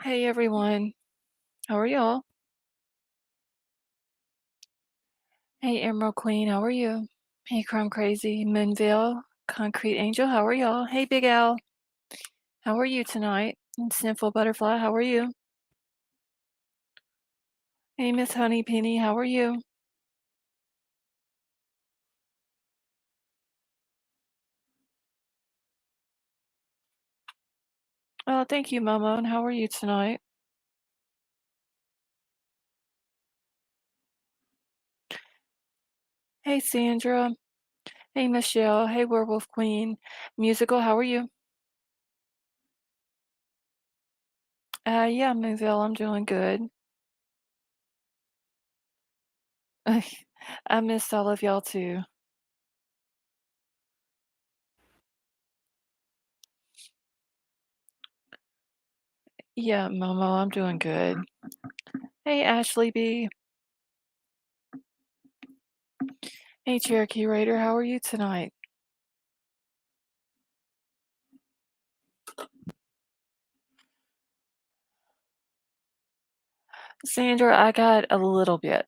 Hey everyone, how are y'all? Hey Emerald Queen, how are you? Hey Crumb Crazy, Moonville, Concrete Angel, how are y'all? Hey Big Al, how are you tonight? And Sniffle Butterfly, how are you? Hey Miss Honey Penny, how are you? Oh, thank you, Momo, and how are you tonight? Hey Sandra, hey Michelle, hey Werewolf Queen, Musical, how are you? Yeah, Moonville, I'm doing good. I missed all of y'all too. Yeah, Momo, I'm doing good. Hey Ashley B, hey Cherokee Raider, how are you tonight? Sandra, I got a little bit.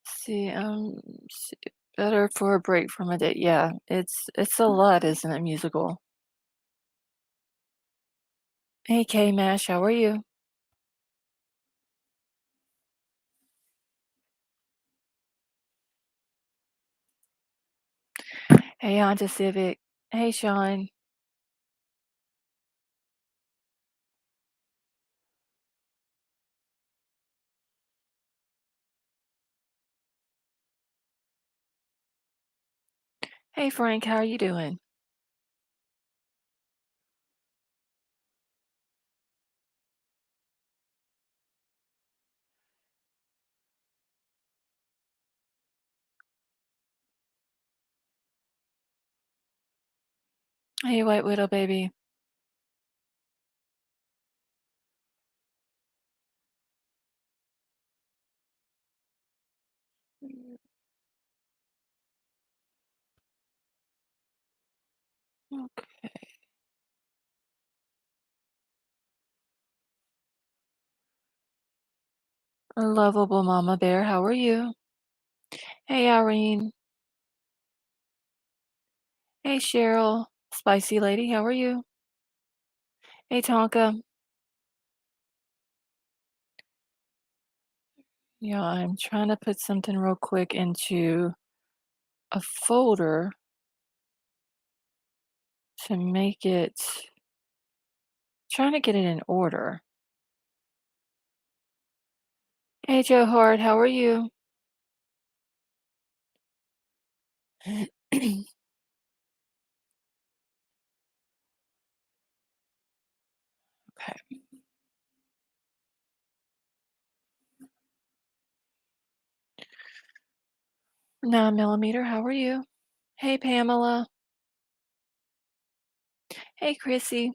See, see, better for a break from a date. Yeah, it's a lot, isn't it, musical? Hey, K Mash, how are you? Hey, Honda Civic. Hey, Sean. Hey, Frank, how are you doing? Hey, White Widow baby. Okay. Lovable Mama Bear, how are you? Hey, Irene. Hey, Cheryl. Spicy Lady, how are you? Hey, Tonka. Yeah, I'm trying to put something real quick into a folder to make it, trying to get it in order. Hey, Joe Hart, how are you? Okay. 9 millimeter, how are you? Hey, Pamela. Hey, Chrissy.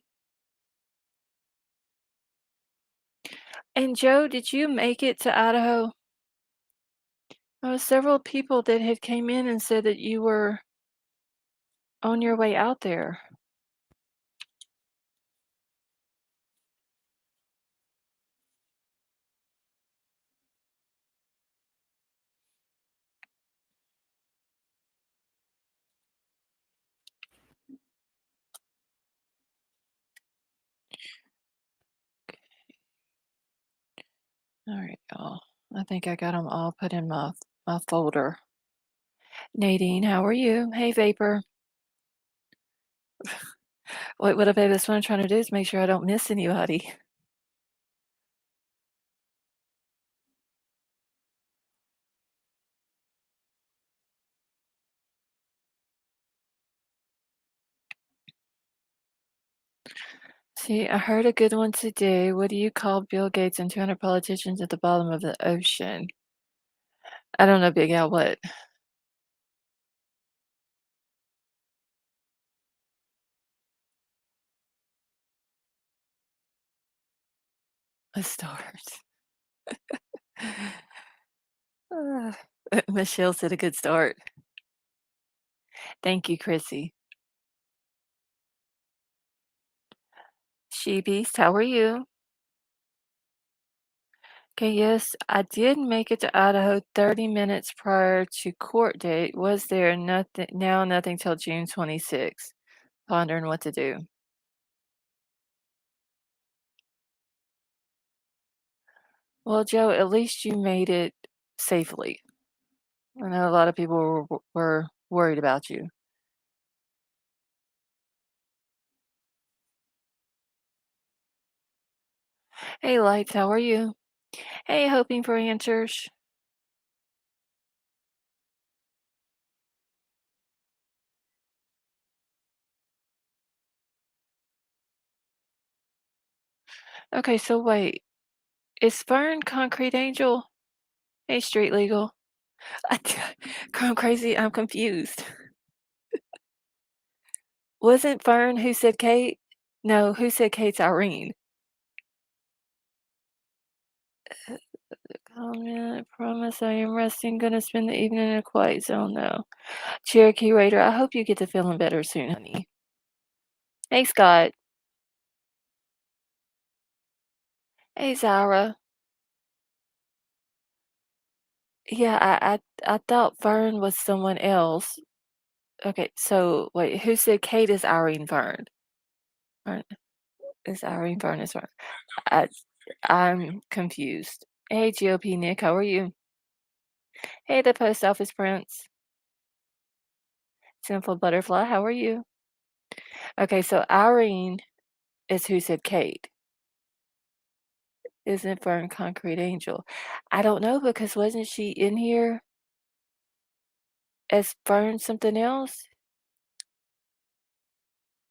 And Joe, did you make it to Idaho? There was several people that had came in and said that you were on your way out there. All right, y'all. I think I got them all put in my folder. Nadine, how are you? Hey, Vapor. What I this what I'm trying to do is make sure I don't miss anybody. See, I heard a good one today. What do you call Bill Gates and 200 politicians at the bottom of the ocean? I don't know, Big Al, what? A start. Ah, Michelle said a good start. Thank you, Chrissy. She Beast, how are you? Okay, yes, I did make it to Idaho 30 minutes prior to court date. Was there nothing now nothing till June 26th? Pondering what to do. Well, Joe, at least you made it safely. I know a lot of people were worried about you. Hey, Lights, how are you? Hey, hoping for answers. Okay, so wait, is Fern Concrete Angel? Hey, Street Legal. I, I'm crazy. I'm confused. Wasn't Fern who said Kate? No, who said Kate's Irene? Comment, promise I am resting. Gonna spend the evening in a quiet zone though. Cherokee Raider, I hope you get to feeling better soon, honey. Hey, Scott. Hey, Zara. Yeah, I thought Fern was someone else. Okay, so wait, who said Kate is Irene Fern? Fern is Irene Fern is Fern. I, I'm confused. Hey, GOP Nick, how are you? Hey, the post office prince. Simple butterfly, how are you? Okay, so Irene is who said Kate. Isn't Fern Concrete Angel? I don't know because wasn't she in here as Fern something else?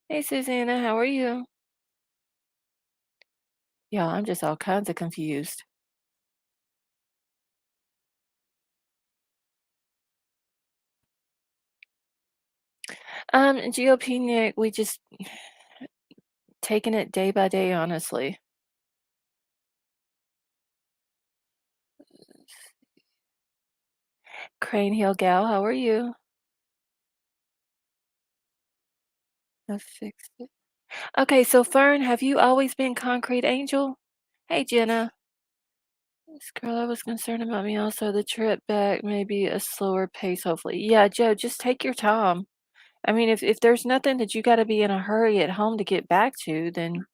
Hey, Susanna, how are you? Yeah, I'm just all kinds of confused. GOP Nick, we just taking it day by day, honestly. Crane Hill Gal, how are you? I fixed it. Okay, so Fern, have you always been Concrete Angel? Hey, Jenna. This girl, I was concerned about me also. The trip back may be a slower pace, hopefully. Yeah, Joe, just take your time. I mean, if there's nothing that you got to be in a hurry at home to get back to, then,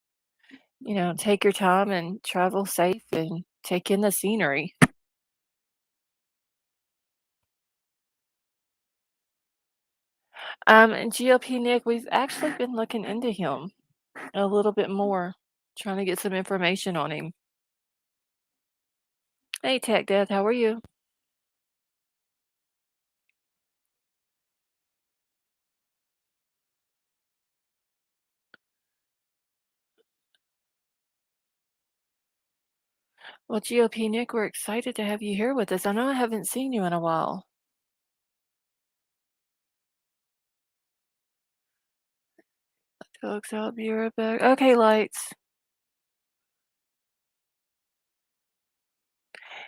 take your time and travel safe and take in the scenery. And GOP Nick, we've actually been looking into him a little bit more, trying to get some information on him. Hey, Tech Death, how are you? Well, GOP Nick, we're excited to have you here with us. I know I haven't seen you in a while. Dogs out, be right back. Okay, Lights.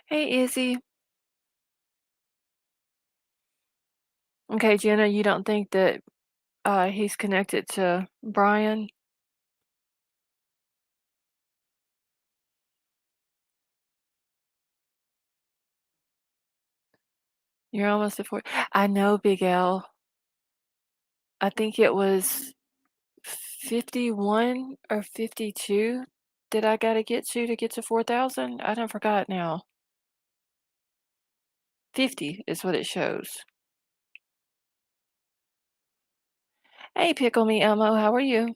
Hey, Izzy. Okay, Jenna, you don't think that he's connected to Bryan? You're almost at 40. I know, Big L. I think it was 51 or 52 that I gotta get to 4,000. I don't forgot now. 50 is what it shows. Hey, Pickle Me Elmo, how are you?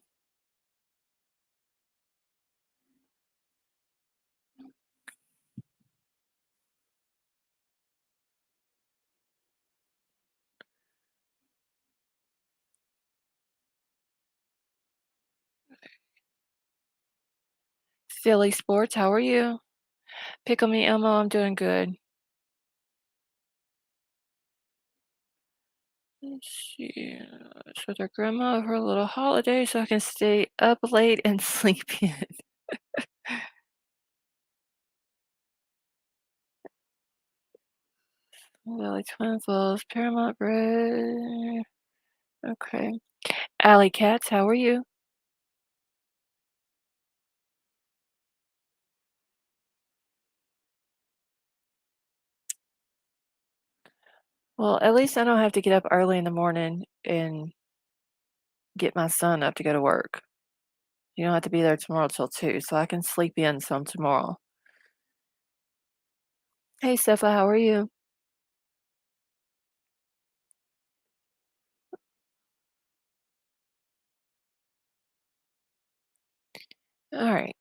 Silly Sports, how are you? Pickle Me Elmo, I'm doing good. Let's see. It's with her grandma for a little holiday so I can stay up late and sleep in. Valley Twin Falls, Paramount Bread. Okay. Alley Cats, how are you? Well, at least I don't have to get up early in the morning and get my son up to go to work. You don't have to be there tomorrow till 2, so I can sleep in some tomorrow. Hey, Stefa, how are you? All right.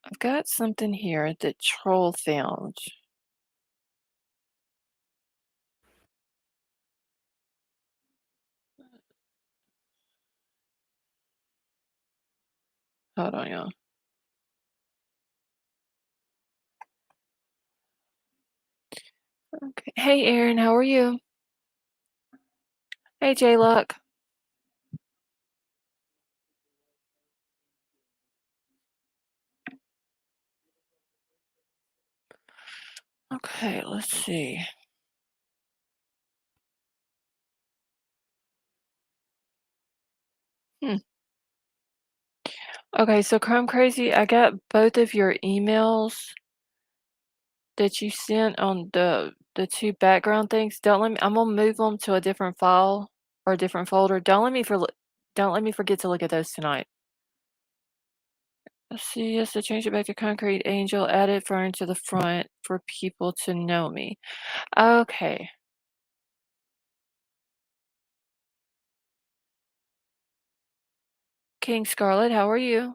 I've got something here that Troll found. Hold on, y'all. Okay. Hey, Aaron, how are you? Hey, J Luck. Okay, let's see. Hmm. Okay, so Chrome Crazy, I got both of your emails that you sent on the two background things. Don't let me. I'm gonna move them to a different file or a different folder. Don't let me forget to look at those tonight. Let's see. Yes, to change it back to Concrete Angel. Added fern to the front for people to know me. Okay. King Scarlet, how are you?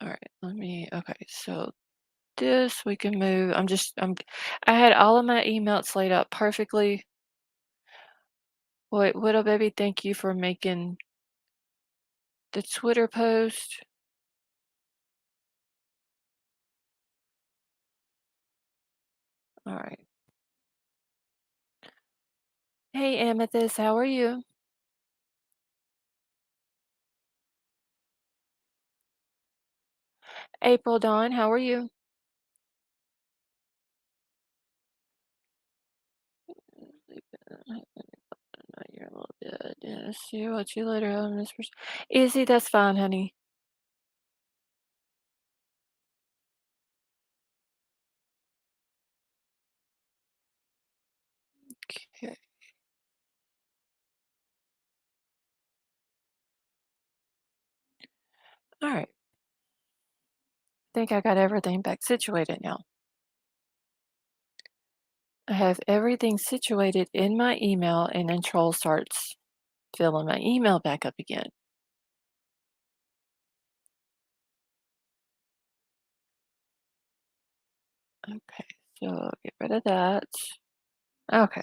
All right. Let me. Okay. So this we can move. I had all of my emails laid out perfectly. Wait, Widow Baby, thank you for making the Twitter post. All right. Hey, Amethyst, how are you? April Dawn, how are you? You're a little bit. Yeah, see what you later on this person. Easy, that's fine, honey. Okay. All right. Think I got everything back situated now. I have everything situated in my email, and then Troll starts filling my email back up again. Okay, so get rid of that. Okay.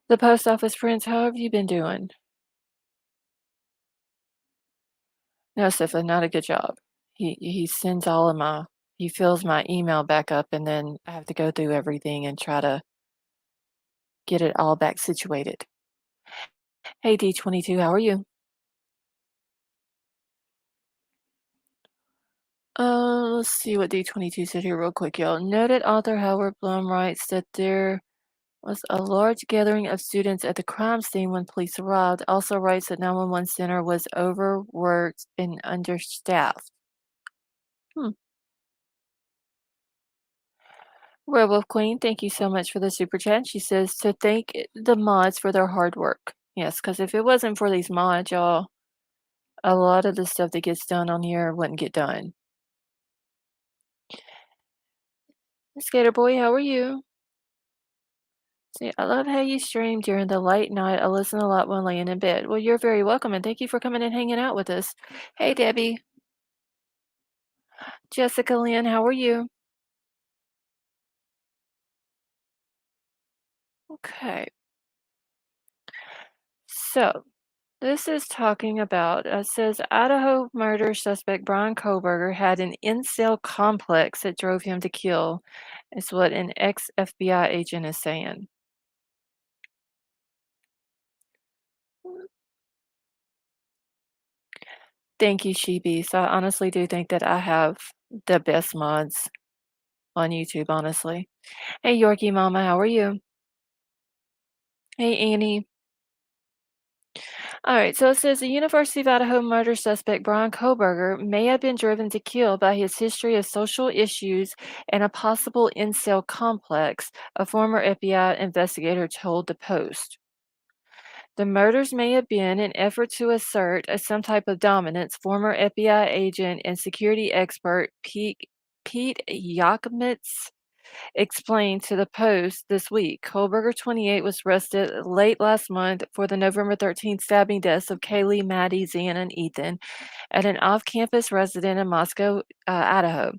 The post office friends, how have you been doing? No, Sifa, not a good job. He sends all of my he fills my email back up, and then I have to go through everything and try to get it all back situated. Hey D22, how are you? Let's see what D22 said here real quick, y'all. Noted author Howard Blum writes that there was a large gathering of students at the crime scene when police arrived. Also writes that 911 center was overworked and understaffed. Hmm. Werewolf Queen, thank you so much for the super chat. She says to thank the mods for their hard work. Yes, because if it wasn't for these mods, y'all, a lot of the stuff that gets done on here wouldn't get done. Skater Boy, how are you? See, I love how you stream during the late night. I listen a lot when laying in bed. Well, you're very welcome, and thank you for coming and hanging out with us. Hey, Debbie. Jessica Lynn, how are you? Okay, so this is talking about, says Idaho murder suspect Bryan Kohberger had an incel complex that drove him to kill, is what an ex FBI agent is saying. Thank you, Sheebies. I honestly do think that I have the best mods on YouTube, honestly. Hey, Yorkie Mama, how are you? Hey, Annie. All right, so it says the University of Idaho murder suspect Bryan Kohberger may have been driven to kill by his history of social issues and a possible incel complex, a former FBI investigator told the Post. The murders may have been an effort to assert some type of dominance, former FBI agent and security expert Pete Yakovitz explained to the Post this week. Kohberger, 28, was arrested late last month for the November 13th stabbing deaths of Kaylee, Maddie, Zan, and Ethan at an off-campus residence in Moscow, Idaho.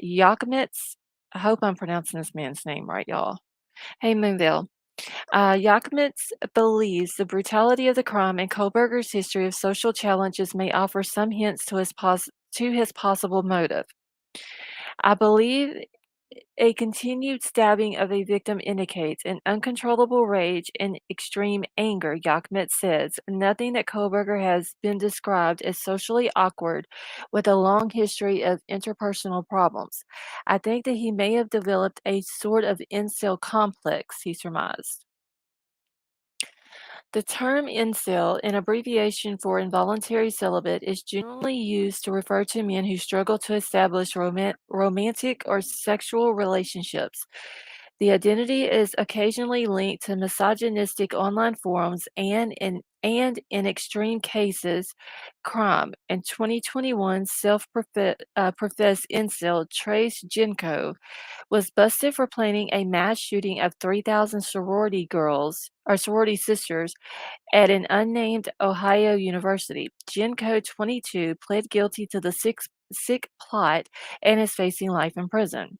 Yakovitz, I hope I'm pronouncing this man's name right, y'all. Hey, Moonville. Yakovitz believes the brutality of the crime and Kohberger's history of social challenges may offer some hints to his possible motive. I believe a continued stabbing of a victim indicates an uncontrollable rage and extreme anger, Yakovitz says. Nothing that Kohberger has been described as socially awkward with a long history of interpersonal problems. I think that he may have developed a sort of incel complex, he surmised. The term incel, an abbreviation for involuntary celibate, is generally used to refer to men who struggle to establish romantic or sexual relationships. The identity is occasionally linked to misogynistic online forums and in extreme cases, crime. In 2021, professed incel Trace Jenko was busted for planning a mass shooting of 3,000 sorority girls or sorority sisters at an unnamed Ohio university. Genco, 22, pled guilty to the sick plot and is facing life in prison.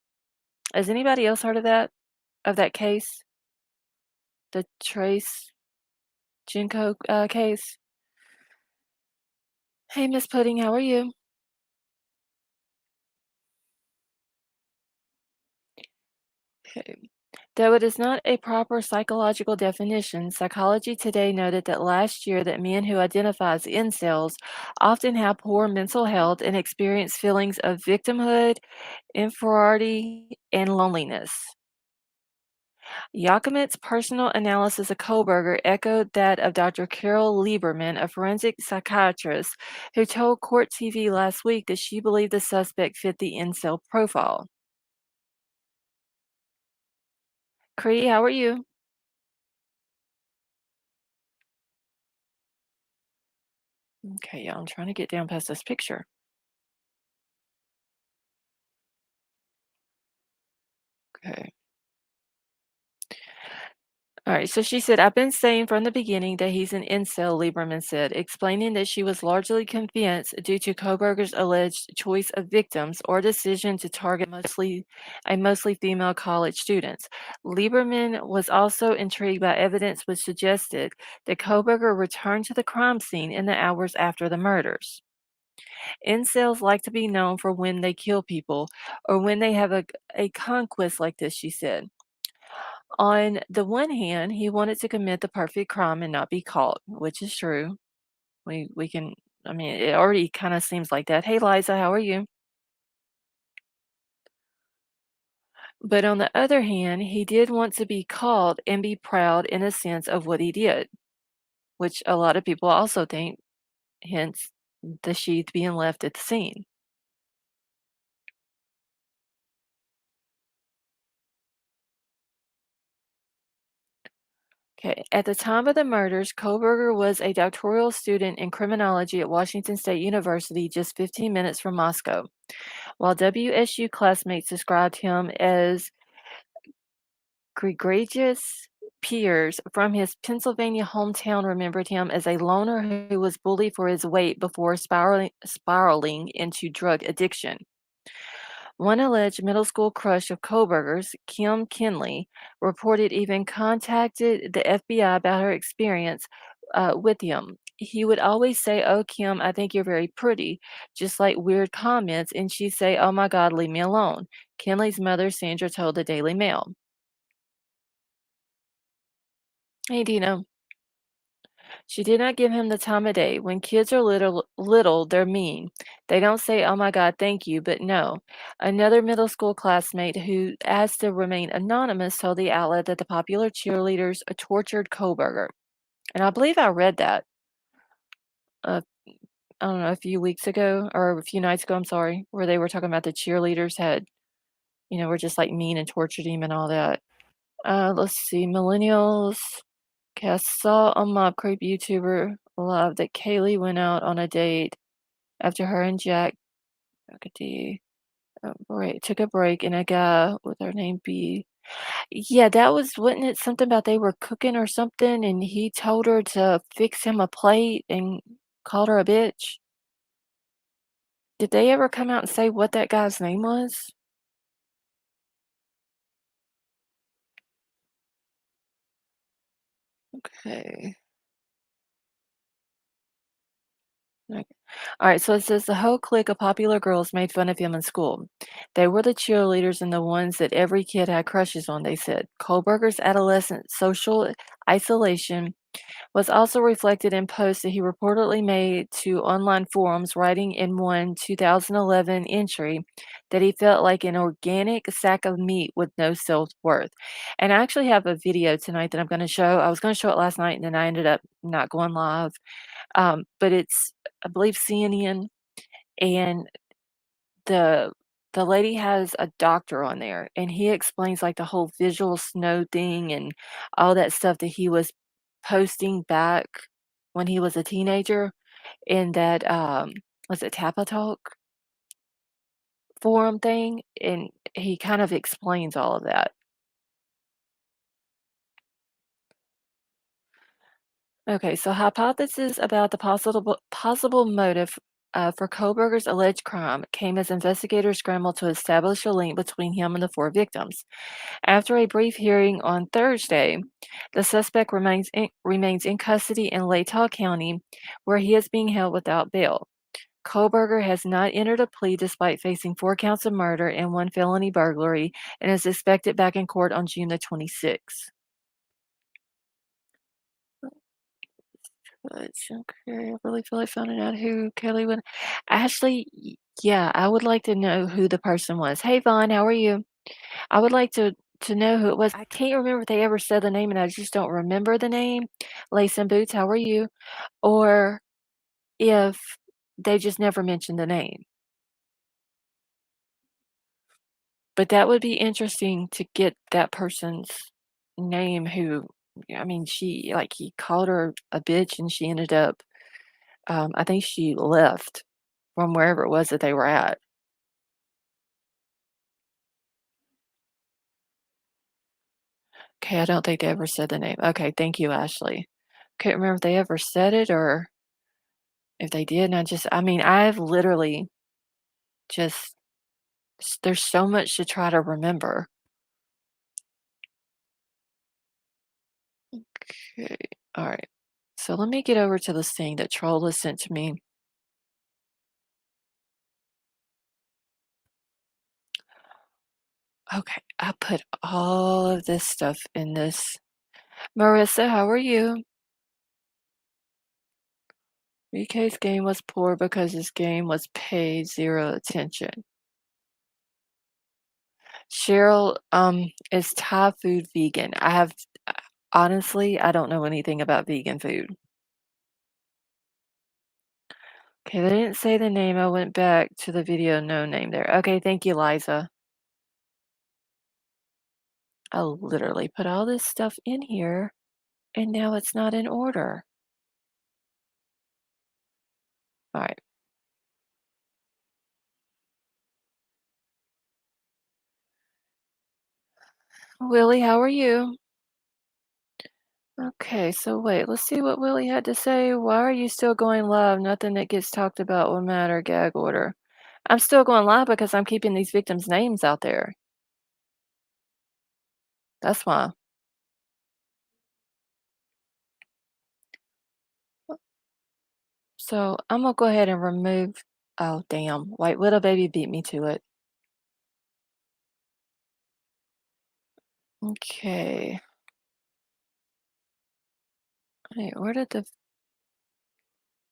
Has anybody else heard of that case? The Trace Genco case? Hey, Miss Pudding, how are you? Okay. Though it is not a proper psychological definition, Psychology Today noted that last year that men who identify as incels often have poor mental health and experience feelings of victimhood, inferiority, and loneliness. Yakimit's personal analysis of Kohlberger echoed that of Dr. Carol Lieberman, a forensic psychiatrist, who told Court TV last week that she believed the suspect fit the incel profile. Cree, how are you? Okay, yeah, I'm trying to get down past this picture. Okay. All right, so she said, I've been saying from the beginning that he's an incel, Lieberman said, explaining that she was largely convinced due to Koberger's alleged choice of victims or decision to target mostly female college students. Lieberman was also intrigued by evidence which suggested that Koberger returned to the crime scene in the hours after the murders. Incels like to be known for when they kill people or when they have a conquest like this, she said. On the one hand, he wanted to commit the perfect crime and not be caught, which is true. We can I mean, it already kinda seems like that. "Hey, Liza, how are you?" But on the other hand, he did want to be caught and be proud in a sense of what he did, which a lot of people also think, hence the sheath being left at the scene. 'Kay. At the time of the murders, Kohberger was a doctoral student in criminology at Washington State University, just 15 minutes from Moscow. While WSU classmates described him as gregarious, peers from his Pennsylvania hometown remembered him as a loner who was bullied for his weight before spiraling into drug addiction. One alleged middle school crush of Kohlberger's, Kim Kinley, reported even contacted the FBI about her experience with him. He would always say, "Oh, Kim, I think you're very pretty," just like weird comments, and she'd say, "Oh my God, leave me alone." Kinley's mother, Sandra, told the Daily Mail. Hey, Dino. She did not give him the time of day. When kids are little, they're mean. They don't say, "Oh my God, thank you," but no. Another middle school classmate who asked to remain anonymous told the outlet that the popular cheerleaders tortured Kohberger. And I believe I read that, uh, I don't know, a few weeks ago or a few nights ago, I'm sorry, where they were talking about the cheerleaders had, were just like mean and tortured him and all that. Let's see, millennials. Okay, I saw on my creep YouTuber live that Kaylee went out on a date after her and Jack took a break, and a guy with her name B. Yeah, that was, wasn't it something about they were cooking or something, and he told her to fix him a plate and called her a bitch? Did they ever come out and say what that guy's name was? Okay. Okay. All right, so it says the whole clique of popular girls made fun of him in school. They were the cheerleaders and the ones that every kid had crushes on, they said. Kohlberger's adolescent social isolation was also reflected in posts that he reportedly made to online forums, writing in one 2011 entry that he felt like an organic sack of meat with no self-worth. And I actually have a video tonight that I'm going to show. I was going to show it last night and then I ended up not going live. But it's, I believe, CNN, and the the lady has a doctor on there, and he explains like the whole visual snow thing and all that stuff that he was posting back when he was a teenager in that was it Tappa Talk forum thing, and he kind of explains all of that. Okay, so hypothesis about the possible motive for Koberger's alleged crime came as investigators scrambled to establish a link between him and the four victims. After a brief hearing on Thursday, the suspect remains in custody in Latah County, where he is being held without bail. Koberger has not entered a plea despite facing 4 counts of murder and 1 felony burglary, and is expected back in court on June the 26th. Okay, I really feel like finding out who Kelly would. Ashley, yeah, I would like to know who the person was. Hey, Vaughn, how are you? I would like to know who it was. I can't remember if they ever said the name, and I just don't remember the name. Lace and Boots, how are you? Or if they just never mentioned the name. But that would be interesting to get that person's name who, I mean, she, like, he called her a bitch and she ended up, I think she left from wherever it was that they were at. Okay, I don't think they ever said the name. Okay, thank you, Ashley. Can't remember if they ever said it or if they did, and I mean, I've literally just there's so much to try to remember. Okay, alright. So let me get over to this thing that Troll has sent to me. Okay, I put all of this stuff in this. Marissa, how are you? VK's game was poor because his game was paid zero attention. Cheryl, is Thai food vegan? Honestly, I don't know anything about vegan food. Okay, they didn't say the name. I went back to the video, no name there. Okay, thank you, Liza. I literally put all this stuff in here and now it's not in order. All right. Willie, how are you? Okay, so wait, let's see what Willie had to say. Why are you still going live? Nothing that gets talked about will matter. Gag order. I'm still going live because I'm keeping these victims' names out there. That's why. So I'm gonna go ahead and remove. Oh, damn. White Widow Baby beat me to it. Okay. Wait, where did the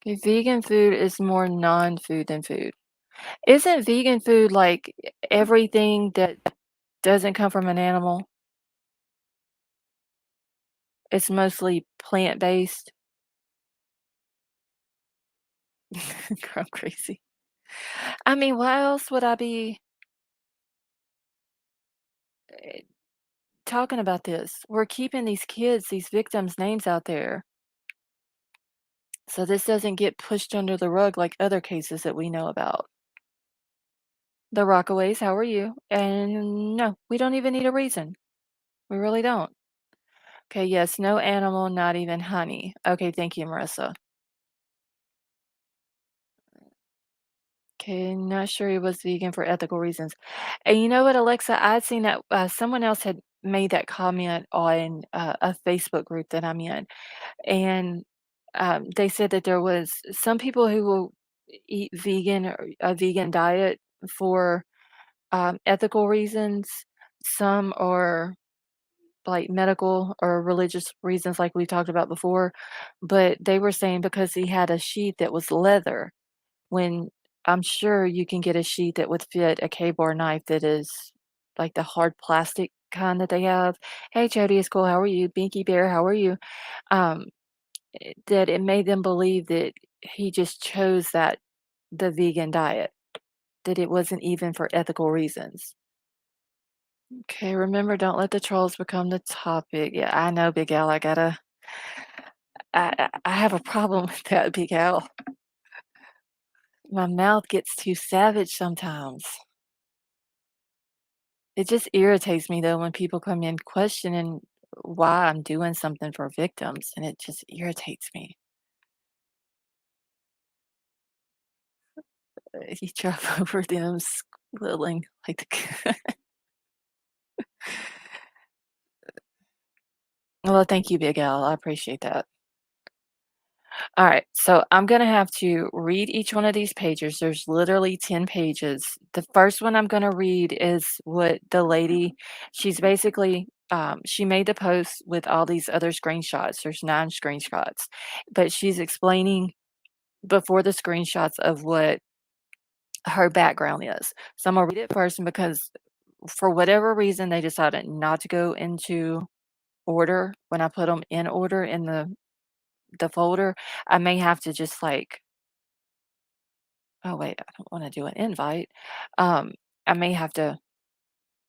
Okay, vegan food is more non-food than food. Isn't vegan food like everything that doesn't come from an animal? It's mostly plant-based? I'm crazy. I mean, why else would I be eh, talking about this? We're keeping these kids, these victims' names out there, so this doesn't get pushed under the rug like other cases that we know about. The Rockaways, how are you? And no, we don't even need a reason. We really don't. Okay, yes, no animal, not even honey. Okay, thank you, Marissa. Okay, not sure he was vegan for ethical reasons. And you know what, Alexa? I'd seen that someone else had made that comment on a Facebook group that I'm in, and they said that there was some people who will eat vegan or a vegan diet for ethical reasons. Some are like medical or religious reasons, like we talked about before. But they were saying because he had a sheath that was leather, when I'm sure you can get a sheath that would fit a K-bar knife that is like the hard plastic kind that they have. Hey, Jody, it's cool. How are you? Binky Bear, how are you? Um, that it made them believe that he just chose the vegan diet, that it wasn't even for ethical reasons. Okay, remember, don't let the trolls become the topic. Yeah, I know, Big Al. I have a problem with that, Big Al. My mouth gets too savage sometimes. It just irritates me though when people come in questioning why I'm doing something for victims, and it just irritates me. You drive over them squealing like the Well, thank you, Big Al. I appreciate that. All right, so I'm gonna have to read each one of these pages. There's literally 10 pages. The first one I'm gonna read is what the lady, she's basically, she made the post with all these other screenshots. There's 9 screenshots, but she's explaining before the screenshots of what her background is. So I'm gonna read it first, and because for whatever reason they decided not to go into order when I put them in order in the folder, I may have to just like, oh wait, I don't want to do an invite. Um, I may have to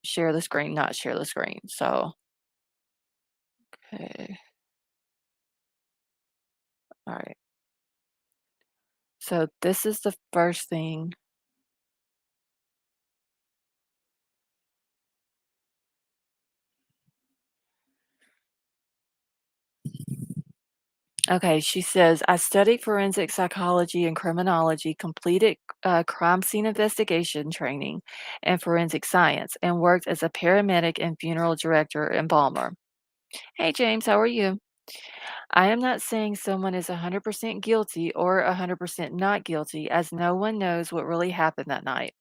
share the screen, not share the screen. So okay, all right. So this is the first thing. Okay, she says, I studied forensic psychology and criminology, completed crime scene investigation training and forensic science, and worked as a paramedic and funeral director embalmer. Hey, James, how are you? I am not saying someone is 100% guilty or 100% not guilty, as no one knows what really happened that night.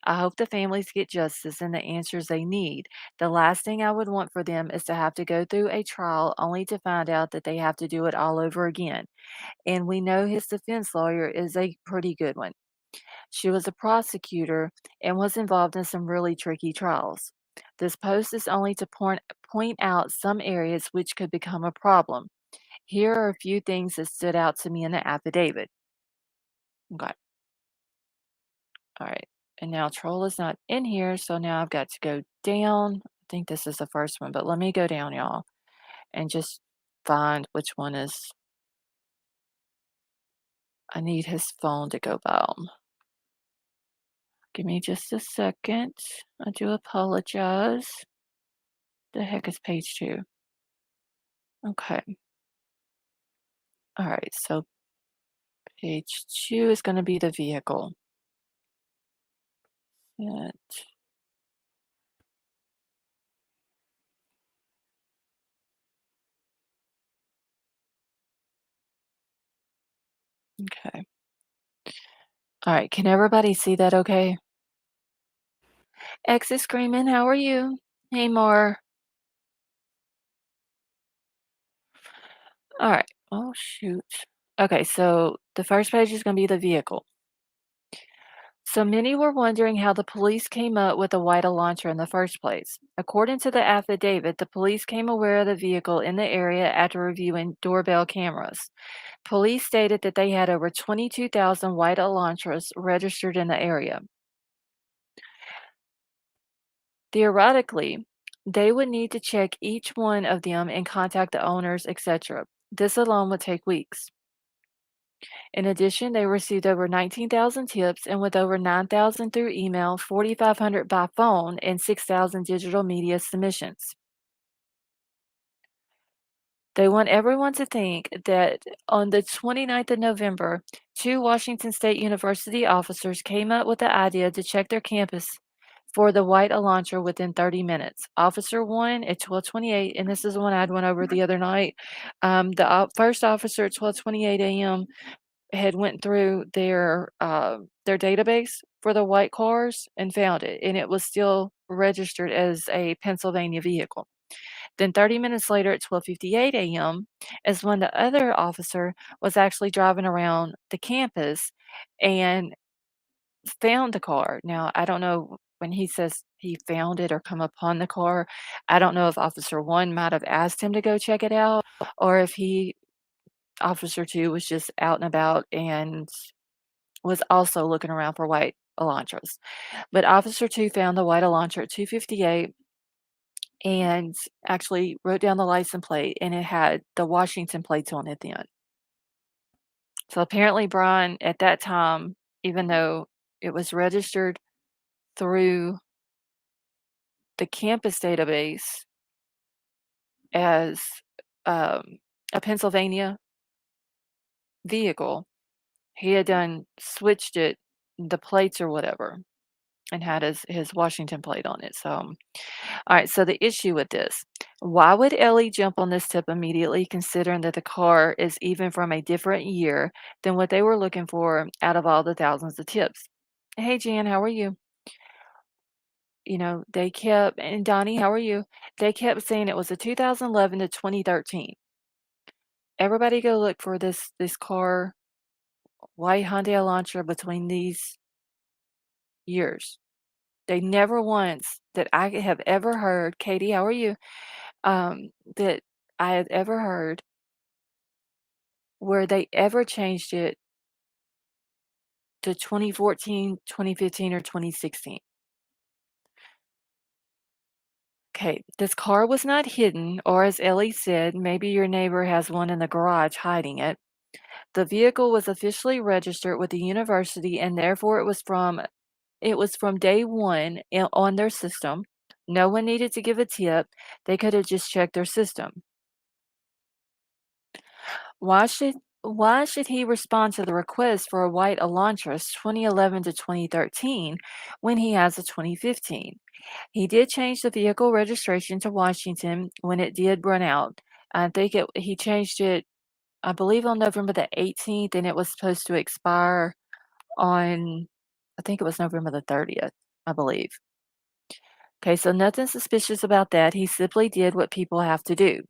I hope the families get justice and the answers they need. The last thing I would want for them is to have to go through a trial only to find out that they have to do it all over again. And we know his defense lawyer is a pretty good one. She was a prosecutor and was involved in some really tricky trials. This post is only to point out some areas which could become a problem. Here are a few things that stood out to me in the affidavit. Okay, all right. And now Troll is not in here, so now I've got to go down. I think this is the first one, but let me go down, y'all, and just find which one is. I need his phone to go down. Give me just a second. I do apologize. The heck is page 2? Okay. All right. So page 2 is going to be the vehicle. It- Okay. All right. Can everybody see that okay? X is screaming. How are you? Hey, more. All right. Oh, shoot. Okay, so the first page is going to be the vehicle. So many were wondering how the police came up with a white launcher in the first place. According to the affidavit, the police came aware of the vehicle in the area after reviewing doorbell cameras. Police stated that they had over 22,000 white Elantras registered in the area. Theoretically, they would need to check each one of them and contact the owners, etc. This alone would take weeks. In addition, they received over 19,000 tips and with over 9,000 through email, 4,500 by phone, and 6,000 digital media submissions. They want everyone to think that on the 29th of November, two Washington State University officers came up with the idea to check their campus for the white Elantra within 30 minutes. Officer 1 at 12:28, and this is the one I went over the other night. The first officer at 12:28 a.m. had went through their database for the white cars and found it, and it was still registered as a Pennsylvania vehicle. Then 30 minutes later at 12:58 a.m. is when the other officer was actually driving around the campus and found the car. Now, I don't know when he says he found it or come upon the car, I don't know if Officer 1 might have asked him to go check it out or if Officer 2 was just out and about and was also looking around for white Elantras. But Officer 2 found the white Elantra at 2:58 and actually wrote down the license plate, and it had the Washington plates on it then. So apparently Bryan, at that time, even though it was registered through the campus database as, a Pennsylvania vehicle, he had done switched it, the plates or whatever, and had his Washington plate on it, so alright, so the issue with this, why would Ellie jump on this tip immediately considering that the car is even from a different year than what they were looking for out of all the thousands of tips? Hey, Jan, how are you? You know, they kept and Donnie, how are you? They kept saying it was a 2011 to 2013. Everybody go look for this car, white Hyundai Elantra between these years. They never once that I have ever heard, Katie, how are you? That I have ever heard where they ever changed it to 2014, 2015, or 2016. Okay, this car was not hidden, or as Ellie said, maybe your neighbor has one in the garage hiding it. The vehicle was officially registered with the university, and therefore it was from day one on their system. No one needed to give a tip. They could have just checked their system. Why should why should he respond to the request for a white Elantris 2011 to 2013 when he has a 2015? He did change the vehicle registration to Washington when it did run out. I think he changed it, I believe, on November the 18th, and it was supposed to expire on, I think it was November the 30th, I believe. Okay, so nothing suspicious about that. He simply did what people have to do.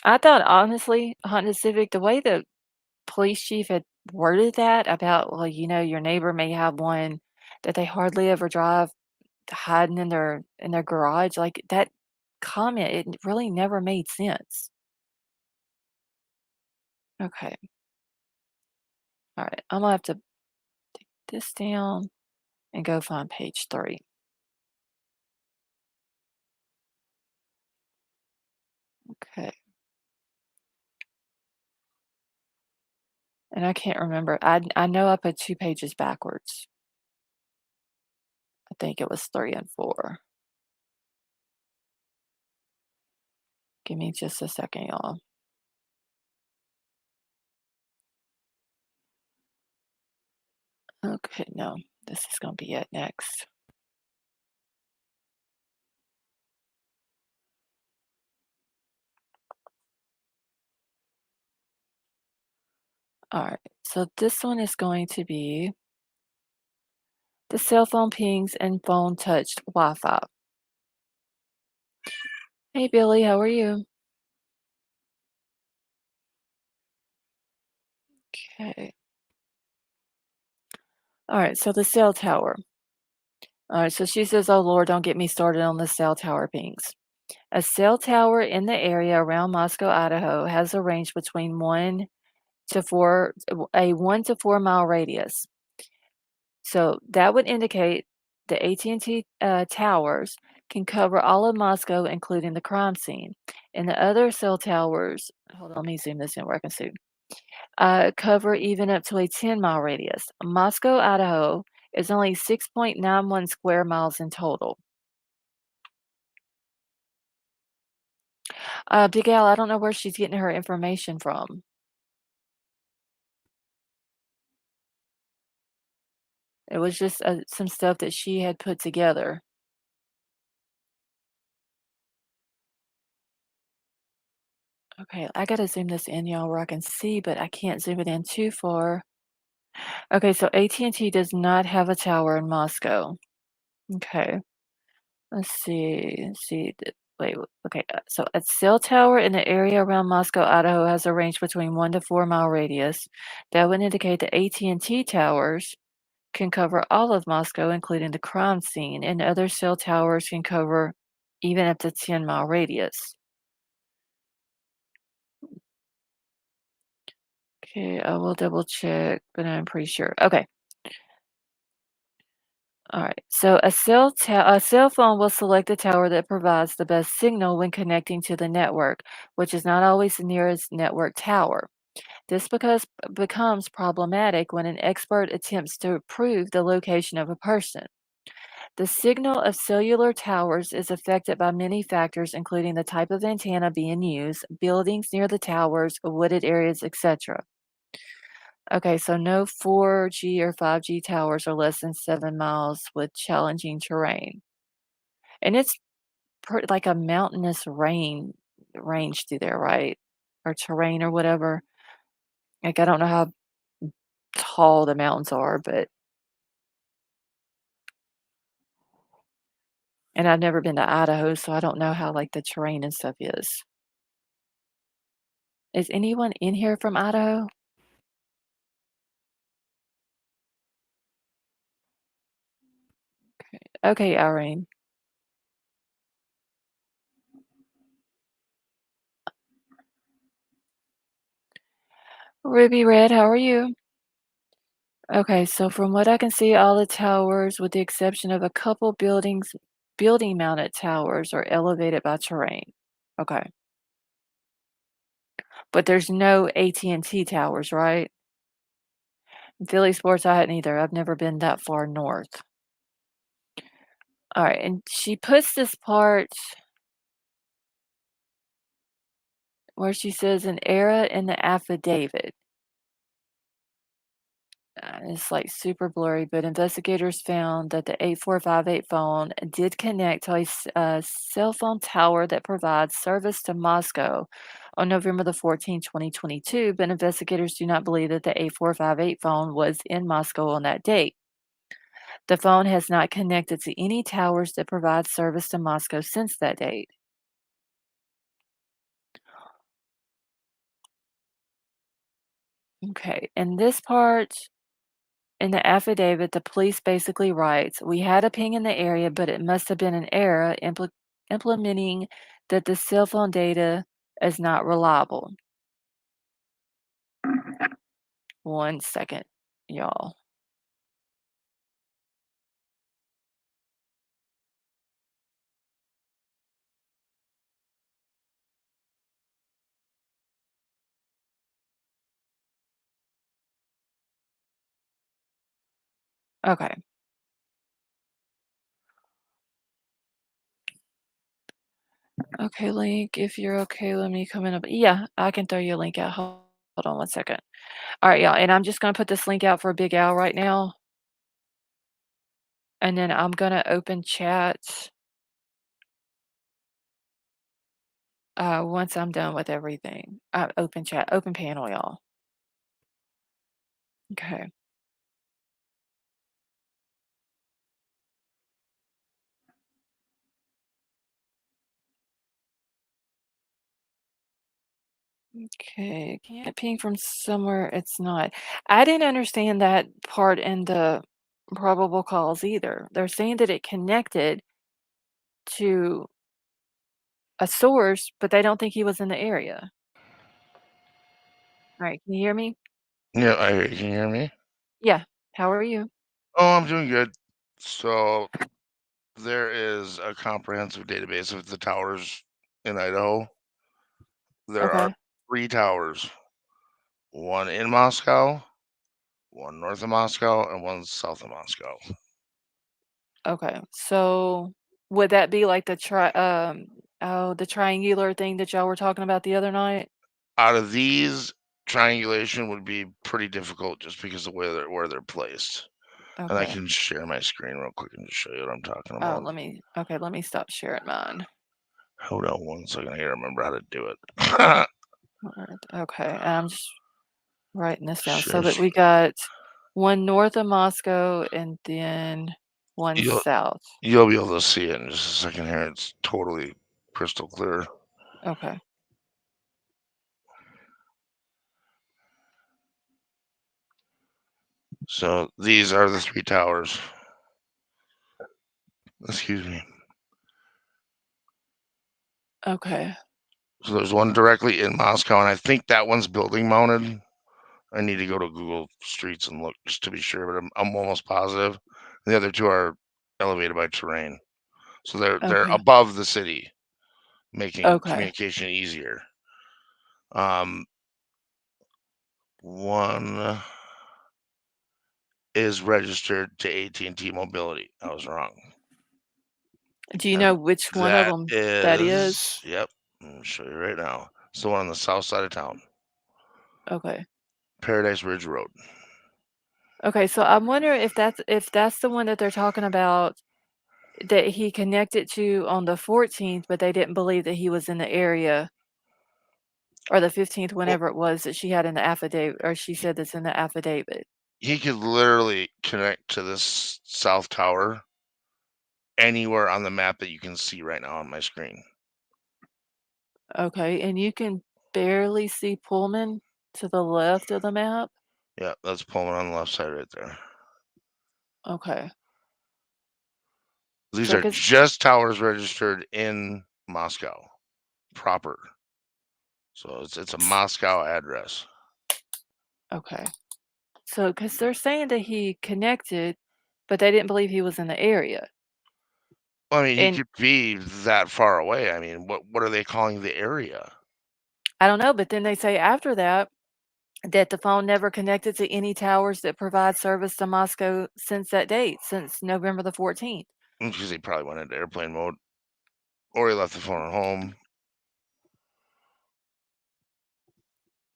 I thought honestly, Honda Civic, the way the police chief had worded that about, well, your neighbor may have one that they hardly ever drive hiding in their garage, like, that comment, it really never made sense. Okay. Alright, Imma have to take this down and go find page 3. Okay, and I can't remember. I know I put 2 pages backwards. I think it was 3 and 4. Give me just a second, y'all. Okay, no, this is gonna be it next. Alright, so this one is going to be the cell phone pings and phone touched Wi-Fi. Hey, Billy, how are you? Okay. All right, so the cell tower. All right, so she says, "Oh Lord, don't get me started on the cell tower pings." A cell tower in the area around Moscow, Idaho, has a range between 1 to 4 mile radius. So that would indicate the AT&T towers can cover all of Moscow, including the crime scene. And the other cell towers, hold on, let me zoom this in where I can see, cover even up to a 10-mile radius. Moscow, Idaho is only 6.91 square miles in total. Big Al, I don't know where she's getting her information from. It was just some stuff that she had put together. Okay, I gotta zoom this in, y'all, where I can see, but I can't zoom it in too far. Okay, so AT&T does not have a tower in Moscow. Okay, let's see. Wait, okay. So a cell tower in the area around Moscow, Idaho, has a range between 1 to 4 mile radius. That would indicate the AT&T towers can cover all of Moscow, including the crime scene, and other cell towers can cover even up to 10-mile radius. Okay, I will double check, but I'm pretty sure. Okay. All right. So a cell phone will select the tower that provides the best signal when connecting to the network, which is not always the nearest network tower. This becomes problematic when an expert attempts to prove the location of a person. The signal of cellular towers is affected by many factors, including the type of antenna being used, buildings near the towers, wooded areas, etc. Okay, so no 4G or 5G towers are less than 7 miles with challenging terrain. And it's like a mountainous range through there, right? Or terrain or whatever. Like I don't know how tall the mountains are, but and I've never been to Idaho, so I don't know how like the terrain and stuff is. Is anyone in here from Idaho? Okay, Irene. Ruby Red, how are you? Okay, so from what I can see, all the towers, with the exception of a couple building mounted towers, are elevated by terrain. Okay. But there's no AT&T towers, right? Philly Sports, I hadn't either. I've never been that far north. All right, and she puts this part where she says an error in the affidavit. It's like super blurry, but investigators found that the 8458 phone did connect to a cell phone tower that provides service to Moscow on November the 14th, 2022. But investigators do not believe that the 8458 phone was in Moscow on that date. The phone has not connected to any towers that provide service to Moscow since that date. Okay, and this part in the affidavit, the police basically writes, "We had a ping in the area, but it must have been an error implementing that the cell phone data is not reliable." One second, y'all. Okay. Okay, link. If you're okay, let me come in. Yeah, I can throw you a link out. Hold on one second. All right, y'all. And I'm just going to put this link out for Big Al right now. And then I'm going to open chat once I'm done with everything. Open chat, open panel, y'all. Okay. Okay, can't ping from somewhere it's not. I didn't understand that part in the probable cause either. They're saying that it connected to a source, but they don't think he was in the area. All right, can you hear me? Yeah, I hear you. Can you hear me? Yeah. How are you? Oh, I'm doing good. So there is a comprehensive database of the towers in Idaho. There are Okay. three towers, one in Moscow, one north of Moscow, and one south of Moscow. Okay. So would that be like the triangular thing that y'all were talking about the other night? Out of these, triangulation would be pretty difficult just because of where they're placed. And I Okay. can share my screen real quick and just show you what I'm talking Oh, about. let me stop sharing mine. Hold on one second. I gotta remember how to do it. Alright, okay, I'm just writing this down so Share. that we got one north of Moscow and then one You'll south. you'll be able to see it in just a second here. It's totally crystal clear. Okay. So these are the three towers. Excuse me. Okay. So there's one directly in Moscow, and I think that one's building mounted. I need to go to Google Streets and look just to be sure, but I'm almost positive. The other two are elevated by terrain, so they're Okay. above the city, making Okay. communication easier. Um, one is registered to AT&T Mobility. I was wrong. Do you And know which one of that them that is, is? yep, I'm gonna show you right now. It's the one on the south side of town, Okay. Paradise Ridge Road. Okay, so I'm wondering if that's the one that they're talking about that he connected to on the 14th, but they didn't believe that he was in the area, or the 15th, Well, whenever it was that she had in the affidavit, or she said that's in the affidavit. he could literally connect to this south tower anywhere on the map that you can see right now on my screen. Okay, and you can barely see Pullman to the left of the map? Yeah, that's Pullman on the left side right there. Okay. These So, are 'cause just towers registered in Moscow proper. So it's a Moscow address. okay. So, 'cause they're saying that he connected, but they didn't believe he was in the area. Well, I mean, he And could be that far away. I mean, what are they calling the area? I don't know, but then they say after that, that the phone never connected to any towers that provide service to Moscow since that date, since November the 14th. Because he probably went into airplane mode, or he left the phone at home.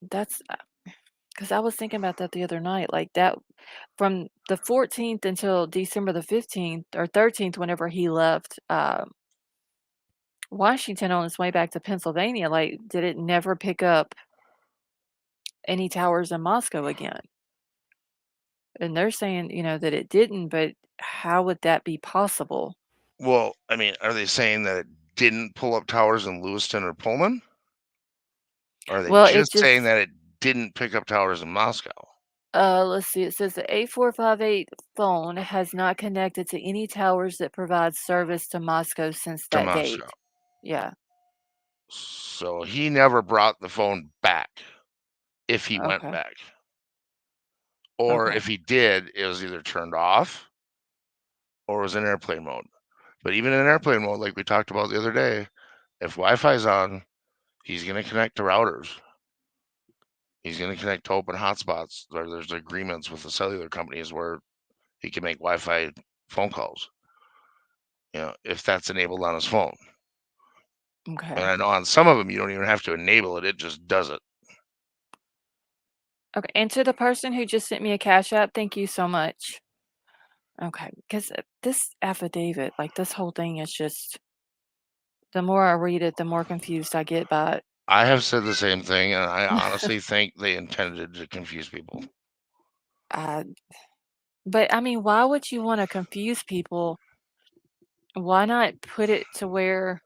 That's because I was thinking about that the other night, like, that from the 14th until December the 15th or 13th, whenever he left, Washington on its way back to Pennsylvania, like, did it never pick up any towers in Moscow again? And they're saying, that it didn't, but how would that be possible? Well, I mean, are they saying that it didn't pull up towers in Lewiston or Pullman? Or are they Well, it just saying just that it didn't pick up towers in Moscow let's see, it says the 8458 phone has not connected to any towers that provide service to Moscow since to that Moscow? date. Yeah, So he never brought the phone back if he went okay, back. Or okay, if he did, it was either turned off or was in airplane mode. But even in airplane mode, like we talked about the other day, if Wi-Fi's on, he's going to connect to routers. He's going to connect to open hotspots. There's agreements with the cellular companies where he can make Wi-Fi phone calls. If that's enabled on his phone. And okay. I know on some of them you don't even have to enable it; it just does it. Okay, and to the person who just sent me a Cash App, thank you so much. Okay, because this affidavit, like, this whole thing is just the more I read it, the more confused I get by it. I have said the same thing, and I honestly think they intended to confuse people. Uh, but, I mean, why would you wanna confuse people? Why not put it to where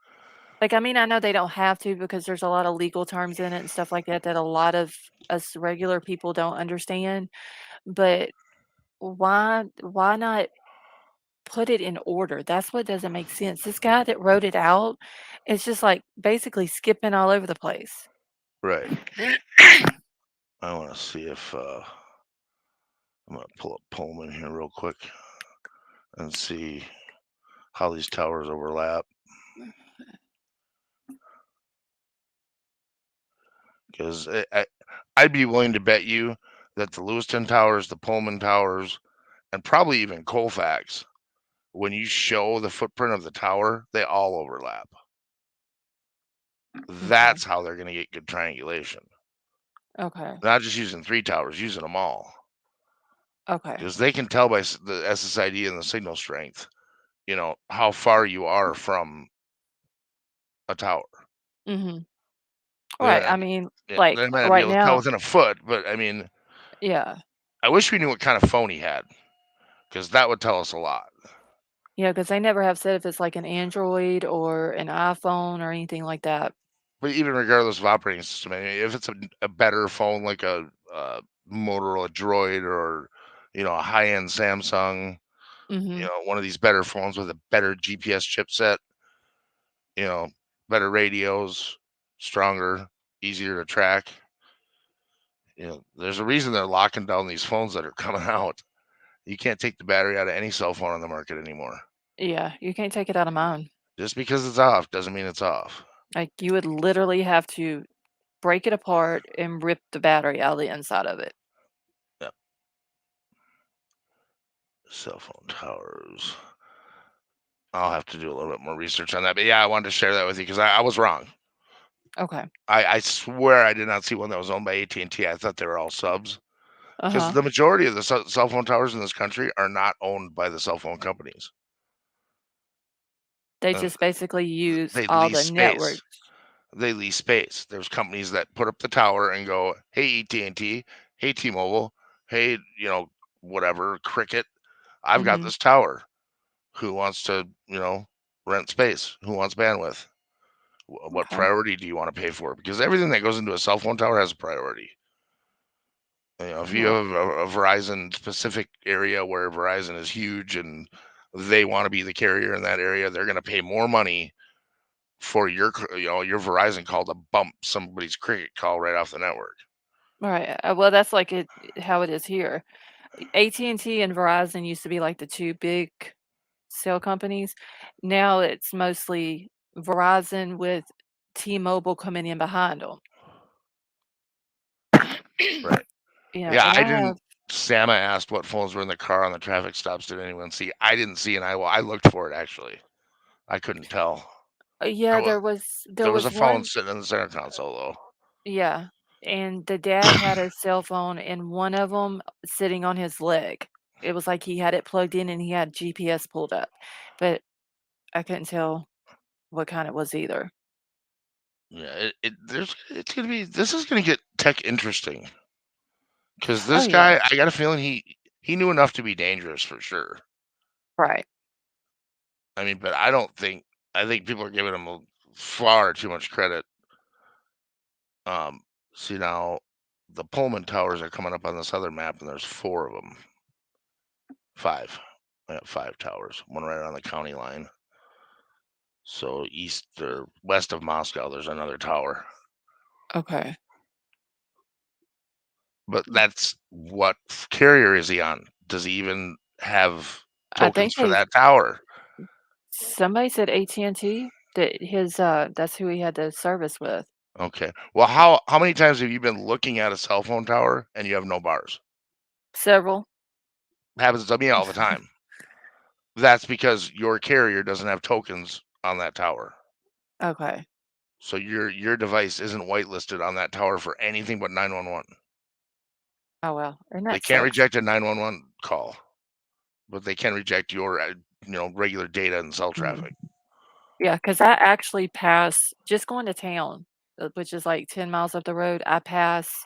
Like, I mean, I know they don't have to because there's a lot of legal terms in it and stuff like that that a lot of us regular people don't understand, but why not put it in order? That's what doesn't make sense. This guy that wrote it out is just, like, basically skipping all over the place. Right. I want to see if I'm gonna pull up Pullman here real quick and see how these towers overlap. Because I'd be willing to bet you that the Lewiston towers, the Pullman towers, and probably even Colfax, when you show the footprint of the tower, they all overlap. Okay, That's how they're going to get good triangulation. okay, Not just using 3 towers, using them all. okay. Because they can tell by the SSID and the signal strength, how far you are from a tower. Mhm. Right, Yeah, I mean, yeah, like, they might not be right able to tell now within a foot, but I mean, yeah. I wish we knew what kind of phone he had, because that would tell us a lot. Yeah, because they never have said if it's, like, an Android or an iPhone or anything like that. But even regardless of operating system, I mean, if it's a better phone like a Motorola Droid or a high end Samsung, Mhm. one of these better phones with a better GPS chipset, you know, better radios, stronger, easier to track. There's a reason they're locking down these phones that are coming out. You can't take the battery out of any cell phone on the market anymore. Yeah, you can't take it out of mine. Just because it's off doesn't mean it's off. Like, you would literally have to break it apart and rip the battery out of the inside of it. Yep. Cell phone towers. I'll have to do a little bit more research on that. But yeah, I wanted to share that with you because I was wrong. Okay. I swear I did not see one that was owned by AT&T. I thought they were all subs because Uh-huh. the majority of the cell phone towers in this country are not owned by the cell phone companies. They Uh, just basically use they all lease the space. networks. They lease space. There's companies that put up the tower and go, "Hey AT&T, hey T-Mobile, hey whatever Cricket, I've got Mhm. this tower. Who wants to rent space? Who wants bandwidth? What Okay. priority do you want to pay for? Because everything that goes into a cell phone tower has a priority. If you Right. have a Verizon specific area where Verizon is huge and they want to be the carrier in that area, they're going to pay more money for your Verizon call to bump somebody's cricket call right off the network. Right. Well, that's like how it is here. AT&T and T and Verizon used to be like the 2 big cell companies. Now it's mostly Verizon with T-Mobile coming in behind them. Right. Yeah, And I I have didn't. Sama asked what phones were in the car on the traffic stops. Did anyone see? I didn't see, and I looked for it actually. I couldn't tell. yeah, There was there there was a was phone one sitting in the center console though. yeah, and the dad had a cell phone and one of them sitting on his leg. It was like he had it plugged in and he had GPS pulled up, but I couldn't tell what kind it was either. Yeah, it's gonna be. This is gonna get tech interesting because Oh, this yeah. guy, I got a feeling he knew enough to be dangerous for sure. Right. I mean, but I don't think I think people are giving him far too much credit. Um, See now, the Pullman towers are coming up on this other map, and there's 4 of them. 5. I got 5 towers, one right on the county line. So east or west of Moscow, there's another tower. Okay. But that's what carrier is he on? Does he even have I tokens think for they that tower? somebody said AT&T that that's who he had the service with. Okay. Well, how many times have you been looking at a cell phone tower and you have no bars? Several. Happens to me all the time. That's because your carrier doesn't have tokens on that tower. Okay. So your device isn't whitelisted on that tower for anything but 911. Oh, well, and They that can't sucks. reject a 911 call, but they can reject your regular data and cell Mhm. traffic. Yeah, because I actually pass just going to town, which is like 10 miles up the road, I pass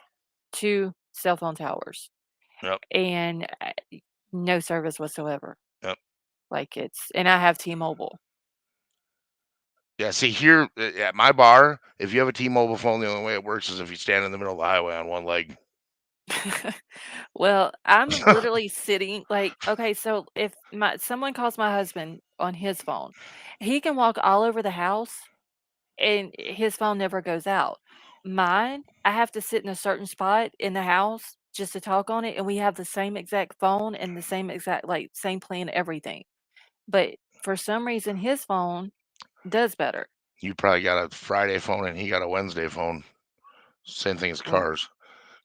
2 cell phone towers, Yep. and, no service whatsoever. Yep. Like, and I have T-Mobile. Yeah, see here at my bar, if you have a T-Mobile phone, the only way it works is if you stand in the middle of the highway on one leg. Well, I'm literally sitting like, okay, so if my someone calls my husband on his phone, he can walk all over the house and his phone never goes out. Mine, I have to sit in a certain spot in the house just to talk on it, and we have the same exact phone and the same exact like same plan, everything. But for some reason, his phone does better. You probably got a Friday phone and he got a Wednesday phone. Same thing as Well, cars.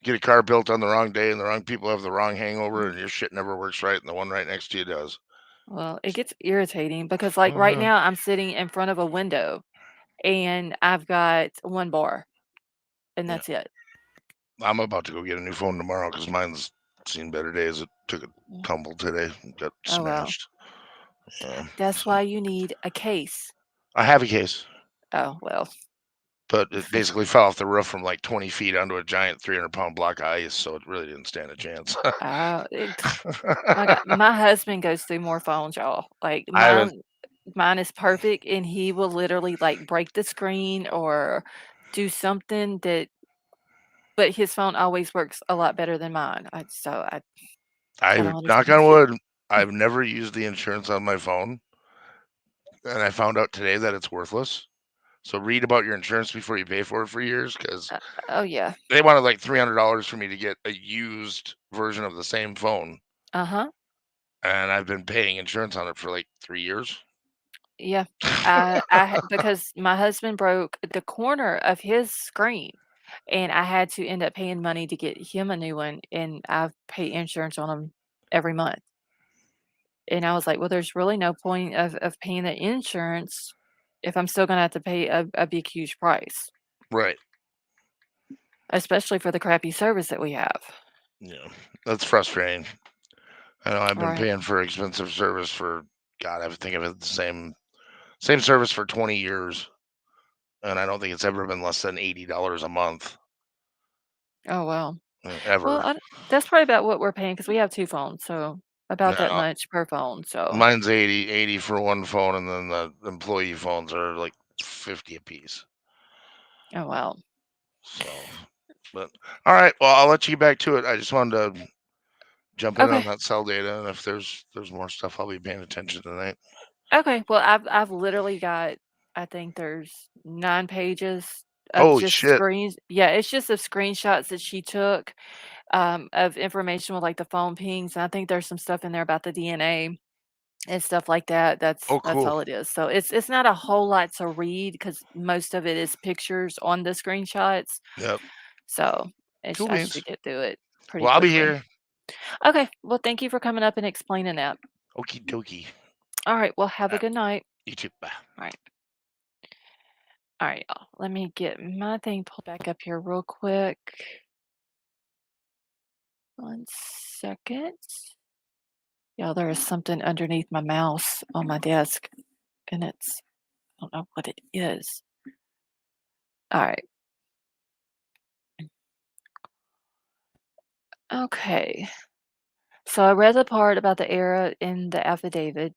Get a car built on the wrong day and the wrong people have the wrong hangover and your shit never works right and the one right next to you does. well, it gets irritating because like Oh right yeah. now I'm sitting in front of a window and I've got one bar and Yeah. that's it. I'm about to go get a new phone tomorrow because mine's seen better days. It took a Mm. tumble today and got Oh well. smashed. That's So why you need a case. I have a case, Oh well. but it basically fell off the roof from like 20 feet onto a giant 300-pound block of ice, so it really didn't stand a chance. It, my God, my husband goes through more phones, y'all. Like I haven't. mine is perfect and he will literally like break the screen or do something that but his phone always works a lot better than mine. I I don't knock understand on it. wood. I've never used the insurance on my phone, and I found out today that it's worthless. So read about your insurance before you pay for it for years, because Uh, oh yeah. they wanted like $300 for me to get a used version of the same phone, Uh-huh. and I've been paying insurance on it for like 3 years. Yeah. Because my husband broke the corner of his screen, and I had to end up paying money to get him a new one, and I pay insurance on him every month. And I was like, "Well, there's really no point of paying the insurance if I'm still gonna have to pay a big, huge price, Right. especially for the crappy service that we have." Yeah. That's frustrating. I know I've been Right. paying for expensive service for God, I think of it the same service for 20 years, and I don't think it's ever been less than $80 a month, Oh, well. Well, ever. that's probably about what we're paying because we have 2 phones, so about that No, much per phone, so mine's 80 for one phone, and then the employee phones are like 50 apiece. oh, wow. So, but all right, well, I'll let you get back to it. I just wanted to jump in on Okay. that cell data, and if there's more stuff, I'll be paying attention tonight. Okay, well, I've literally got I think there's 9 pages of Holy just shit! screens yeah, it's just of screenshots that she took, of information with, like, the phone pings, and I think there's some stuff in there about the DNA and stuff like that. Oh, That's cool. all it is. So it's not a whole lot to read because most of it is pictures on the screenshots. Yep. So, Cool I beans. should get through it pretty Well, I'll be quickly. here. Okay, well, thank you for coming up and explaining that. Okie dokie. Alright, well, have a Uh, good night. you too. Bye. Alright. Alright, y'all. Let me get my thing pulled back up here real quick. 1 second. Y'all, there is something underneath my mouse on my desk, and I don't know what it is. Alright. Okay. So I read the part about the era in the affidavit,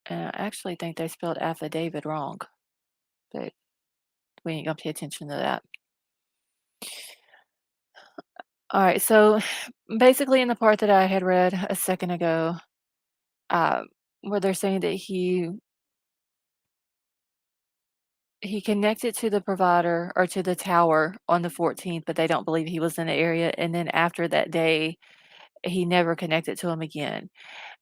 and I actually think they spelled affidavit wrong, but we ain't gonna pay attention to that. Alright, so basically in the part that I had read a second ago, um, where they're saying that he connected to the provider or to the tower on the 14th, but they don't believe he was in the area, and then after that day, he never connected to him again.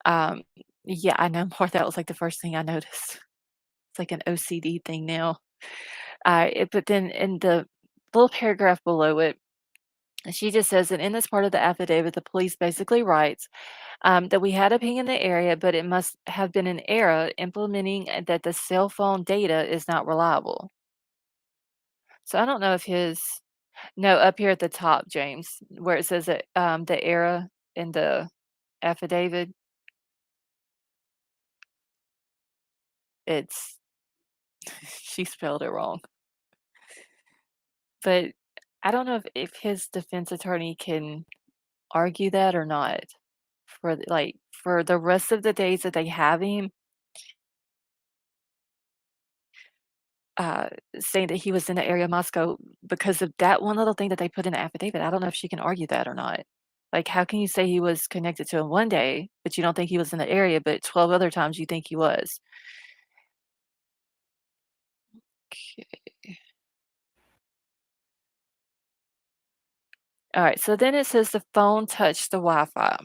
Um, yeah, I know, Mark, that was, like, the first thing I noticed. It's like an OCD thing now. But then in the little paragraph below it, she just says that in this part of the affidavit, the police basically writes that we had a ping in the area, but it must have been an error implementing that the cell phone data is not reliable. So I don't know if his no, up here at the top, James, where it says that the error in the affidavit, it's she spelled it wrong. But I don't know if his defense attorney can argue that or not for for the rest of the days that they have him. uh, saying that he was in the area of Moscow because of that one little thing that they put in the affidavit. I don't know if she can argue that or not. Like, how can you say he was connected to him one day, but you don't think he was in the area, but 12 other times you think he was? Okay. All right. So then it says the phone touched the Wi-Fi.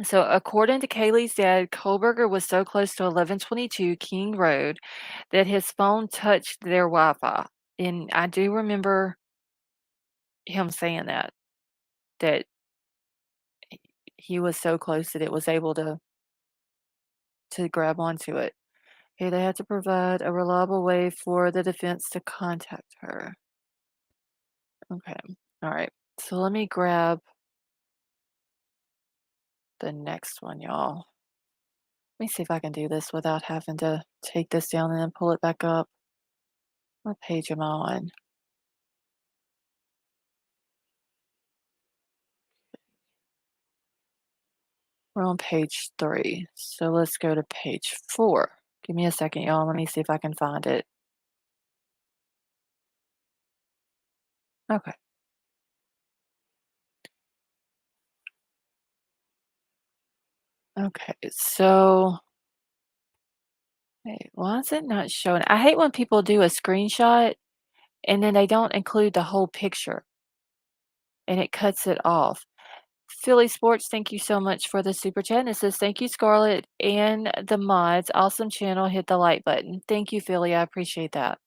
So according to Kaylee's dad, Kohberger was so close to 1122 King Road that his phone touched their Wi-Fi. And I do remember him saying that he was so close that it was able to grab onto it. Okay, they had to provide a reliable way for the defense to contact her. Okay. All right. So let me grab the next one, y'all. Let me see if I can do this without having to take this down and then pull it back up. What page am I on? We're on page 3. So let's go to page 4. Give me a second, y'all. Let me see if I can find it. Okay. Okay. So, wait, why is it not showing? I hate when people do a screenshot and then they don't include the whole picture and it cuts it off. Philly Sports, thank you so much for the super chat. And it says, thank you, Scarlett, and the mods. Awesome channel. Hit the like button. Thank you, Philly. I appreciate that.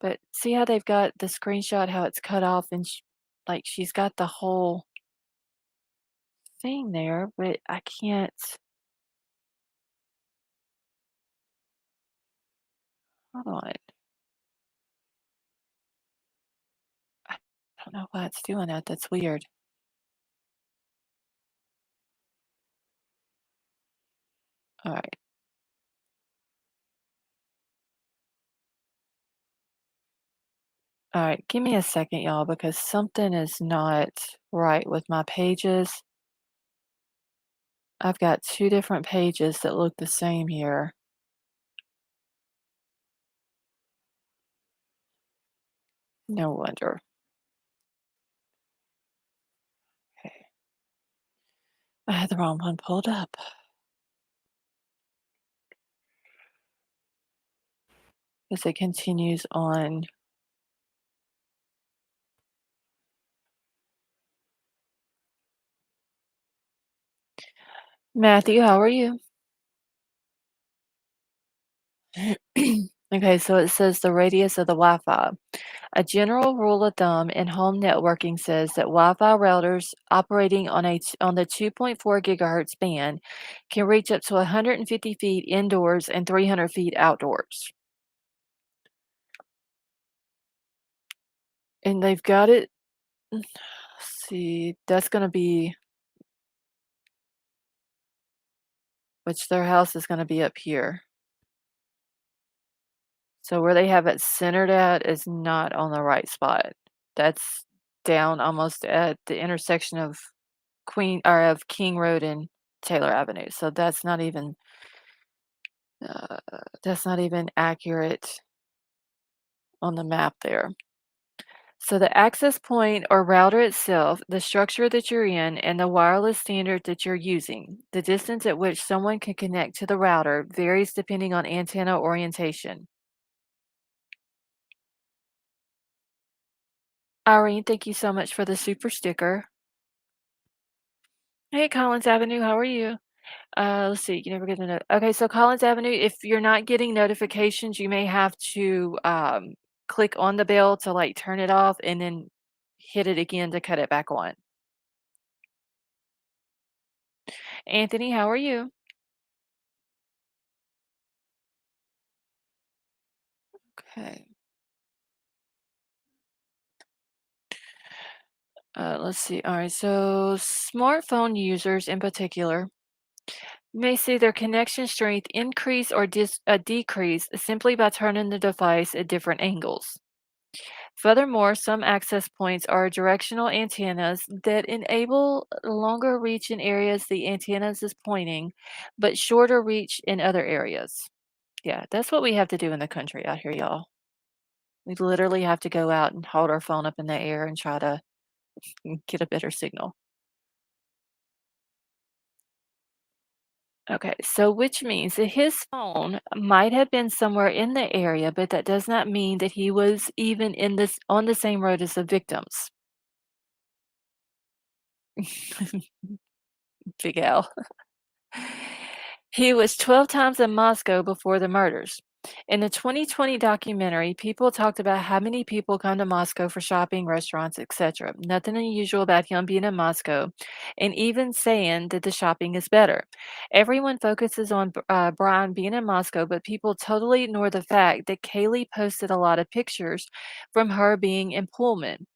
But see how they've got the screenshot, how it's cut off, and like she's got the whole thing there, but I can't. Hold on. I don't know why it's doing that. That's weird. All right. All right. Give me a second, y'all, because something is not right with my pages. I've got two different pages that look the same here. No wonder. Okay. I had the wrong one pulled up. As it continues on. Matthew, how are you? Okay, so it says the radius of the Wi-Fi. A general rule of thumb in home networking says that Wi-Fi routers operating on the 2.4 gigahertz band can reach up to 150 feet indoors and 300 feet outdoors. And they've got it. Let's see, that's going to be, which their house is going to be up here. So where they have it centered at is not on the right spot. That's down almost at the intersection of King Road and Taylor Avenue. So uh, that's not even accurate on the map there. So the access point or router itself, the structure that you're in, and the wireless standard that you're using, the distance at which someone can connect to the router varies depending on antenna orientation. Irene, thank you so much for the super sticker. Hey, Collins Avenue, how are you? Let's see, you never get a note. Okay, so Collins Avenue, if you're not getting notifications, you may have to click on the bell to like turn it off and then hit it again to cut it back on. Anthony, how are you? Okay. Let's see. All right, so smartphone users in particular may see their connection strength increase or decrease simply by turning the device at different angles. Furthermore, some access points are directional antennas that enable longer reach in areas the antennas is pointing, but shorter reach in other areas. Yeah, that's what we have to do in the country out here, y'all. We literally have to go out and hold our phone up in the air and try to get a better signal. Okay, so which means that his phone might have been somewhere in the area, but that does not mean that he was even in this on the same road as the victims. Big Al. He was 12 times in Moscow before the murders. In the 2020 documentary, people talked about how many people come to Moscow for shopping, restaurants, etc. Nothing unusual about him being in Moscow, and even saying that the shopping is better. Everyone focuses on Brian being in Moscow, but people totally ignore the fact that Kaylee posted a lot of pictures from her being in Pullman.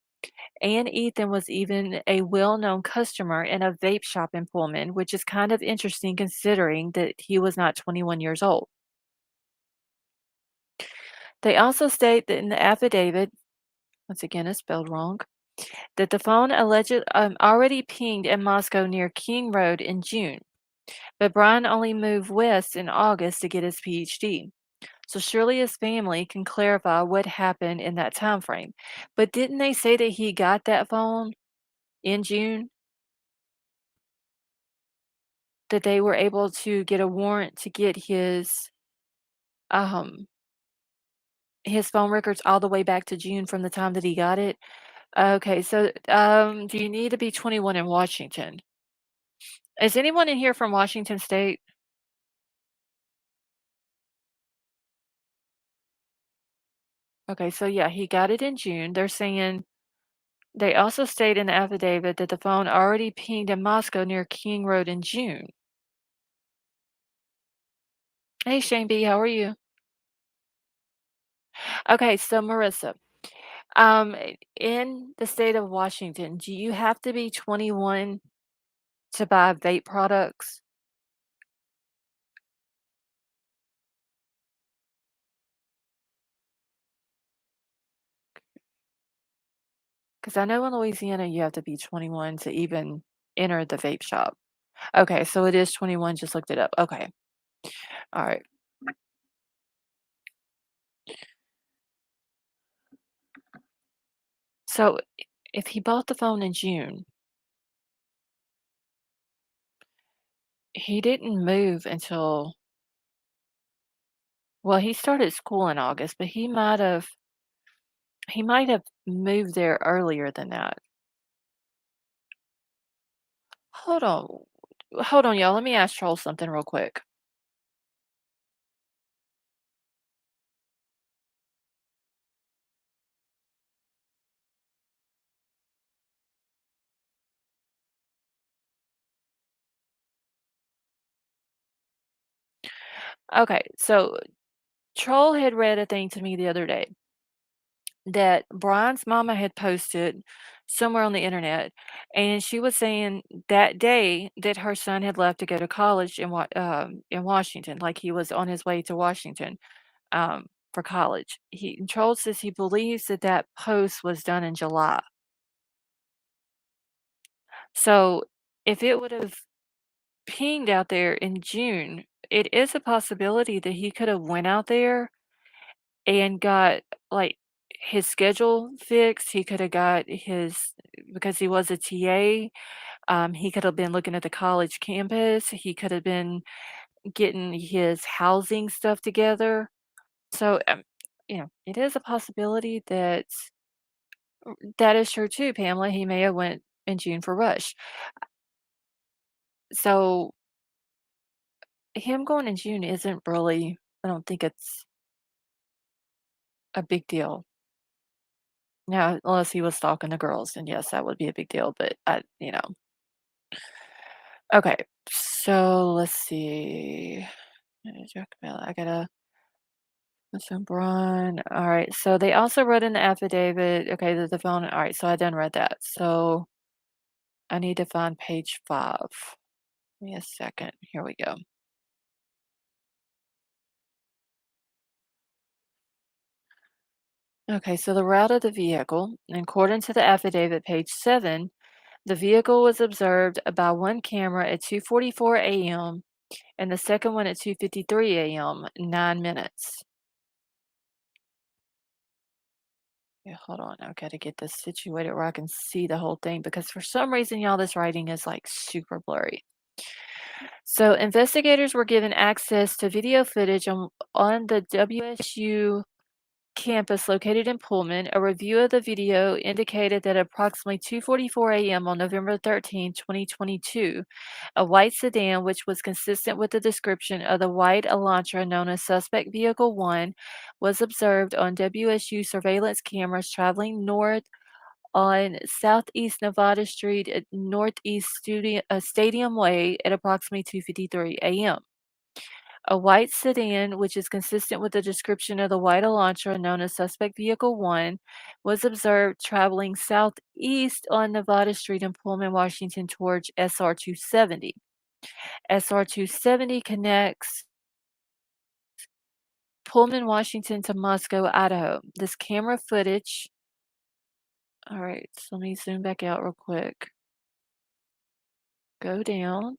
And Ethan was even a well-known customer in a vape shop in Pullman, which is kind of interesting considering that he was not 21 years old. They also state that in the affidavit, once again, it's spelled wrong, that the phone already pinged in Moscow near King Road in June, but Brian only moved west in August to get his PhD. So surely his family can clarify what happened in that time frame. But didn't they say that he got that phone in June? That they were able to get a warrant to get um, his phone records all the way back to June from the time that he got it? Okay, so, do you need to be 21 in Washington? Is anyone in here from Washington State? Okay, so yeah, he got it in June. They're saying they also state in the affidavit that the phone already pinged in Moscow near King Road in June. Hey, Shane B, how are you? Okay, so Marissa, in the state of Washington, do you have to be 21 to buy vape products? Because I know in Louisiana you have to be 21 to even enter the vape shop. Okay, so it is 21, just looked it up. Okay. All right. So if he bought the phone in June, he didn't move until, well, he started school in August, but he might have moved there earlier than that. Hold on. Hold on, y'all. Let me ask Charles something real quick. Okay, so Troll had read a thing to me the other day that Brian's mama had posted somewhere on the internet, and she was saying that day that her son had left to go to college in Washington, like he was on his way to Washington for college. Troll says he believes that that post was done in July. So if it would have pinged out there in June, it is a possibility that he could have went out there and got, like, his schedule fixed. He coulda got his because he was a TA, he could have been looking at the college campus. He could have been getting his housing stuff together. So, it is a possibility that that is true too, Pamela. He may have went in June for Rush. So, him going in June isn't really, I don't think it's a big deal. Now, unless he was stalking the girls, then yes, that would be a big deal, but okay, so let's see. I gotta listen, Brian. All right, so they also wrote in the affidavit, okay, that the phone. All right, so I done read that. So I need to find page 5. Give me a second. Here we go. Okay, so the route of the vehicle, according to the affidavit, page 7, the vehicle was observed by one camera at 2:44 a.m. and the second one at 2:53 a.m., 9 minutes. Yeah, hold on. I've got to get this situated where I can see the whole thing because for some reason, y'all, this writing is like super blurry. So, investigators were given access to video footage on the WSU campus located in Pullman. A review of the video indicated that at approximately 2:44 a.m. on November 13, 2022, a white sedan, which was consistent with the description of the white Elantra known as Suspect Vehicle 1, was observed on WSU surveillance cameras traveling north on Southeast Nevada Street at Northeast Stadium Way at approximately 2:53 a.m. A white sedan, which is consistent with the description of the white Elantra known as Suspect Vehicle 1, was observed traveling southeast on Nevada Street in Pullman, Washington towards SR 270. SR 270 connects Pullman, Washington to Moscow, Idaho. This camera footage. All right, so let me zoom back out real quick. Go down.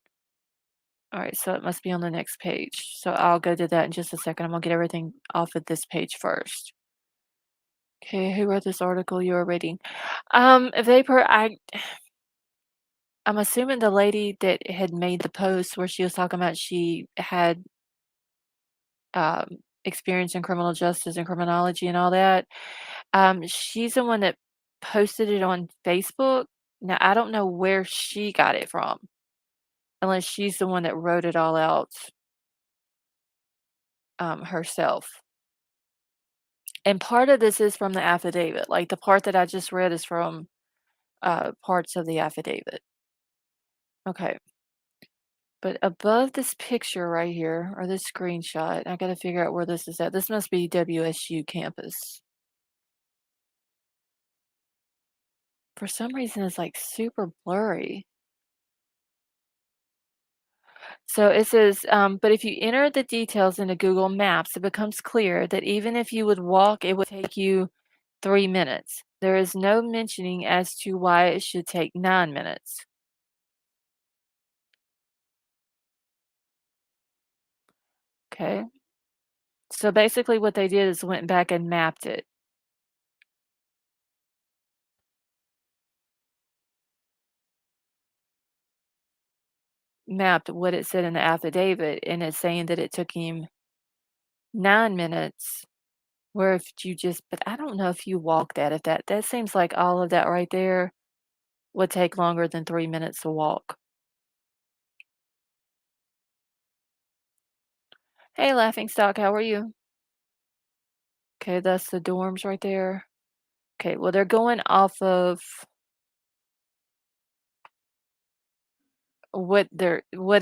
All right, so it must be on the next page. So I'll go to that in just a second. I'm gonna get everything off of this page first. Okay, who wrote this article you were reading? Vapor, I'm assuming the lady that had made the post where she was talking about she had experience in criminal justice and criminology and all that. She's the one that posted it on Facebook. Now I don't know where she got it from, unless she's the one that wrote it all out herself. And part of this is from the affidavit. Like the part that I just read is from parts of the affidavit. Okay. But above this picture right here, or this screenshot, I gotta figure out where this is at. This must be WSU campus. For some reason, it's like super blurry. So it says, but if you enter the details into Google Maps, it becomes clear that even if you would walk, it would take you 3 minutes. There is no mentioning as to why it should take 9 minutes. Okay. So basically, what they did is went back and mapped it. Mapped what it said in the affidavit, and it's saying that it took him 9 minutes. Where if you just, but I don't know if you walk that, if that seems like all of that right there would take longer than 3 minutes to walk. Hey, Laughing Stock, how are you? Okay, that's the dorms right there. Okay, well, they're going off of what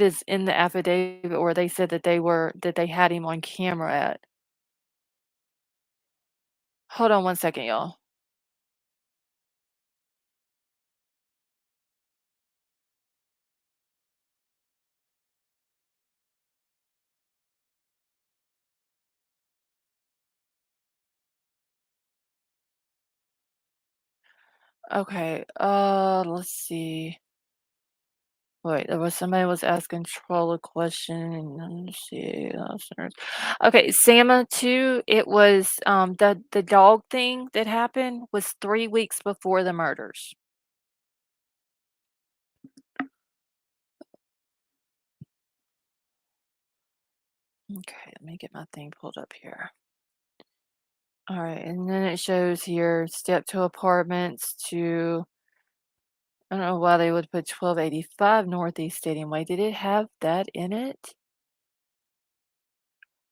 is in the affidavit, or they said that they had him on camera at. Hold on one second, y'all. Okay, let's see. Wait, there was somebody was asking Troll a question, and let me see. Okay, Sama too. It was the dog thing that happened was 3 weeks before the murders. Okay, let me get my thing pulled up here. All right, and then it shows here step to apartments to. I don't know why they would put 1285 Northeast Stadium Way. Did it have that in it?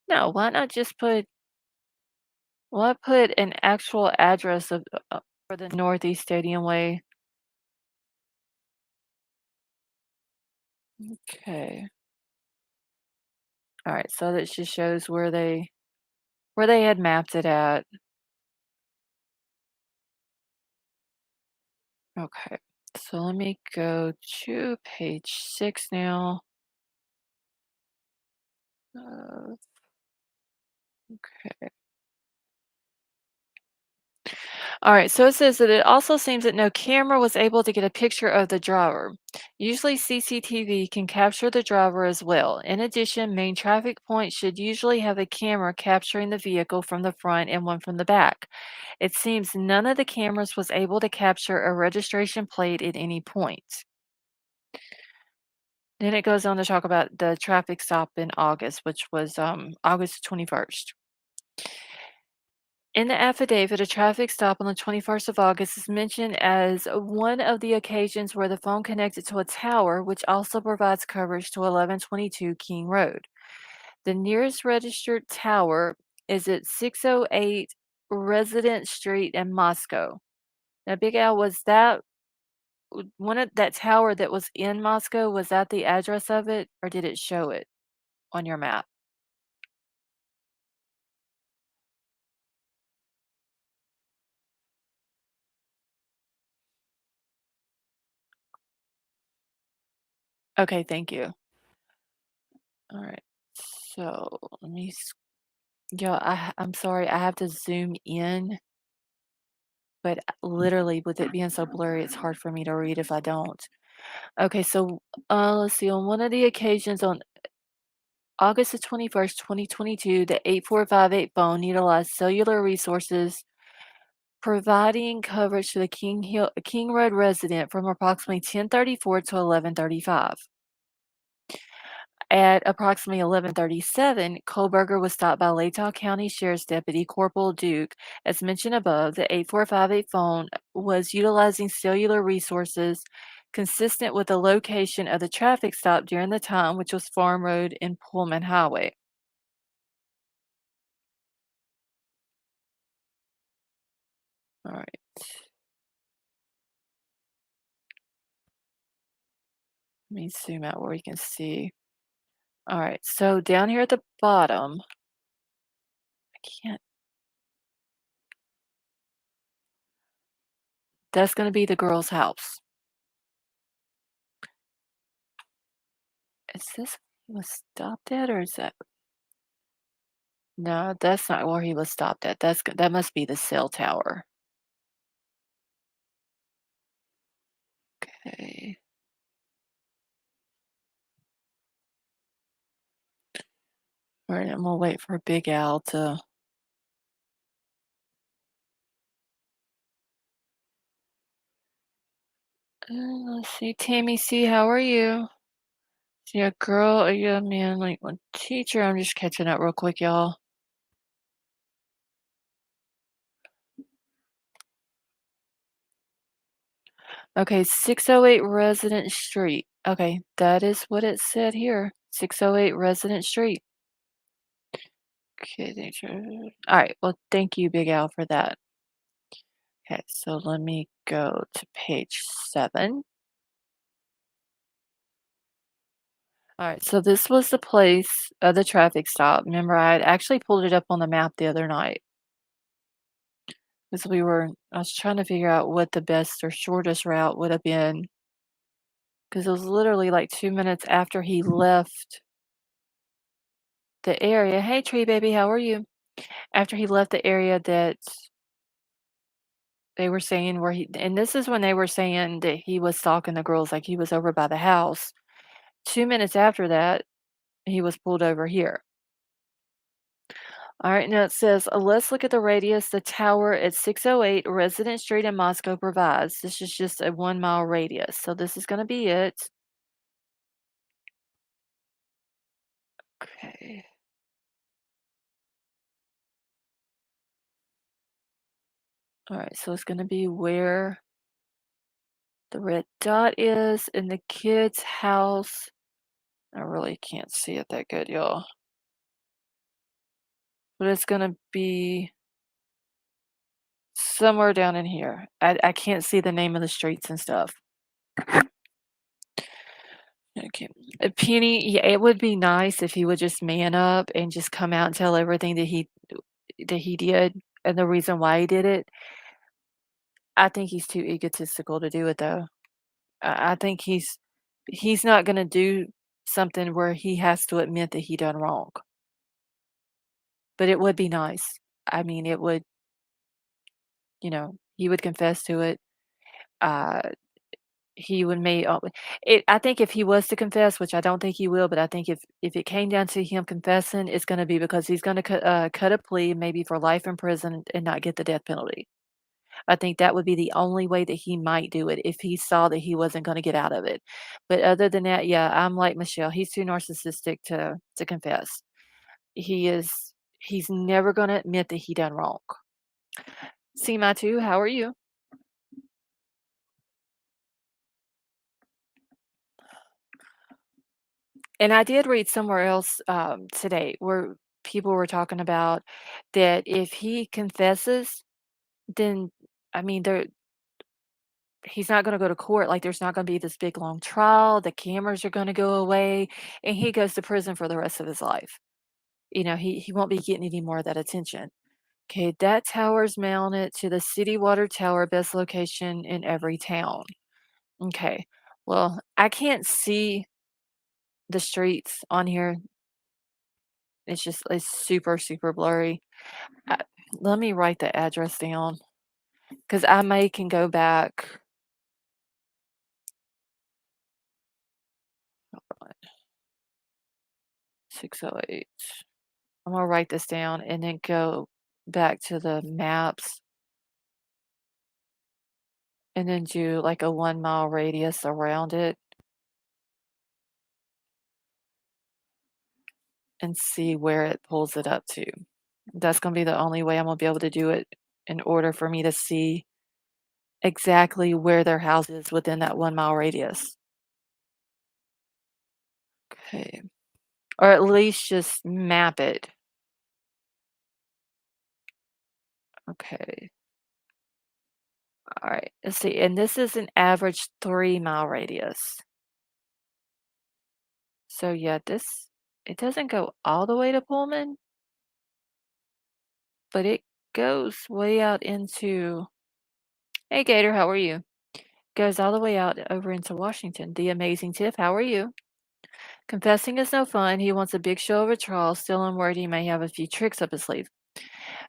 No, why not just put. Well, I put an actual address of for the Northeast Stadium Way. Okay. All right, so that just shows where they had mapped it at. Okay. So let me go to page 6 now. Uh, okay. All right, so it says that it also seems that no camera was able to get a picture of the driver. Usually, CCTV can capture the driver as well. In addition, main traffic points should usually have a camera capturing the vehicle from the front and one from the back. It seems none of the cameras was able to capture a registration plate at any point. Then it goes on to talk about the traffic stop in August, which was August 21st. In the affidavit, a traffic stop on the 21st of August is mentioned as one of the occasions where the phone connected to a tower, which also provides coverage to 1122 King Road. The nearest registered tower is at 608 Resident Street in Moscow. Now, Big Al, was that one of that tower that was in Moscow? Was that the address of it, or did it show it on your map? Okay, thank you. All right. So let me yeah, I'm sorry, I have to zoom in, but literally with it being so blurry, it's hard for me to read if I don't. Okay, so let's see. On one of the occasions on August the 21st, 2022, the 8458 phone utilized cellular resources, providing coverage to the King Road resident from approximately 1034 to 1135. At approximately 11:37, Kohberger was stopped by Latah County Sheriff's Deputy Corporal Duke. As mentioned above, the 8458 phone was utilizing cellular resources consistent with the location of the traffic stop during the time, which was Farm Road and Pullman Highway. All right, let me zoom out where you can see. All right, so down here at the bottom, I can't, that's going to be the girl's house. Is this where he was stopped at, or is that? No, that's not where he was stopped at. That must be the cell tower. Okay. Alright, I'm gonna wait for Big Al to let's see. Tammy C, how are you? Is you a girl? Are you a man? Like one teacher? I'm just catching up real quick, y'all. Okay, 608 Resident Street. Okay, that is what it said here. 608 Resident Street. Okay, all right. Well, thank you, Big Al, for that. Okay, so let me go to page 7. All right, so this was the place of the traffic stop. Remember, I had actually pulled it up on the map the other night because I was trying to figure out what the best or shortest route would have been because it was literally like 2 minutes after he left the area. Hey, Tree Baby, how are you? After he left the area that they were saying and this is when they were saying that he was stalking the girls, like he was over by the house. 2 minutes after that, he was pulled over here. All right, now it says, let's look at the radius the tower at 608 Resident Street in Moscow provides. This is just a 1 mile radius. So this is going to be it. Okay. All right, so it's going to be where the red dot is in the kid's house. I really can't see it that good, y'all. But it's going to be somewhere down in here. I can't see the name of the streets and stuff. Okay. Penny, yeah, it would be nice if he would just man up and just come out and tell everything that he did and the reason why he did it. I think he's too egotistical to do it though. I think he's not gonna do something where he has to admit that he done wrong. But it would be nice. I mean, it would, he would confess to it. Uh, he would may it I think if he was to confess, which I don't think he will, but I think if it came down to him confessing, it's gonna be because he's gonna cut a plea maybe for life in prison and not get the death penalty. I think that would be the only way that he might do it if he saw that he wasn't gonna get out of it. But other than that, yeah, I'm like Michelle, he's too narcissistic to confess. He's never gonna admit that he done wrong. See my 2, how are you? And I did read somewhere else, today where people were talking about that if he confesses, then I mean, he's not gonna go to court, like, there's not gonna be this big, long trial, the cameras are gonna go away, and he goes to prison for the rest of his life. You know, he won't be getting any more of that attention. Okay, that tower's mounted to the city water tower, best location in every town. Okay, well, I can't see the streets on here. It's super, super blurry. Uh, let me write the address down because I may can go back. 608. I'm gonna write this down and then go back to the maps and then do like a 1 mile radius around it and see where it pulls it up to. That's gonna be the only way I'm gonna be able to do it in order for me to see exactly where their house is within that 1 mile radius. Okay. Or at least just map it. Okay. All right. Let's see. And this is an average 3 mile radius. So yeah, it doesn't go all the way to Pullman, but it goes way out into, hey Gator, how are you? Goes all the way out over into Washington. The amazing Tiff, how are you? Confessing is no fun. He wants a big show of a trial. Still, I'm worried he may have a few tricks up his sleeve.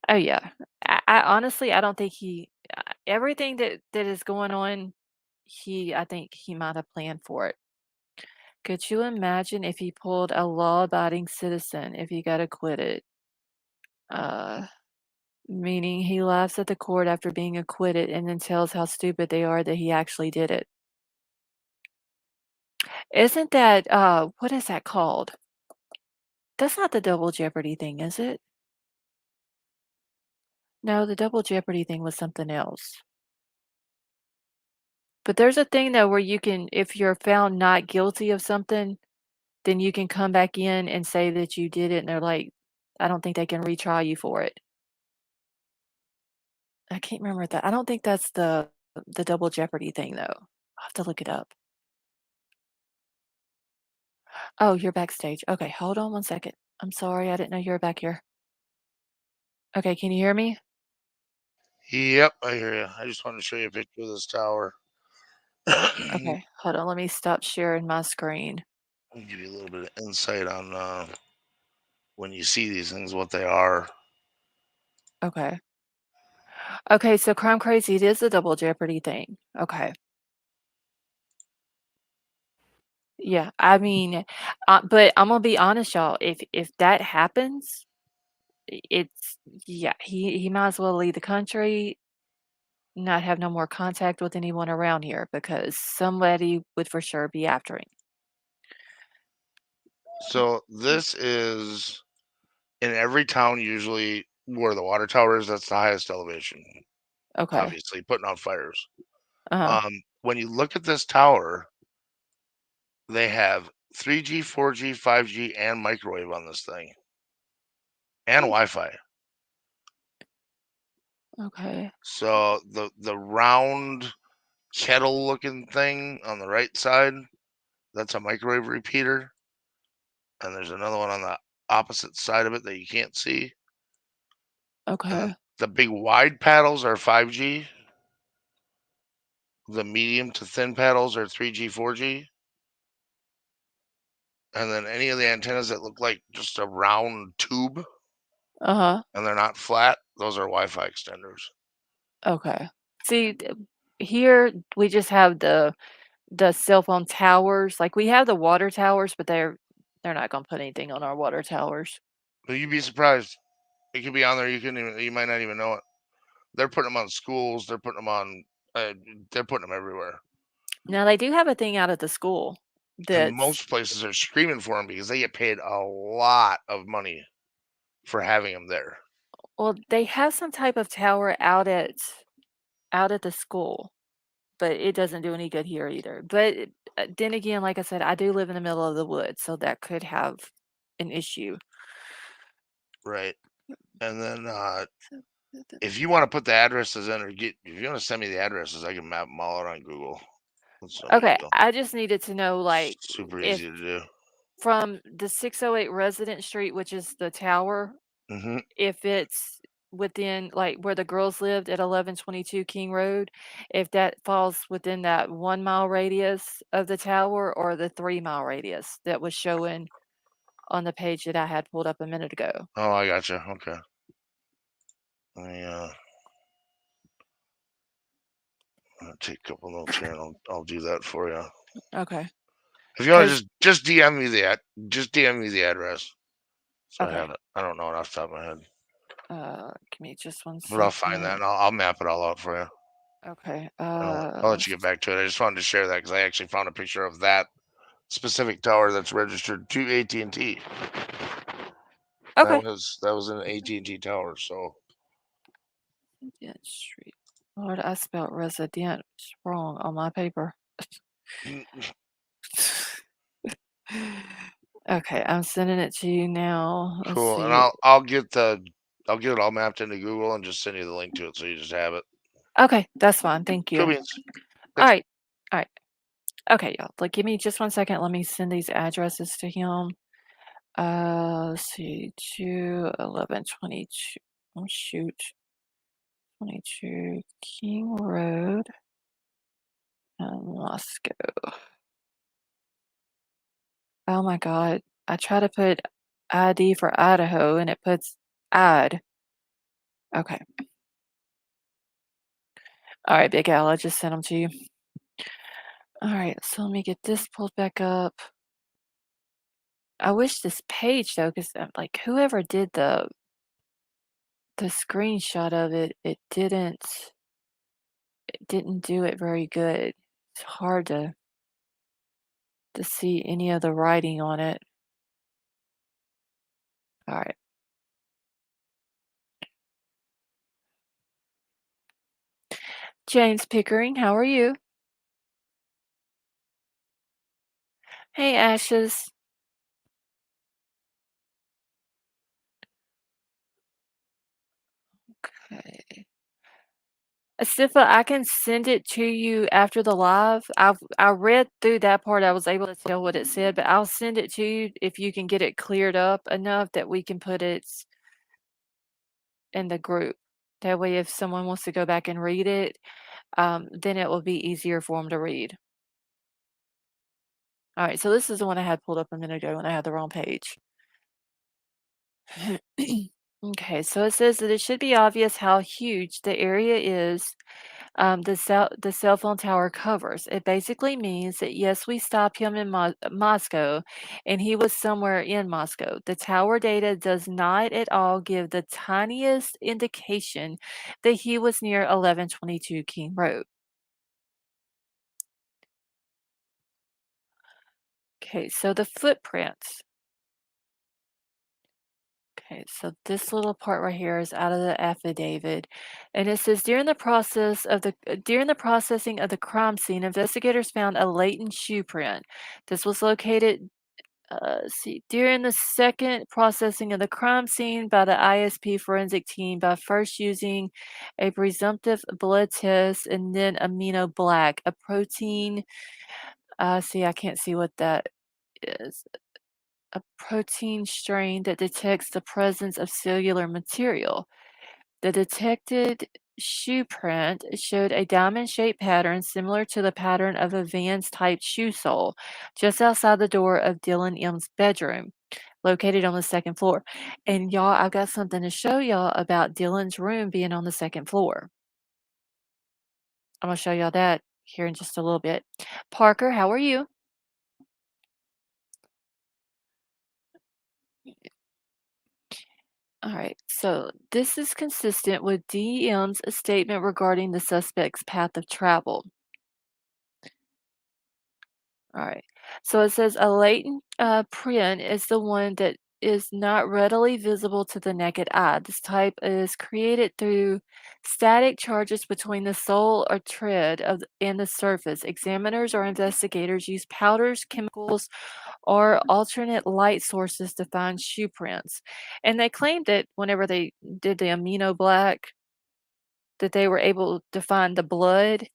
Oh yeah. I honestly, I don't think everything that is going on, I think he might have planned for it. Could you imagine if he pulled a law-abiding citizen if he got acquitted? Uh, meaning he laughs at the court after being acquitted and then tells how stupid they are that he actually did it. Isn't that, what is that called? That's not the double jeopardy thing, is it? No, the double jeopardy thing was something else. But there's a thing though where you can, if you're found not guilty of something, then you can come back in and say that you did it, and they're like, I don't think they can retry you for it. I can't remember that. I don't think that's the double jeopardy thing though. I'll have to look it up. Oh, you're backstage. Okay, hold on one second. I'm sorry, I didn't know you were back here. Okay, can you hear me? Yep, I hear you. I just wanted to show you a picture of this tower. I'll Okay, hold on. Let me stop sharing my screen. give you a little bit of insight on when you see these things, what they are. Okay. Okay, so Crime Crazy, it is a double jeopardy thing. Okay. Yeah, I mean, but I'm gonna be honest, y'all. If that happens, it's yeah, he might as well leave the country, not have no more contact with anyone around here because somebody would for sure be after him. So this is in every town, usually where the water tower is. That's the highest elevation. Okay. Obviously, putting out fires. Uh-huh. When you look at this tower, they have 3G, 4G, 5G, and microwave on this thing, and Hmm. Wi-Fi. Okay. So the round kettle looking thing on the right side, that's a microwave repeater, and there's another one on the opposite side of it that you can't see. And then Okay. the big wide paddles are 5G. The medium to thin paddles are 3G, 4G. And then any of the antennas that look like just a round tube Uh-huh. and they're not flat, those are Wi-Fi extenders. Okay. See, here we just have the cell phone towers. Like we have the water towers, but they're not gonna put anything on our water towers. But you'd be surprised. It could be on there. You might not even know it. They're putting them on schools. They're putting them on. Uh, they're putting them everywhere. Now they do have a thing out at the school And that's most places are screaming for them because they get paid a lot of money for having them there. well, they have some type of tower out at the school, but it doesn't do any good here either. But then again, like I said, I do live in the middle of the woods, so that could have an issue. Right. And then if you want to put the addresses in, if you want to send me the addresses, I can map them all out on Google. It's no big Okay, deal. I just needed to know, like, Super if easy to do. from the 608 Resident Street, which is the tower, Hmm. if it's within, like, where the girls lived at 1122 King Road, if that falls within that 1 mile radius of the tower or the 3 mile radius that was showing on the page that I had pulled up a minute ago. Oh, I gotcha. Okay. Let me I'll take a couple notes here, and I'll do that for you. Okay. If you want to Because, just DM me just DM me the address, so I okay. have it. I don't know it off the top of my head, Give me just one but I'll find that second. and I'll map it all out for you. Okay. I'll let you get back to it. I just wanted to share that because I actually found a picture of that specific tower that's registered to AT&T. Okay. That was an AT&T tower. So Resident Street. Lord, I spelled resident wrong on my paper. Okay, I'm sending it to you now. Let's cool, and see. I'll get it all mapped into Google and just send you the link to it so you just have it. Okay, that's fine. Thank Cool you. beans. All Thanks. right. All right. Okay, y'all. Like, give me just one second. Let me send these addresses to him. Let's see. 21122. Oh, shoot. 22 King Road, Moscow. Oh my God. I try to put ID for Idaho and it puts "ad." Okay. All right, Big Al, I just sent them to you. All right, so let me get this pulled back up. I wish this page though, because like whoever did the screenshot of it, it didn't do it very good. It's hard to see any of the writing on it. All right. James Pickering, how are you? Hey, Ashes. Okay. Sifa, I can send it to you after the live. I read through that part. I was able to tell what it said, but I'll send it to you if you can get it cleared up enough that we can put it in the group. That way, if someone wants to go back and read it, then it will be easier for them to read. All right, so this is the one I had pulled up a minute ago when I had the wrong page. Okay, so it says that it should be obvious how huge the area is the cell phone tower covers. It basically means that yes, we stopped him in Moscow, and he was somewhere in Moscow. The tower data does not at all give the tiniest indication that he was near 1122 King Road. Okay, so the footprints. Okay, so this little part right here is out of the affidavit, and it says during the processing of the crime scene, investigators found a latent shoe print. This was located. Let's see. During the second processing of the crime scene by the ISP forensic team, by first using a presumptive blood test and then amino black, a protein. See, I can't see what that is. A protein strain that detects the presence of cellular material. The detected shoe print showed a diamond-shaped pattern similar to the pattern of a Vans-type shoe sole just outside the door of Dylan M's bedroom, located on the second floor. And y'all, I've got something to show y'all about Dylan's room being on the second floor. I'm gonna show y'all that here in just a little bit. Parker, how are you? All right, so this is consistent with DEM's statement regarding the suspect's path of travel. All right. So it says a latent print is the one that is not readily visible to the naked eye. This type is created through static charges between the sole or tread and the surface. Examiners or investigators use powders, chemicals, or alternate light sources to find shoe prints. And they claimed that whenever they did the amino black, that they were able to find the blood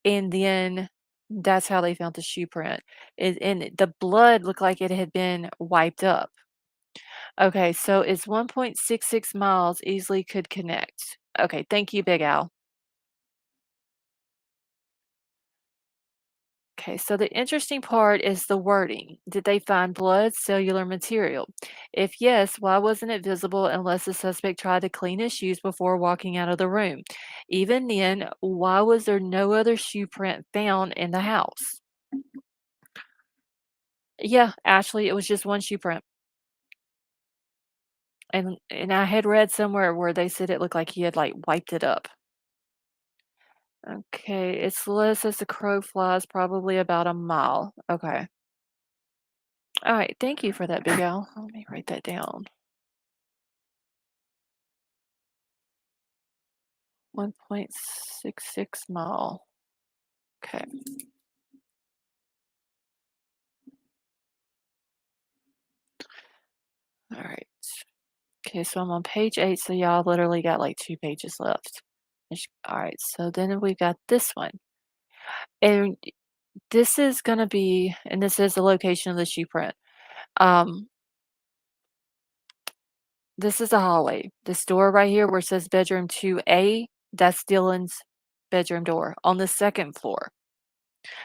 and then that's how they found the shoe print. The blood looked like it had been wiped up. Okay, so it's 1.66 miles easily could connect. Okay, thank you, Big Al. Okay, so the interesting part is the wording. Did they find blood, cellular material? If yes, why wasn't it visible unless the suspect tried to clean his shoes before walking out of the room? Even then, why was there no other shoe print found in the house? Yeah, actually, it was just one shoe print. And I had read somewhere where they said it looked like he had, like, wiped it up. Okay, it's less as the crow flies, probably about a mile. Okay. Alright, thank you for that, Big Al. Let me write that down. 1.66 mile. Okay. Alright. Okay, so I'm on page 8, so y'all literally got, like, 2 pages left. Alright, so then we got this one. And this is gonna be and this is the location of the shoe print. Um This is a hallway. This door right here where it says bedroom 2A, that's Dylan's bedroom door on the second floor.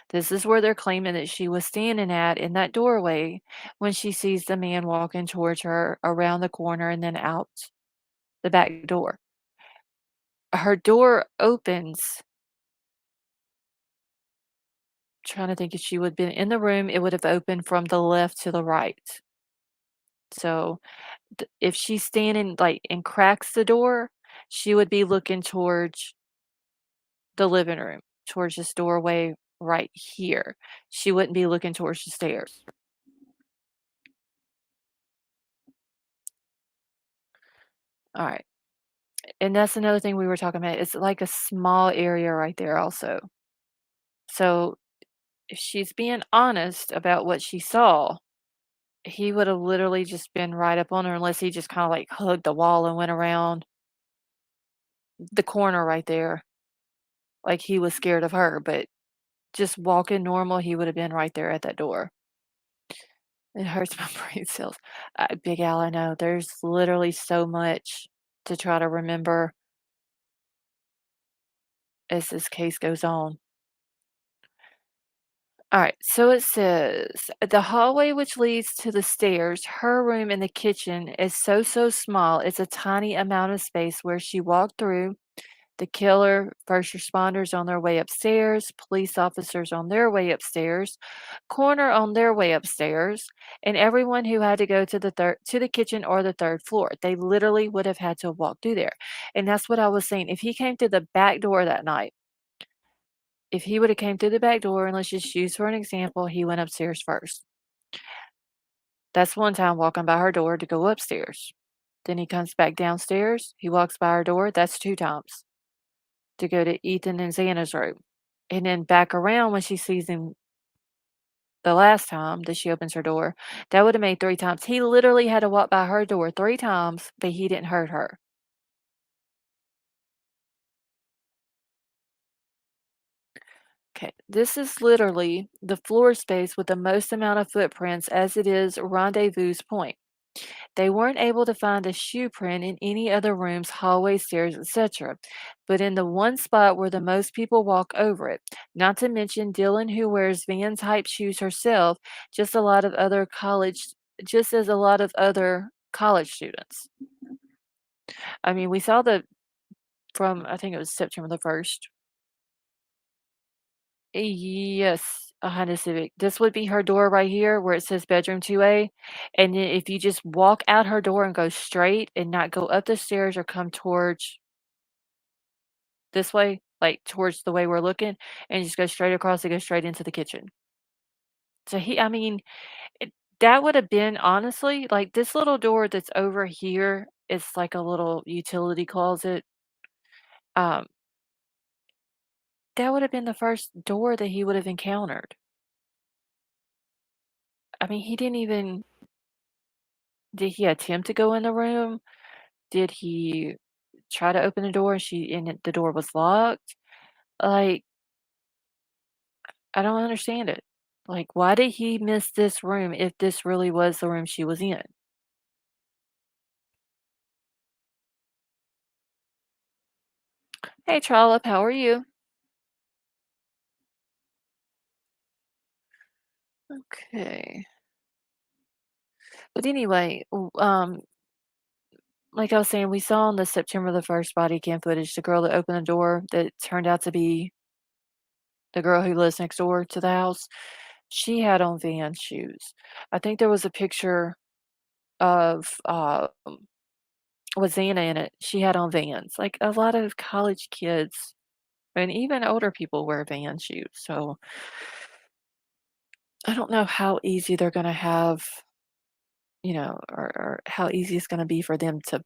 This is where they're claiming that she was standing at in that doorway when she sees the man walking towards her around the corner and then out the back door. Her door opens, trying to think if she would have been in the room, it would have opened from the left to the right. So if she's standing like and cracks the door, she would be looking towards the living room, towards this doorway right here. She wouldn't be looking towards the stairs. Alright, and that's another thing we were talking about, it's like a small area right there also. So, if she's being honest about what she saw, he would have literally just been right up on her unless he just kinda, like, hugged the wall and went around the corner right there, like he was scared of her, but just walking normal, he would have been right there at that door. It hurts my brain cells. Big Al, I know. There's literally so much to try to remember as this case goes on. All right, so it says the hallway which leads to the stairs, her room and the kitchen is so small. It's a tiny amount of space where she walked through. The killer, first responders on their way upstairs, police officers on their way upstairs, coroner on their way upstairs, and everyone who had to go to the kitchen or the third floor. They literally would have had to walk through there. And that's what I was saying. If he came through the back door that night, if he would have came through the back door, and let's just use for an example, he went upstairs first. That's one time walking by her door to go upstairs. Then he comes back downstairs. He walks by her door. That's 2 times to go to Ethan and Xana's room. And then back around when she sees him the last time that she opens her door, that would have made 3 times. He literally had to walk by her door 3 times, but he didn't hurt her. Okay, this is literally the floor space with the most amount of footprints as it is rendezvous point. They weren't able to find a shoe print in any other rooms, hallways, stairs, etc., but in the one spot where the most people walk over it. Not to mention Dylan, who wears Van type shoes herself, just a lot of other college, just as a lot of other college students. I mean, we saw the from I think it was September the 1st. Yes, a Honda Civic. This would be her door right here where it says bedroom 2A, and then if you just walk out her door and go straight and not go up the stairs or come towards this way, like, towards the way we're looking, and just go straight across and go straight into the kitchen. So I mean, it that would have been honestly, like, this little door that's over here is like a little utility closet. Um, that would have been the first door that he would have encountered. I mean, he didn't even did he attempt to go in the room? Did he try to open the door and the door was locked? Like, I don't understand it. Like, why did he miss this room if this really was the room she was in? Hey, Trollop, how are you? Okay. But anyway, like I was saying, we saw on the September the 1st body cam footage the girl that opened the door that turned out to be the girl who lives next door to the house. She had on Vans shoes. I think there was a picture of with Xana in it. She had on Vans. Like a lot of college kids and even older people wear Vans shoes. So I don't know how easy they're going to have, or how easy it's going to be for them to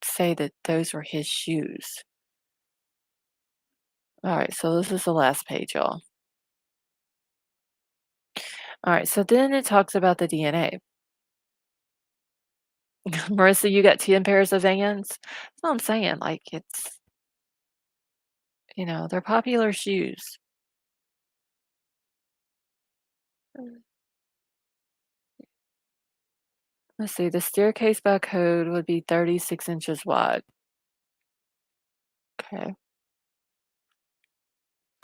say that those were his shoes. All right, so this is the last page, y'all. All right, so then it talks about the DNA. Marissa, you got 10 pairs of Vans? That's what I'm saying. Like, they're popular shoes. Mm. Let's see, the staircase by code would be 36 inches wide. Okay.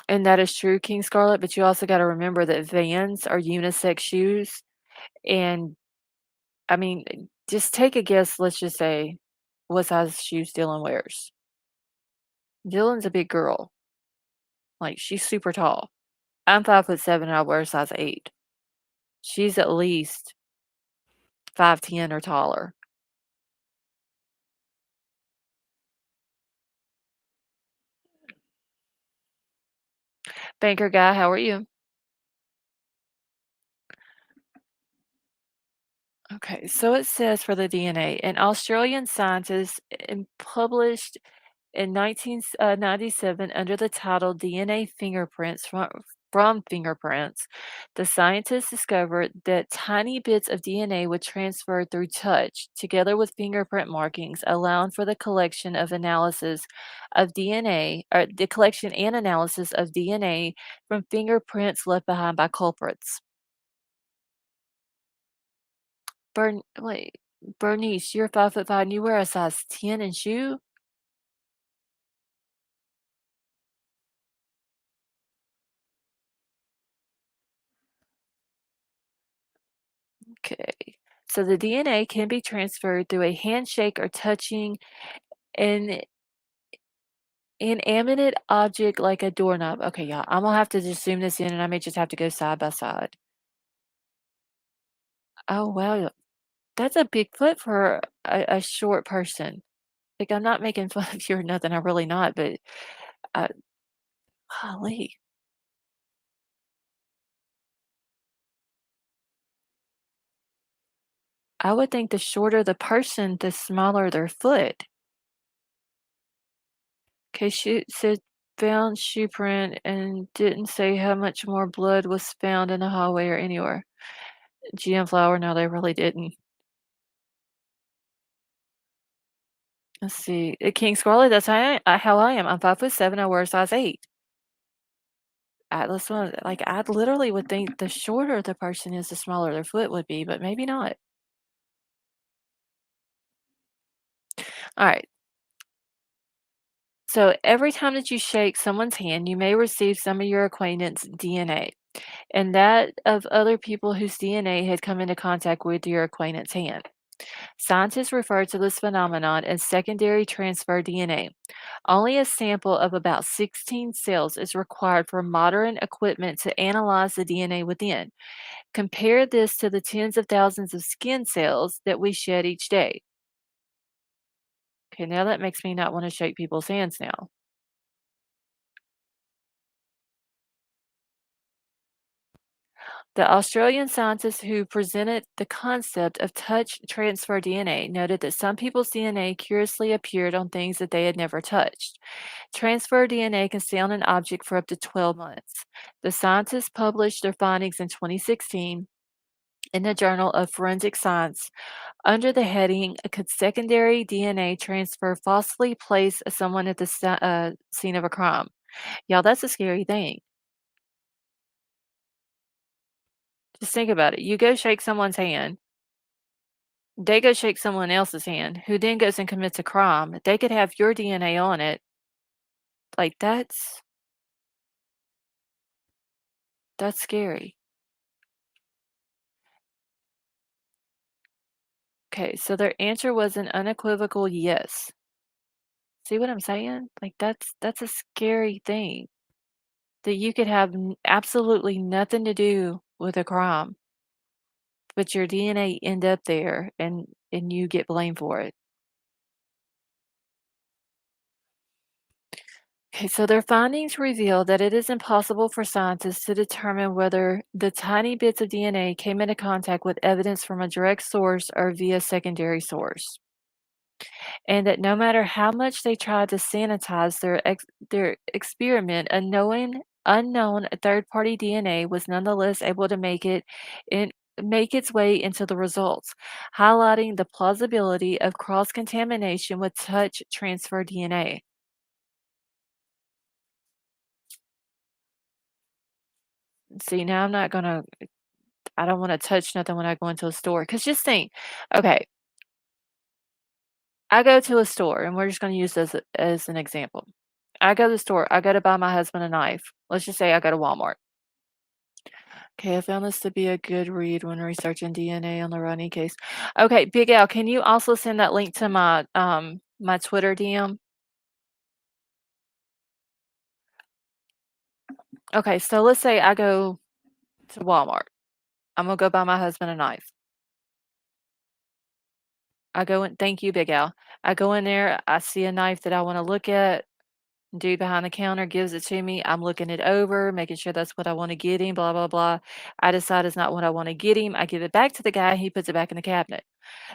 And that is true, King Scarlet, but you also got to remember that Vans are unisex shoes. And I mean, just take a guess. Let's just say what size shoes Dylan wears. Dylan's a big girl. Like, she's super tall. I'm 5'7" and I wear a size 8. She's at least 5'10" or taller. Banker guy, how are you? Okay, so it says for the DNA, an Australian scientist published in 1997 under the title DNA Fingerprints from Fingerprints. The scientists discovered that tiny bits of DNA would transfer through touch, together with fingerprint markings, allowing for the collection and analysis of DNA from fingerprints left behind by culprits. Wait, Bernice, you're 5'5" and you wear a size 10 in shoe? Okay. So the DNA can be transferred through a handshake or touching an inanimate object like a doorknob. Okay, y'all, I'm gonna have to just zoom this in and I may just have to go side by side. Oh, wow. That's a big foot for a short person. Like, I'm not making fun of you or nothing. I'm really not, but uh, golly, I would think the shorter the person, the smaller their foot. Okay, she said found shoe print and didn't say how much more blood was found in the hallway or anywhere. GM Flower, no, they really didn't. Let's see. King Scarlet, that's how I am. I'm 5'7". I wear a size 8. I literally would think the shorter the person is, the smaller their foot would be, but maybe not. All right. So every time that you shake someone's hand, you may receive some of your acquaintance DNA, and that of other people whose DNA had come into contact with your acquaintance hand. Scientists refer to this phenomenon as secondary transfer DNA. Only a sample of about 16 cells is required for modern equipment to analyze the DNA within. Compare this to the tens of thousands of skin cells that we shed each day. Okay, now that makes me not want to shake people's hands now. The Australian scientists who presented the concept of touch transfer DNA noted that some people's DNA curiously appeared on things that they had never touched. Transfer DNA can stay on an object for up to 12 months. The scientists published their findings in 2016 in the Journal of Forensic Science under the heading Could Secondary DNA Transfer Falsely Place Someone at the Scene of a Crime? Y'all, that's a scary thing. Just think about it. You go shake someone's hand, they go shake someone else's hand, who then goes and commits a crime. They could have your DNA on it. Like, that's scary. Okay, so their answer was an unequivocal yes. See what I'm saying? Like, that's a scary thing, that you could have absolutely nothing to do with a crime, but your DNA end up there and you get blamed for it. Okay, so their findings reveal that it is impossible for scientists to determine whether the tiny bits of DNA came into contact with evidence from a direct source or via secondary source, and that no matter how much they tried to sanitize their experiment, unknown third-party DNA was nonetheless able to in, make its way into the results, highlighting the plausibility of cross-contamination with touch transfer DNA. See, now I don't wanna touch nothing when I go into a store. Cause just think, okay, I go to a store, and we're just gonna use this as an example. I go to the store, I go to buy my husband a knife. Let's just say I go to Walmart. Okay, I found this to be a good read when researching DNA on the Ronnie case. Okay, Big Al, can you also send that link to my Twitter DM? Okay, so let's say I go to Walmart. I'm gonna go buy my husband a knife. I go in Thank you, Big Al. I go in there, I see a knife that I wanna look at. Dude behind the counter gives it to me. I'm looking it over, making sure that's what I want to get him, blah, blah, blah. I decide it's not what I want to get him. I give it back to the guy. He puts it back in the cabinet.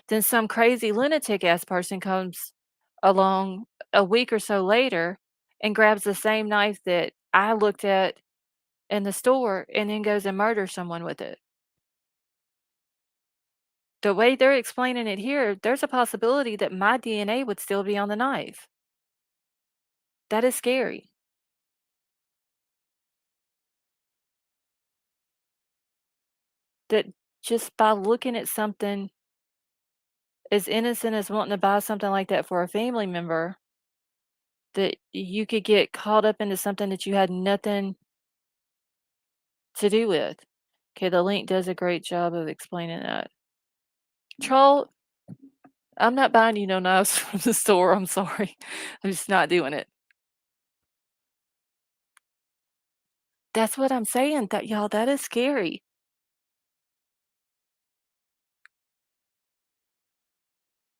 Then some crazy lunatic ass person comes along a week or so later and grabs the same knife that I looked at in the store and then goes and murders someone with it. The way they're explaining it here, there's a possibility that my DNA would still be on the knife. That is scary. That just by looking at something as innocent as wanting to buy something like that for a family member, that you could get caught up into something that you had nothing to do with. Okay, the link does a great job of explaining that. Troll, I'm not buying you no knives from the store. I'm sorry. I'm just not doing it. That's what I'm saying. That y'all, that is scary.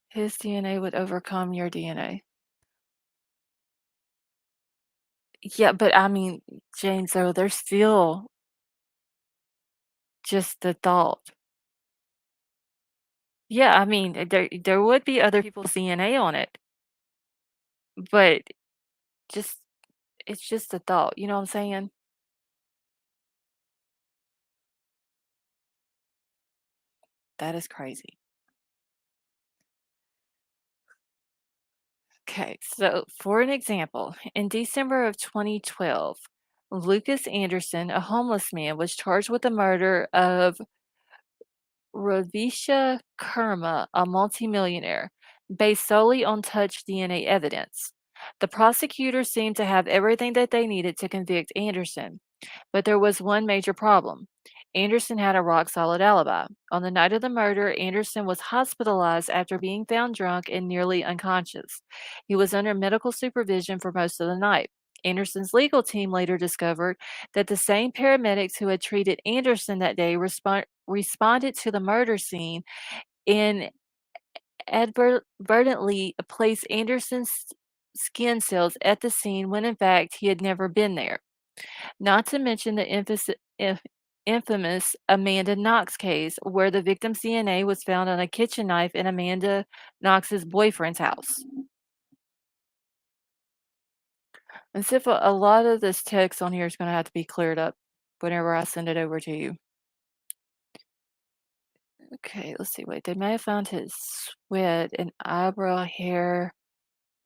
His DNA would overcome your DNA. Yeah, but I mean, James, though, there's still just the thought. Yeah, I mean, there would be other people's DNA on it, but just it's just a thought, you know what I'm saying? That is crazy. Okay, so for an example, in December of 2012, Lucas Anderson, a homeless man, was charged with the murder of Ravisha Kurma, a multimillionaire, based solely on touch DNA evidence. The prosecutors seemed to have everything that they needed to convict Anderson, but there was one major problem. Anderson had a rock solid alibi. On the night of the murder, Anderson was hospitalized after being found drunk and nearly unconscious. He was under medical supervision for most of the night. Anderson's legal team later discovered that the same paramedics who had treated Anderson that day responded to the murder scene and advertently placed Anderson's skin cells at the scene when in fact he had never been there. Not to mention the infamous Amanda Knox case, where the victim's DNA was found on a kitchen knife in Amanda Knox's boyfriend's house. As if a lot of this text on here is going to have to be cleared up whenever I send it over to you. Okay, let's see. Wait, they may have found his sweat and eyebrow hair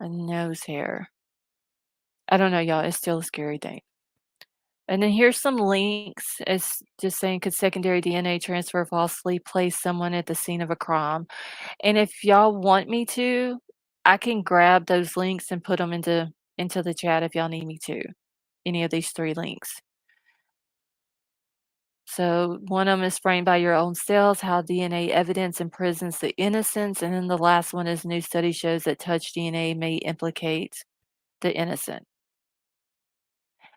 and nose hair. I don't know, y'all. It's still a scary thing. And then here's some links. It's just saying, could secondary DNA transfer falsely place someone at the scene of a crime? And if y'all want me to, I can grab those links and put them into the chat if y'all need me to. Any of these 3 links. So one of them is framed by your own cells, how DNA evidence imprisons the innocents, and then the last one is new study shows that touch DNA may implicate the innocent.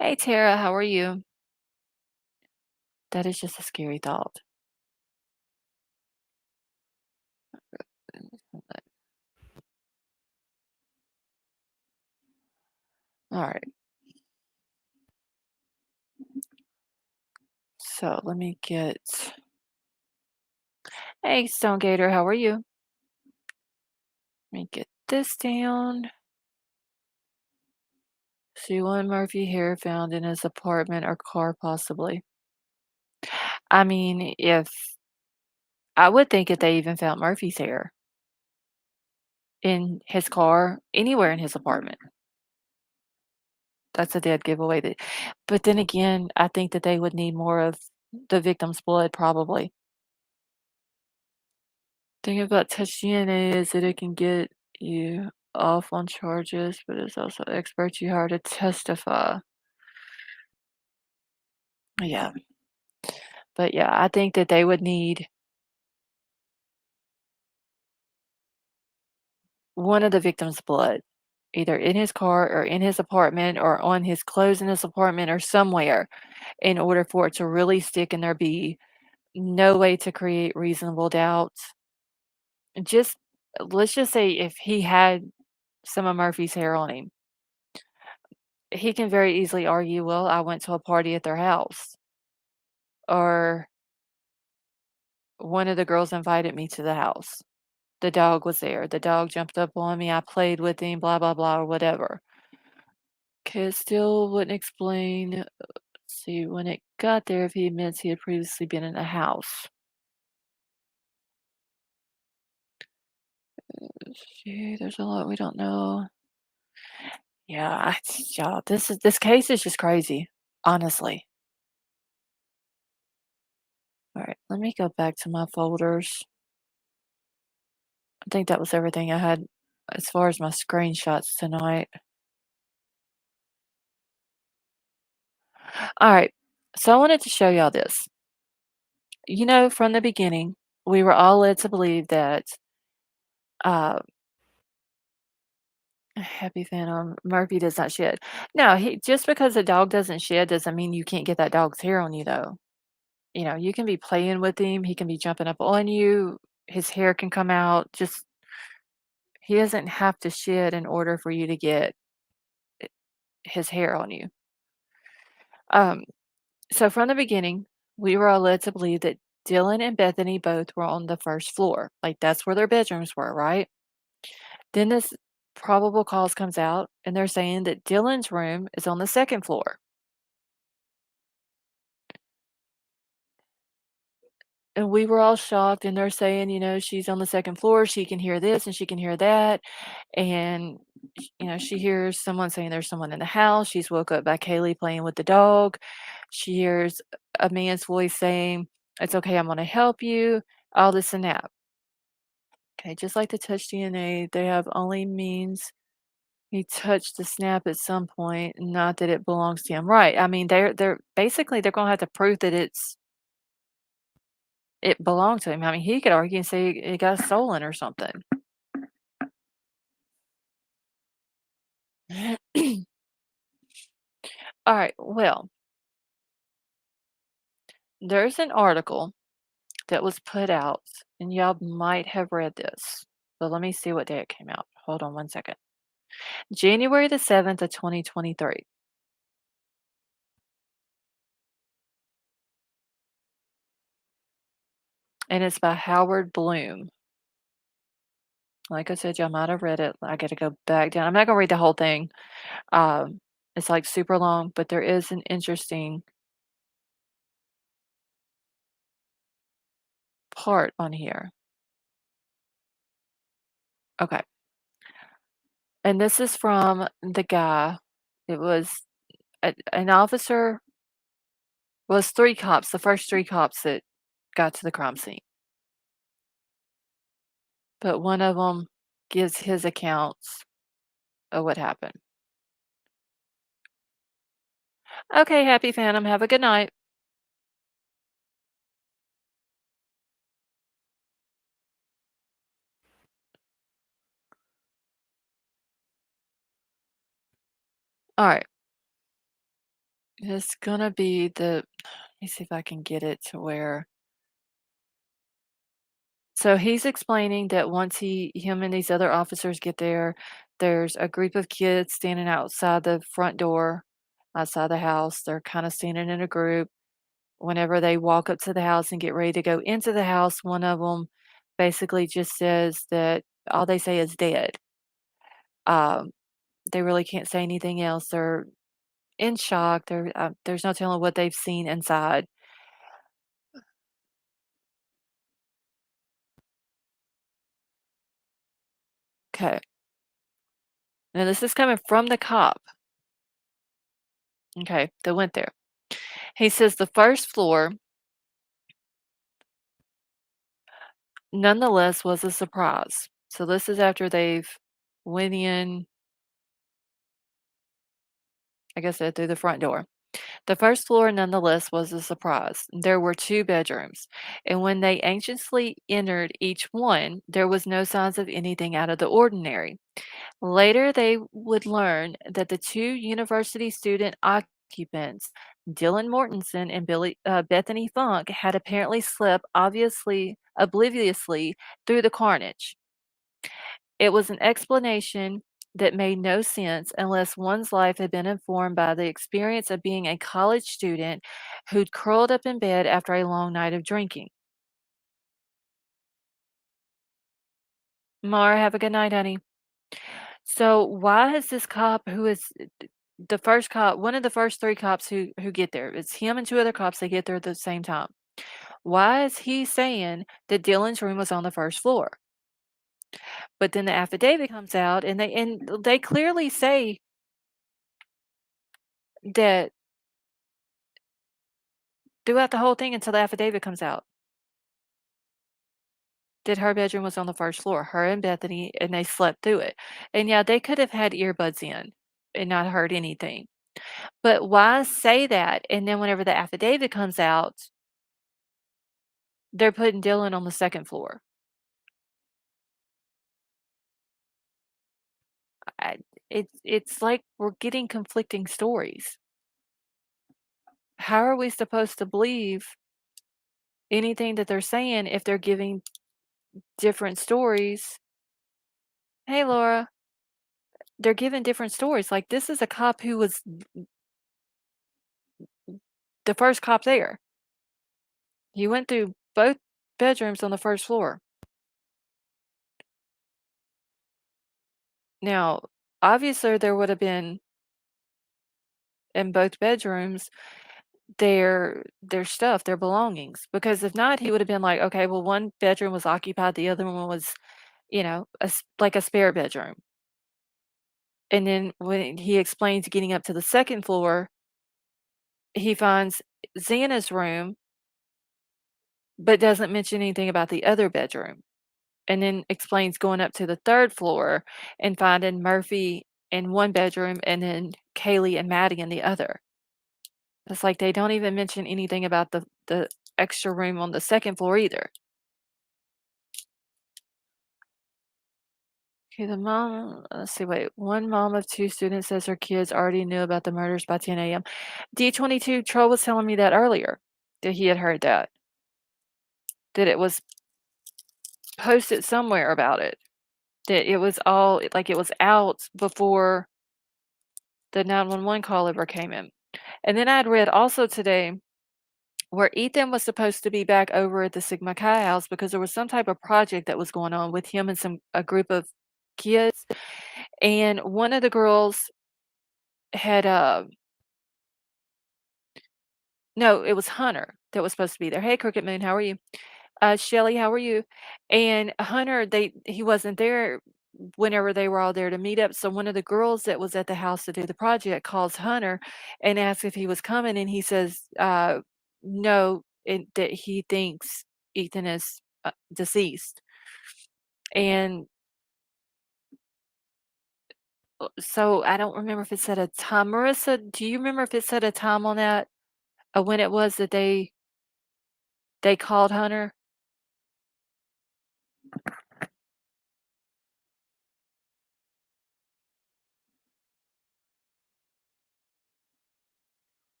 Hey Tara, how are you? That is just a scary thought. All right. So let me get. Hey Stone Gator, how are you? Let me get this down. Sue Murphy hair found in his apartment or car, possibly. I mean, if I would think if they even found Murphy's hair in his car, anywhere in his apartment, that's a dead giveaway. But then again, I think that they would need more of the victim's blood, probably. Thing about touch DNA is that it can get you off on charges, but it's also experts you hire to testify. Yeah. But yeah, I think that they would need one of the victim's blood, either in his car or in his apartment or on his clothes in his apartment or somewhere in order for it to really stick and there be no way to create reasonable doubt. Just let's just say if he had some of Murphy's hair on him, he can very easily argue, well, I went to a party at their house or one of the girls invited me to the house. The dog was there. The dog jumped up on me. I played with him, blah, blah, blah, or whatever. Okay, it still wouldn't explain. Let's see, when it got there, if he admits he had previously been in the house. See, there's a lot we don't know. Yeah, y'all, this case is just crazy, honestly. All right, let me go back to my folders. I think that was everything I had as far as my screenshots tonight. All right, so I wanted to show y'all this. You know, from the beginning, we were all led to believe that uh, Happy Phantom Murphy does not shed. No, he just because a dog doesn't shed doesn't mean you can't get that dog's hair on you, though. You know, you can be playing with him, he can be jumping up on you, his hair can come out. Just he doesn't have to shed in order for you to get his hair on you. Um, so from the beginning, we were all led to believe that Dylan and Bethany both were on the first floor. Like that's where their bedrooms were, right? Then this probable cause comes out, and they're saying that Dylan's room is on the second floor. And we were all shocked, and they're saying, you know, she's on the second floor, she can hear this and she can hear that. And, you know, she hears someone saying there's someone in the house. She's woke up by Kaylee playing with the dog. She hears a man's voice saying, it's okay, I'm going to help you, all this and that. Okay, just like the touch DNA, they have only means he touched the snap at some point, not that it belongs to him. Right. I mean, they're basically they're gonna have to prove that it's it belonged to him. I mean, he could argue and say it got stolen or something. All right, well, there's an article that was put out, and y'all might have read this, but let me see what day it came out. Hold on one second. January the 7th of 2023, and it's by Howard Bloom. Like I said, y'all might have read it. I gotta go back down. I'm not gonna read the whole thing. Um, it's like super long, but there is an interesting part on here. Okay. And this is from the guy. It was an officer, was three cops, the first three cops that got to the crime scene. But one of them gives his accounts of what happened. Okay, Happy Phantom, have a good night. All right. It's gonna be let me see if I can get it to where. So he's explaining that once him and these other officers get there, there's a group of kids standing outside the front door, outside the house. They're kind of standing in a group. Whenever they walk up to the house and get ready to go into the house, one of them basically just says that all they say is dead. Um, they really can't say anything else. They're in shock. There's no telling what they've seen inside. Okay. Now this is coming from the cop. Okay, that went there. He says the first floor, nonetheless, was a surprise. So this is after they've went in, I guess, through the front door. The first floor, nonetheless, was a surprise. There were two bedrooms, and when they anxiously entered each one, there was no signs of anything out of the ordinary. Later, they would learn that the two university student occupants, Dylan Mortensen and Bethany Funk, had apparently slept obviously obliviously through the carnage. It was an explanation that made no sense unless one's life had been informed by the experience of being a college student who'd curled up in bed after a long night of drinking. Mara, have a good night, honey. So why has this cop who is the first cop, one of the first three cops who get there, it's him and two other cops, they get there at the same time. Why is he saying that Dylan's room was on the first floor? But then the affidavit comes out and they clearly say that throughout the whole thing until the affidavit comes out, that her bedroom was on the first floor, her and Bethany, and they slept through it. And yeah, they could have had earbuds in and not heard anything. But why say that? And then whenever the affidavit comes out, they're putting Dylan on the second floor. I, it's like we're getting conflicting stories. How are we supposed to believe anything that they're saying if they're giving different stories? Hey, Laura, they're giving different stories. Like this is a cop who was the first cop there. He went through both bedrooms on the first floor. Now, obviously, there would have been in both bedrooms their stuff, their belongings, because if not, he would have been like, okay, well, one bedroom was occupied, the other one was, like a spare bedroom. And then when he explains getting up to the second floor, he finds Xana's room, but doesn't mention anything about the other bedroom. And then explains going up to the third floor and finding Murphy in one bedroom and then Kaylee and Maddie in the other. It's like they don't even mention anything about the extra room on the second floor either. Okay, the mom, let's see, wait. One mom of two students says her kids already knew about the murders by 10 a.m. D22 Troll was telling me that earlier, that he had heard that, that it was posted somewhere about it, that it was all like it was out before the 911 call ever came in. And then I'd read also today where Ethan was supposed to be back over at the Sigma Chi house because there was some type of project that was going on with him and a group of kids. And one of the girls had no, it was Hunter that was supposed to be there. Hey, Crooked Moon, how are you? Shelly, how are you? And Hunter, he wasn't there whenever they were all there to meet up. So one of the girls that was at the house to do the project calls Hunter and asks if he was coming, and he says, no, that he thinks Ethan is deceased. And so I don't remember if it said a time. Marissa, do you remember if it said a time on that? When it was that they called Hunter?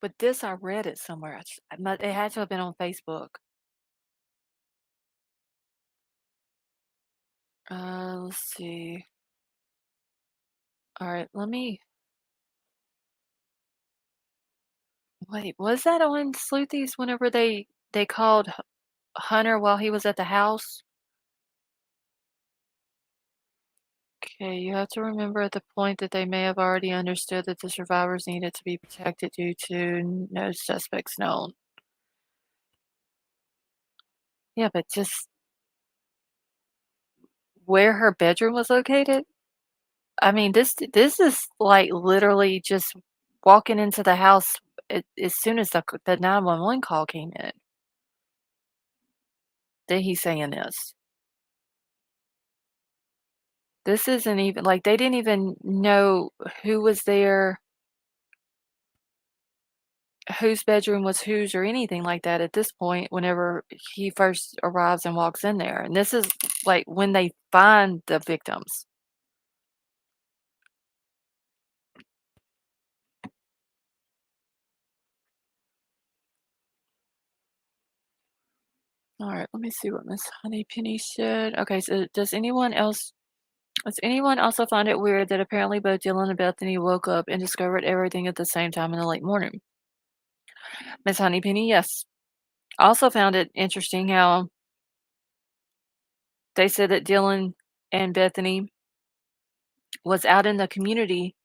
But this, I read it somewhere. It had to have been on Facebook. Let's see. All right, let me wait. Was that on Sleuthies whenever they called Hunter while he was at the house? Okay, you have to remember at the point that they may have already understood that the survivors needed to be protected due to no suspects known. Yeah, but just where her bedroom was located? I mean, this is like literally just walking into the house as soon as the 911 call came in. That he's saying this. This isn't even like they didn't even know who was there, whose bedroom was whose, or anything like that at this point whenever he first arrives and walks in there. And this is like when they find the victims. All right, let me see what Miss Honeypenny said. Okay, so does anyone also find it weird that apparently both Dylan and Bethany woke up and discovered everything at the same time in the late morning? Miss Honeypenny, yes. Also found it interesting how they said that Dylan and Bethany was out in the community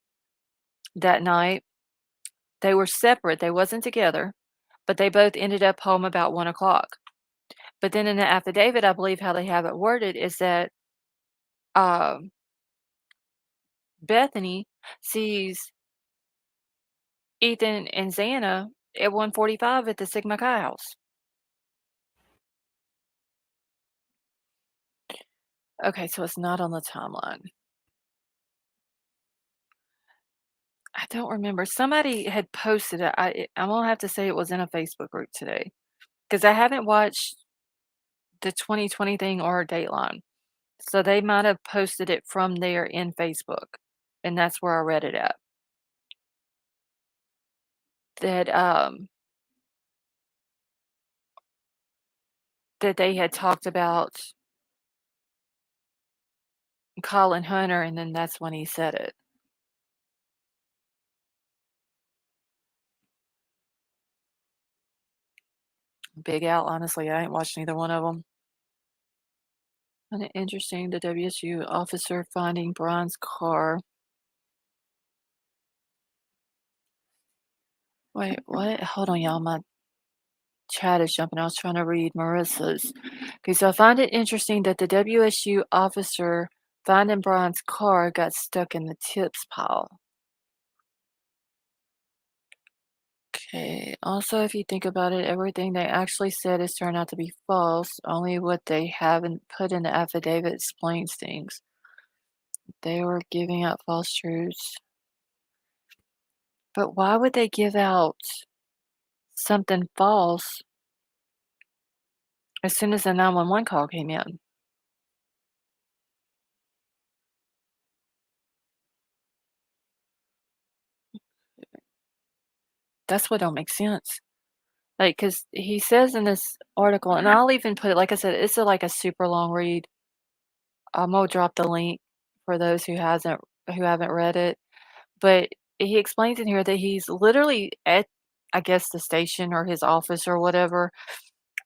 that night. They were separate, they wasn't together, but they both ended up home about 1 o'clock. But then in the affidavit, I believe how they have it worded is that um, Bethany sees Ethan and Xana at 1:45 at the Sigma Chi house. Okay, so it's not on the timeline. I don't remember. Somebody had posted it. I'm gonna have to say it was in a Facebook group today because I haven't watched the 2020 thing or Dateline. So they might have posted it from there in Facebook, and that's where I read it at. That that they had talked about calling Hunter, and then that's when he said it. Big Al, honestly, I ain't watched neither one of them. Kinda interesting, the WSU officer finding Bryan's car. Wait, what? Hold on, y'all. My chat is jumping. I was trying to read Marissa's. Okay, so I find it interesting that the WSU officer finding Bryan's car got stuck in the tips pile. Okay. Also, if you think about it, everything they actually said has turned out to be false. Only what they haven't put in the affidavit explains things. They were giving out false truths. But why would they give out something false as soon as the 911 call came in? That's what don't make sense. Like, cause he says in this article, and I'll even put it like I said, it's like a super long read. Gonna drop the link for those who haven't read it. But he explains in here that he's literally at, I guess, the station or his office or whatever.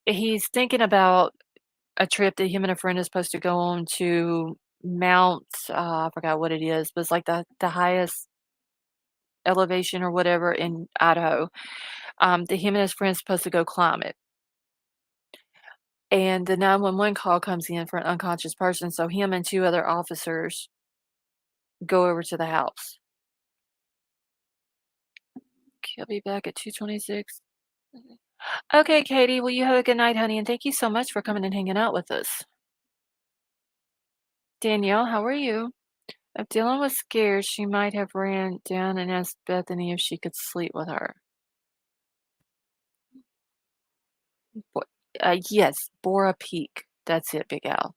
He's thinking about a trip that him and a friend is supposed to go on to Mount, I forgot what it is, but it's like the highest elevation or whatever in Idaho. That him and his friend's supposed to go climb it. And the 911 call comes in for an unconscious person, so him and 2 other officers go over to the house. Okay, I'll be back at 2:26. Mhm. Okay, Katie, well, you have a good night, honey, and thank you so much for coming and hanging out with us. Danielle, how are you? If Dylan was scared, she might have ran down and asked Bethany if she could sleep with her. Bo yes, Bora Peak. That's it, Big Al.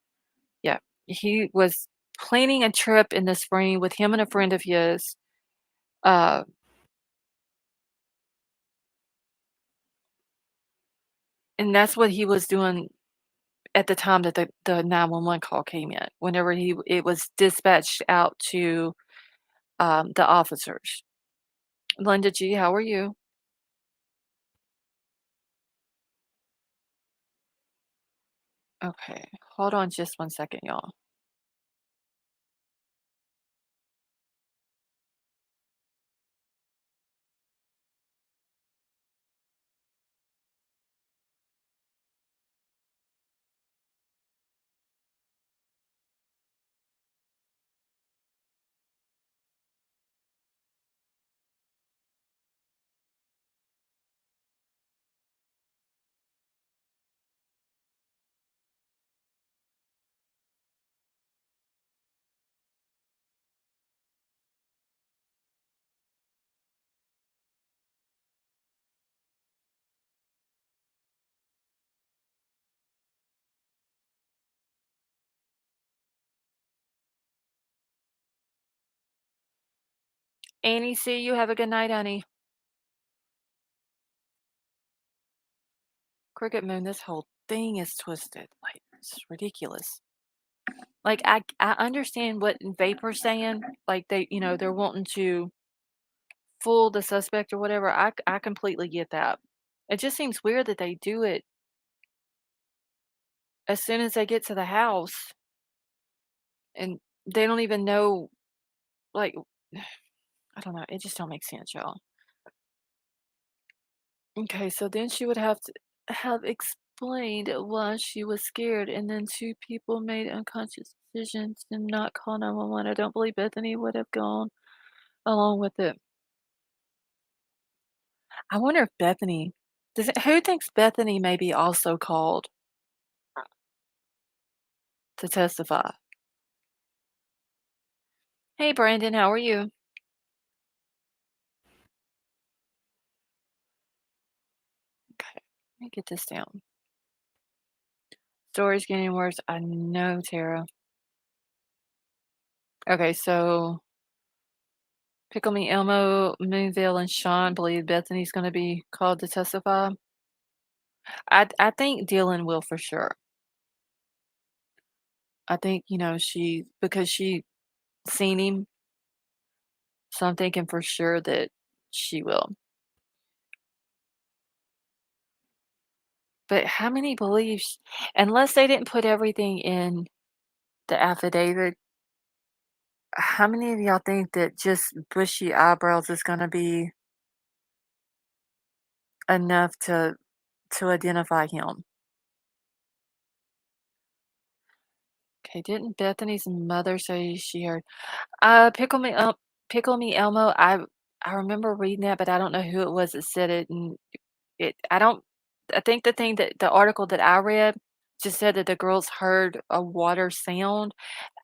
Yeah. He was planning a trip in the spring with him and a friend of his, uh, and that's what he was doing at the time that the 911 call came in, whenever it was dispatched out to, the officers. Linda G, how are you? Okay, hold on just one second, y'all. Annie C, you have a good night, honey. Cricket Moon, this whole thing is twisted. Like, it's ridiculous. Like, I understand what Vapor's saying. Like, they're wanting to fool the suspect or whatever. I completely get that. It just seems weird that they do it as soon as they get to the house and they don't even know, like, I don't know. It just don't make sense, y'all. Okay, so then she would have to have explained why she was scared, and then 2 people made unconscious decisions to not call 911. I don't believe Bethany would have gone along with it. I wonder if Bethany does it who thinks Bethany may be also called to testify? Hey, Brandon, how are you? Okay, let me get this down. Story's getting worse. I know, Tara. Okay, so Pickle Me Elmo, Moonville, and Sean believe Bethany's gonna be called to testify. I think Dylan will for sure. I think, she because she seen him, so I'm thinking for sure that she will. But how many believes unless they didn't put everything in the affidavit, how many of y'all think that just bushy eyebrows is gonna be enough to identify him? Okay, didn't Bethany's mother say she heard Pickle Me Elmo, I remember reading that, but I don't know who it was that said it, and I don't I think the article that I read just said that the girls heard a water sound.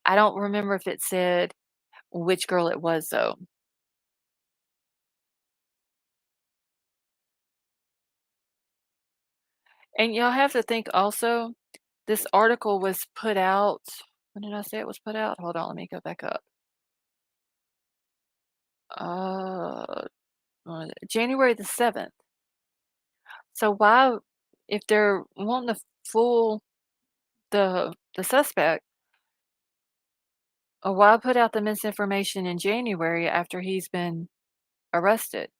I don't remember if it said which girl it was, though. And y'all have to think also, this article was put out when did I say it was put out? Hold on, let me go back up. Uh, January the 7th. So why if they're wanting to fool the suspect, why put out the misinformation in January after he's been arrested?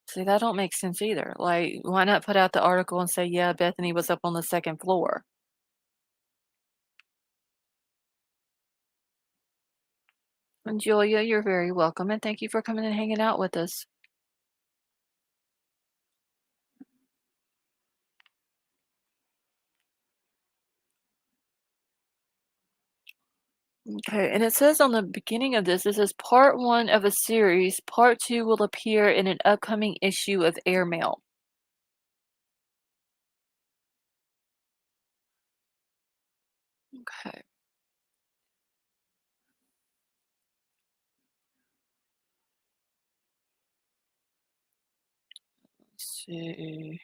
See, that don't make sense either. Like, why not put out the article and say, "Yeah, Bethany was up on the 2nd floor." And Julia, you're very welcome, and thank you for coming and hanging out with us. Okay, and it says on the beginning of this, this is part 1 of a series. Part 2 will appear in an upcoming issue of Airmail. Okay, let's see.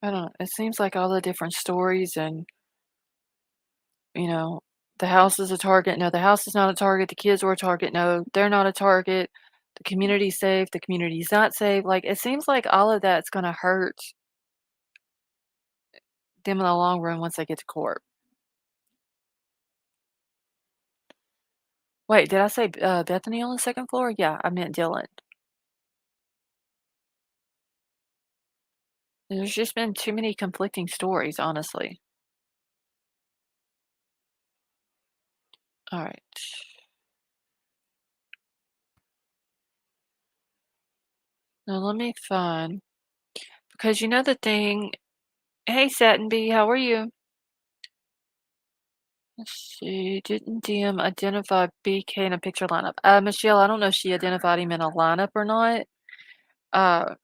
I don't know. It seems like all the different stories and, you know, the house is a target. No, the house is not a target. The kids were a target. No, they're not a target. The community's safe. The community's not safe. Like, it seems like all of that's going to hurt them in the long run once they get to court. Wait, did I say Bethany on the 2nd floor? Yeah, I meant Dylan. There's just been too many conflicting stories, honestly. All right. Now let me find, because you know the thing. Hey, Satin Bee, how are you? Let's see. Didn't DM identify BK in a picture lineup? Michelle, I don't know if she identified him in a lineup or not. Uh,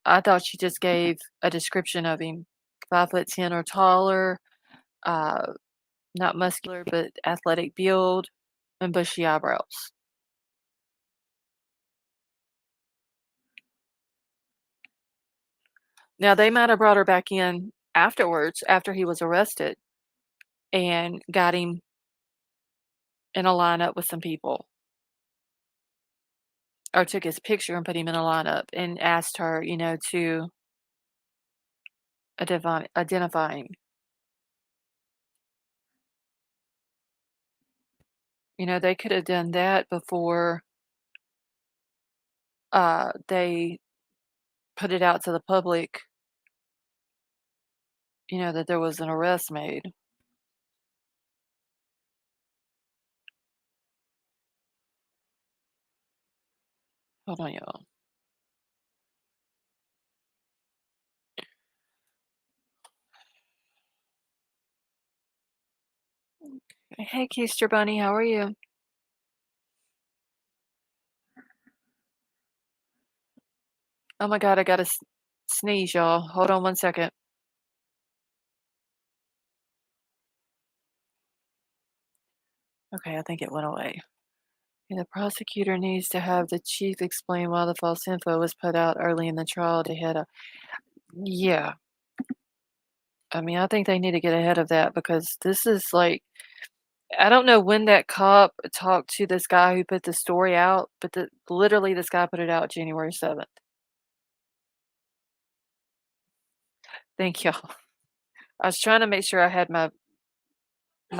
I thought she just gave a description of him. 5'10" or taller, uh, not muscular, but athletic build and bushy eyebrows. Now they might have brought her back in afterwards, after he was arrested, and got him in a lineup with some people, or took his picture and put him in a lineup and asked her, to identify him. They could have done that before they put it out to the public, that there was an arrest made. Hold on, y'all. Hey, Keister Bunny, how are you? Oh my God, I gotta sneeze, y'all. Hold on one second. Okay, I think it went away. The prosecutor needs to have the chief explain why the false info was put out early in the trial to head up. Yeah, I mean, I think they need to get ahead of that because this is like, I don't know when that cop talked to this guy who put the story out, but literally this guy put it out January 7th. Thank y'all. I was trying to make sure I had my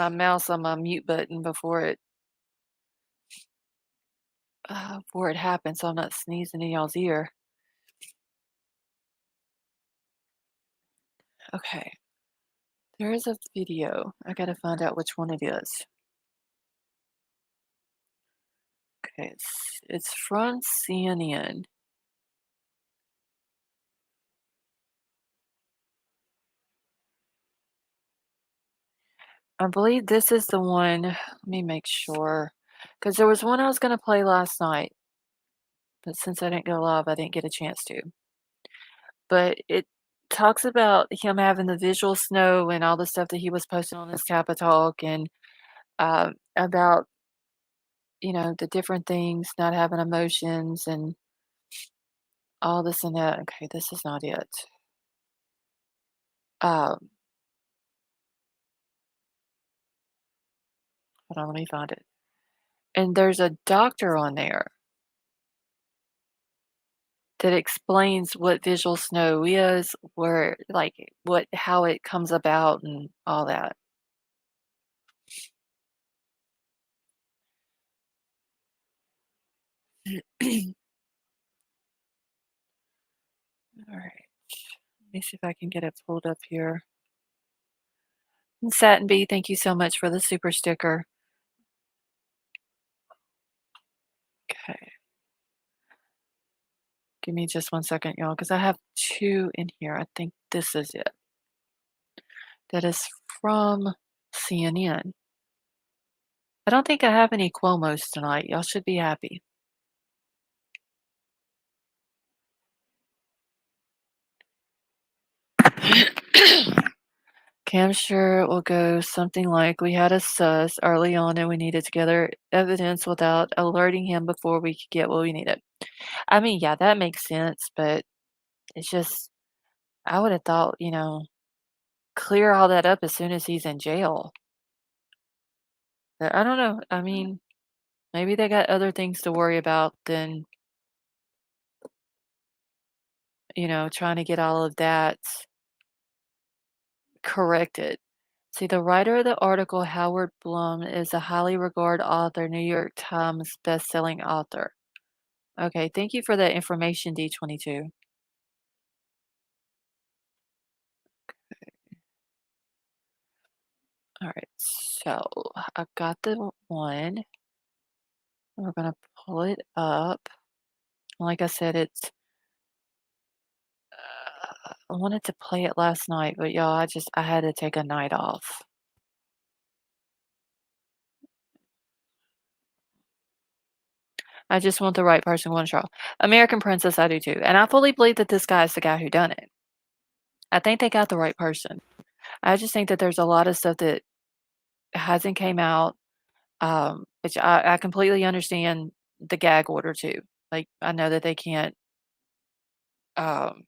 mouse on my mute button before it happened, so I'm not sneezing in y'all's ear. Okay, there is a video. I gotta find out which one it is. Okay, it's from CNN. I believe this is the one. Let me make sure, because there was one I was gonna play last night, but since I didn't go live, I didn't get a chance to. But it talks about him having the visual snow and all the stuff that he was posting on his Kappa Talk and about the different things, not having emotions and all this and that. Okay, this is not it. Um, Hold on, let me find it. And there's a doctor on there that explains what visual snow is, where like what how it comes about and all that. All right. Let me see if I can get it pulled up here. And Satin Bee, thank you so much for the super sticker. Okay. Give me just one second, y'all, because I have two in here. I think this is it. That is from CNN. I don't think I have any Cuomo's tonight. Y'all should be happy. Cam sure will go something like, "We had a sus early on and we needed to gather evidence without alerting him before we could get what we needed." I mean, yeah, that makes sense, but it's just, I would have thought, clear all that up as soon as he's in jail. But I don't know. I mean, maybe they got other things to worry about than, trying to get all of that corrected. See, the writer of the article, Howard Blum, is a highly regarded author, New York Times best-selling author. Okay, thank you for that information, D22. All right, so I got the one. We're gonna pull it up. Like I said, I wanted to play it last night, but y'all, I had to take a night off. I just want the right person one show. American Princess, I do too. And I fully believe that this guy is the guy who done it. I think they got the right person. I just think that there's a lot of stuff that hasn't came out, which I completely understand the gag order too. Like I know that they can't um,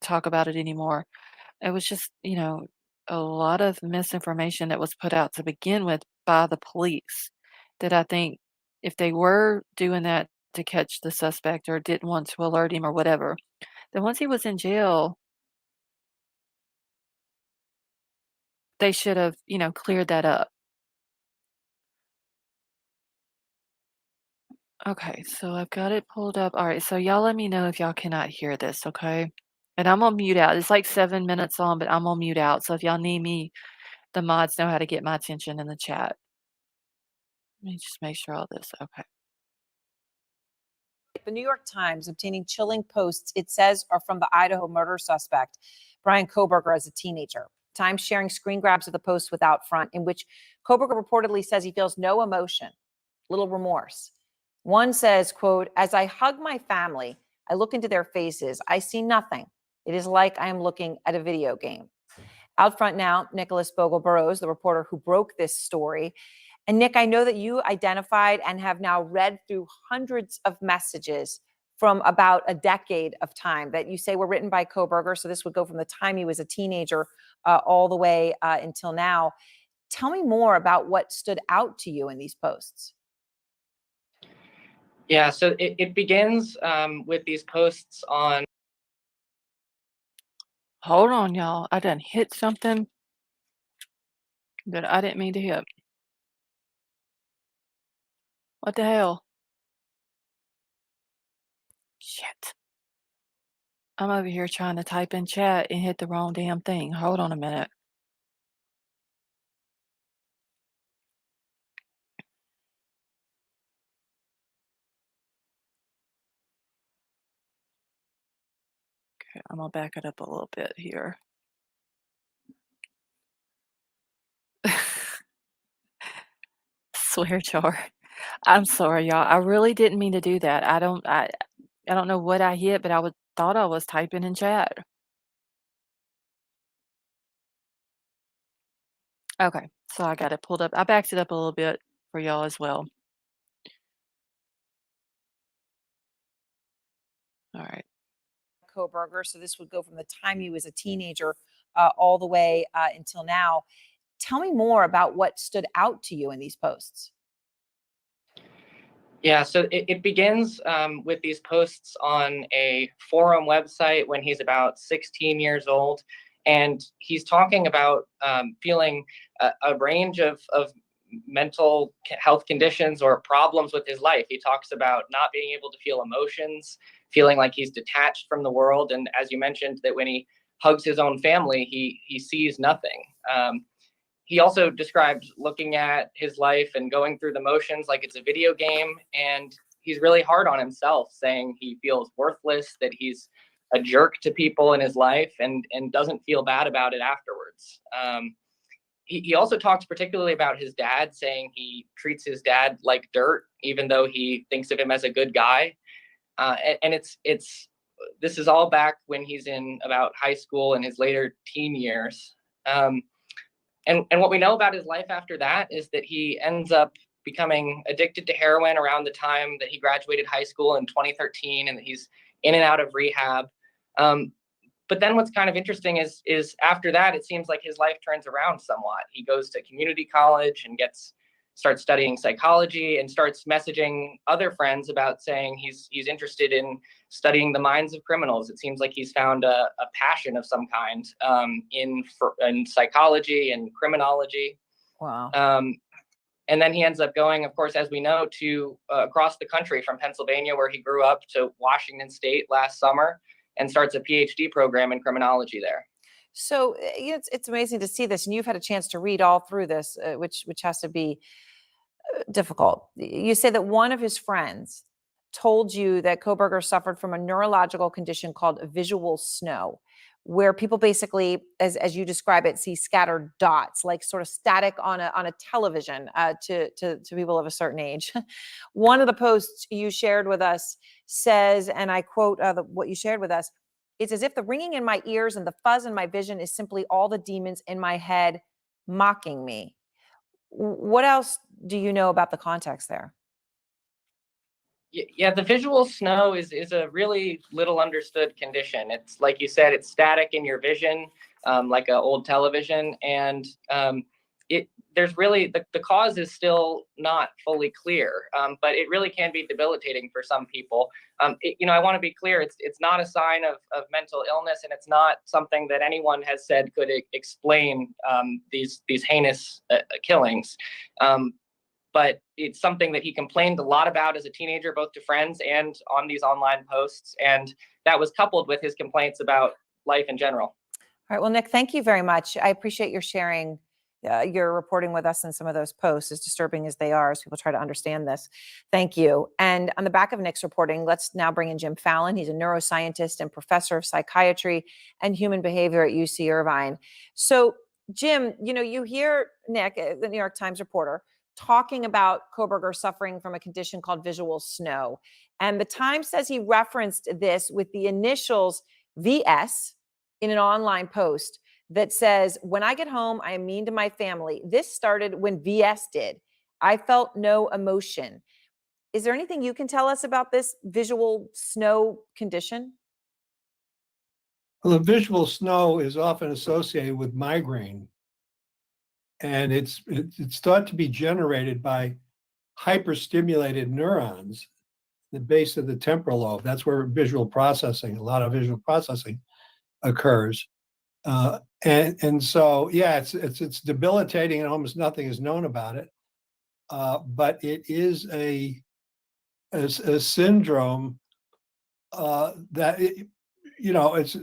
talk about it anymore. It was just, a lot of misinformation that was put out to begin with by the police that I think if they were doing that to catch the suspect or didn't want to alert him or whatever, then once he was in jail, they should have, cleared that up. Okay, so I've got it pulled up. All right, so y'all let me know if y'all cannot hear this, okay? And I'm gonna mute out. It's like 7 minutes long, but I'm gonna mute out. So if y'all need me, the mods know how to get my attention in the chat. Let me just make sure all this. Okay. The New York Times obtaining chilling posts it says are from the Idaho murder suspect, Bryan Kohberger, as a teenager. Times sharing screen grabs of the post with Outfront, in which Kohberger reportedly says he feels no emotion, little remorse. One says, quote, "As I hug my family, I look into their faces. I see nothing. It is like I am looking at a video game." Out front now, Nicholas Bogle-Burrows, the reporter who broke this story. And Nick, I know that you identified and have now read through hundreds of messages from about a decade of time that you say were written by Kohberger. So this would go from the time he was a teenager all the way until now. Tell me more about what stood out to you in these posts. Yeah, so it begins with these posts on. Hold on, y'all. I done hit something that I didn't mean to hit. What the hell? Shit. I'm over here trying to type in chat and hit the wrong damn thing. Hold on a minute. Okay, I'm gonna back it up a little bit here. Swear jar. I'm sorry, y'all. I really didn't mean to do that. I don't know what I hit, but thought I was typing in chat. Okay, so I got it pulled up. I backed it up a little bit for y'all as well. All right. Kohberger. So this would go from the time he was a teenager all the way until now. Tell me more about what stood out to you in these posts. Yeah, so it begins with these posts on a forum website when he's about 16 years old. And he's talking about feeling a range of mental health conditions or problems with his life. He talks about not being able to feel emotions, feeling like he's detached from the world. And as you mentioned, that when he hugs his own family, he sees nothing. He also described looking at his life and going through the motions like it's a video game. And he's really hard on himself, saying he feels worthless, that he's a jerk to people in his life and doesn't feel bad about it afterwards. He also talks particularly about his dad, saying he treats his dad like dirt, even though he thinks of him as a good guy. And this is all back when he's in about high school and his later teen years. And what we know about his life after that is that he ends up becoming addicted to heroin around the time that he graduated high school in 2013, and that he's in and out of rehab. But then what's kind of interesting is after that, it seems like his life turns around somewhat. He goes to community college and starts studying psychology and starts messaging other friends about saying he's interested in studying the minds of criminals. It seems like he's found a passion of some kind in psychology and criminology. Wow. And then he ends up going, of course, as we know, to across the country from Pennsylvania, where he grew up, to Washington State last summer, and starts a PhD program in criminology there. So it's amazing to see this, and you've had a chance to read all through this, which has to be difficult. You say that one of his friends told you that Kohberger suffered from a neurological condition called visual snow, where people basically, as you describe it, see scattered dots, like sort of static on a television to people of a certain age. One of the posts you shared with us says, and I quote what you shared with us, "It's as if the ringing in my ears and the fuzz in my vision is simply all the demons in my head mocking me." What else do you know about the context there? Yeah, the visual snow is a really little understood condition. It's like you said, it's static in your vision, like an old television, and there's really the cause is still not fully clear, but it really can be debilitating for some people. I want to be clear, it's not a sign of mental illness, and it's not something that anyone has said could explain these heinous killings. But it's something that he complained a lot about as a teenager, both to friends and on these online posts. And that was coupled with his complaints about life in general. All right. Well, Nick, thank you very much. I appreciate your sharing your reporting with us in some of those posts, as disturbing as they are, as people try to understand this. Thank you. And on the back of Nick's reporting, let's now bring in Jim Fallon. He's a neuroscientist and professor of psychiatry and human behavior at UC Irvine. So, Jim, you hear Nick, the New York Times reporter, talking about Kohberger suffering from a condition called visual snow. And the Times says he referenced this with the initials VS in an online post that says, "When I get home, I am mean to my family. This started when VS did. I felt no emotion." Is there anything you can tell us about this visual snow condition? Well, the visual snow is often associated with migraine. And it's thought to be generated by hyperstimulated neurons, the base of the temporal lobe. That's where a lot of visual processing occurs. And so, yeah, it's debilitating, and almost nothing is known about it. But it is a syndrome that it's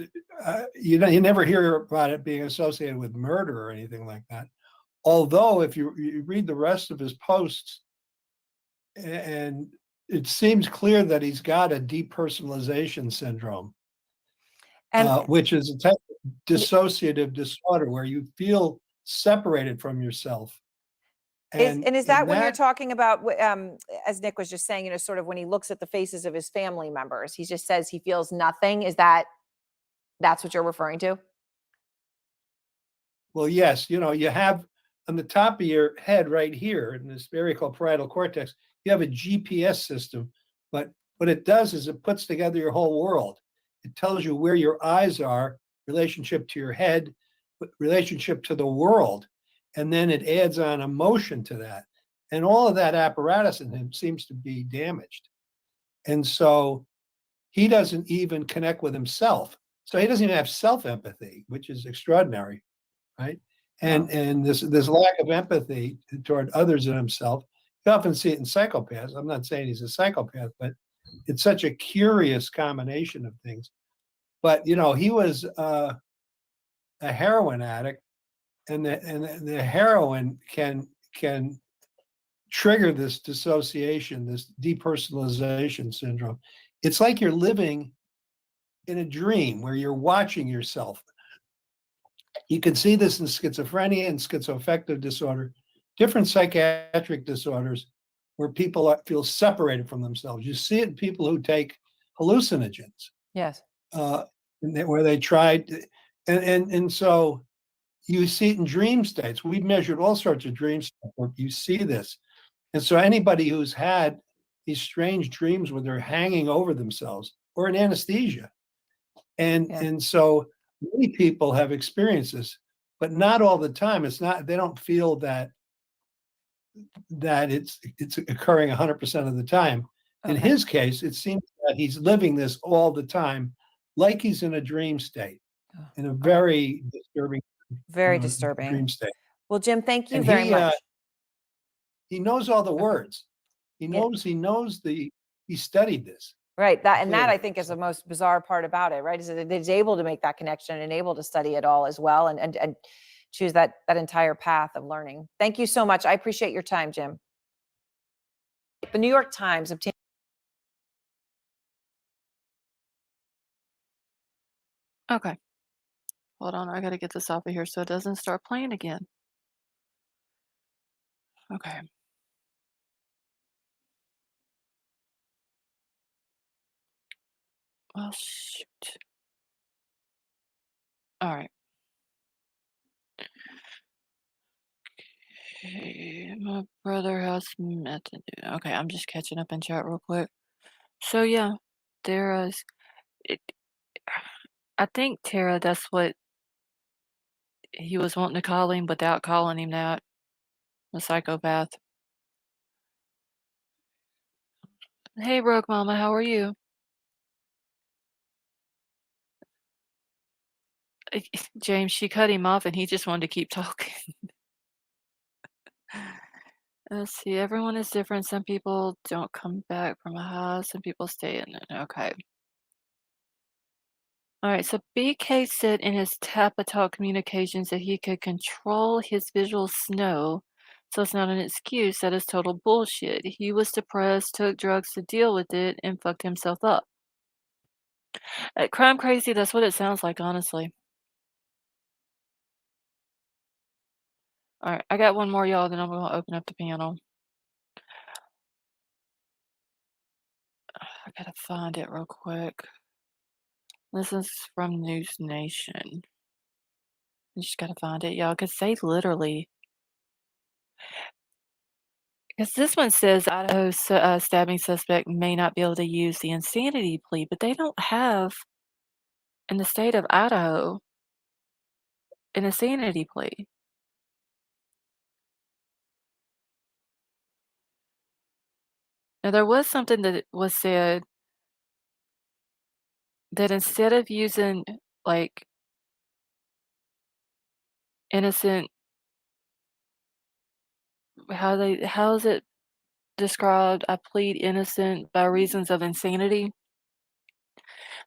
you never hear about it being associated with murder or anything like that. Although, if you read the rest of his posts, and it seems clear that he's got a depersonalization syndrome, which is a type of dissociative disorder where you feel separated from yourself. And is that when you're talking about, as Nick was just saying, sort of when he looks at the faces of his family members, he just says he feels nothing? That's what you're referring to? Well, yes. You have on the top of your head right here in this area called parietal cortex, you have a GPS system, but what it does is it puts together your whole world. It tells you where your eyes are, relationship to your head, relationship to the world, and then it adds on emotion to that. And all of that apparatus in him seems to be damaged. And so he doesn't even connect with himself. So he doesn't even have self-empathy, which is extraordinary, right? And this lack of empathy toward others and himself, you often see it in psychopaths. I'm not saying he's a psychopath, but it's such a curious combination of things. But he was a heroin addict, and the heroin can trigger this dissociation, this depersonalization syndrome. It's like you're living in a dream where you're watching yourself. You can see this in schizophrenia and schizoaffective disorder, different psychiatric disorders where people feel separated from themselves. You see it in people who take hallucinogens. Yes. Where they tried, and so you see it in dream states. We've measured all sorts of dream states where you see this. And so anybody who's had these strange dreams where they're hanging over themselves or in anesthesia. And so many people have experienced this, but not all the time. They don't feel that it's occurring 100% of the time. In his case, it seems that he's living this all the time, like he's in a dream state, in a very disturbing, dream state. Well, Jim, thank you And very much. He knows all the words. He studied this. Right. That I think is the most bizarre part about it, right? Is that he's able to make that connection and able to study it all as well and choose that entire path of learning. Thank you so much. I appreciate your time, Jim. The New York Times obtained. Okay. Hold on. I got to get this off of here so it doesn't start playing again. Okay. Well, shoot. All right. Okay, my brother has met to do. Okay, I'm just catching up in chat real quick. So yeah, there is. It, I think Tara, that's what he was wanting to call him without calling him that. A psychopath. Hey, Rogue Mama, how are you? James, she cut him off and he just wanted to keep talking. Let's see, everyone is different. Some people don't come back from a high, some people stay in it. Okay. All right, so BK said in his Tapatalk communications that he could control his visual snow, so it's not an excuse. That is total bullshit. He was depressed, took drugs to deal with it, and fucked himself up. Crime crazy, that's what it sounds like, honestly. All right, I got one more, y'all, then I'm going to open up the panel. I gotta find it real quick. This is from News Nation. I just gotta find it, y'all, because they literally. Because this one says Idaho stabbing suspect may not be able to use the insanity plea, but they don't have, in the state of Idaho, an insanity plea. Now, there was something that was said that instead of using, like, innocent, how is it described? I plead innocent by reasons of insanity.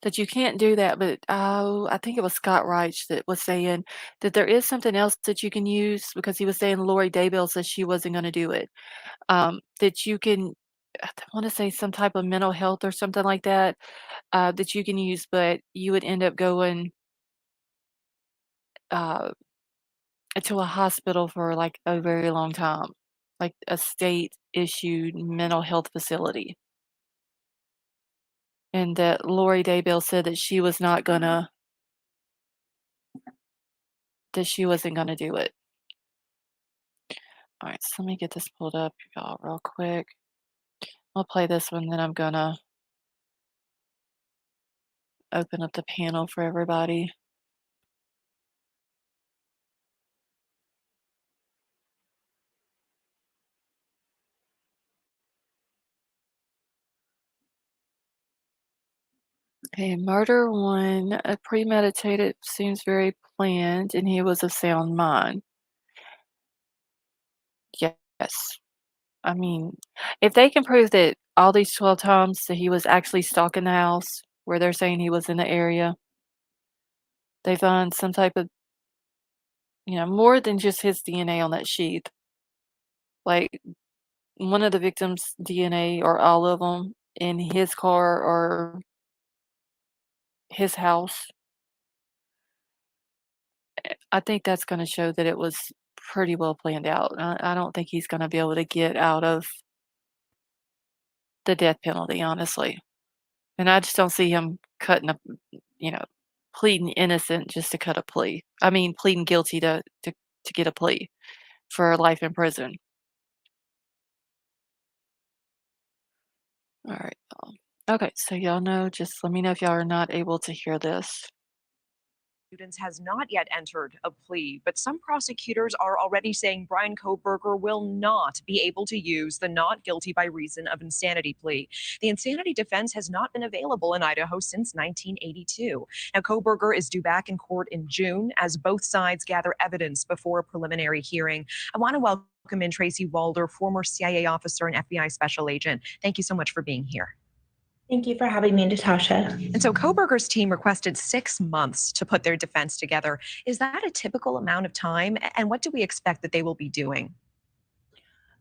That you can't do that, but I think it was Scott Reich that was saying that there is something else that you can use because he was saying Lori Daybell said she wasn't going to do it. That you can, I want to say some type of mental health or something like that, that you can use, but you would end up going uh, to a hospital for like a very long time, like a state issued mental health facility. And that Lori Daybell said that she was not gonna, that she wasn't gonna do it. All right, so let me get this pulled up, y'all, real quick. I'll play this one, then I'm gonna open up the panel for everybody. Okay, murder one, premeditated, seems very planned, and he was of sound mind. Yes. I mean, if they can prove that all these 12 times that he was actually stalking the house where they're saying he was in the area, they find some type of, more than just his DNA on that sheath. Like one of the victims' DNA or all of them in his car or his house. I think that's going to show that it was pretty well planned out. I don't think he's going to be able to get out of the death penalty, honestly. And I just don't see him cutting a, you know, pleading innocent just to cut a plea. I mean, pleading guilty to get a plea for life in prison. All right. Okay, so y'all know, just let me know if y'all are not able to hear this. Students has not yet entered a plea, but some prosecutors are already saying Bryan Kohberger will not be able to use the not guilty by reason of insanity plea. The insanity defense has not been available in Idaho since 1982. Now, Kohberger is due back in court in June as both sides gather evidence before a preliminary hearing. I want to welcome in Tracy Walder, former CIA officer and FBI special agent. Thank you so much for being here. Thank you for having me, Natasha. And so Kohberger's team requested 6 months to put their defense together. Is that a typical amount of time? And what do we expect that they will be doing?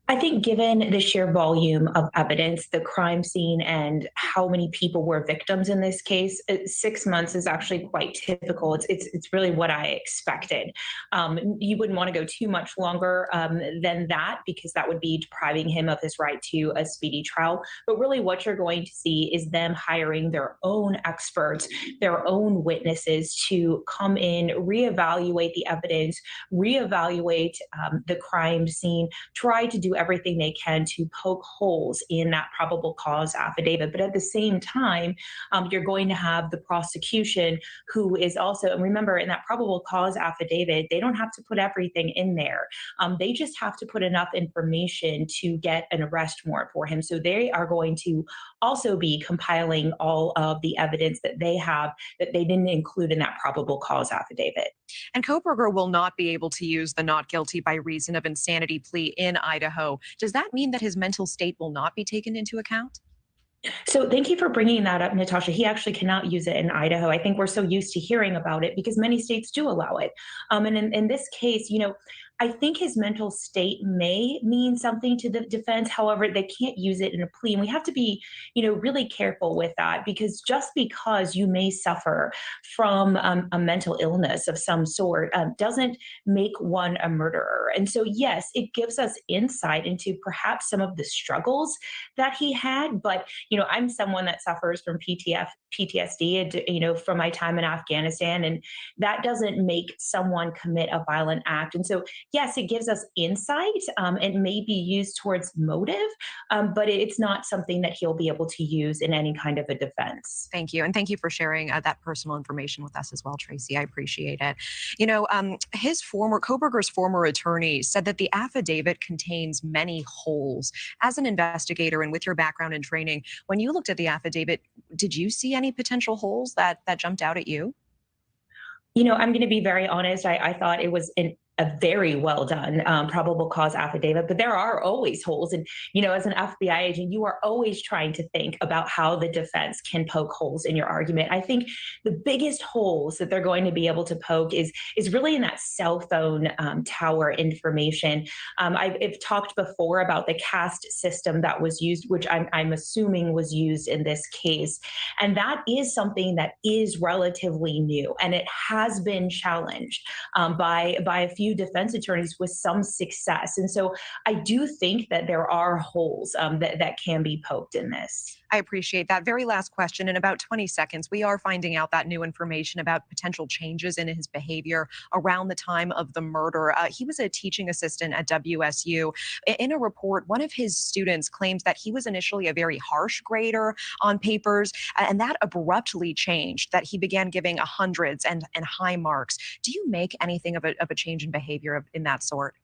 I think given the sheer volume of evidence, the crime scene, and how many people were victims in this case, 6 months is actually quite typical. It's really what I expected. You wouldn't want to go too much longer than that, because that would be depriving him of his right to a speedy trial. But really what you're going to see is them hiring their own experts, their own witnesses to come in, reevaluate the evidence, reevaluate the crime scene, try to do everything they can to poke holes in that probable cause affidavit. But at the same time, you're going to have the prosecution who is also, and remember, in that probable cause affidavit, they don't have to put everything in there. They just have to put enough information to get an arrest warrant for him. So they are going to also be compiling all of the evidence that they have that they didn't include in that probable cause affidavit. And Kohberger will not be able to use the not guilty by reason of insanity plea in Idaho. Does that mean that his mental state will not be taken into account? So thank you for bringing that up, Natasha. He actually cannot use it in Idaho. I think we're so used to hearing about it because many states do allow it. And in this case, I think his mental state may mean something to the defense. However, they can't use it in a plea. And we have to be, really careful with that, because just because you may suffer from a mental illness of some sort doesn't make one a murderer. And so, yes, it gives us insight into perhaps some of the struggles that he had. But, I'm someone that suffers from PTSD, from my time in Afghanistan, and that doesn't make someone commit a violent act. And so, yes, it gives us insight. It may be used towards motive, but it's not something that he'll be able to use in any kind of a defense. Thank you. And thank you for sharing that personal information with us as well, Tracy. I appreciate it. Kohberger's former attorney said that the affidavit contains many holes. As an investigator and with your background and training, when you looked at the affidavit, did you see any potential holes that jumped out at you? I'm going to be very honest. I thought it was a very well done probable cause affidavit, but there are always holes. And, as an FBI agent, you are always trying to think about how the defense can poke holes in your argument. I think the biggest holes that they're going to be able to poke is really in that cell phone tower information. I've talked before about the CAST system that was used, which I'm assuming was used in this case. And that is something that is relatively new, and it has been challenged by a few few defense attorneys with some success. And so I do think that there are holes that can be poked in this. I appreciate that. Very last question. In about 20 seconds, we are finding out that new information about potential changes in his behavior around the time of the murder. He was a teaching assistant at WSU. In a report, one of his students claims that he was initially a very harsh grader on papers, and that abruptly changed, that he began giving hundreds and high marks. Do you make anything of a change in behavior in that sort?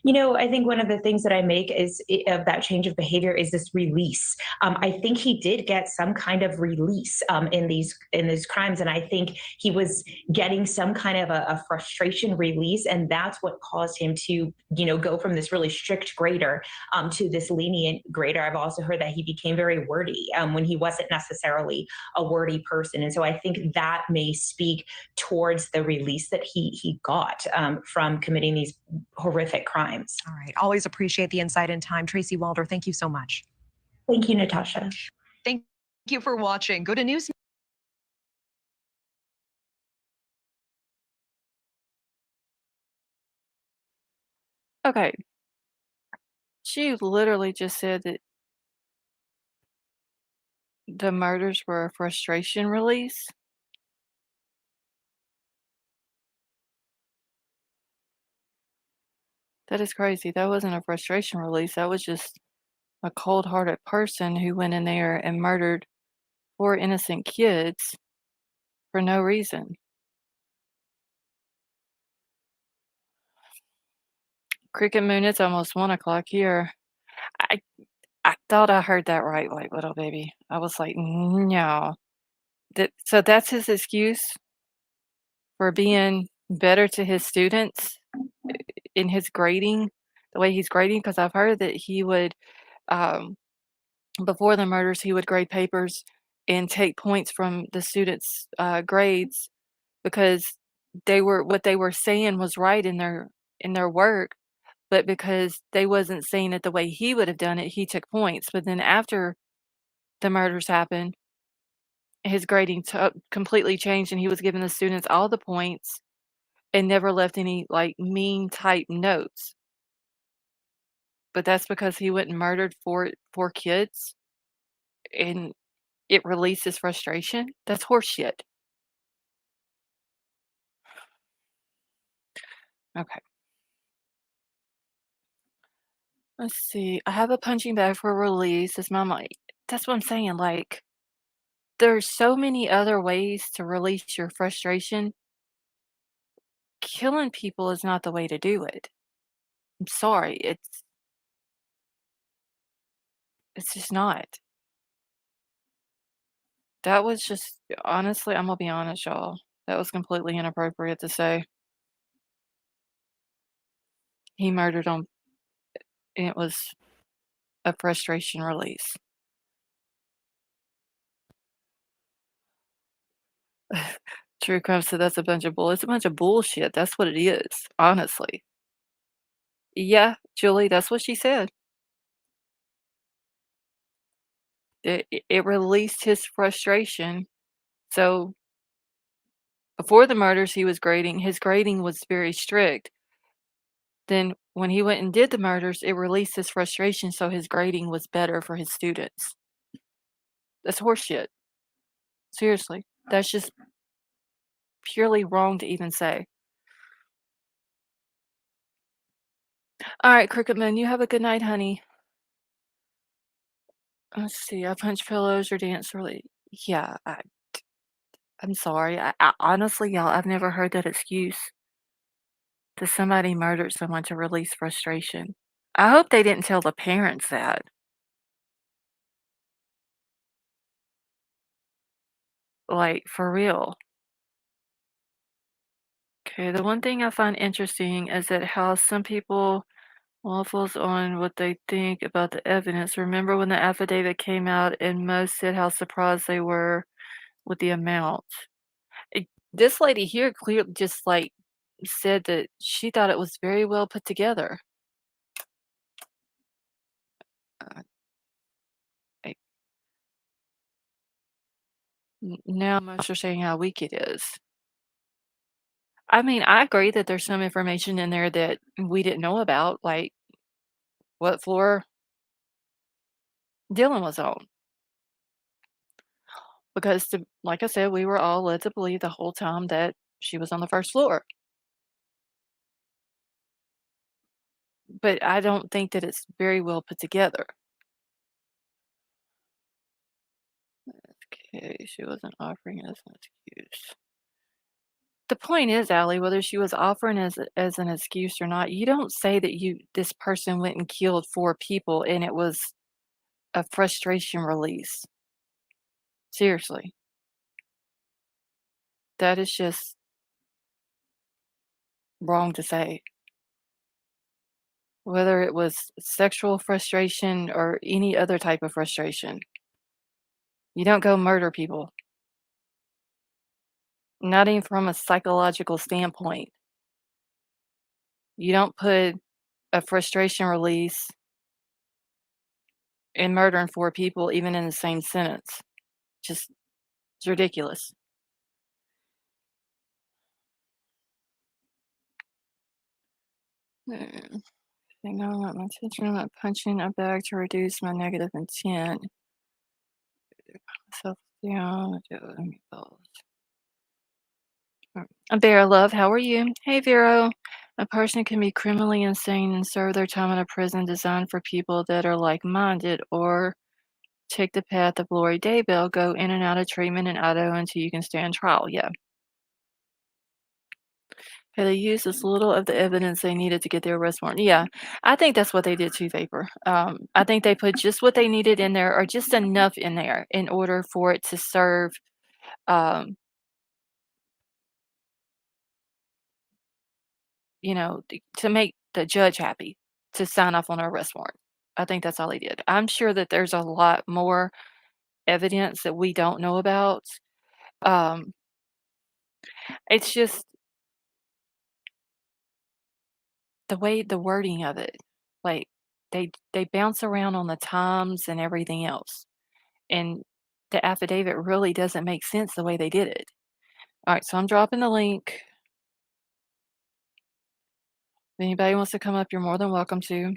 I think one of the things that I make is of that change of behavior is this release. I think he did get some kind of release in these crimes, and I think he was getting some kind of a frustration release, and that's what caused him to go from this really strict grader to this lenient grader. I've also heard that he became very wordy when he wasn't necessarily a wordy person, and so I think that may speak towards the release that he got from committing these horrific crimes. All right. Always appreciate the insight and time. Tracy Walder, thank you so much. Thank you, Natasha. Thank you for watching. Go to News. Okay. She literally just said that the murders were a frustration release. That is crazy. That wasn't a frustration release. That was just a cold-hearted person who went in there and murdered 4 innocent kids for no reason. Cricket Moon, it's almost 1:00 here. I I thought I heard that right, White Widow baby. I was like, "No." So that's his excuse for being better to his students in his grading, the way he's grading? Because 'cause I've heard that he would, um, before the murders, he would grade papers and take points from the students' grades because what they were saying was right in their work, but because they wasn't saying it the way he would have done it, he took points. But then after the murders happened, his grading completely changed, and he was giving the students all the points and never left any, like, mean type notes. But that's because he went and murdered 4 kids, and it releases frustration? That's horseshit. Okay. Let's see. I have a punching bag for release. Is my mic. That's what I'm saying. Like, there's so many other ways to release your frustration. Killing people is not the way to do it. I'm sorry. It's just not. That was just honestly, I'm gonna be honest, y'all. That was completely inappropriate to say. He murdered him, and it was a frustration release. True crime said that's a bunch of bull. It's a bunch of bullshit. That's what it is, honestly. Yeah, Julie, that's what she said. It released his frustration. So before the murders, his grading was very strict. Then when he went and did the murders, it released his frustration, so his grading was better for his students. That's horseshit. Seriously. That's just purely wrong to even say. All right, Cricket Man, you have a good night, honey. Let's see. I punch pillows or dance really. Yeah, I'm sorry. I honestly, y'all, I've never heard that excuse that somebody murdered someone to release frustration. I hope they didn't tell the parents that. Like, for real. Okay, the one thing I find interesting is that how some people waffles on what they think about the evidence. Remember when the affidavit came out and most said how surprised they were with the amount. This lady here clearly just like said that she thought it was very well put together. Uh, I, now most are saying how weak it is. I mean, I agree that there's some information in there that we didn't know about, like what floor Dylan was on. Because like I said, we were all led to believe the whole time that she was on the first floor. But I don't think that it's very well put together. Okay, she wasn't offering as an excuse. The point is, Allie, whether she was offering as an excuse or not, you don't say that this person went and killed 4 people and it was a frustration release. Seriously. That is just wrong to say. Whether it was sexual frustration or any other type of frustration. You don't go murder people. Not even from a psychological standpoint. You don't put a frustration release and murdering 4 people even in the same sentence. Just it's ridiculous. I know my intention of not punching a bag to reduce my negative intent. Self down, meatballs. Vera Love, how are you? Hey Vero. A person can be criminally insane and serve their time in a prison designed for people that are like-minded, or take the path of Lori Daybell, go in and out of treatment in Idaho until you can stand trial. Yeah. Okay, they used as little of the evidence they needed to get their arrest warrant. Yeah, I think that's what they did too, Vapor. I think they put just what they needed in there, or just enough in there, in order for it to serve, um, to make the judge happy to sign off on an arrest warrant. I think that's all they did. I'm sure that there's a lot more evidence that we don't know about. Um, it's just the wording of it. Like they bounce around on the times and everything else. And the affidavit really doesn't make sense the way they did it. All right, so I'm dropping the link. If anybody wants to come up, you're more than welcome to.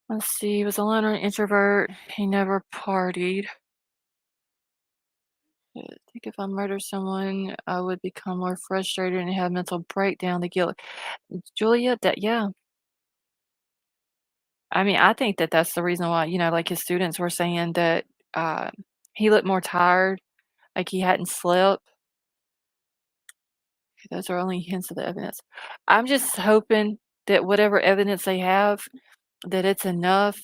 Let's see, he was a loner, an introvert. He never partied. I think if I murder someone, I would become more frustrated and have mental breakdown. The guilt. Julia, yeah. I mean, I think that that's the reason why, like his students were saying that uh, he looked more tired, like he hadn't slept. Those are only hints of the evidence. I'm just hoping that whatever evidence they have, that it's enough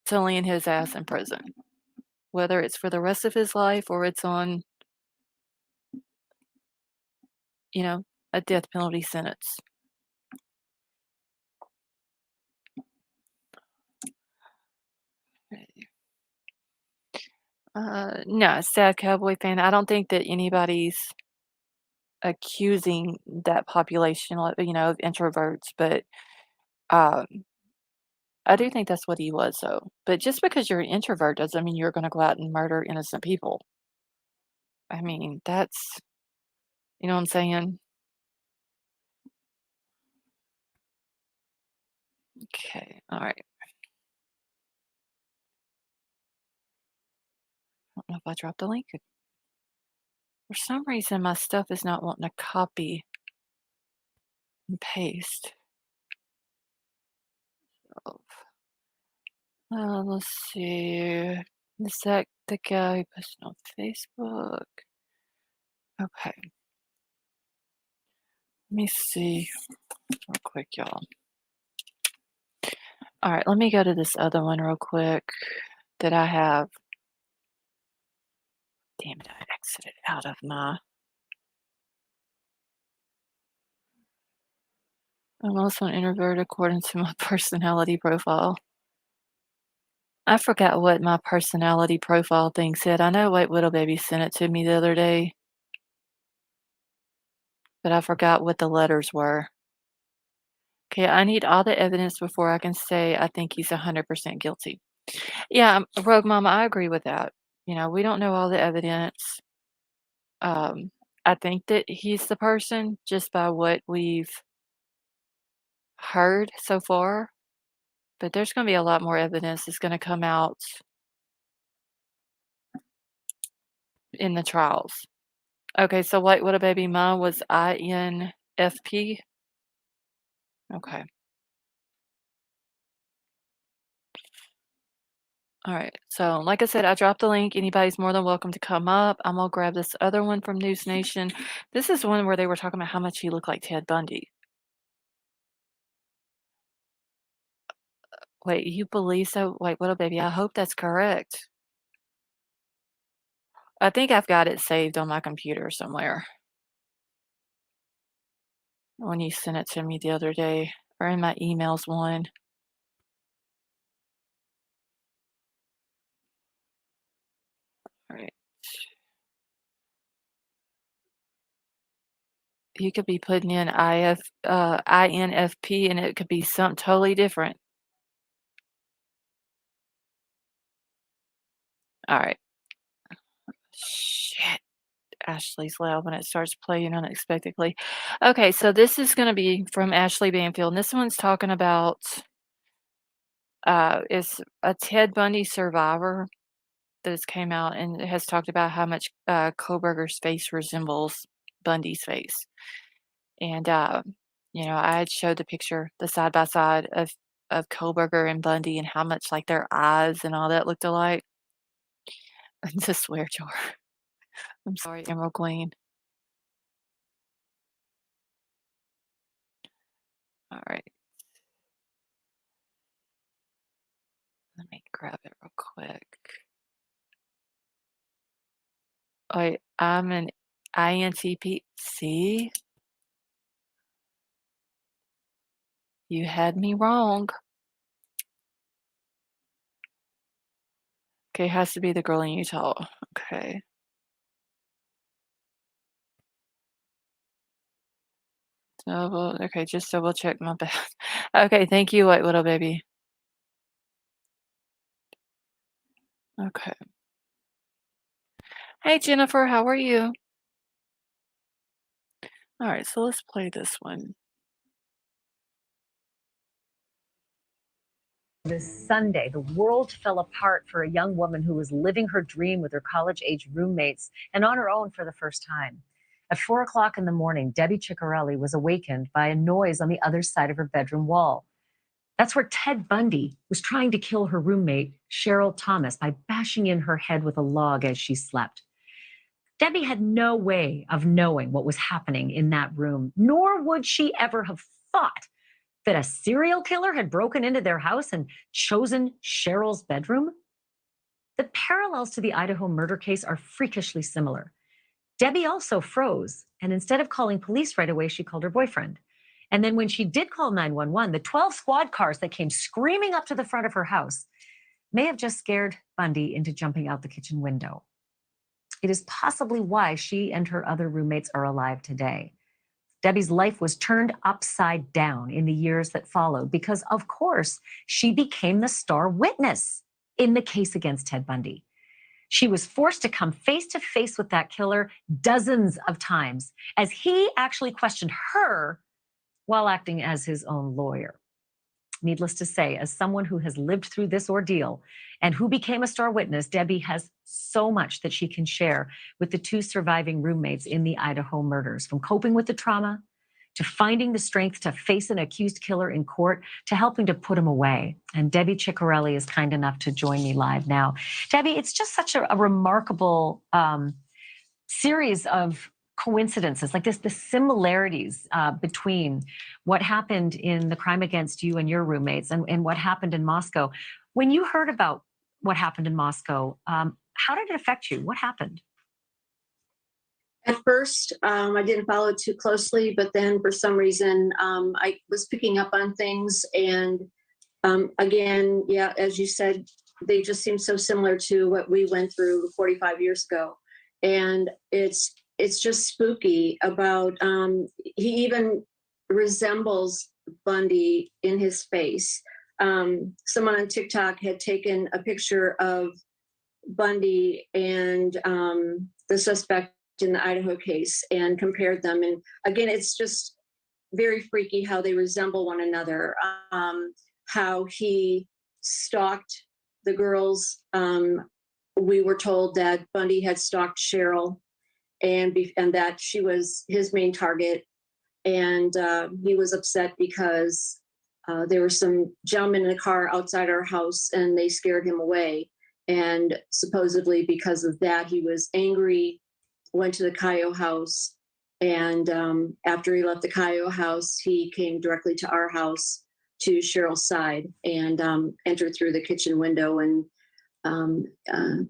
to land his ass in prison, whether it's for the rest of his life or it's on, a death penalty sentence. No, sad cowboy fan. I don't think that anybody's accusing that population, of introverts, but um, I do think that's what he was, though. But just because you're an introvert doesn't mean you're going to go out and murder innocent people. I mean, that's, you know what I'm saying? Okay, all right. I don't know if I dropped the link. For some reason, my stuff is not wanting to copy and paste. Oh, let's see. Is that the guy who posted on Facebook? Okay. Let me see real quick, y'all. All right, let me go to this other one real quick that I have. Damn it, I exited out of my. I'm also an introvert according to my personality profile. I forgot what my personality profile thing said. I know White Widow Baby sent it to me the other day, but I forgot what the letters were. Okay, I need all the evidence before I can say I think he's 100% guilty. Yeah, Rogue Mama, I agree with that. We don't know all the evidence. Um, I think that he's the person just by what we've heard so far, but there's gonna be a lot more evidence that's gonna come out in the trials. Okay, so White Widow Baby mine was INFP? Okay. Alright, so like I said, I dropped the link. Anybody's more than welcome to come up. I'm gonna grab this other one from News Nation. This is one where they were talking about how much he looked like Ted Bundy. Wait, you believe so? Wait, Widow Baby, I hope that's correct. I think I've got it saved on my computer somewhere. When you sent it to me the other day, or in my emails one. Alright. You could be putting in INFP, and it could be something totally different. Alright. Shit. Ashley's loud when it starts playing unexpectedly. Okay, so this is gonna be from Ashley Banfield, and this one's talking about, it's a Ted Bundy survivor that has came out and has talked about how much, Kohberger's face resembles Bundy's face. And, I had showed the picture, the side by side of Kohberger and Bundy and how much, like, their eyes and all that looked alike. It's a swear jar. I'm sorry, Emerald Queen. Alright. Let me grab it real quick. Wait, I'm an INTP. See? You had me wrong. Okay, has to be the girl in Utah. Okay. Okay, just double check my bad. Okay, thank you, White Widow Baby. Okay. Hey, Jennifer, how are you? Alright, so let's play this one. This Sunday, the world fell apart for a young woman who was living her dream with her college-age roommates and on her own for the first time. At 4 o'clock in the morning, Debbie Ciccarelli was awakened by a noise on the other side of her bedroom wall. That's where Ted Bundy was trying to kill her roommate, Cheryl Thomas, by bashing in her head with a log as she slept. Debbie had no way of knowing what was happening in that room, nor would she ever have thought that a serial killer had broken into their house and chosen Cheryl's bedroom? The parallels to the Idaho murder case are freakishly similar. Debbie also froze, and instead of calling police right away, she called her boyfriend. And then when she did call 911, the 12 squad cars that came screaming up to the front of her house may have just scared Bundy into jumping out the kitchen window. It is possibly why she and her other roommates are alive today. Debbie's life was turned upside down in the years that followed because, of course, she became the star witness in the case against Ted Bundy. She was forced to come face to face with that killer dozens of times as he actually questioned her while acting as his own lawyer. Needless to say, as someone who has lived through this ordeal and who became a star witness, Debbie has so much that she can share with the two surviving roommates in the Idaho murders, from coping with the trauma to finding the strength to face an accused killer in court to helping to put him away. And Debbie Ciccarelli is kind enough to join me live now. Debbie, it's just such a remarkable series of coincidences, like this, the similarities between what happened in the crime against you and your roommates and what happened in Moscow. When you heard about what happened in Moscow, how did it affect you? What happened? At first, I didn't follow it too closely, but then for some reason, I was picking up on things. And again, yeah, as you said, they just seem so similar to what we went through 45 years ago. And it's just spooky about, he even resembles Bundy in his face. Someone on TikTok had taken a picture of Bundy and the suspect in the Idaho case and compared them. And again, it's just very freaky how they resemble one another. How he stalked the girls. We were told that Bundy had stalked Cheryl and that she was his main target. And he was upset because there were some gentlemen in a car outside our house and they scared him away. And supposedly because of that, he was angry, went to the Cayo house. And after he left the Cayo house, he came directly to our house, to Cheryl's side, and entered through the kitchen window and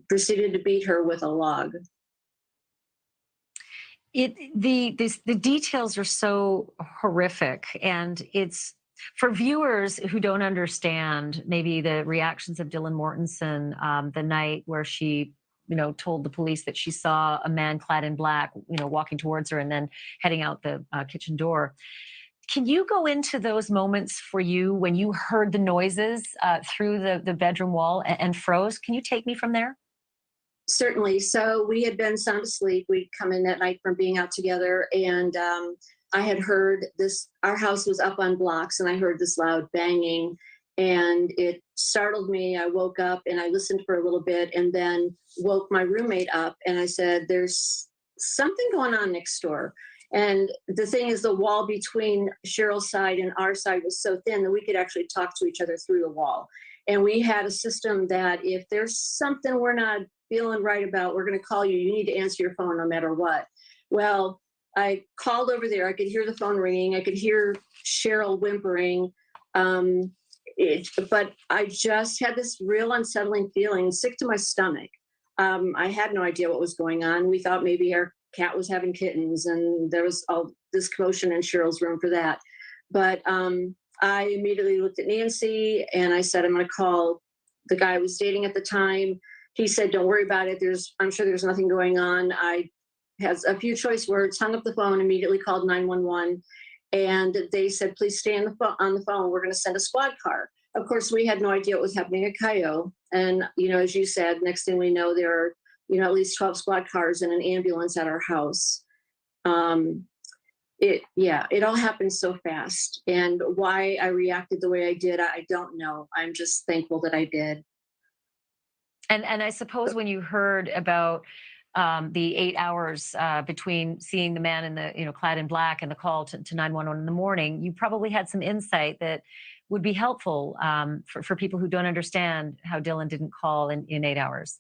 proceeded to beat her with a log. The details are so horrific, and it's for viewers who don't understand maybe the reactions of Dylan Mortensen the night where she told the police that she saw a man clad in black walking towards her and then heading out the kitchen door. Can you go into those moments for you when you heard the noises through the bedroom wall and froze? Can you take me from there? Certainly. So we had been sound asleep. We'd come in that night from being out together, and I had heard this. Our house was up on blocks, and I heard this loud banging, and it startled me. I woke up and I listened for a little bit, and then woke my roommate up, and I said, "There's something going on next door." And the thing is, the wall between Cheryl's side and our side was so thin that we could actually talk to each other through the wall. And we had a system that if there's something we're not feeling right about, we're going to call you. You need to answer your phone no matter what. Well, I called over there. I could hear the phone ringing. I could hear Cheryl whimpering. But I just had this real unsettling feeling, sick to my stomach. I had no idea what was going on. We thought maybe our cat was having kittens, and there was all this commotion in Cheryl's room for that. But I immediately looked at Nancy and I said, I'm going to call the guy I was dating at the time. He said, don't worry about it. I'm sure there's nothing going on. I has a few choice words, hung up the phone, immediately called 911. And they said, please stay on the phone. We're going to send a squad car. Of course, we had no idea what was happening at Cayo. And, as you said, next thing we know, there are, at least 12 squad cars and an ambulance at our house. It all happened so fast. And why I reacted the way I did, I don't know. I'm just thankful that I did. And I suppose when you heard about the 8 hours between seeing the man in the clad in black and the call to 911 in the morning, you probably had some insight that would be helpful for people who don't understand how Dylan didn't call in 8 hours.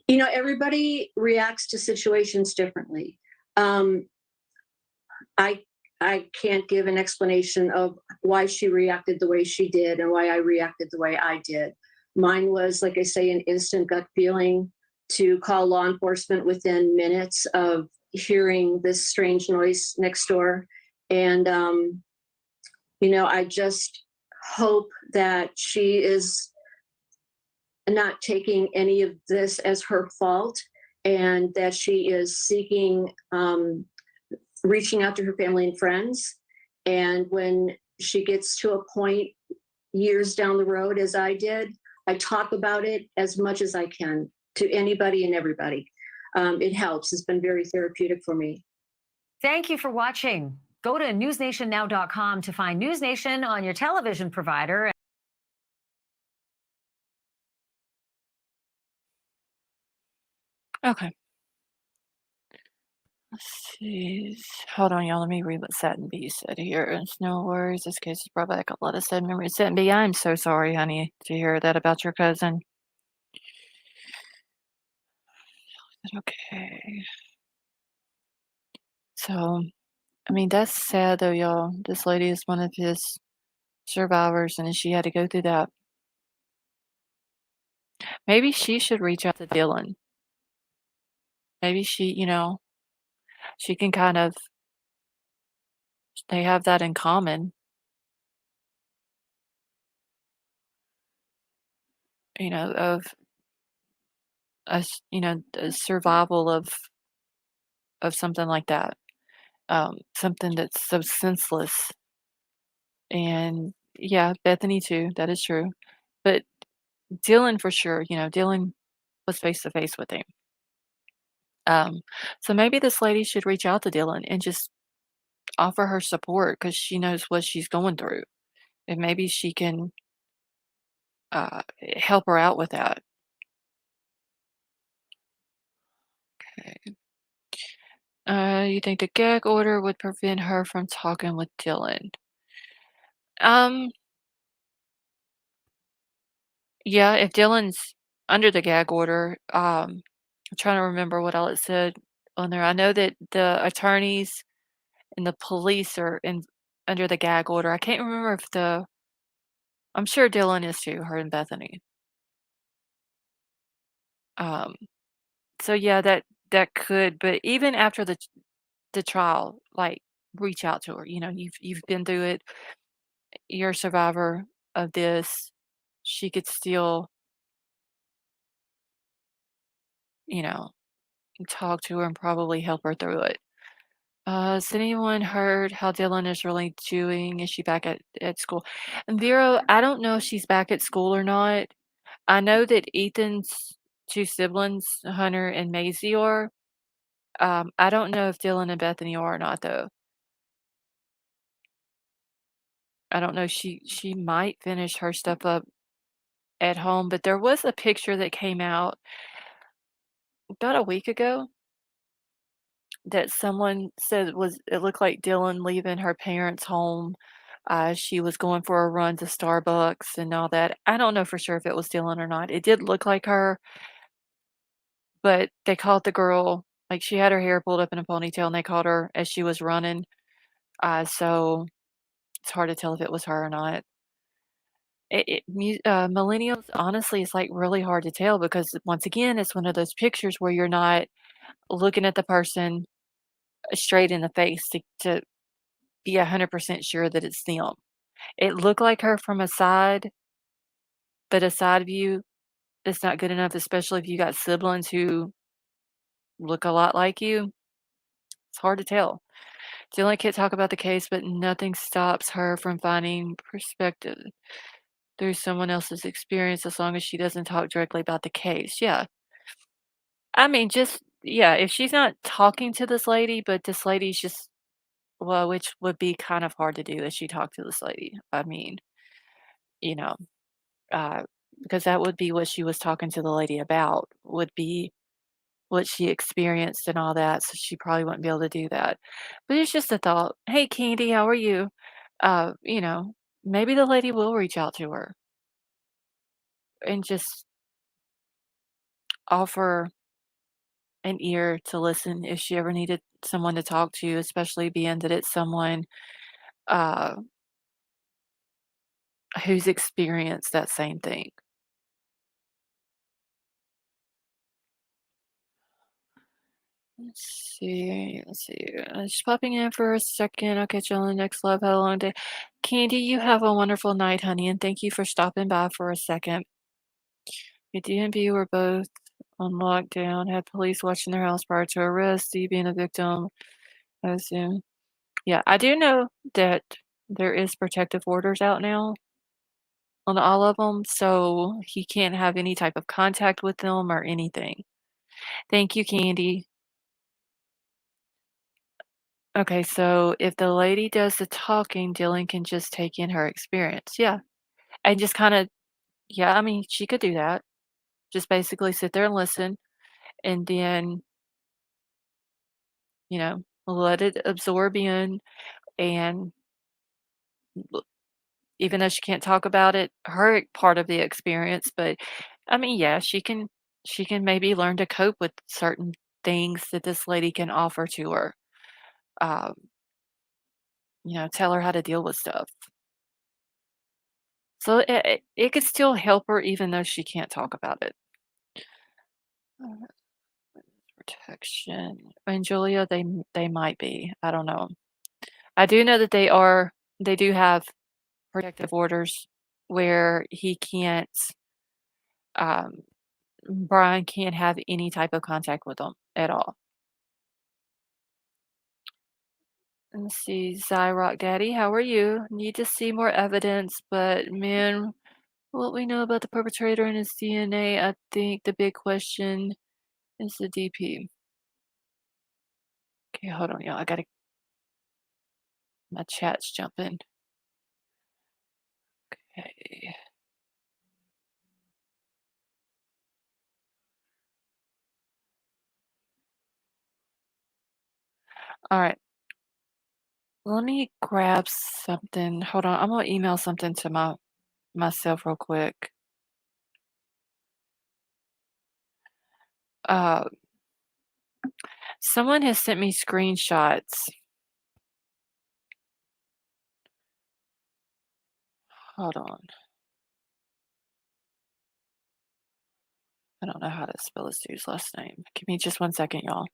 Everybody reacts to situations differently. I can't give an explanation of why she reacted the way she did and why I reacted the way I did. Mine was, like I say, an instant gut feeling to call law enforcement within minutes of hearing this strange noise next door. And, I just hope that she is not taking any of this as her fault, and that she is seeking, reaching out to her family and friends. And when she gets to a point years down the road, as I did, I talk about it as much as I can to anybody and everybody. It helps. It's been very therapeutic for me. Thank you for watching. Go to newsnationnow.com to find News Nation on your television provider. Okay. Let's see. Hold on, y'all. Let me read what Satin B said here. It's no worries. This case has brought back a lot of sad memories. Satin B, I'm so sorry, honey, to hear that about your cousin. Okay. So, that's sad though, y'all. This lady is one of his survivors, and she had to go through that. Maybe she should reach out to Dylan. Maybe she, she can they have that in common. Of us, the survival of something like that. Something that's so senseless. And yeah, Bethany too, that is true. But Dylan for sure, Dylan was face to face with him. Um, so maybe this lady should reach out to Dylan and just offer her support because she knows what she's going through, and maybe she can help her out with that. Okay. You think the gag order would prevent her from talking with Dylan? Um, yeah, if Dylan's under the gag order, I'm trying to remember what all it said on there. I know that the attorneys and the police are in under the gag order. I can't remember if I'm sure Dylan is too, her and Bethany. Um, so yeah, that could, but even after the trial, like reach out to her. You've been through it. You're a survivor of this. She could still, you know, talk to her and probably help her through it. Has anyone heard how Dylan is really doing? Is she back at school? And Vero, I don't know if she's back at school or not. I know that Ethan's two siblings, Hunter and Maisie, are. I don't know if Dylan and Bethany are or not, though. I don't know. She might finish her stuff up at home, but there was a picture that came out about a week ago that someone said it looked like Dylan leaving her parents' home. She was going for a run to Starbucks and all that. I don't know for sure if it was Dylan or not. It did look like her, but they caught the girl, like she had her hair pulled up in a ponytail and they caught her as she was running. So it's hard to tell if it was her or not. Millennials, honestly, it's like really hard to tell because once again, it's one of those pictures where you're not looking at the person straight in the face to be 100% sure that it's them. It looked like her from a side, but a side view is not good enough, especially if you got siblings who look a lot like you. It's hard to tell. Dylan can't talk about the case, but nothing stops her from finding perspective through someone else's experience as long as she doesn't talk directly about the case. Yeah. I mean, yeah, if she's not talking to this lady, but this lady's just, well, which would be kind of hard to do if she talked to this lady. I mean, you know, uh, because that would be what she was talking to the lady about, would be what she experienced and all that. So she probably wouldn't be able to do that. But it's just a thought. Hey, Candy, how are you? Uh, you know, maybe the lady will reach out to her and just offer an ear to listen if she ever needed someone to talk to, especially being that it's someone uh, who's experienced that same thing. Let's see. Just popping in for a second. I'll catch you on the next live. Have a long day. Candy, you have a wonderful night, honey, and thank you for stopping by for a second. Your DMV were both on lockdown, had police watching their house prior to arrest, you being a victim, I assume. Yeah, I do know that there is protective orders out now on all of them, so he can't have any type of contact with them or anything. Thank you, Candy. Okay, so if the lady does the talking, Dylan can just take in her experience. Yeah. And just kind of, yeah, I mean, she could do that. Just basically sit there and listen and then, let it absorb in. And l- even though she can't talk about it, her part of the experience, but I mean, yeah, she can maybe learn to cope with certain things that this lady can offer to her. Um, tell her how to deal with stuff. So it could still help her even though she can't talk about it. Uh, Protection. And Julia, they might be. I don't know. I do know that they do have protective orders where he can't um Brian can't have any type of contact with them at all. Let's see, Zyrock Daddy, how are you? Need to see more evidence, but man, what we know about the perpetrator and his DNA, I think the big question is the DP. Okay, hold on, y'all. My chat's jumping. Okay. All right. Let me grab something. Hold on. I'm gonna email something to myself real quick. Uh, Someone has sent me screenshots. Hold on. I don't know how to spell this dude's last name. Give me just 1 second, y'all.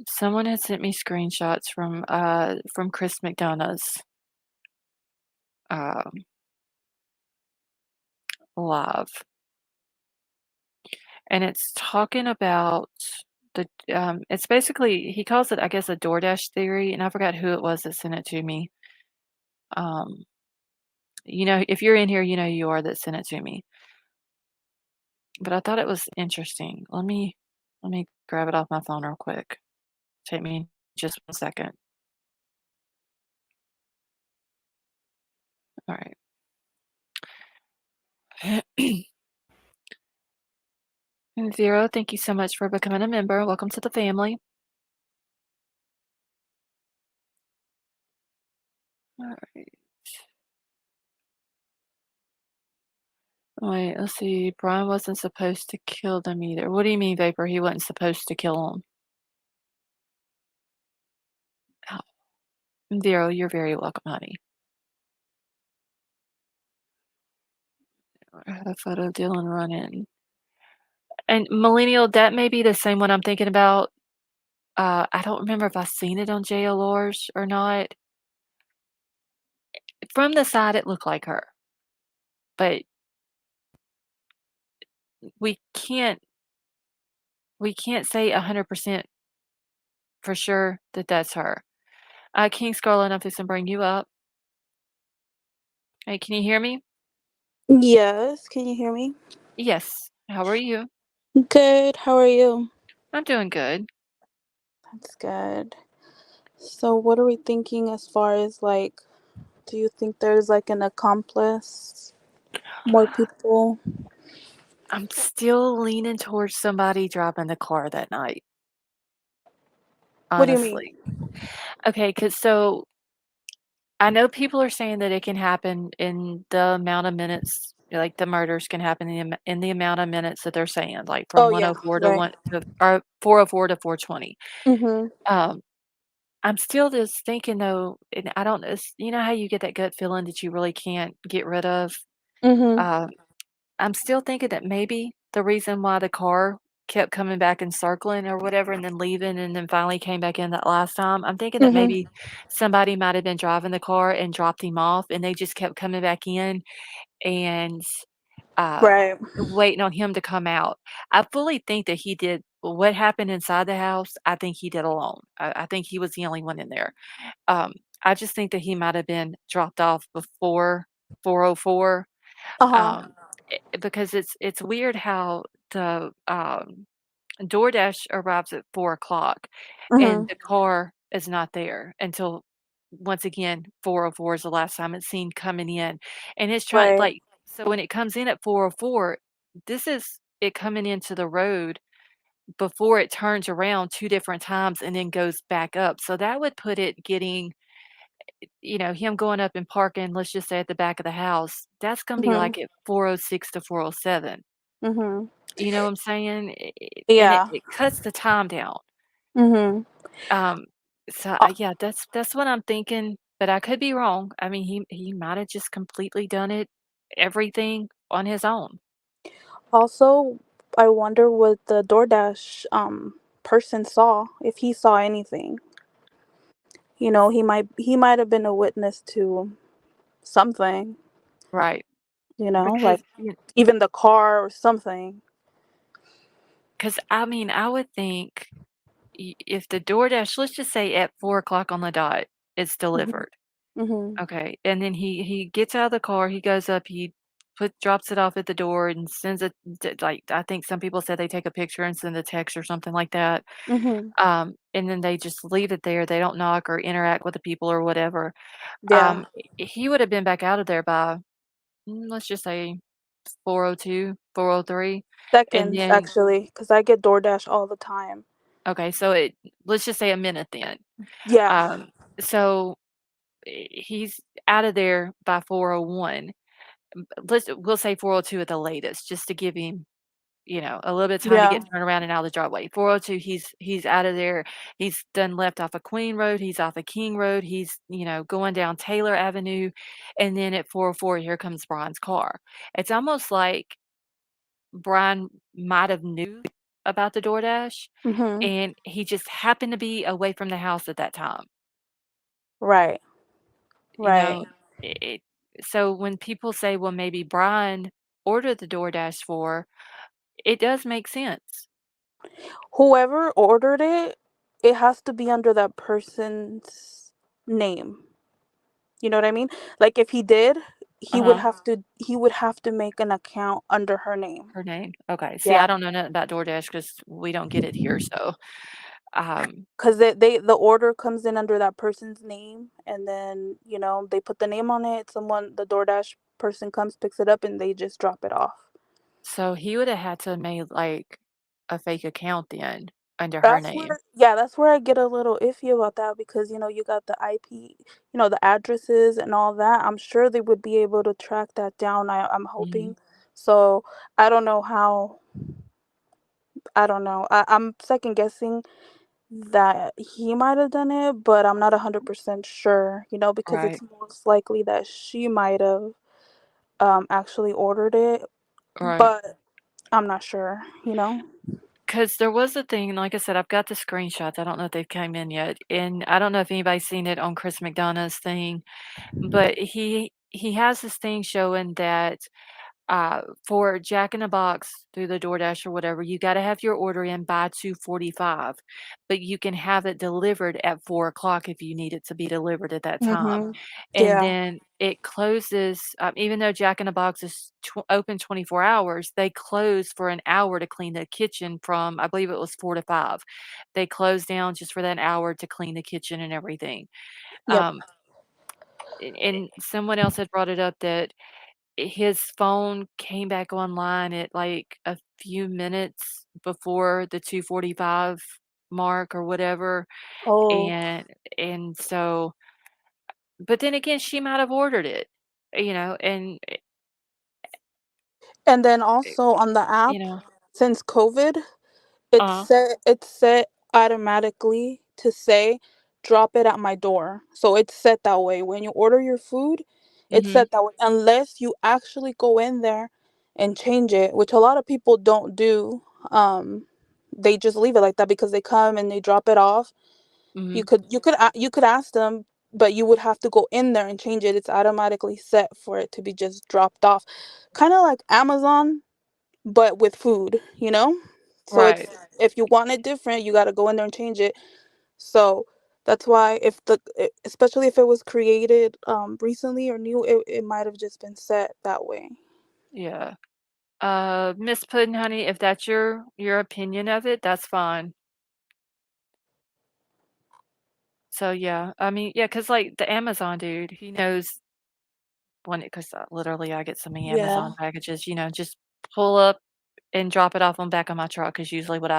Someone had sent me screenshots from Chris McDonough's um live. And it's talking about it's basically, he calls it, I guess, a DoorDash theory, and I forgot who it was that sent it to me. Um, if you're in here, you know who you are that sent it to me. But I thought it was interesting. Let me grab it off my phone real quick. Take me just 1 second. All right. And Zero, thank you so much for becoming a member. Welcome to the family. All right. Wait, let's see. Brian wasn't supposed to kill them either. What do you mean, Vapor? He wasn't supposed to kill them. Oh, Zero, you're very welcome, honey. I had a photo of Dylan running. And Millennial, that may be the same one I'm thinking about. I don't remember if I've seen it on JLRs or not. From the side, it looked like her. But we can't say 100% for sure that that's her. King Scarlet, I'm fixing to bring you up. Hey, can you hear me? Yes, can you hear me? Yes. How are you? Good, how are you? I'm doing good. That's good. So, what are we thinking as far as like, do you think there's like an accomplice? More people? I'm still leaning towards somebody driving the car that night, What do you mean? honestly. Okay, because I know people are saying that it can happen in the amount of minutes, like the murders can happen in the amount of minutes that they're saying, like from Oh, yeah, 104 to right. 1 to or 404 to 420. Mm-hmm. Um, I'm still just thinking though, and I don't, you know how you get that gut feeling that you really can't get rid of. Mm-hmm. Um, I'm still thinking that maybe the reason why the car kept coming back and circling or whatever and then leaving and then finally came back in that last time, I'm thinking that Mm-hmm. maybe somebody might have been driving the car and dropped him off and they just kept coming back in and, uh, Right. waiting on him to come out. I fully think that he did what happened inside the house, I think he did alone. I think he was the only one in there. I just think that he might have been dropped off before 4:04. Uh-huh. Because it's weird how the, DoorDash arrives at 4 o'clock, and Mm-hmm. the car is not there until, once again, 4:04 is the last time it's seen coming in, and it's trying Right. like, so when it comes in at 4:04, this is it coming into the road before it turns around 2 different times and then goes back up, so that would put it getting, him going up and parking, let's just say at the back of the house, that's gonna be Mm-hmm. like at 4:06 to 4:07. Mm-hmm. You know what I'm saying? And it Yeah. it cuts the time down. Mm-hmm. Um, so Uh, yeah, that's what I'm thinking, but I could be wrong. I mean, he might have just completely done everything on his own. Also, I wonder what the DoorDash person saw, if he saw anything. He might have been a witness to something, Right. like Because even the car or something. I mean, I would think if the DoorDash, let's just say at 4 o'clock on the dot, it's Mhm. delivered. Mhm. Okay. And then he gets out of the car, he goes up, he drops it off at the door and sends it like, I think some people said they take a picture and send a text or something like that. Mhm. And then they just leave it there. They don't knock or interact with the people or whatever. Yeah. He would have been back out of there by, let's just say 4:02, 4:03, and Seconds, then actually, because I get DoorDash all the time. okay, so let's just say a minute then. Yeah. So he's out of there by 4:01. We'll say 4:02 at the latest, just to give him, a little bit of time to Yeah. get turned around and out of the driveway. 4:02, he's out of there. He's done left off of Queen Road. He's off of King Road. He's, going down Taylor Avenue, and then at 4:04, here comes Brian's car. It's almost like Brian might have knew about the DoorDash, Mhm. and he just happened to be away from the house at that time. Right. You Right. know, it so when people say, "Well, maybe Brian ordered the DoorDash for," it does make sense. Whoever ordered it, it has to be under that person's name. You know what I mean? Like if he did, Uh-huh. he would have to make an account under her name. Her name? Okay. See, I Yeah. don't know nothing about DoorDash because we don't get it here, so, um, 'Cause the order comes in under that person's name, and then, they put the name on it, the DoorDash person comes, picks it up, and they just drop it off. so he woulda had to made, like, a fake account then under her name. That's where I get a little iffy about that because, you got the IP, the addresses and all that. I'm sure they would be able to track that down, I'm Mhm. hoping. So, I don't know how I don't know. I'm second guessing that he might have done it, but I'm not 100% sure, because it's Right, most likely that she might have actually ordered it, right. but I'm not sure. Because there was a thing, like I said, I've got the screenshots. I don't know if they've came in yet, and I don't know if anybody's seen it on Chris McDonough's thing, but he has this thing showing that for Jack in the Box through the DoorDash or whatever, you gotta have your order in by 2:45, but you can have it delivered at 4 o'clock if you need it to be delivered at that time. Mhm. And Yeah. then it closes, even though Jack in the Box is open 24 hours, they close for an hour to clean the kitchen from, I believe it was 4 to 5. They close down just for that hour to clean the kitchen and everything. Yep. Um, and someone else had brought it up that his phone came back online at, like, a few minutes before the 2:45 mark or whatever, Oh. and so but then again, she might have ordered it, and, And then eh, also on the you app, know since COVID, it's set automatically to say, "Drop it at my door." So it's set that way. When you order your food, it's Mhm, set that way unless you actually go in there and change it, which a lot of people don't do. They just leave it like that because they come and they drop it off. You mhm, could you could you could ask them, but you would have to go in there and change it. It's automatically set for it to be just dropped off. Kind of like Amazon, but with food. So it's right, if you want it different, you got to go in there and change it. So that's why especially if it was created recently or new, it might have just been set that way. yeah. Miss Puddin' Honey, if that's your opinion of it, that's fine. So, yeah, I mean, yeah, cause like, the Amazon dude, he knows when it 'cause, literally, I get so many Yeah. Amazon packages, just pull up and drop it off on back of my truck is usually what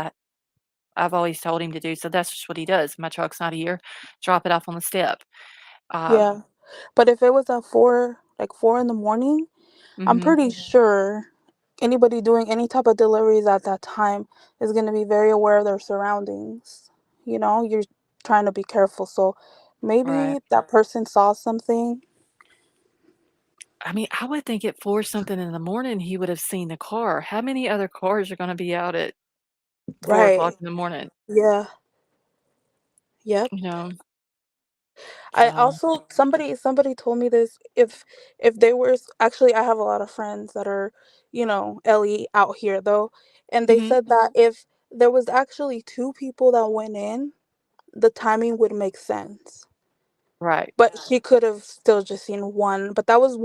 I've always told him to do, so that's just what he does. My truck's not here, drop it off on the step. Um Yeah. But if it was at 4 in the morning, I'm mhm, pretty sure anybody doing any type of deliveries at that time is going to be very aware of their surroundings. You're trying to be careful. So right. maybe that person saw something. I mean, I would think at 4 something in the morning, he would have seen the car. How many other cars are gonna be out at 4 o'clock Right. in the morning, Yeah. Yep. you know? I So also somebody told me this if they were actually I have a lot of friends that are, LE out here though, and they mhm, said that if there was actually two people that went in, the timing would make sense. right. But she could have still just seen one, but that was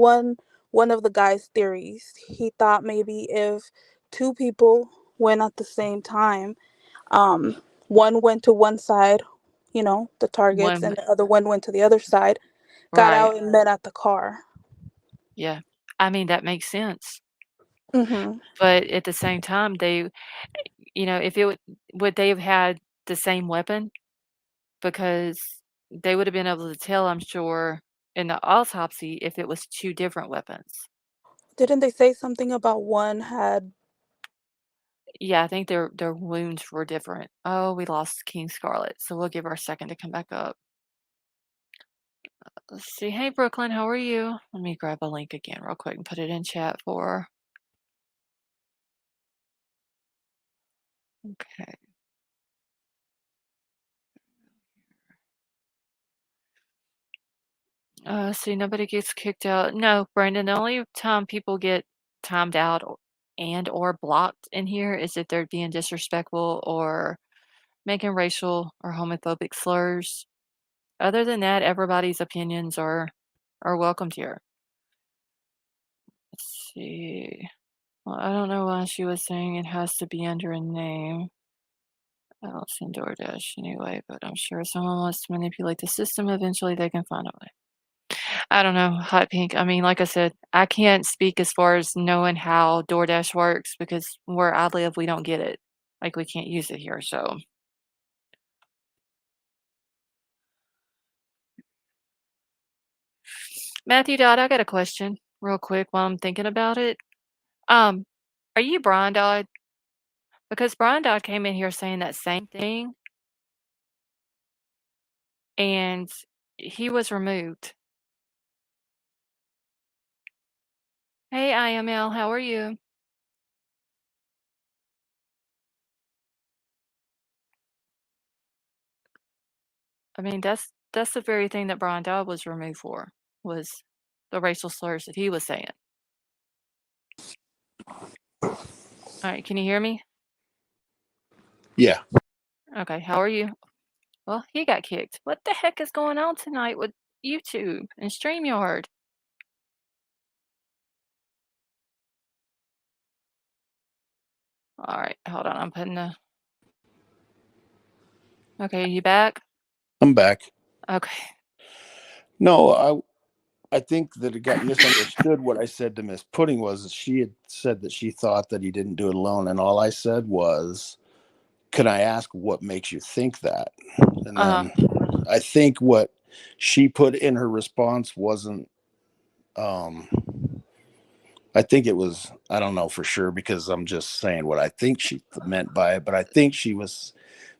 one of the guy's theories. He thought maybe if two people went at the same time, one went to one side, the targets, One, and the other one went to the other side, got right. out and met at the car. Yeah. I mean, that makes sense. Mhm. But at the same time, they, if it would they have had the same weapon? Because they would have been able to tell, I'm sure, in the autopsy if it was 2 different weapons. Didn't they say something about one had Yeah, I think their wounds were different. Oh, we lost King Scarlet, so we'll give her a second to come back up. Let's see. Hey, Brooklyn, how are you? Let me grab a link again real quick and put it in chat for her. Okay. See, nobody gets kicked out. No, Brandon, the only time people get timed out and/or blocked in here is if they're being disrespectful or making racial or homophobic slurs. Other than that, everybody's opinions are welcomed here. Let's see. Well, I don't know why she was saying it has to be under a name. I don't send DoorDash anyway, but I'm sure if someone wants to manipulate the system, eventually they can find a way. I don't know, Hot Pink. I mean, like I said, I can't speak as far as knowing how DoorDash works because where I live, we don't get it. Like, we can't use it here, so. Matthew Dodd, I got a question real quick while I'm thinking about it. Um, are you Bryan Dodd? Because Bryan Dodd came in here saying that same thing, and he was removed. Hey, IML, how are you? I mean, that's the very thing that Bryan Dodd was removed for, was the racial slurs that he was saying. All right, can you hear me? Yeah. Okay, how are you? Well, he got kicked. What the heck is going on tonight with YouTube and StreamYard? All right, hold on. I'm putting the. Okay, you back? I'm back. Okay. No, I think that it got misunderstood. What I said to Miss Pudding was she had said that she thought that he didn't do it alone, and all I said was, "Can I ask what makes you think that?" And then I think what she put in her response wasn't. I think it was. I don't know for sure because I'm just saying what I think she meant by it, but I think she was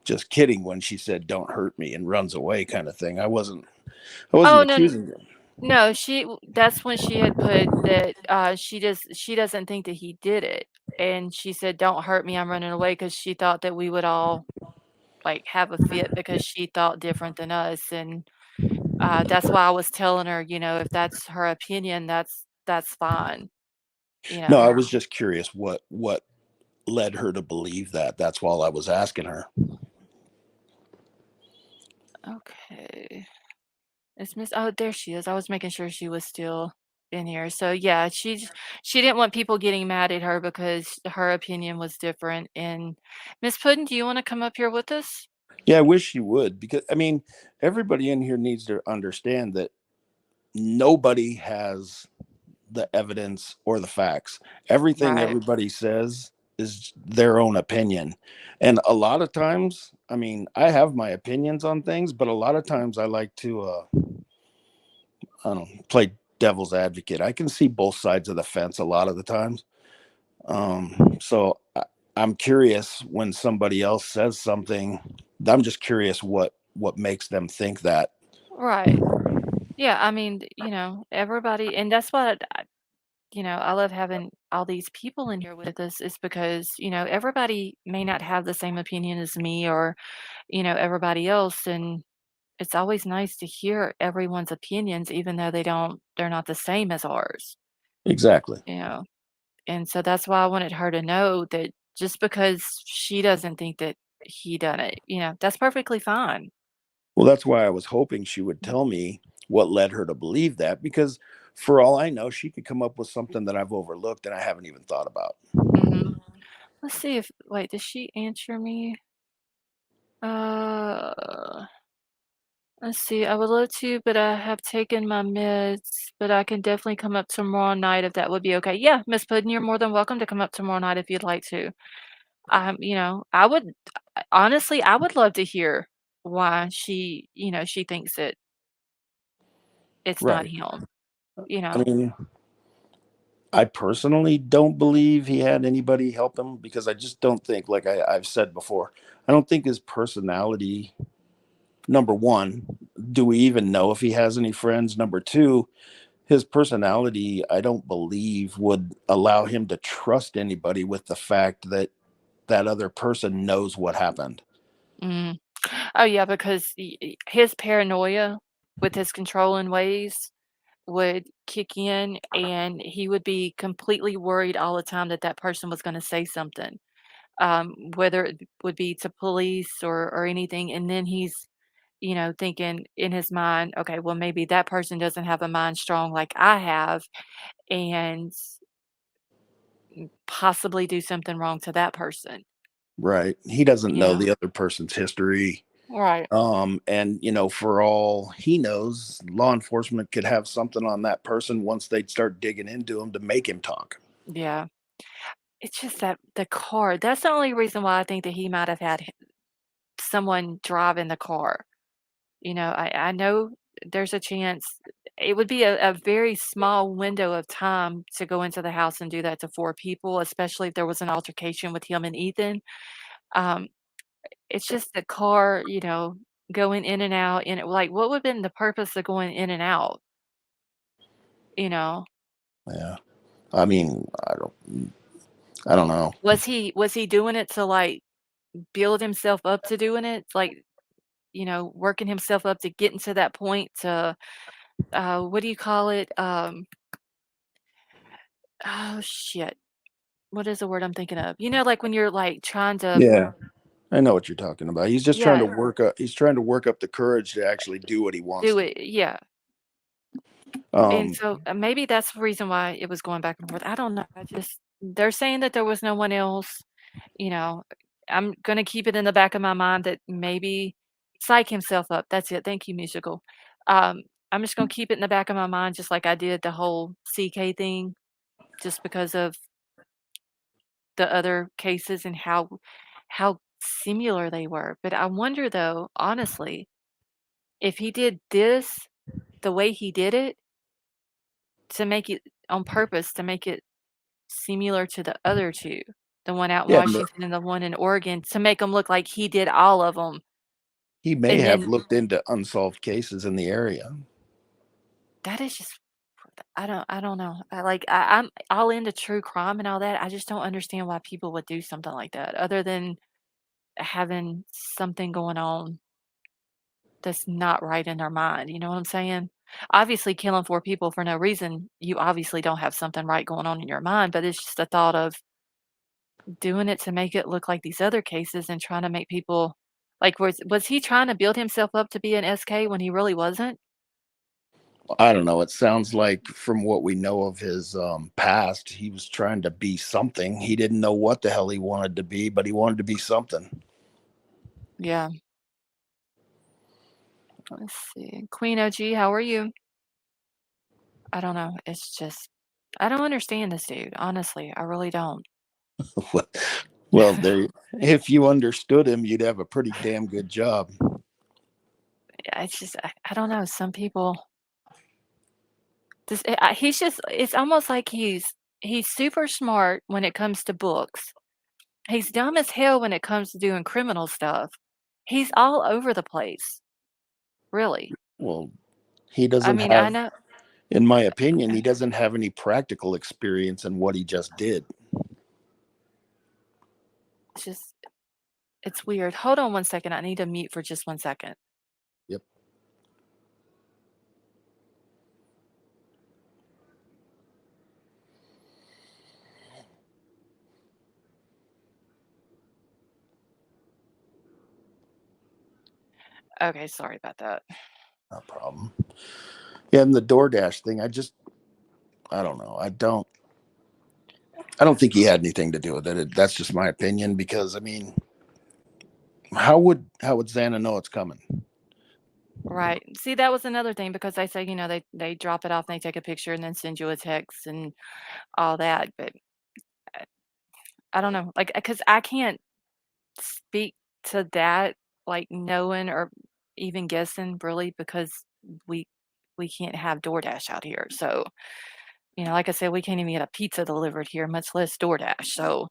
just kidding when she said "Don't hurt me" and runs away, kind of thing. I wasn't Oh, no, accusing him. no, that's when she had put that, she doesn't think that he did it, and she said, "Don't hurt me, I'm running away," because she thought that we would all, like, have a fit because she thought different than us, and, that's why I was telling her, if that's her opinion, that's fine, you No, I know? was just curious what led her to believe that. That's all I was asking her. Okay. It's Miss Oh, there she is. I was making sure she was still in here. So, yeah, she didn't want people getting mad at her because her opinion was different, and Miss Puddin', do you wanna come up here with us? Yeah, I wish you would because I mean, everybody in here needs to understand that nobody has the evidence or the facts. Everything Right. everybody says is their own opinion. And a lot of times, I mean, I have my opinions on things, but a lot of times I like to I don't know, play devil's advocate. I can see both sides of the fence a lot of the times. So I'm curious when somebody else says something. I'm just curious what makes them think that. Right. Yeah, I mean, everybody and that's what I love having all these people in here with us is because, everybody may not have the same opinion as me or, everybody else, and it's always nice to hear everyone's opinions even though they're not the same as ours, Exactly. you know? And so that's why I wanted her to know that just because she doesn't think that he done it, that's perfectly fine. Well, that's why I was hoping she would tell me what led her to believe that because for all I know, she could come up with something that I've overlooked and I haven't even thought about. Mm-hmm. Let's see if, wait, did she answer me? Let's see. I would love to, but I have taken my meds, but I can definitely come up tomorrow night if that would be okay. Yeah, Miss Puddin, you're more than welcome to come up tomorrow night if you'd like to. I would honestly, I would love to hear why she thinks that it's not Right. him, I mean, I personally don't believe he had anybody help him because I just don't think, like I've said before, I don't think his personality, number one, do we even know if he has any friends? Number two, his personality, I don't believe would allow him to trust anybody with the fact that that other person knows what happened. Mm. Oh, yeah, because his paranoia with his controlling ways would kick in, and he would be completely worried all the time that that person was gonna say something, whether it would be to police or anything, and then he's, thinking in his mind, "Okay, well, maybe that person doesn't have a mind strong like I have, and possibly do something wrong to that person." Right. He doesn't know Yeah. the other person's history. Right. And for all he knows, law enforcement could have something on that person once they start digging into him to make him talk. Yeah. It's just that the car, that's the only reason why I think that he might have had someone driving the car. I know there's a chance it would be a very small window of time to go into the house and do that to 4 people, especially if there was an altercation with him and Ethan. Um, it's just the car, going in and out, and like, what would have been the purpose of going in and out? You know? Yeah. I mean, I don't know. Was he doing it to, like, build himself up to doing it? Like, working himself up to getting to that point to, what do you call it? Oh, shit. What is the word I'm thinking of? Like, when you're, like, trying to Yeah. I know what you're talking about. He's just trying yeah, to work up the courage to actually do what he wants do to. it, yeah. And Um, so, maybe that's the reason why it was going back and forth. I don't know. They're saying that there was no one else, you know. I'm gonna keep it in the back of my mind that maybe psych himself up. That's it. Thank you, musical. Um, I'm just gonna keep it in the back of my mind just like I did the whole CK thing, just because of the other cases and how similar they were. But I wonder though, honestly, if he did this the way he did it to make it on purpose to make it similar to the other 2, the one out in yeah, Washington and the one in Oregon, to make them look like he did all of them. he may And have then looked into unsolved cases in the area. that is just I don't know. I'm all into true crime and all that. I just don't understand why people would do something like that other than having something going on that's not right in their mind, you know what I'm saying? Obviously, killing 4 people for no reason, you obviously don't have something right going on in your mind, but it's just the thought of doing it to make it look like these other cases and trying to make people like, was he trying to build himself up to be an SK when he really wasn't? I don't know. It sounds like from what we know of his past, he was trying to be something. He didn't know what the hell he wanted to be, but he wanted to be something. Yeah. Let's see. Queen OG, how are you? I don't know. It's just I don't understand this dude, honestly. I really don't. Well, there. If you understood him, you'd have a pretty damn good job. It's just I don't know. Some people he's just it's almost like he's super smart when it comes to books. He's dumb as hell when it comes to doing criminal stuff. He's all over the place, really. Well, he I doesn't mean, I have, know in my opinion, he doesn't have any practical experience in what he just did. it's just it's weird. Hold on one second. I need to mute for just 1 second. Yep. Okay, sorry about that. No problem. Yeah, and the DoorDash thing, I just I don't know. I don't think he had anything to do with it. That's just my opinion, because I mean, how would Xana know it's coming? Right. See, that was another thing because they say, they drop it off and they take a picture and then send you a text and all that. But I don't know, like, because I can't speak to that, like knowing or even guessing really because we we can't have DoorDash out here. So, like I said, we can't even get a pizza delivered here, much less DoorDash. So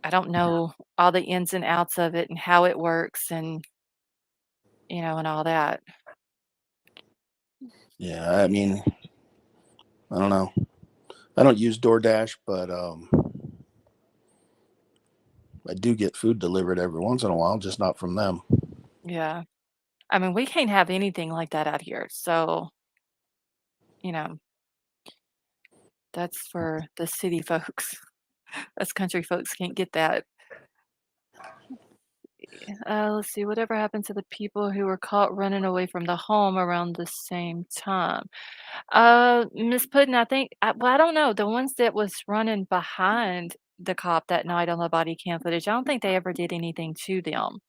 I don't know all the ins and outs of it and how it works and and all that. Yeah, I mean, I don't know. I don't use DoorDash, but I do get food delivered every once in a while, just not from them. Yeah. I mean, we can't have anything like that out here. So, you know, that's for the city folks. Us country folks can't get that. Let's see, whatever happened to the people who were caught running away from the home around the same time? Miss Puddin, I think, well, I don't know. The ones that was running behind the cop that night on the body cam footage, I don't think they ever did anything to them.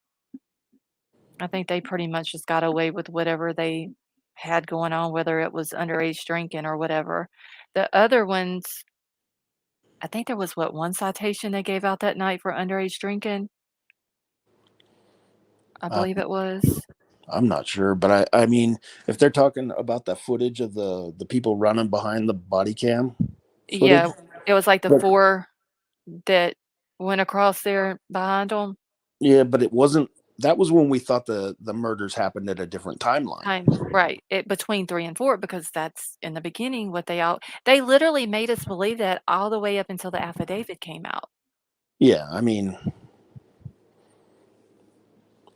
I think they pretty much just got away with whatever they had going on, whether it was underage drinking or whatever. The other ones, I think there was one citation they gave out that night for underage drinking. I Uh, believe it was. I'm not sure, but I mean, if they're talking about the footage of the people running behind the body cam footage, Yeah, it was like the but 4 that went across there behind them. yeah, but it wasn't. That was when we thought the murders happened at a different timeline. Right, between 3 and 4 because that's in the beginning what they literally made us believe that all the way up until the affidavit came out. Yeah, I mean,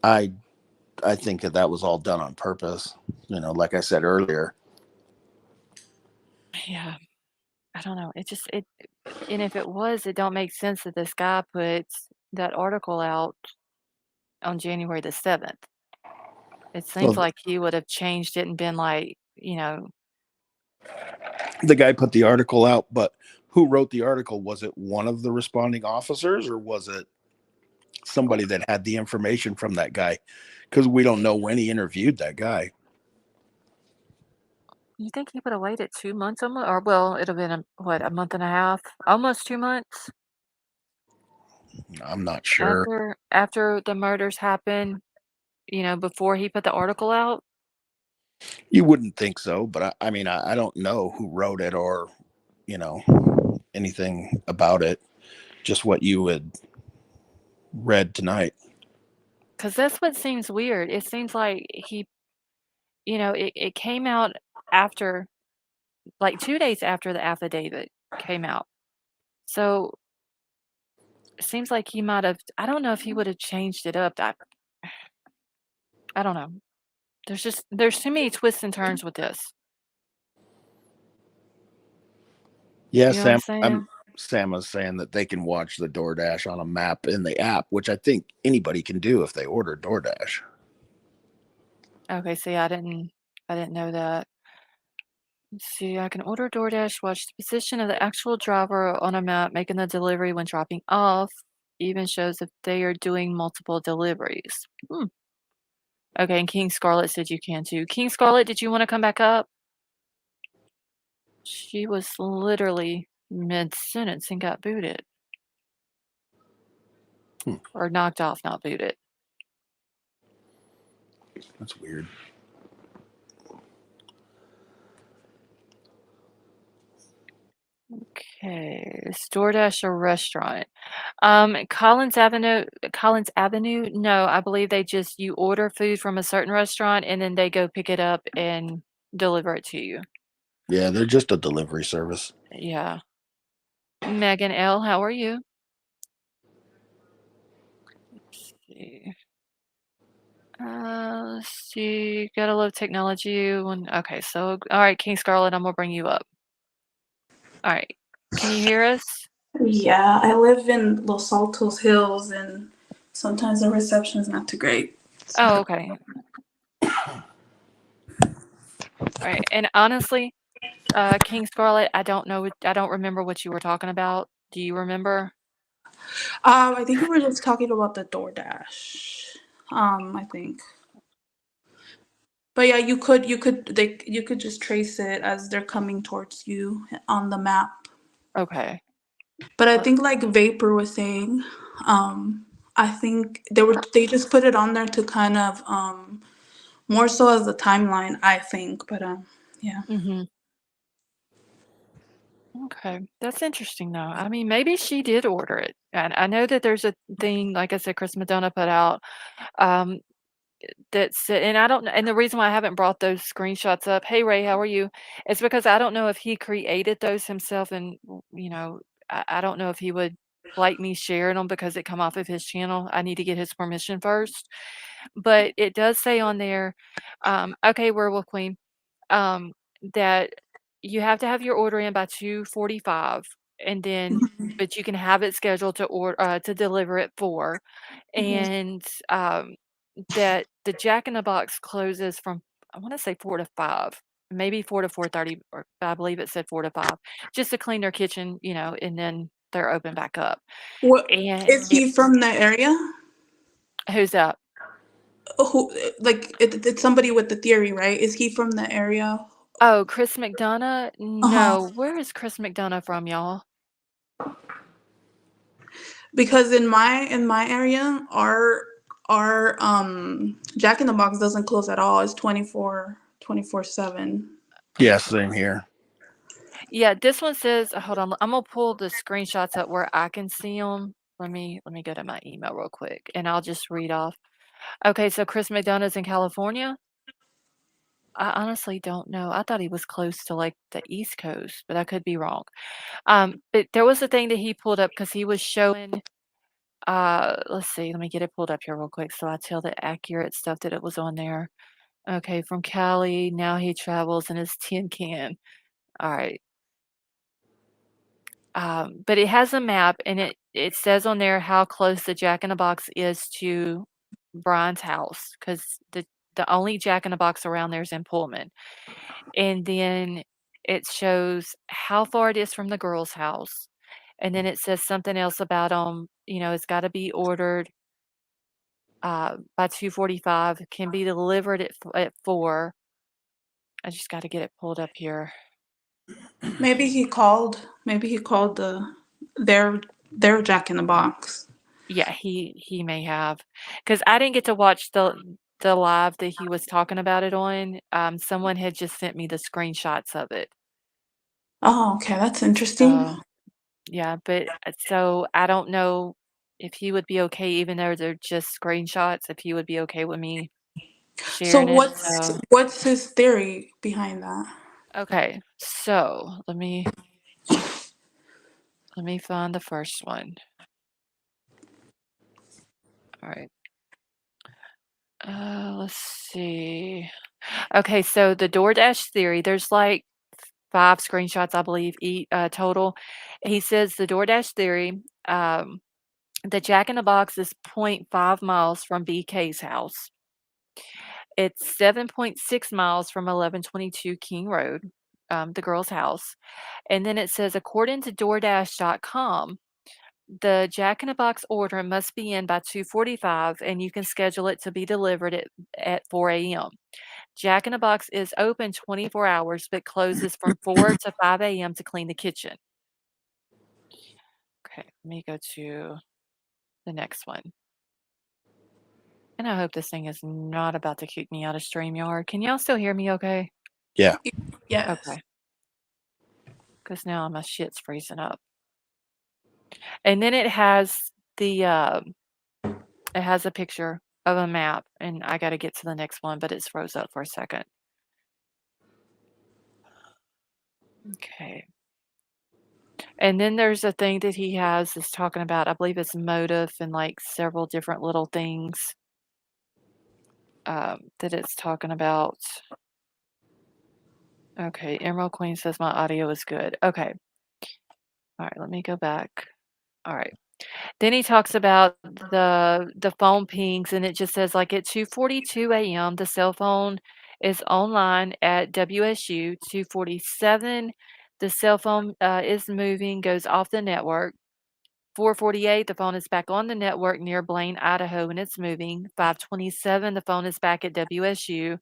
I think that was all done on purpose. Like I said earlier. Yeah, I don't know. And if it was, it don't make sense that this guy put that article out on January the 7th. It seems Well, like he would have changed it and been like, the guy put the article out, but who wrote the article? Was it one of the responding officers, or was it somebody that had the information from that guy? Because we don't know when he interviewed that guy. you think he would have waited 2 months almost, or well, it'd have been a month and a half, almost 2 months I'm not sure. after the murders happened, before he put the article out? You wouldn't think so, but I mean, I don't know who wrote it or, anything about it. Just what you had read tonight. Because that's what seems weird. It seems like it came out after, like 2 days after the affidavit came out. So it seems like he might have, I don't know if he would have changed it up. I don't know. There's too many twists and turns with this. Yeah, You know what I'm saying? Sam was saying that they can watch the DoorDash on a map in the app, which I think anybody can do if they order DoorDash. Okay, see, I didn't know that. Let's see, I can order DoorDash, watch the position of the actual driver on a map making the delivery when dropping off, even shows if they are doing multiple deliveries. Okay, and King Scarlet said you can too. King Scarlet, did you want to come back up? She was literally mid-sentence and got booted. Or knocked off, not booted. That's weird. Okay, is DoorDash a restaurant? Collins Avenue? No, I believe you order food from a certain restaurant and then they go pick it up and deliver it to you. Yeah, they're just a delivery service. Yeah. Megan L, how are you? Let's see. Let's see. Gotta love technology. Okay, so all right, King Scarlet, I'm gonna bring you up. All right. Can you hear us? Yeah, I live in Los Altos Hills, and sometimes the reception is not too great. Oh, okay. All right. And honestly, King Scarlet, I don't know. I don't remember what you were talking about. Do you remember? I think we were just talking about the DoorDash. I think. But yeah, you could just trace it as they're coming towards you on the map. Okay. But I Let- think like Vapor was saying, I think they just put it on there to kind of more so as a timeline, I think. But yeah. Mhm. Okay, that's interesting though. I mean, maybe she did order it. And I know that there's a thing, like I said, Chris Madonna put out, um, that's and I don't know, and the reason why I haven't brought those screenshots up, hey Ray, how are you? It's because I don't know if he created those himself, and I don't know if he would like me sharing them because it come off of his channel. I need to get his permission first. But it does say on there, okay, Werewolf Queen, um, that you have to have your order in by 2:45, and then but you can have it scheduled to deliver at 4, Mhm. and, that the Jack in the Box closes from, I wanna say 4 to 5, maybe 4 to 4:30, or I believe it said 4 to 5, just to clean their kitchen, and then they're open back up. What And is he from the area? who's that? Who like it's somebody with the theory, right? Is he from the area? Oh, Chris McDonough? Uh-huh. No, where is Chris McDonough from, y'all? Because in my area, our Jack in the Box doesn't close at all. It's 24/7. Yeah, same here. Yeah, this one says, hold on, I'm gonna pull the screenshots up where I can see them. Let me go to my email real quick, and I'll just read off. Okay, so Chris McDonough's in California? I honestly don't know. I thought he was close to, like, the East Coast, but I could be wrong. But there was a thing that he pulled up because he was showing, let's see, let me get it pulled up here real quick so I tell the accurate stuff that it was on there. Okay, from Cali, now he travels in his tin can. Alright. But it has a map, and it says on there how close the Jack in the Box is to Brian's house, because the only Jack in the Box around there is in Pullman. And then it shows how far it is from the girl's house, and then it says something else about, it's gotta be ordered, by 2:45, can be delivered at 4. I just gotta get it pulled up here. Maybe he called their Jack in the Box. Yeah, he may have, because I didn't get to watch the live that he was talking about it on. Someone had just sent me the screenshots of it. Oh, okay, that's interesting. So, yeah, but so I don't know if he would be okay, even though they're just screenshots, if he would be okay with me So sharing it. what's So, what's his theory behind that? okay, so let me find the first one. All right. Let's see. Okay, so the DoorDash theory, there's like 5 screenshots, I believe, total. He says the DoorDash theory, the Jack in the Box is point 0.5 miles from BK's house. It's 7.6 miles from 1122 King Road, the girl's house. And then it says, according to DoorDash.com, the Jack in the Box order must be in by 2:45, and you can schedule it to be delivered at 4 a.m. Jack in the Box is open 24 hours, but closes from 4 to 5 a.m. to clean the kitchen. Okay, let me go to the next one. And I hope this thing is not about to kick me out of StreamYard. Can y'all still hear me okay? Yeah. Yes. Okay. Because now my shit's freezing up. And then it has it has a picture of a map, and I got to get to the next one, but it's froze up for a second. Okay. And then there's a thing that he has that's talking about, I believe it's motive and like several different little things that it's talking about. Okay, Emerald Queen says my audio is good. Okay. All right, let me go back. All right. Then he talks about the phone pings, and it just says like at 2:42 a.m. the cell phone is online at WSU. 2:47, the cell phone is moving, goes off the network. 4:48, the phone is back on the network near Blaine, Idaho, and it's moving. 5:27, the phone is back at WSU.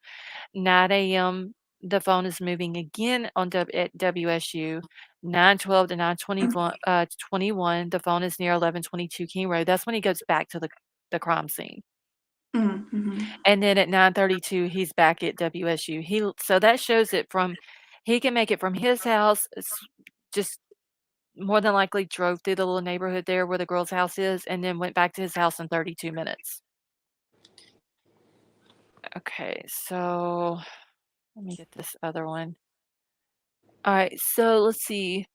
9 a.m., the phone is moving again at WSU. 9:12 to 9:21, the phone is near 1122 King Road. That's when he goes back to the crime scene. Mm-hmm. And then at 9:32, he's back at WSU. So that shows it he can make it from his house, just more than likely drove through the little neighborhood there where the girl's house is, and then went back to his house in 32 minutes. Okay, so let me get this other one. All right, so let's see.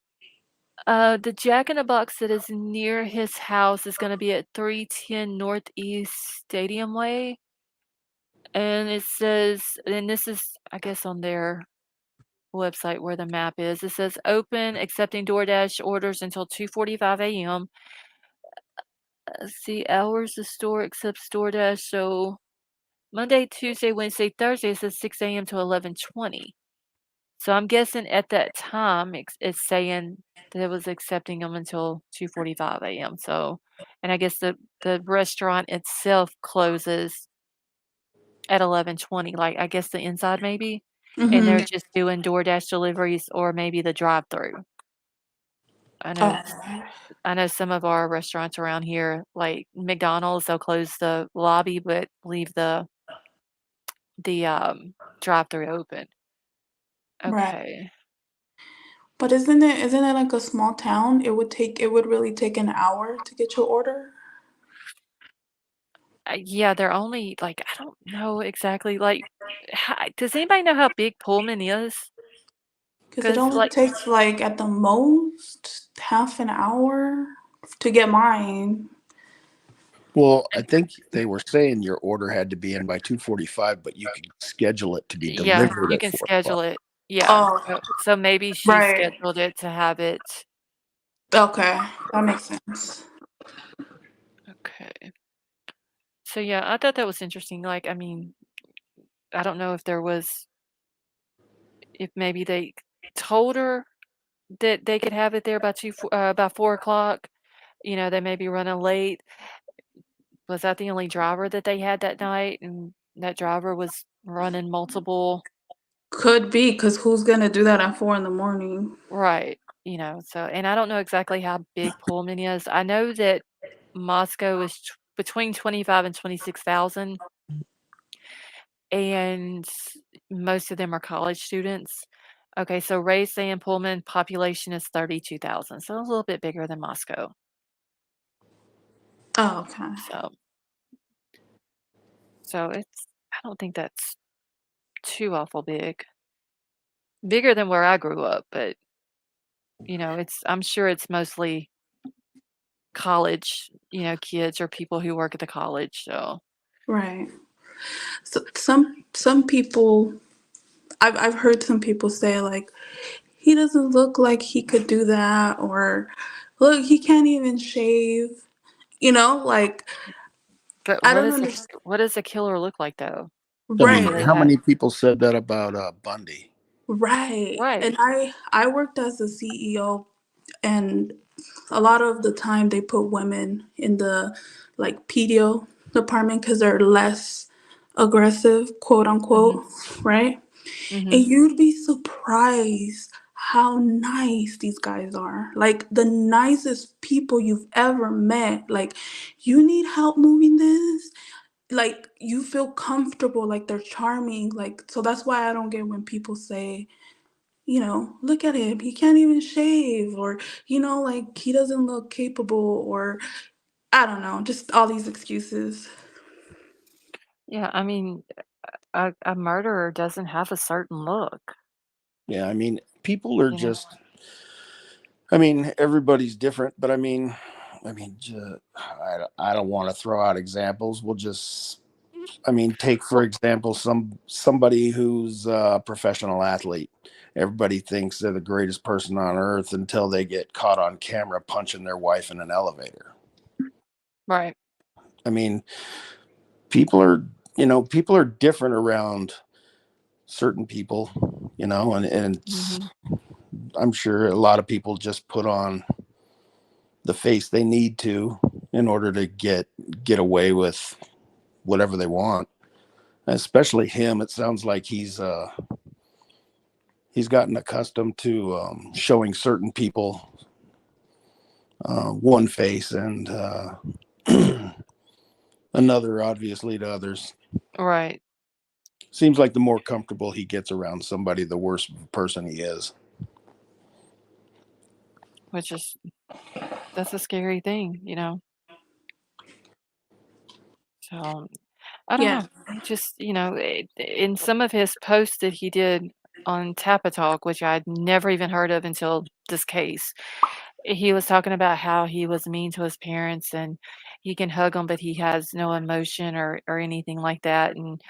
The Jack in the Box that is near his house is going to be at 310 Northeast Stadium Way. And it says, and this is, I guess, on their website where the map is. It says open, accepting DoorDash orders until 2:45 a.m. Let's see, hours the store accepts DoorDash. So Monday, Tuesday, Wednesday, Thursday, it says 6 a.m. to 11:20. So I'm guessing at that time it's saying that it was accepting them until 2:45 a.m. So, and I guess the restaurant itself closes at 11:20. Like I guess the inside maybe, and they're Mm-hmm. just doing DoorDash deliveries or maybe the drive-through. I know Okay. I know some of our restaurants around here, like McDonald's, they'll close the lobby but leave the drive-through open. Right. Okay. But isn't it like a small town? It would really take an hour to get your order. Yeah, they're only like I don't know exactly like does anybody know how big Pullman is? Because it Because only like takes like at the most half an hour to get mine. Well, I think they were saying your order had to be in by 2:45, but you could schedule it to be yeah, delivered you at can 4 o'clock. schedule it. Yeah. Oh, So maybe she right. scheduled it to have it. Okay, that makes sense. Okay. So yeah, I thought that was interesting. Like, I mean, I don't know if maybe they told her that they could have it there by 4 o'clock. You know, they may be running late. Was that the only driver that they had that night? And that driver was running multiple. Could be, because who's gonna do that at 4 in the morning? Right. So, and I don't know exactly how big Pullman is. I know that Moscow is between 25 and 26,000, and most of them are college students. Okay, so Ray's saying Pullman population is 32,000, so a little bit bigger than Moscow. Oh, okay. So I don't think that's too awful big. Bigger than where I grew up, but I'm sure it's mostly college, kids or people who work at the college. So Right. So some people, I've heard some people say like he doesn't look like he could do that, or look, he can't even shave. Like but I don't understand. what does a killer look like though? I Like, mean, do Right. they how have many people said that about Bundy? Right. And right? I worked as a CEO, and a lot of the time they put women in the like pedio department because they're less aggressive, quote Mhm. unquote, right? And Mhm. you'd be surprised how nice these guys are. Like the nicest people you've ever met. Like, you need help moving this? Like, you feel comfortable, like they're charming. Like, so that's why I don't get when people say, look at him, he can't even shave, or, like he doesn't look capable, or I don't know, just all these excuses. Yeah, I mean, a murderer doesn't have a certain look. Yeah, I mean, people are You know. just. I mean, everybody's different, but I don't want to throw out examples. Take for example somebody who's a professional athlete. Everybody thinks they're the greatest person on earth until they get caught on camera punching their wife in an elevator. Right. I mean, people are different around certain people, and it's, Mm-hmm. I'm sure a lot of people just put on the face they need to in order to get away with whatever they want. Especially him. It sounds like he's gotten accustomed to showing certain people one face and another, obviously, to others. Right. Seems like the more comfortable he gets around somebody, the worse person he is. Which is that's a scary thing, So I don't Yeah. know. He just, in some of his posts that he did on Tappa Talk, which I'd never even heard of until this case, he was talking about how he was mean to his parents and he can hug them, but he has no emotion or anything like that. And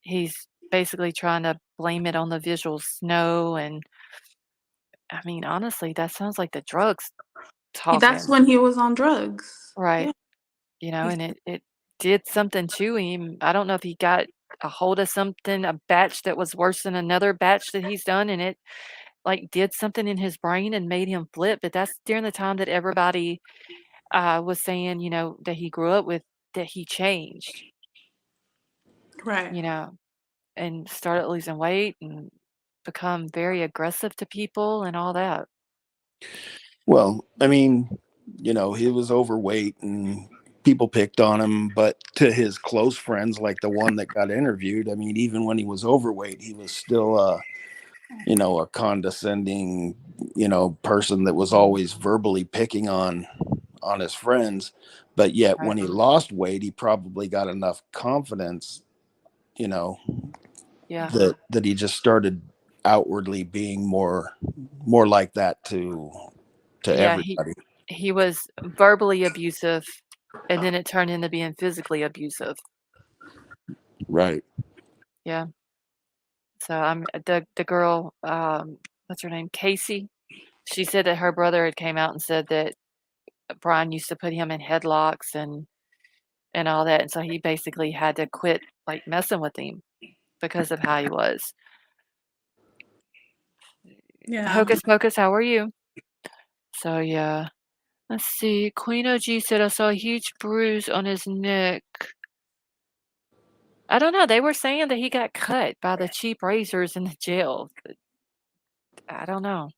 he's basically trying to blame it on the visual snow. And I mean, honestly, that sounds like the drugs That's talking, when he was on drugs. right? Yeah. He's And it did something to him. I don't know if he got a hold of something, a batch that was worse than another batch that he's done, and it like did something in his brain and made him flip. But that's during the time that everybody was saying, that he grew up with, that he changed, right. you know, and started losing weight and become very aggressive to people and all that. Well, I mean, he was overweight and people picked on him, but to his close friends, like the one that got interviewed, I mean, even when he was overweight, he was still a condescending, person that was always verbally picking on his friends. But yet Right. when he lost weight, he probably got enough confidence, Yeah. that he just started outwardly being more like that to Yeah. everybody. He was verbally abusive, and then it turned into being physically abusive. Right. Yeah. So I'm the girl, what's her name? Casey. She said that her brother had came out and said that Brian used to put him in headlocks and all that, and so he basically had to quit like messing with him because of how he was. Yeah. Hocus Pocus, how are you? So yeah. Let's see. Queen OG said I saw a huge bruise on his neck. I don't know. They were saying that he got cut by the cheap razors in the jail. But I don't know.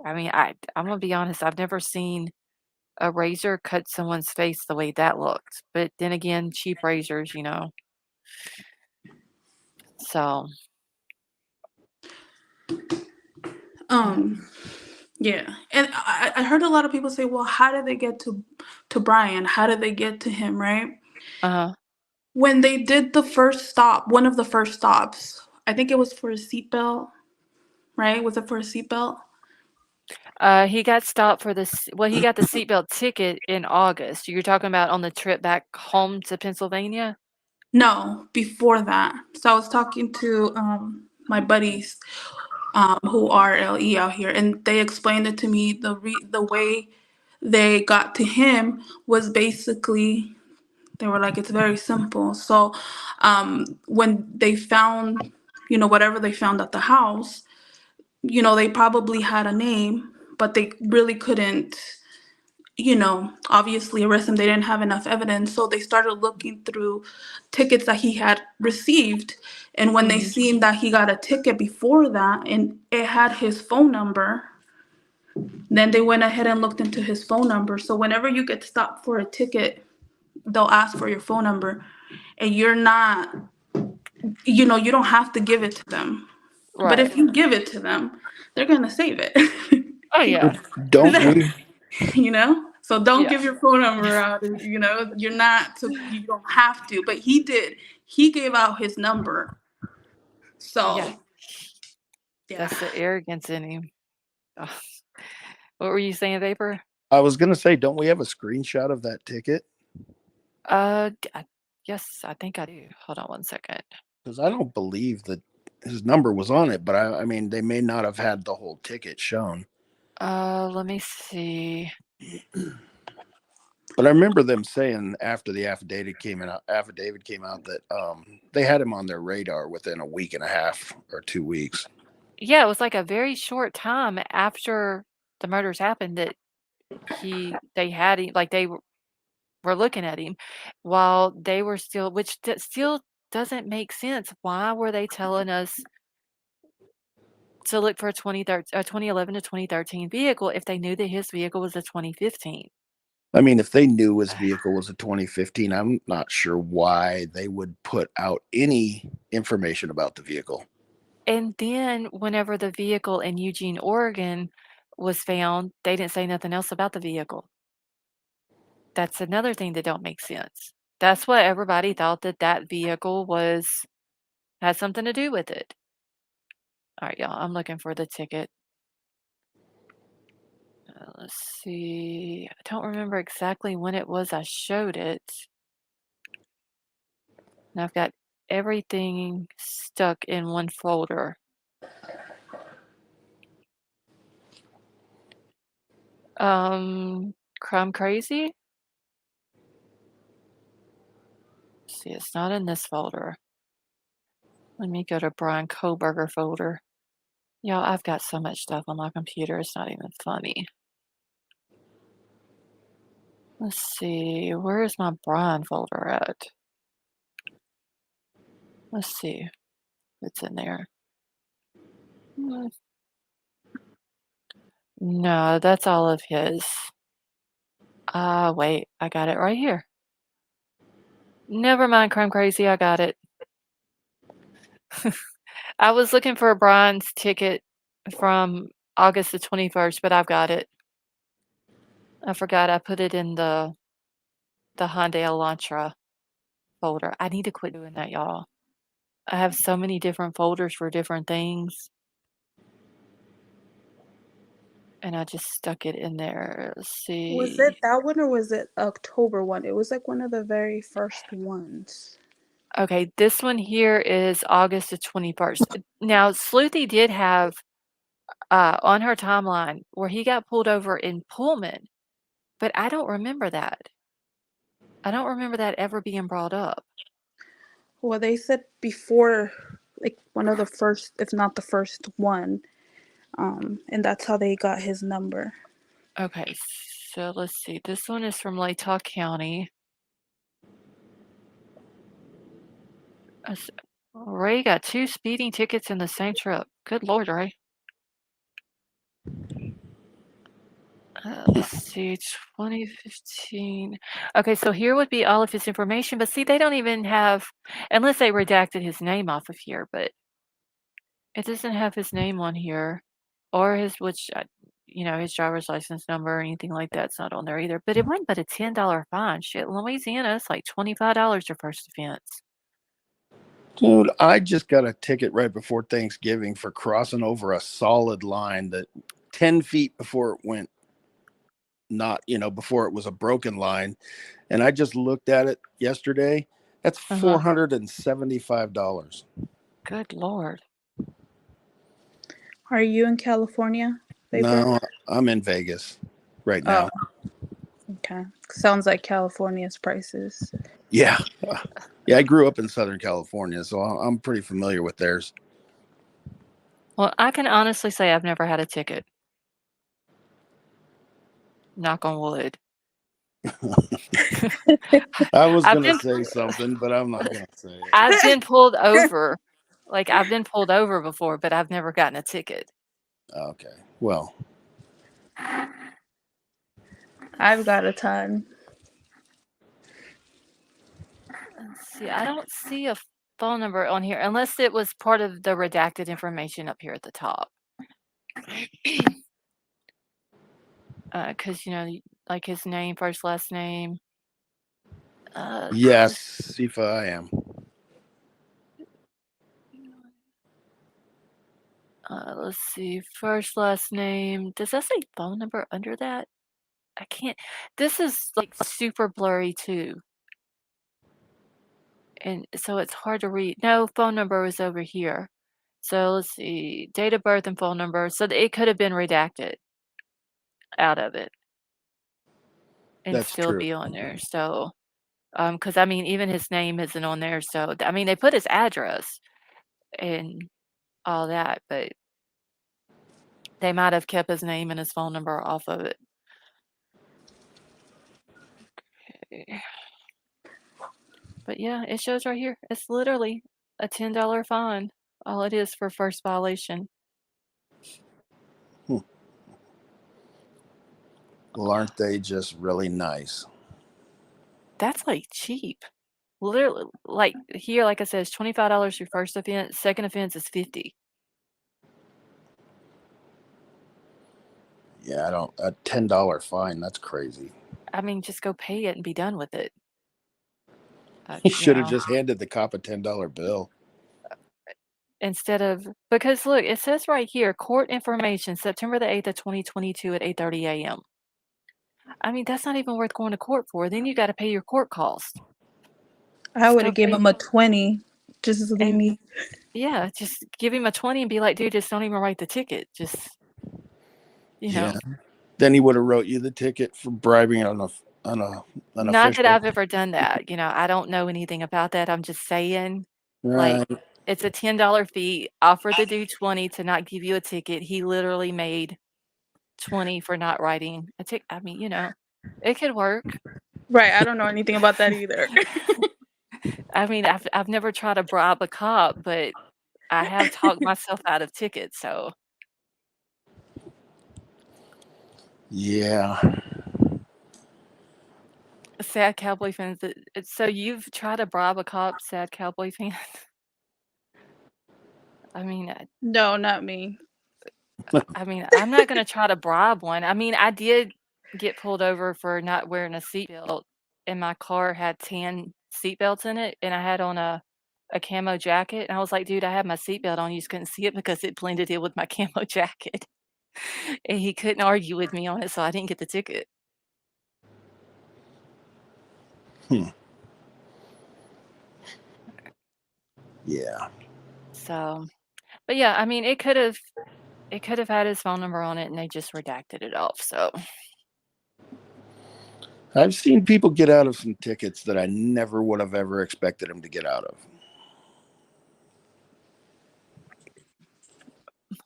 I mean, I'm gonna be honest. I've never seen a razor cut someone's face the way that looked. But then again, cheap razors. So Um, yeah. And I heard a lot of people say, well, how did they get to Brian? How did they get to him, right? uh-huh. When they did the first stop, one of the first stops, I think it was for a seatbelt, right? Was it for a seatbelt? He got stopped for this. Well, he got the seatbelt ticket in August. You're talking about on the trip back home to Pennsylvania? No, before that. So I was talking to my buddies who are LE out here, and they explained it to me. The way they got to him was basically they were like, it's very simple. So when they found, whatever they found at the house, they probably had a name, but they really couldn't, obviously arrest him. They didn't have enough evidence. So they started looking through tickets that he had received. And when they Mhm. seen that he got a ticket before that and it had his phone number, then they went ahead and looked into his phone number. So whenever you get stopped for a ticket, they'll ask for your phone number and you're not, you don't have to give it to them. But Right. if you give it to them, they're going to save it. Oh, yeah. Don't we? So don't Yeah. give your phone number out. You're not to, you don't have to, but he did. He gave out his number. Yeah. So yeah. That's the arrogance in him. Ugh. What were you saying, Vapor? I was gonna say, don't we have a screenshot of that ticket? Yes, I think I do. Hold on one second. Because I don't believe that his number was on it, but I mean, they may not have had the whole ticket shown. Let me see. But I remember them saying after the affidavit came out that they had him on their radar within a week and a half or 2 weeks. Yeah, it was like a very short time after the murders happened that they had him, like they were looking at him while they were still, which still doesn't make sense. Why were they telling us to look for a 2011 to 2013 vehicle if they knew that his vehicle was a 2015? I mean, if they knew his vehicle was a 2015, I'm not sure why they would put out any information about the vehicle. And then whenever the vehicle in Eugene, Oregon was found, they didn't say nothing else about the vehicle. That's another thing that don't make sense. That's what everybody thought, that vehicle had something to do with it. All right, y'all, I'm looking for the ticket. Let's see. I don't remember exactly when it was I showed it. And I've got everything stuck in one folder. Crime Crazy? See, it's not in this folder. Let me go to Bryan Kohberger folder. Y'all, I've got so much stuff on my computer, it's not even funny. Let's see, where is my Bryan folder at? Let's see if it's in there. No, that's all of his. Wait, I got it right here. Never mind, Crime Crazy, I got it. I was looking for Bryan's ticket from August the 21st, but I've got it. I forgot I put it in the Hyundai Elantra folder. I need to quit doing that, y'all. I have so many different folders for different things. And I just stuck it in there. Let's Was see. it that one or was it October one? It was like one of the very first ones. Okay, this one here is August the 21st. Now, Sleuthy did have on her timeline where he got pulled over in Pullman, but I don't remember that. I don't remember that ever being brought up. Well, they said before, like one of the first, if not the first one, and that's how they got his number. Okay, so let's see. This one is from Latah County. Ray got 2 speeding tickets in the same trip. Good Lord, Ray. Let's see, 2015. Okay, so here would be all of his information, but see, they don't even have, unless they redacted his name off of here, but it doesn't have his name on here or his, his driver's license number or anything like that's not on there either. But it wasn't but a $10 fine. Shit, in Louisiana, it's like $25 your first offense. Dude, I just got a ticket right before Thanksgiving for crossing over a solid line that 10 feet before it went before it was a broken line. And I just looked at it yesterday. That's $475. Good Lord. Are you in California? No, I'm in Vegas right now. Oh, okay. Sounds like California's prices. Yeah. Yeah, I grew up in Southern California, so I'm pretty familiar with theirs. Well, I can honestly say I've never had a ticket. Knock on wood. I was going to say something, but I'm not going to say it. I've been pulled over. Like, I've been pulled over before, but I've never gotten a ticket. Okay. Well, I've got a ton. Let's see. I don't see a phone number on here unless it was part of the redacted information up here at the top. Because, like his name, first, last name. yes, Sifa, I am. Let's see. First, last name. Does that say phone number under that? I can't. This is like super blurry too. And so it's hard to read. No, phone number was over here. So let's see. Date of birth and phone number. So it could have been redacted out of it. and That's still true. be on there. So, because I mean, even his name isn't on there. So, I mean, they put his address and all that, but they might have kept his name and his phone number off of it. Okay. But yeah, it shows right here. It's literally a $10 fine. All it is for first violation. Well, aren't they just really nice? That's like cheap. Literally, like here, like I said, it's $25 your first offense. Second offense is 50. Yeah, I don't. A $10 fine. That's crazy. I mean, just go pay it and be done with it. You You should have know, just handed the cop a $10 bill. instead of because look, it says right here, court information, September the 8th of 2022 at 8:30 a.m. I mean, that's not even worth going to court for. Then you got to pay your court costs. I Just would go have gave pay him a 20. Just to leave and me. yeah, just give him a 20 and be like, dude, just don't even write the ticket. Just, you Yeah. know, Then he would have wrote you the ticket for bribing an an not that official. I've ever done that. You know, I don't know anything about that. I'm just saying, like, Right. it's a $10 fee. Offer the dude 20 to not give you a ticket. He literally made 20 for not writing a ticket. I mean, you know, it could work. Right. I don't know anything about that either. I mean, I've never tried to bribe a cop, but I have talked myself out of tickets. So Yeah. sad cowboy fans. So you've tried to bribe a cop, sad cowboy fan. I mean, No, not me. I'm not gonna try to bribe one. I mean, I did get pulled over for not wearing a seatbelt, and my car had tan seatbelts in it, and I had on a camo jacket, and I was like, "Dude, I had my seatbelt on, you just couldn't see it because it blended in with my camo jacket." And he couldn't argue with me on it, so I didn't get the ticket. Hmm. Yeah. So, but yeah, I mean, it could have had his phone number on it, and they just redacted it off. So, I've seen people get out of some tickets that I never would have ever expected them to get out of.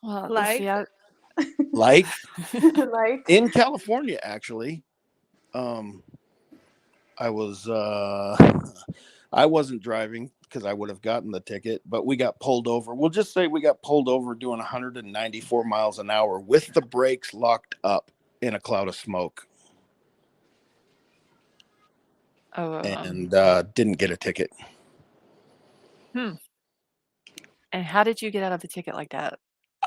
well, see, Like, Like like, in California, actually. I was I wasn't driving because I would have gotten the ticket, but we got pulled over. We'll just say we got pulled over doing 194 miles an hour with the brakes locked up in a cloud of smoke, and didn't get a ticket. And how did you get out of the ticket like that?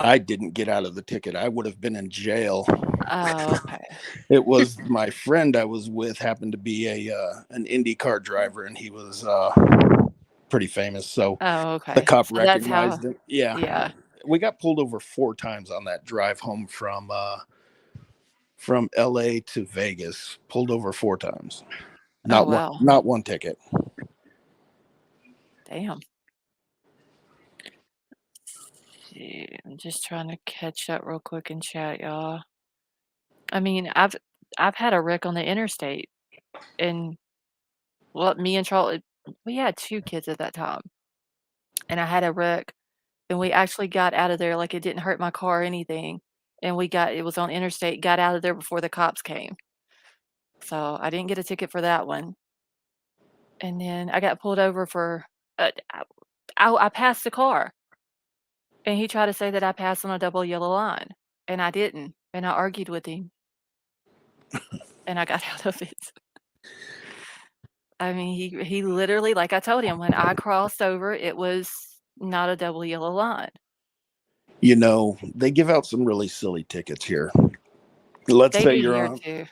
I didn't get out of the ticket. I would have been in jail. Oh, okay. It was my friend I was with happened to be an IndyCar driver, and he was pretty famous. So Oh, okay. the cop So that's how recognized him. Yeah. yeah. We got pulled over 4 times on that drive home from LA to Vegas. Pulled over 4 times. Oh, wow. Not one ticket. Damn. See, I'm just trying to catch up real quick in chat, y'all. I mean, I've had a wreck on the interstate, and well, me and Charlie, we had 2 kids at that time, and I had a wreck, and we actually got out of there like it didn't hurt my car or anything, and it was on interstate, got out of there before the cops came. So I didn't get a ticket for that one. And then I got pulled over for I passed the car, and he tried to say that I passed on a double yellow line, and I didn't, and I argued with him, and I got out of it. I mean, he literally, like I told him, when I crossed over, it was not a double yellow line. You know, they give out some really silly tickets here. Let's They say do here too.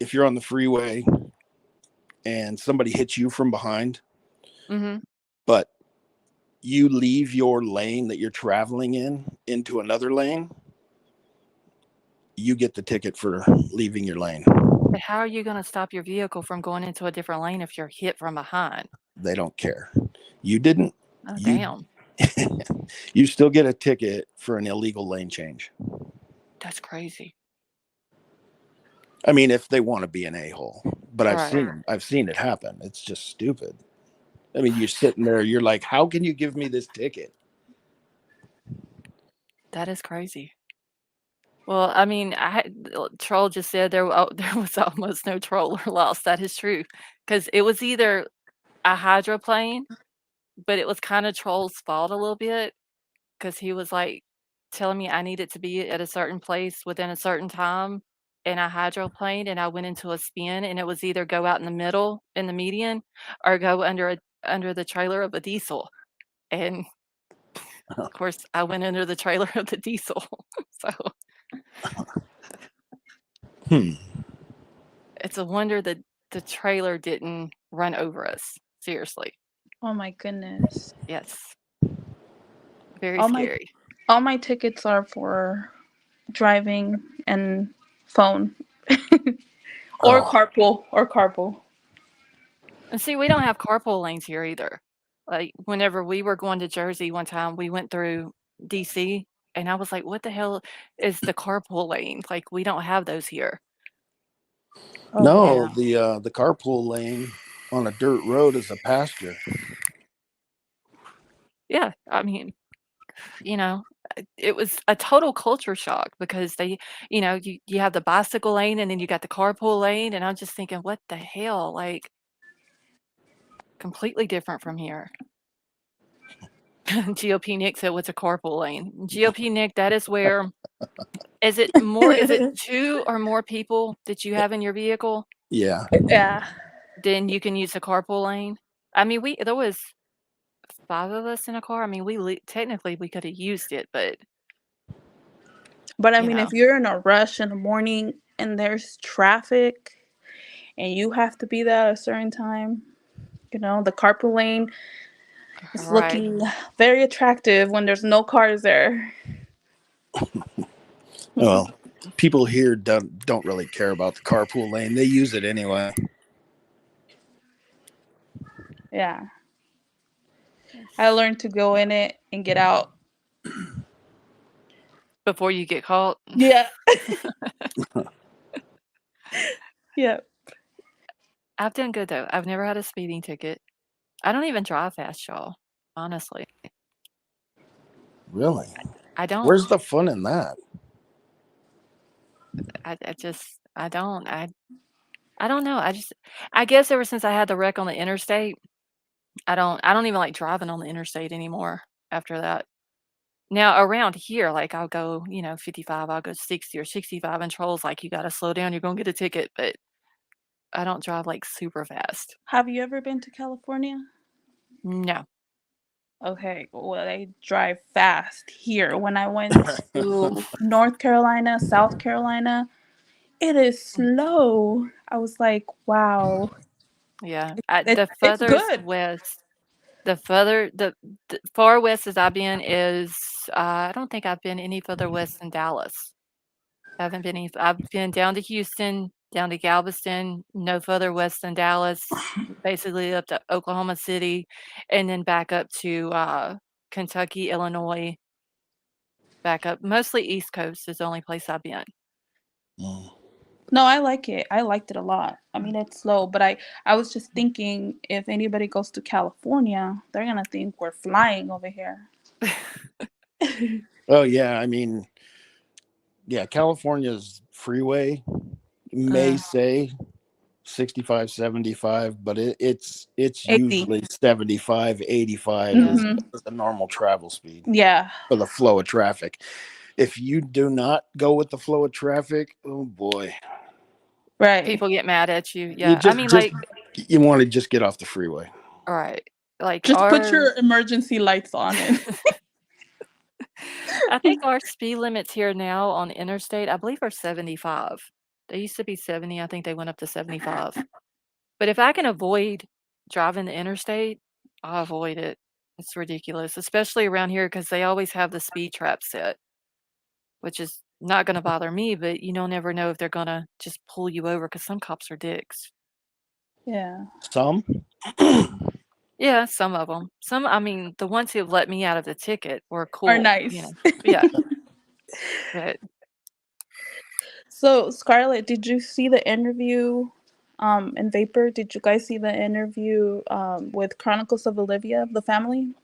if you're on the freeway and somebody hits you from behind, but you leave your lane that you're traveling into another lane, you get the ticket for leaving your lane. But how are you going to stop your vehicle from going into a different lane if you're hit from behind? They don't care. You didn't. Oh, damn. You still get a ticket for an illegal lane change. That's crazy. I mean, if they want to be an a-hole, but Right. I've seen it happen. It's just stupid. I mean, you're sitting there, you're like, how can you give me this ticket? That is crazy. Well, I mean, Troll just said there was almost no troll or loss. That is true, because it was either a hydroplane, but it was kinda Troll's fault a little bit, because he was, like, telling me I needed to be at a certain place within a certain time in a hydroplane, and I went into a spin, and it was either go out in the middle, in the median, or go under the trailer of a diesel, and, of course, I went under the trailer of the diesel, so Hmm. it's a wonder that the trailer didn't run over us, seriously. Oh my goodness. Yes. Very All my scary. all my tickets are for driving and phone. Or Oh, carpool. And see, we don't have carpool lanes here either. Like, whenever we were going to Jersey one time, we went through DC, and I was like, "What the hell is the carpool lane?" Like, we don't have those here. Oh no, yeah. the carpool lane on a dirt road is a pasture. Yeah, I mean, you know, it was a total culture shock because you have the bicycle lane and then you got the carpool lane, and I'm just thinking, "What the hell?" Like, completely different from here. GOP Nick said, "What's a carpool lane?" GOP Nick, that is where is it 2 or more people that you have in your vehicle? Yeah. Yeah. Then you can use the carpool lane? I mean, there was 5 of us in a car. I mean, technically, we coulda used it, but, But I you mean, know. if you're in a rush in the morning and there's traffic and you have to be there at a certain time, the carpool lane is Right. looking very attractive when there's no cars there. Well, people here don't really care about the carpool lane. They use it anyway. Yeah. I learned to go in it and get out. Before you get caught? Yeah. Yeah. I've done good, though. I've never had a speeding ticket. I don't even drive fast, y'all, honestly. Really? I don't. Where's the fun in that? I don't. I don't know. I guess ever since I had the wreck on the interstate, I don't even like driving on the interstate anymore after that. Now around here, like, I'll go, 55, I'll go 60 or 65, and Trolls like, "You gotta slow down, you're gonna get a ticket," but I don't drive, like, super fast. Have you ever been to California? No. Okay, well, I drive fast here. When I went to North Carolina, South Carolina, it is slow. I was like, wow. Yeah. It's good. The far west as I've been is, I don't think I've been any further west than Dallas. I've been down to Houston, down to Galveston, no further west than Dallas, basically up to Oklahoma City, and then back up to, Kentucky, Illinois, back up mostly East Coast is the only place I've been. Mm. No, I like it. I liked it a lot. I mean, it's slow, but I was just thinking if anybody goes to California, they're gonna think we're flying over here. Oh yeah, I mean, yeah, California's freeway may say 65, 75, but it's 80. usually 75, 85 Yeah. is the normal travel speed Yeah. for the flow of traffic. If you do not go with the flow of traffic, oh boy. Right. People get mad at you. You Yeah. I mean, like, you want to just get off the freeway. alright. Like, Just put your emergency lights on it. I think our speed limits here now on the interstate, I believe, are 75. They used to be 70, I think they went up to 75. But if I can avoid driving the interstate, I'll avoid it. It's ridiculous, especially around here because they always have the speed trap set, which is not gonna bother me, but you don't never know if they're gonna just pull you over because some cops are dicks. Yeah. Some? Yeah, some of them. I mean, the ones who have let me out of the ticket were Are cool, nice. Yeah. But So, Scarlett, did you see the interview and Vapor? Did you guys see the interview with Chronicles of Olivia, the family?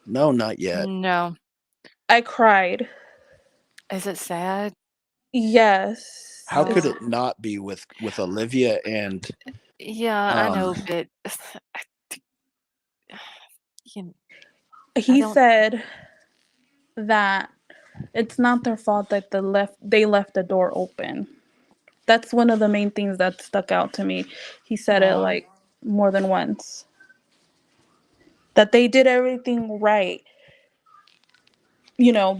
No, not yet. No. I cried. Is it sad? Yes. How could Oh. it not be with Olivia and Yeah, I know, but you He don't. said that it's not their fault that they left the door open. That's one of the main things that stuck out to me. He said it like more than once. That they did everything right,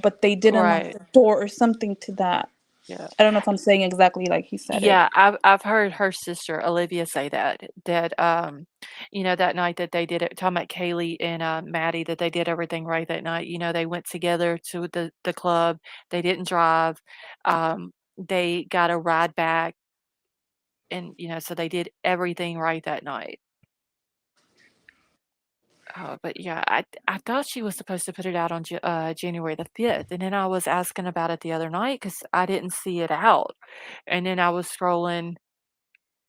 but they didn't lock Right. the door or something to that. Yeah. I don't know if I'm saying exactly like he said it. Yeah, I've heard her sister Olivia say that that night that they did it, talking about Kaylee and Maddie, that they did everything right that night. They went together to the club. They didn't drive. They got a ride back, and so they did everything right that night. But yeah, I thought she was supposed to put it out on January the 5th, and then I was asking about it the other night because I didn't see it out, and then I was scrolling.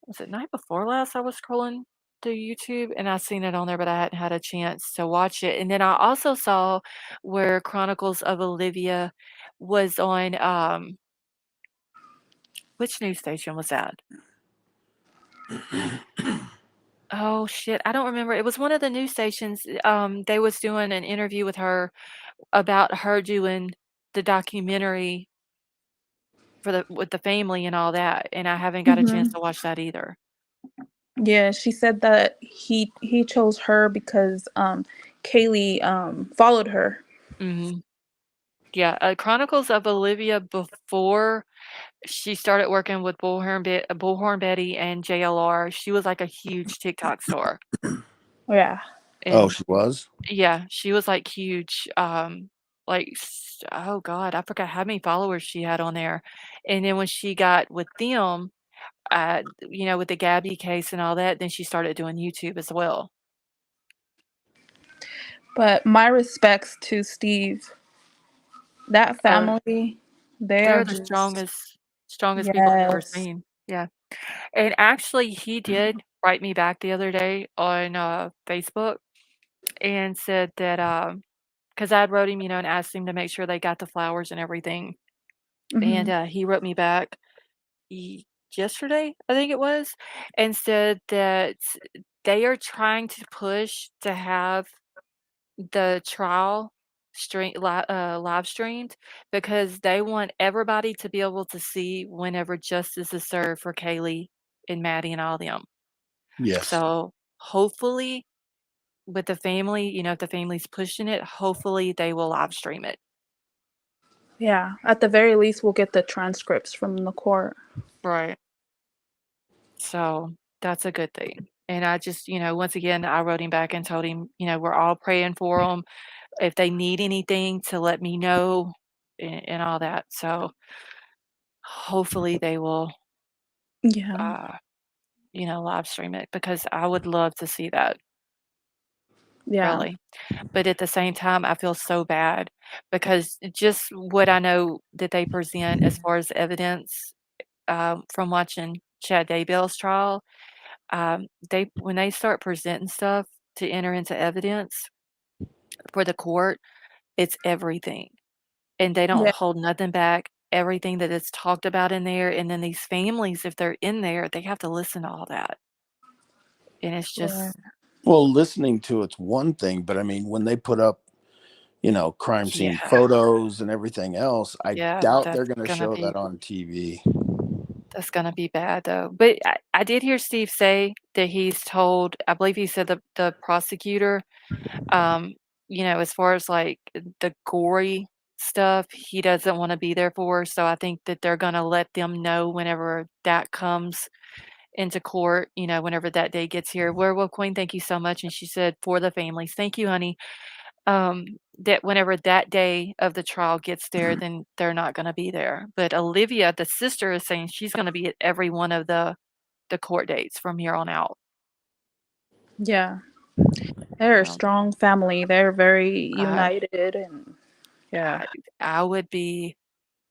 Was it night before last I was scrolling through YouTube and I seen it on there, but I hadn't had a chance to watch it. And then I also saw where Chronicles of Olivia was on which news station was that? Oh shit, I don't remember. It was one of the news stations. They was doing an interview with her about her doing the documentary with the family and all that, and I haven't got a chance Hmm. to watch that either. Yeah, she said that he chose her because Kaylee followed her. Hmm. Yeah, Chronicles of Olivia before she started working with Bullhorn Betty and JLR. She was like a huge TikTok star, Yeah. oh, and she was? yeah, she was like huge. Oh God, I forgot how many followers she had on there. And then when she got with them, with the Gabby case and all that, then she started doing YouTube as well. But my respects to Steve. That Oh, family, they are they're the just strongest people I've ever yes. seen. Yeah. And actually, he did write me back the other day on Facebook and said that because I had wrote him, and asked him to make sure they got the flowers and everything. And Hmm. he wrote me back yesterday, I think it was, and said that they are trying to push to have the trial live streamed because they want everybody to be able to see whenever justice is served for Kaylee and Maddie and all them. Yes. So hopefully, with the family, if the family's pushing it, hopefully they will live stream it. Yeah. At the very least, we'll get the transcripts from the court. Right. So that's a good thing. And I just, once again, I wrote him back and told him, we're all praying for them. If they need anything, to let me know and all that. So hopefully they will, Yeah. uh, live stream it because I would love to see that, Yeah. really. But at the same time, I feel so bad because just what I know that they present as far as evidence from watching Chad Daybell's trial, they when they start presenting stuff to enter into evidence for the court, it's everything, and they don't Yeah. hold nothing back. Everything that is talked about in there, and then these families, if they're in there, they have to listen to all that, and it's Right. just Well, listening to it's one thing, but I mean, when they put up, crime scene yeah, photos and everything else, I yeah, doubt they're going to show be that on TV. that's gonna be bad though. But I did hear Steve say that he's told. I believe he said the prosecutor. Um, as far as like the gory stuff, he doesn't want to be there for. So I think that they're going to let them know whenever that comes into court, whenever that day gets here. Werewolf Queen, thank you so much. And she said, for the families, thank you, honey. That whenever that day of the trial gets there, then they're not going to be there. But Olivia, the sister, is saying she's going to be at every one of the court dates from here on out. Yeah. They're a So, strong family. They're very I, united and yeah. I would be.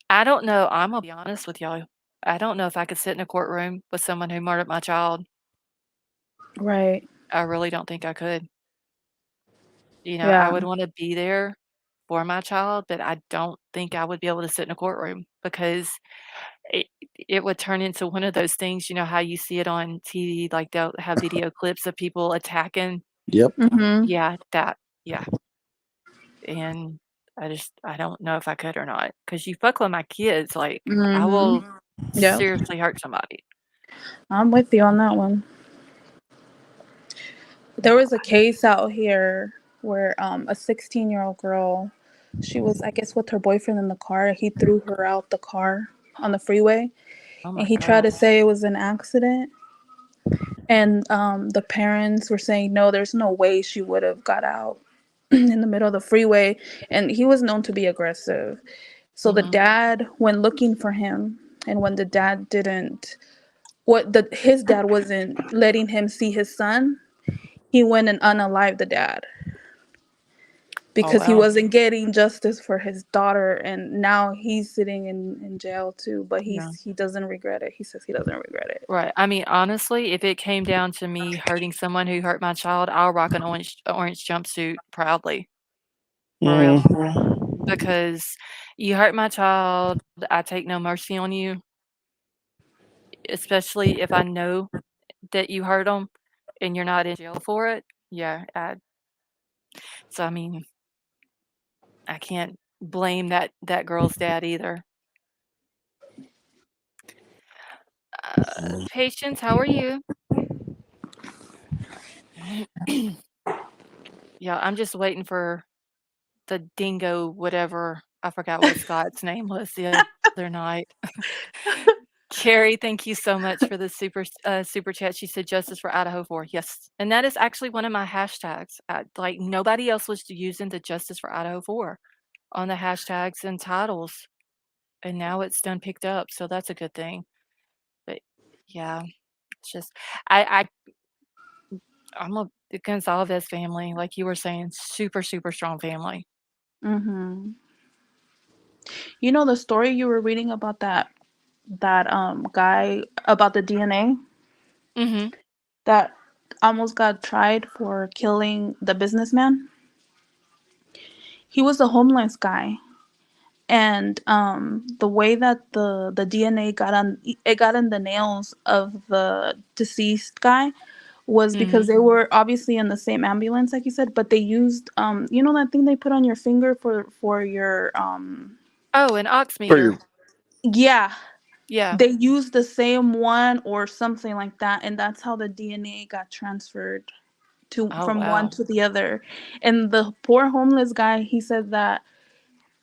I don't know. I'm gonna be honest with y'all. I don't know if I could sit in a courtroom with someone who murdered my child. Right. I really don't think I could. I Yeah. would wanna be there for my child, but I don't think I would be able to sit in a courtroom because it it would turn into one of those things, how you see it on TV, like, they'll have video clips of people attacking. Yep. Mhm. Yeah, that yeah, and I don't know if I could or not. Because you fuck with my kids, like, I will Mhm. Yep. seriously hurt somebody. I'm with you on that one. There No. was a case out here where a 16-year-old girl, she was I guess with her boyfriend in the car. He threw her out the car on the freeway, Oh and my he tried to god. say it was an accident. And the parents were saying no, there's no way she would have got out in the middle of the freeway. And he was known to be aggressive. So the Mhm. dad went looking for him, and when the dad didn't, his dad wasn't letting him see his son, he went and unalived the dad Oh, because he wow. wasn't getting justice for his daughter, and now he's sitting in jail too. But Yeah. he doesn't regret it. He says he doesn't regret it. Right. I mean, honestly, if it came down to me hurting someone who hurt my child, I'll rock an orange jumpsuit proudly, for real. Mhm. Because you hurt my child, I take no mercy on you, especially if I know that you hurt them and you're not in jail for it. Yeah, so, I mean, I can't blame that girl's dad either. Patience, how are you? Yeah, I'm just waiting for the dingo whatever, I forgot what Scott's name was the other night. Carrie, thank you so much for the super chat. She said "Justice for Idaho 4." Yes, and that is actually one of my hashtags. Like, nobody else was using the "Justice for Idaho 4" on the hashtags and titles, and now it's done picked up, so that's a good thing. But, yeah, it's just I I'm a the Gonzalez family, like you were saying, super, super strong family. Mhm. You know the story you were reading about that guy about the DNA Mhm. that almost got tried for killing the businessman? He was a homeless guy, and the way that the DNA got in the nails of the deceased guy was because Mhm. they were obviously in the same ambulance, like you said, but they used that thing they put on your finger for your Oh, an ox For meter. your yeah. Yeah. They used the same one or something like that, and that's how the DNA got transferred to Oh, from one wow. to the other. And the poor homeless guy, he said that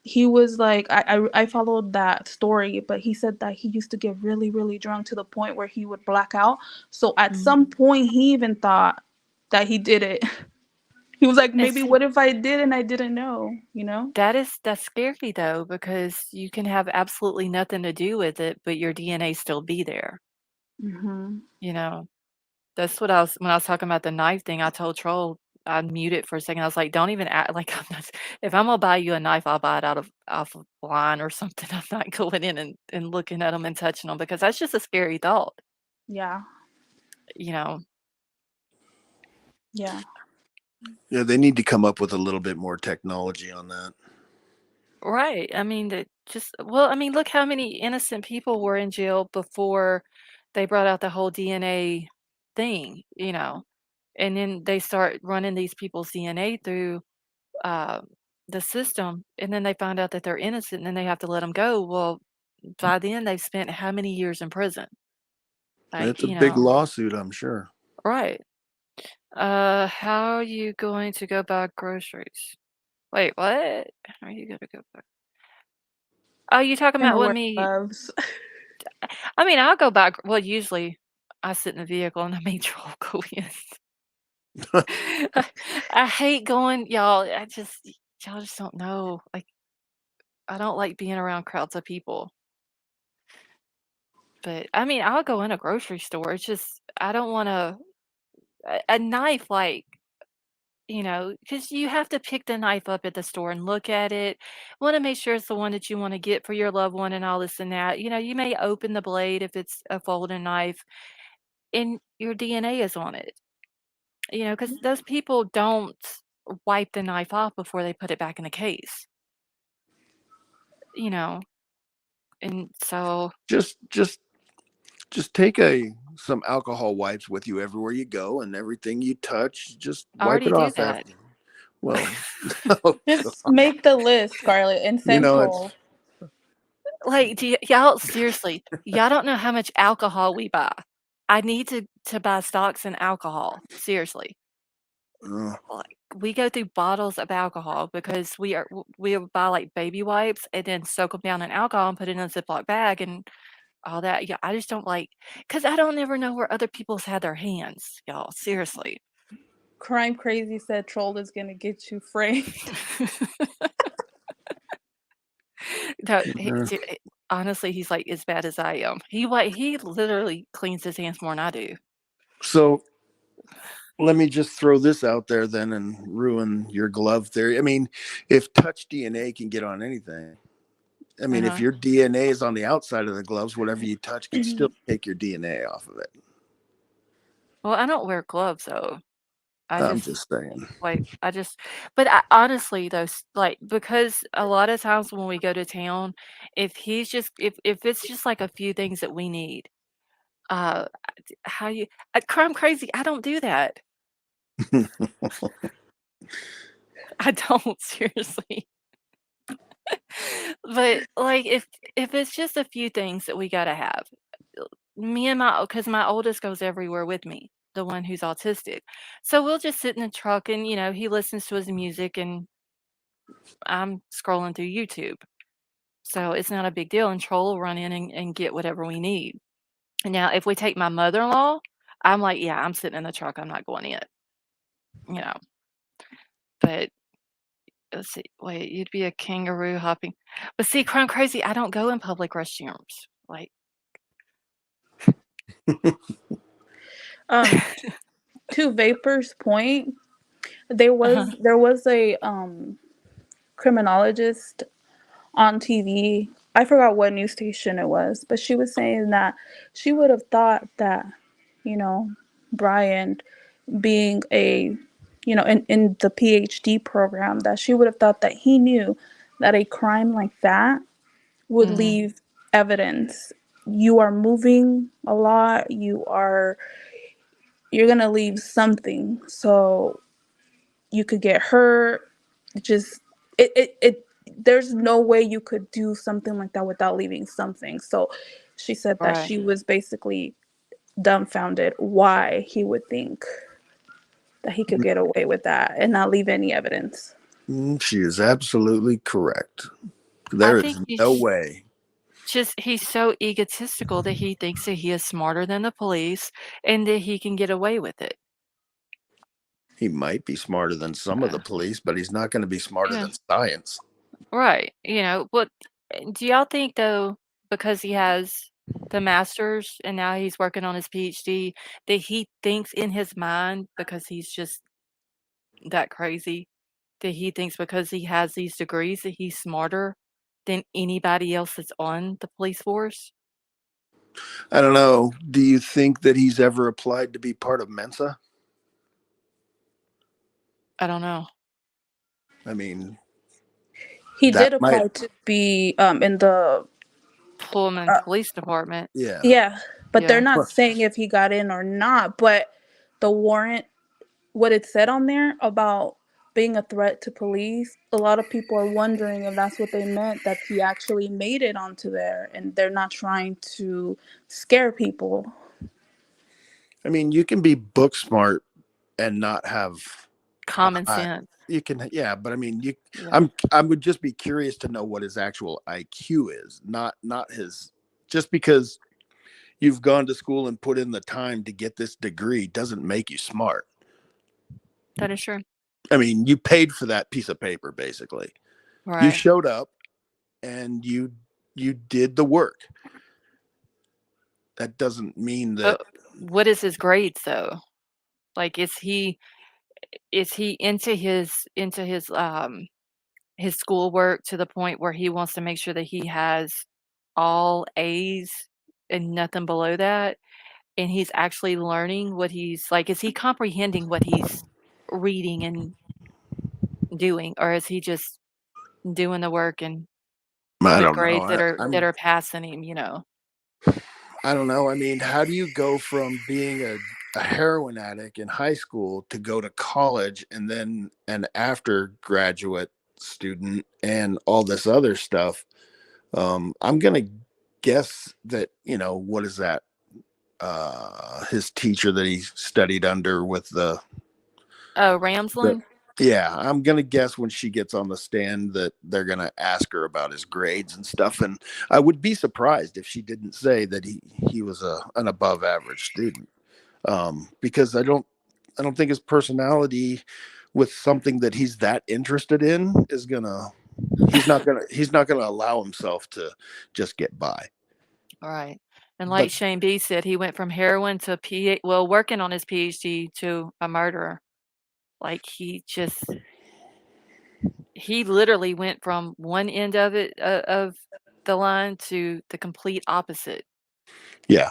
he was like, I followed that story, but he said that he used to get really, really drunk to the point where he would black out. So at Mhm. some point, he even thought that he did it. He was like, And maybe see, what if I did and I didn't know, you know? that's scary though, because you can have absolutely nothing to do with it, but your DNA still be there, Hmm. you know? That's what I was when I was talking about the knife thing, I told Troll I'd mute it for a second. I was like, "Don't even act like I'm not if I'm gonna buy you a knife, I'll buy it off of line or something. I'm not going in and looking at them and touching them because that's just a scary thought, Yeah. you know? Yeah. Yeah, they need to come up with a little bit more technology on that. Right. I mean, that just well, I mean, look how many innocent people were in jail before they brought out the whole DNA thing, and then they start running these people's DNA through uh, the system, and then they find out that they're innocent, and then they have to let them go. Well, by then they've spent how many years in prison? Like, It's a big lawsuit, I'm sure. right. How are you going to go buy groceries? Wait, what? How are you gonna go buy? Oh, you talking about Gonna with wear me? gloves. I mean, I'll go back. Well, usually I sit in the vehicle and I make Joel go in. I hate going, y'all. Y'all just don't know. Like, I don't like being around crowds of people. But I mean, I'll go in a grocery store. It's just, I don't want to, a knife, like, because you have to pick the knife up at the store and look at it. Want to make sure it's the one that you want to get for your loved one and all this and that. You may open the blade if it's a folding knife and your DNA is on it. Because those people don't wipe the knife off before they put it back in the case. You know, and so Just take some alcohol wipes with you everywhere you go, and everything you touch, just I wipe already it do off that. after. Well, oh, Just make the list, Scarlett, and you send know, Troll. Like, y'all seriously, y'all don't know how much alcohol we buy. I need to buy stocks in alcohol, seriously. Like, we go through bottles of alcohol because we'll buy, like, baby wipes and then soak them down in alcohol and put it in a Ziploc bag and all that. Yeah, I just don't because I don't ever know where other people's had their hands, y'all, seriously. Crime Crazy said Troll is gonna get you framed. No, honestly, he's, like, as bad as I am. He literally cleans his hands more than I do. so let me just throw this out there then and ruin your glove theory. I mean, if touch DNA can get on anything, I mean, if Uh-huh. your DNA is on the outside of the gloves, whatever you touch can still Mm-hmm. take your DNA off of it. Well, I don't wear gloves, though. I I'm just just saying. but I honestly, though, because a lot of times when we go to town, if it's just, like, a few things that we need, uh, how you crime crazy, I don't do that. I don't, seriously. But, like, if it's just a few things that we gotta have, me and because my oldest goes everywhere with me, the one who's autistic. So we'll just sit in the truck and, he listens to his music and I'm scrolling through YouTube. So it's not a big deal, and Troll will run in and get whatever we need. And now if we take my mother-in-law, I'm like, "Yeah, I'm sitting in the truck, I'm not going in," you know? But let's see, wait, you'd be a kangaroo hopping but see, crime crazy, I don't go in public restrooms, like To Vapor's point, Uh-huh. there was a criminologist on TV. I forgot what news station it was, but she was saying that she would have thought that, you know, Bryan being in the PhD program, that she would have thought that he knew that a crime like that would Mhm. leave evidence. You are moving a lot, you're gonna leave something. So you could get hurt. Just it there's no way you could do something like that without leaving something. So she said that Right. she was basically dumbfounded why he would think that he could get away with that and not leave any evidence. She is absolutely correct. I There think is no way. he's so egotistical that he thinks that he is smarter than the police and that he can get away with it. He might be smarter than some of the Uh, police, but he's not going to be smarter yeah. than science. Right. What do y'all think though, because he has the master's and now he's working on his PhD, that he thinks in his mind because he's just that crazy, that he thinks because he has these degrees that he's smarter than anybody else that's on the police force? I don't know. Do you think that he's ever applied to be part of Mensa? I don't know. I mean, He that did might, apply to be in the Pullman uh, Police Department. yeah. yeah, but they're Yeah. not saying if he got in or not. But the warrant, what it said on there about being a threat to police, a lot of people are wondering if that's what they meant, that he actually made it onto there and they're not trying to scare people. I mean, you can be book smart and not have a Common high. sense. You can, yeah, but I mean, Yeah. I would just be curious to know what his actual IQ is, not his. Just because you've gone to school and put in the time to get this degree doesn't make you smart. That is true. I mean, you paid for that piece of paper, basically. You Right. showed up and you did the work. That doesn't mean that But what is his grades though? Like, is he is he into his schoolwork to the point where he wants to make sure that he has all A's and nothing below that, and he's actually learning what he's like, is he comprehending what he's reading and doing, or is he just doing the work and I with don't know. grades that are I'm passing him, you know? I don't know. I mean, how do you go from being a heroin addict in high school to go to college and then an after graduate student and all this other stuff? I'm gonna guess that, what is that? His teacher that he studied under with Oh, the Ramsland? yeah, I'm gonna guess when she gets on the stand that they're gonna ask her about his grades and stuff, and I would be surprised if she didn't say that he was an above average student, because I don't think his personality with something that he's that interested in is gonna he's not gonna allow himself to just get by. Right. And like But Shane B said, he went from heroin to working on his PhD to a murderer. Like he literally went from one end of it of the line to the complete opposite, yeah,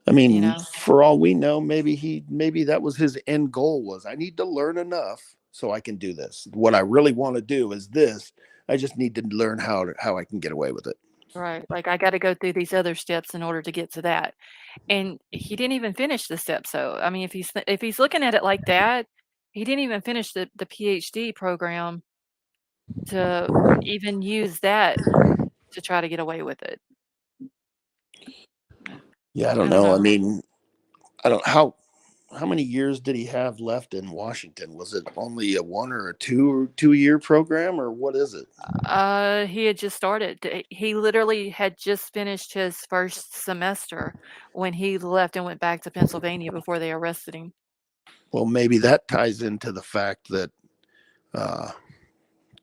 I you mean, know? for all we know, maybe that was his end goal, was I need to learn enough so I can do this. What I really want to do is this. I just need to learn how I can get away with it. Right. Like I got to go through these other steps in order to get to that. And he didn't even finish the steps. So, I mean, if he's looking at it like that, he didn't even finish the PhD program to even use that to try to get away with it. Yeah, I I don't don't know. I know. mean, I don't how many years did he have left in Washington? Was it only a 1 or a 2 year program, or what is it? He had just started. He literally had just finished his first semester when he left and went back to Pennsylvania before they arrested him. Well, maybe that ties into the fact that uh,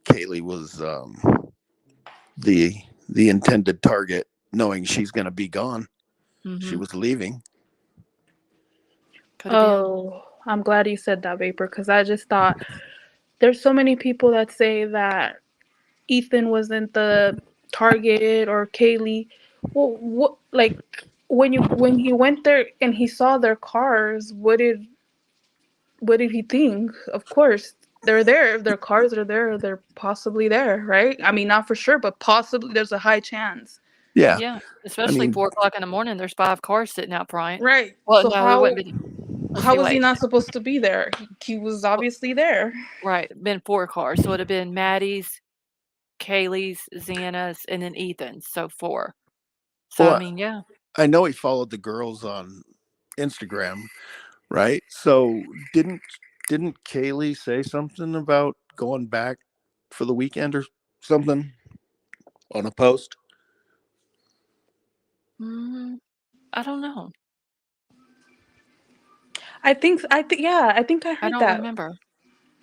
Kaylee was the the intended target, knowing she's going to be gone. She Mhm. was leaving. Could have been. Oh, I'm glad you said that, Vapor, because I just thought there's so many people that say that Ethan wasn't the target or Kaylee. Well, what like when he went there and he saw their cars, what did he think? Of course, they're there. If their cars are there, they're possibly there, right? I mean, not for sure, but possibly there's a high chance. Yeah, Yeah, I especially mean, 4 o'clock in the morning, there's 5 cars sitting out front. Right. Well, So no, there wouldn't be. Let's how see, was he wait. not supposed to be there? He was W obviously there. Right, been 4 cars, so it'd have been Maddie's, Kaylee's, Xana's, and then Ethan's, so 4. So, I well, mean, yeah. I know he followed the girls on Instagram, right? So didn't Kaylee say something about going back for the weekend or something on a post? Mm, I don't know. I think I I heard don't that. remember.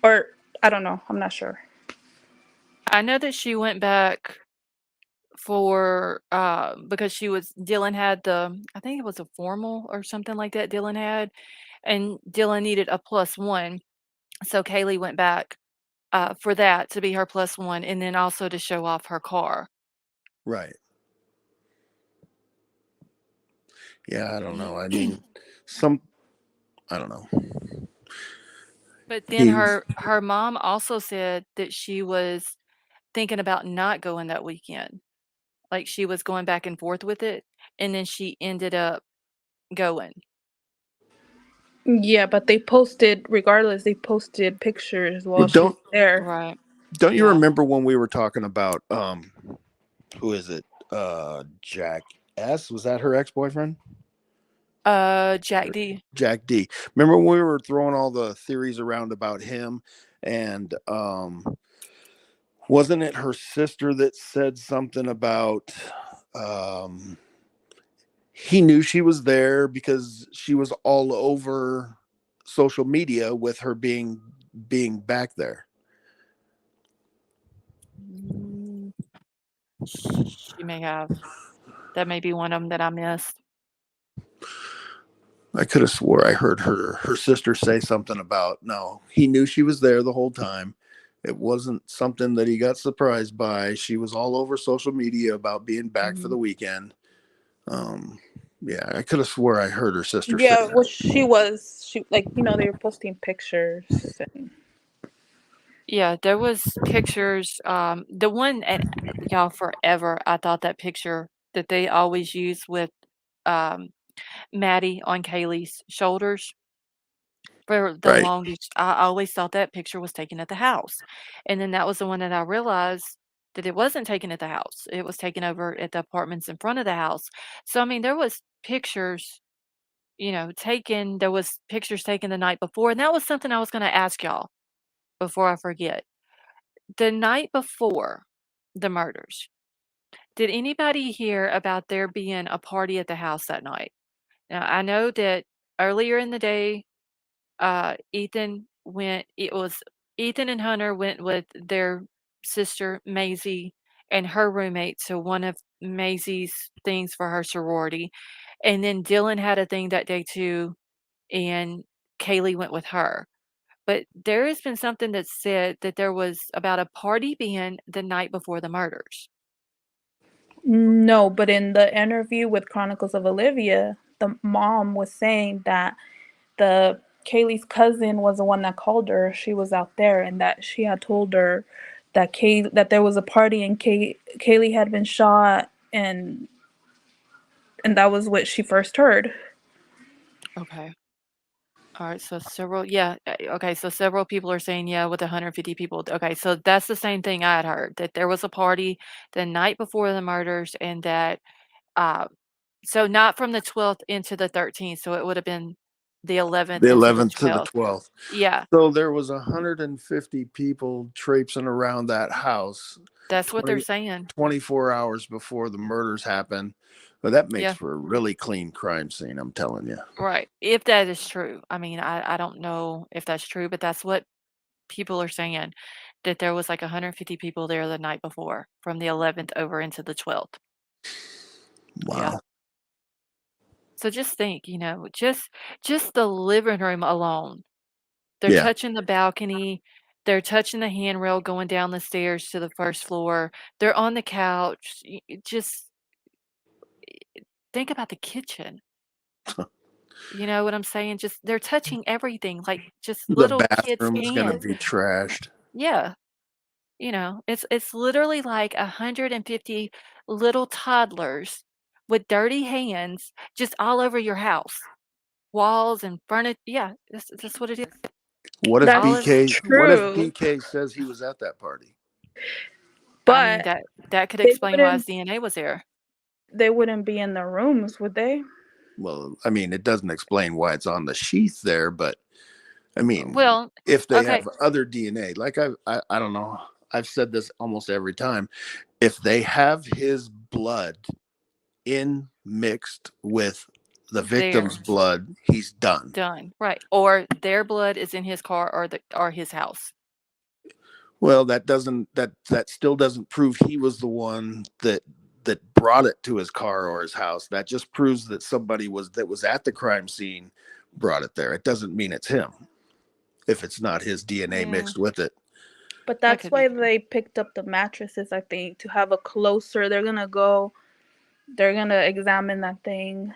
Or I don't know. I'm not sure. I know that she went back for, because Dylan had I think it was a formal or something like that Dylan had, and Dylan needed a +1, so Kaylee went back, for that to be her +1, and then also to show off her car. Right. Yeah, I don't know. I mean, some I don't know. But then He her mom also said that she was thinking about not going that weekend. Like, she was going back and forth with it, and then she ended up going. Yeah, but they posted pictures well, while she was don't there. Right. don't you Yeah. remember when we were talking about who is it? Jack S. Was that her ex-boyfriend? Jack D. Jack D. Remember when we were throwing all the theories around about him, and wasn't it her sister that said something about um he knew she was there because she was all over social media with her being back there. Mm, she may have. That may be one of them that I missed. I could have swore I heard her sister say something about no, he knew she was there the whole time. It wasn't something that he got surprised by. She was all over social media about being back for Mhm. the weekend. Um, yeah, I could have swore I heard her sister say Yeah, well, that. she like, they were posting pictures. And, Yeah, there was pictures, the one and y'all forever, I thought that picture that they always use with, um, Maddie on Kaylee's shoulders for the Right. longest, I always thought that picture was taken at the house, and then that was the one that I realized that it wasn't taken at the house, it was taken over at the apartments in front of the house. So, I mean, there was pictures, taken there was pictures taken the night before, and that was something I was gonna ask y'all before I forget. The night before the murders, did anybody hear about there being a party at the house that night? Now, I know that earlier in the day, it was Ethan and Hunter went with their sister, Maisie, and her roommate to one of Maisie's things for her sorority. And then Dylan had a thing that day too, and Kaylee went with her. But there has been something that said that there was about a party being the night before the murders. no, but in the interview with Chronicles of Olivia, the mom was saying that the Kaylee's cousin was the one that called her. She was out there, and that she had told her that that there was a party and Kaylee had been shot, and that was what she first heard. Okay. All right. So okay. So several people are saying, yeah, with 150 people. Okay. So that's the same thing I had heard that there was a party the night before the murders and that, uh, so not from the 12th into the 13th. So it would have been the 11th The into the 11th to the 12th. 12th. Yeah. So there was 150 people traipsing around that house That's what they're 20, saying. 24 hours before the murders happened. But that makes Yeah. for a really clean crime scene, I'm telling you. Right. If that is true. I mean, I don't know if that's true, but that's what people are saying that there was like 150 people there the night before from the 11th over into the 12th. Yeah. Wow. So just think, just the living room alone. They're Yeah. touching the balcony, they're touching the handrail going down the stairs to the first floor. They're on the couch. Just think about the kitchen. You know what I'm saying? Just they're touching everything like just The little kids' bathroom is going to hands. be trashed. Yeah. It's literally like 150 little toddlers with dirty hands just all over your house. Walls and furniture. Yeah, that's what it is. What if All That's of true, BK says he was at that party? I mean, but that could they explain why his wouldn't DNA was there. they wouldn't be in the rooms, would they? Well, I mean, it doesn't explain why it's on the sheath there, but I mean, Well, if they okay, have other DNA, like I don't know, I've said this almost every time. If they have his blood in mixed with the victim's theirs blood, he's done. done. Right. Or their blood is in his car or his house. Well, that still doesn't prove he was the one that brought it to his car or his house. That just proves that somebody that was at the crime scene brought it there. It doesn't mean it's him if it's not his DNA Yeah, mixed with it. But that that's could be why true. they picked up the mattresses, I think, to have a closer. They're gonna examine that thing.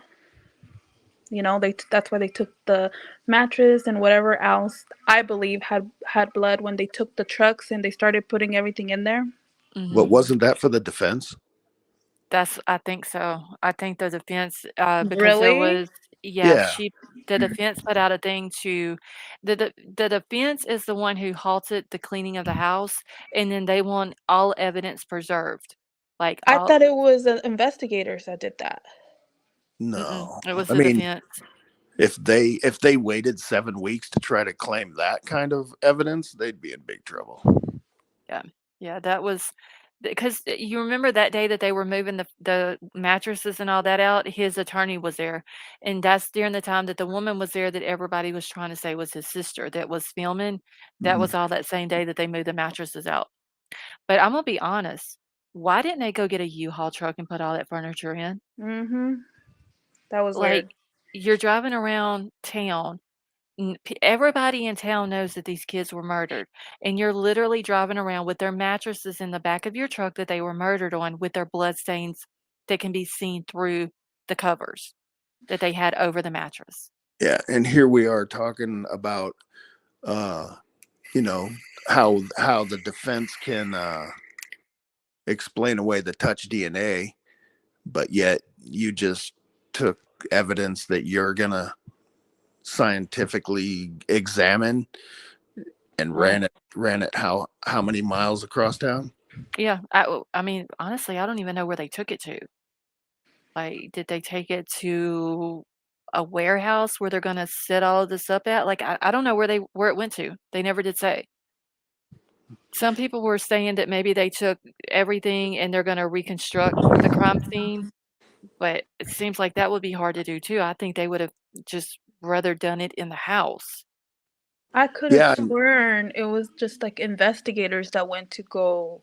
That's why they took the mattress and whatever else I believe had blood when they took the trucks and they started putting everything in there. But Mhm. wasn't that for the defense? I think so. I think the defense, because there Really? was yeah, Yeah. the defense put out a thing the defense is the one who halted the cleaning of the house, and then they want all evidence preserved. Like, I all thought it was the investigators that did that. No. it was I the mean, defense. if they waited 7 weeks to try to claim that kind of evidence, they'd be in big trouble. Yeah. Yeah, that was because you remember that day that they were moving the mattresses and all that out, his attorney was there, and that's during the time that the woman was there that everybody was trying to say was his sister that was filming. That Mhm. was all that same day that they moved the mattresses out. But I'm gonna be honest, why didn't they go get a U-Haul truck and put all that furniture in? Mm-hmm. That was Like, weird. you're driving around town. Everybody in town knows that these kids were murdered, and you're literally driving around with their mattresses in the back of your truck that they were murdered on, with their bloodstains that can be seen through the covers that they had over the mattress. Yeah, and here we are talking about you know how the defense can explain away the touch DNA, but yet you just took evidence that you're gonna scientifically examine and Right. ran it how many miles across town? Yeah. I mean, honestly, I don't even know where they took it to. Like, did they take it to a warehouse where they're gonna set all of this up at? Like, I don't know where it went to. They never did say. Some people were saying that maybe they took everything and they're gonna reconstruct the crime scene, but it seems like that would be hard to do too. I think they would have just rather done it in the house. I could have Yeah, sworn it was just like investigators that went to go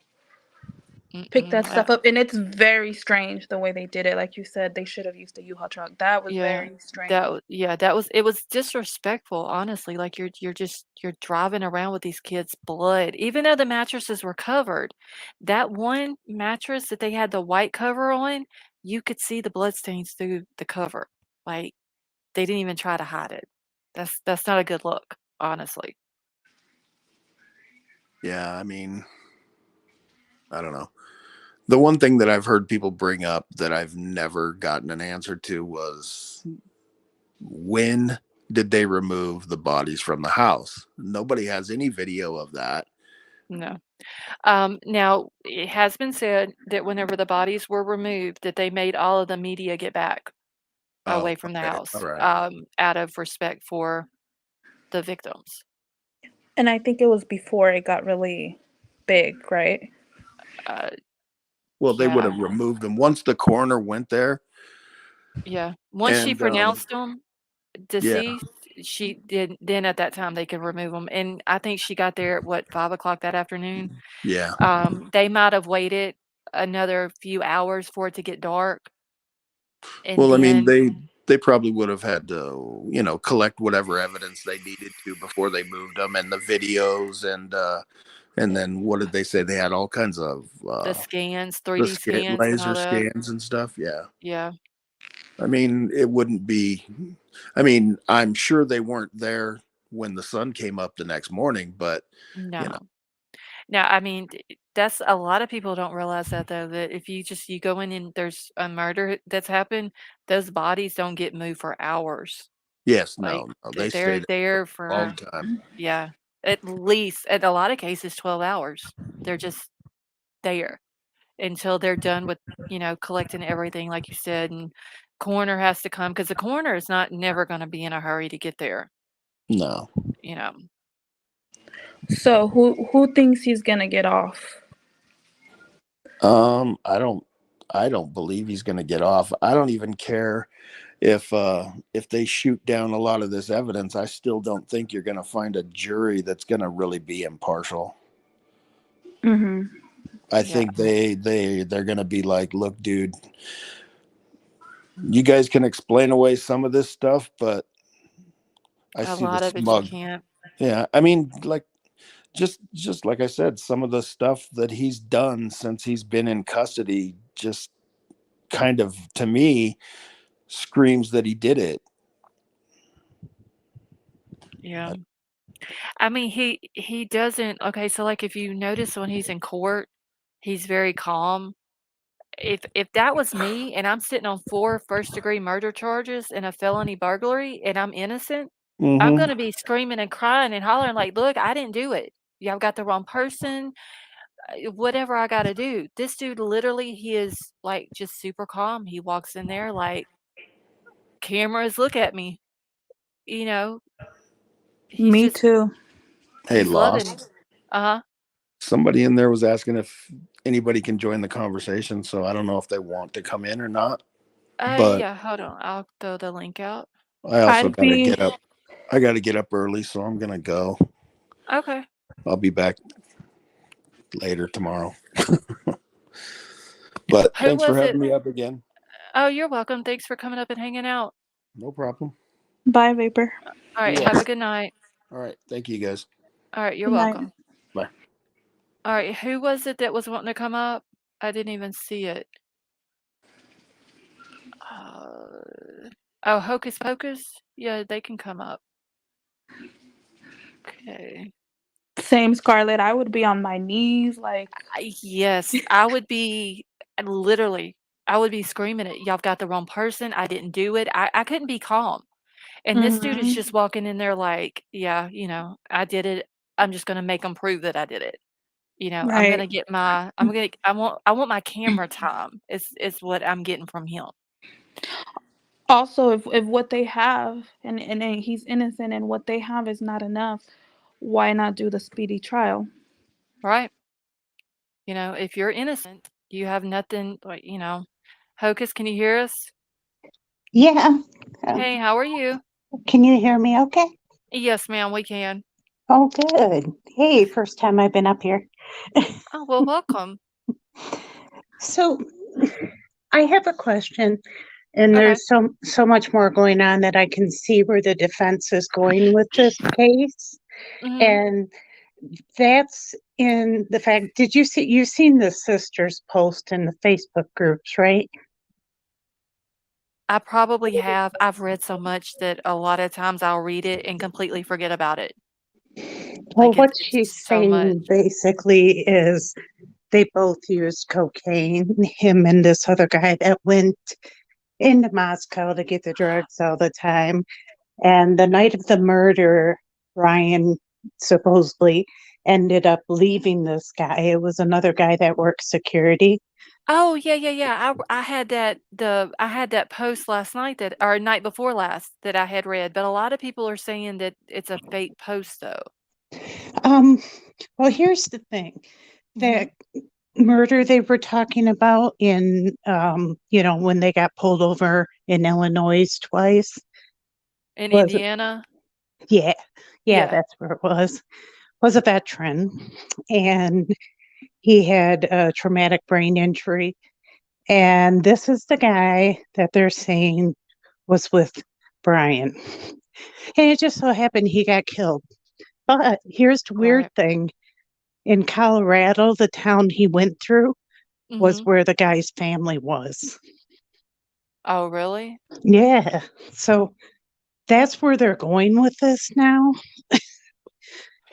pick that Mm-mm, stuff up, and it's very strange the way they did it. Like you said, they should have used a U-Haul truck. That was yeah, very strange. it was disrespectful, honestly. Like you're driving around with these kids' blood, even though the mattresses were covered. That one mattress that they had the white cover on, you could see the bloodstains through the cover. Like they didn't even try to hide it. That's not a good look, honestly. yeah. I mean, I don't know. The one thing that I've heard people bring up that I've never gotten an answer to was, when did they remove the bodies from the house? Nobody has any video of that. No. Now it has been said that whenever the bodies were removed, that they made all of the media get back Oh, away from the okay. All house, right. out of respect for the victims. And I think it was before it got really big, right? Uh, Well, they would yeah, have removed them once the coroner went there. yeah. Once she And pronounced them yeah, deceased, she did. Then at that time they could remove them, and I think she got there at what 5 o'clock that afternoon. yeah. They might have waited another few hours for it to get dark, and Well, I mean, then they probably would have had to, collect whatever evidence they needed to before they moved them, and the videos, and then what did they say? They had all kinds of the scans, the 3D scans, and all laser that. scans and stuff. Yeah. Yeah, I mean, it wouldn't be. I mean, I'm sure they weren't there when the sun came up the next morning, but you know, no. Now, I mean, that's a lot of people don't realize that though, that if you go in and there's a murder that's happened, those bodies don't get moved for hours. yes, Like no, they they're stayed there all for, the time. yeah, at least in a lot of cases 12 hours. They're just there until they're done with, collecting everything like you said, and coroner has to come because the coroner is not never going to be in a hurry to get there, No, you know. So who thinks he's gonna get off? I don't believe he's going to get off. I don't even care if they shoot down a lot of this evidence. I still don't think you're going to find a jury that's going to really be impartial. Mm-hmm. I Yeah, think they're going to be like, look, dude, you guys can explain away some of this stuff, but I a see the lot of it you smug. can't. Yeah, I mean, like, just like I said, some of the stuff that he's done since he's been in custody just kind of, to me, screams that he did it. Yeah. I mean, he doesn't, okay, so, like, if you notice when he's in court, he's very calm. If that was me and I'm sitting on 4 first-degree murder charges and a felony burglary and I'm innocent, I'm Mm-hmm. gonna be screaming and crying and hollering like, "Look, I didn't do it. Y'all got the wrong person," whatever I gotta do. This dude literally, he is, like, just super calm. He walks in there like, "Cameras, look at me," you know? He's Me just too. Hey, he's loving. Lost. Uh-huh. Somebody in there was asking if anybody can join the conversation, so I don't know if they want to come in or not. But Yeah, hold on. I'll throw the link out. I also I'd got to be get up. I got to get up early, so I'm gonna go. Okay. I'll be back later tomorrow. But Who thanks for was it? having me up again. Oh, you're welcome. Thanks for coming up and hanging out. No problem. Bye, Vapor. All right. You're Have a welcome. good night. All right. Thank you, guys. All right. You're Good night. welcome. Bye. All right. Who was it that was wanting to come up? I didn't even see it. Oh, Hocus Pocus? Yeah, they can come up. Okay. Same, Scarlett. I would be on my knees, like, Yes, I would be literally, I would be screaming it. Y'all got the wrong person. I didn't do it. I couldn't be calm. And this dude is mhm. just walking in there like, yeah, I did it. I'm just gonna make them prove that I did it. I'm Right. gonna get my, I want my camera time. Is what I'm getting from him, Also, if what they have and then he's innocent and what they have is not enough, why not do the speedy trial? right? If you're innocent, you have nothing. Like, Hocus, can you hear us? Yeah. Hey, how are you? Can you hear me okay? Yes, ma'am, we can. Oh, good. Hey, first time I've been up here. Oh, well, welcome. So I have a question, and Okay. there's so much more going on that I can see where the defense is going with this case. Mhm. And that's in the fact, you've seen the sisters post in the Facebook groups, right? I probably have. I've read so much that a lot of times I'll read it and completely forget about it. Well, Like, what it's she's just so much. saying basically is they both used cocaine, him and this other guy that went into Moscow to get the drugs all the time. And the night of the murder, Bryan supposedly ended up leaving this guy. It was another guy that worked security. Oh, yeah, yeah, yeah. I had that post last night that or night before last that I had read, but a lot of people are saying that it's a fake post though. Um, well, here's the thing. Mhm. That murder they were talking about in, when they got pulled over in Illinois twice In was, Indiana? yeah, yeah, Yeah. that's where it was a veteran. And he had a traumatic brain injury. And this is the guy that they're saying was with Bryan. And it just so happened he got killed. But here's the weird Right. thing. In Colorado, the town he went through was Mhm. where the guy's family was. Oh, really? Yeah. So that's where they're going with this now.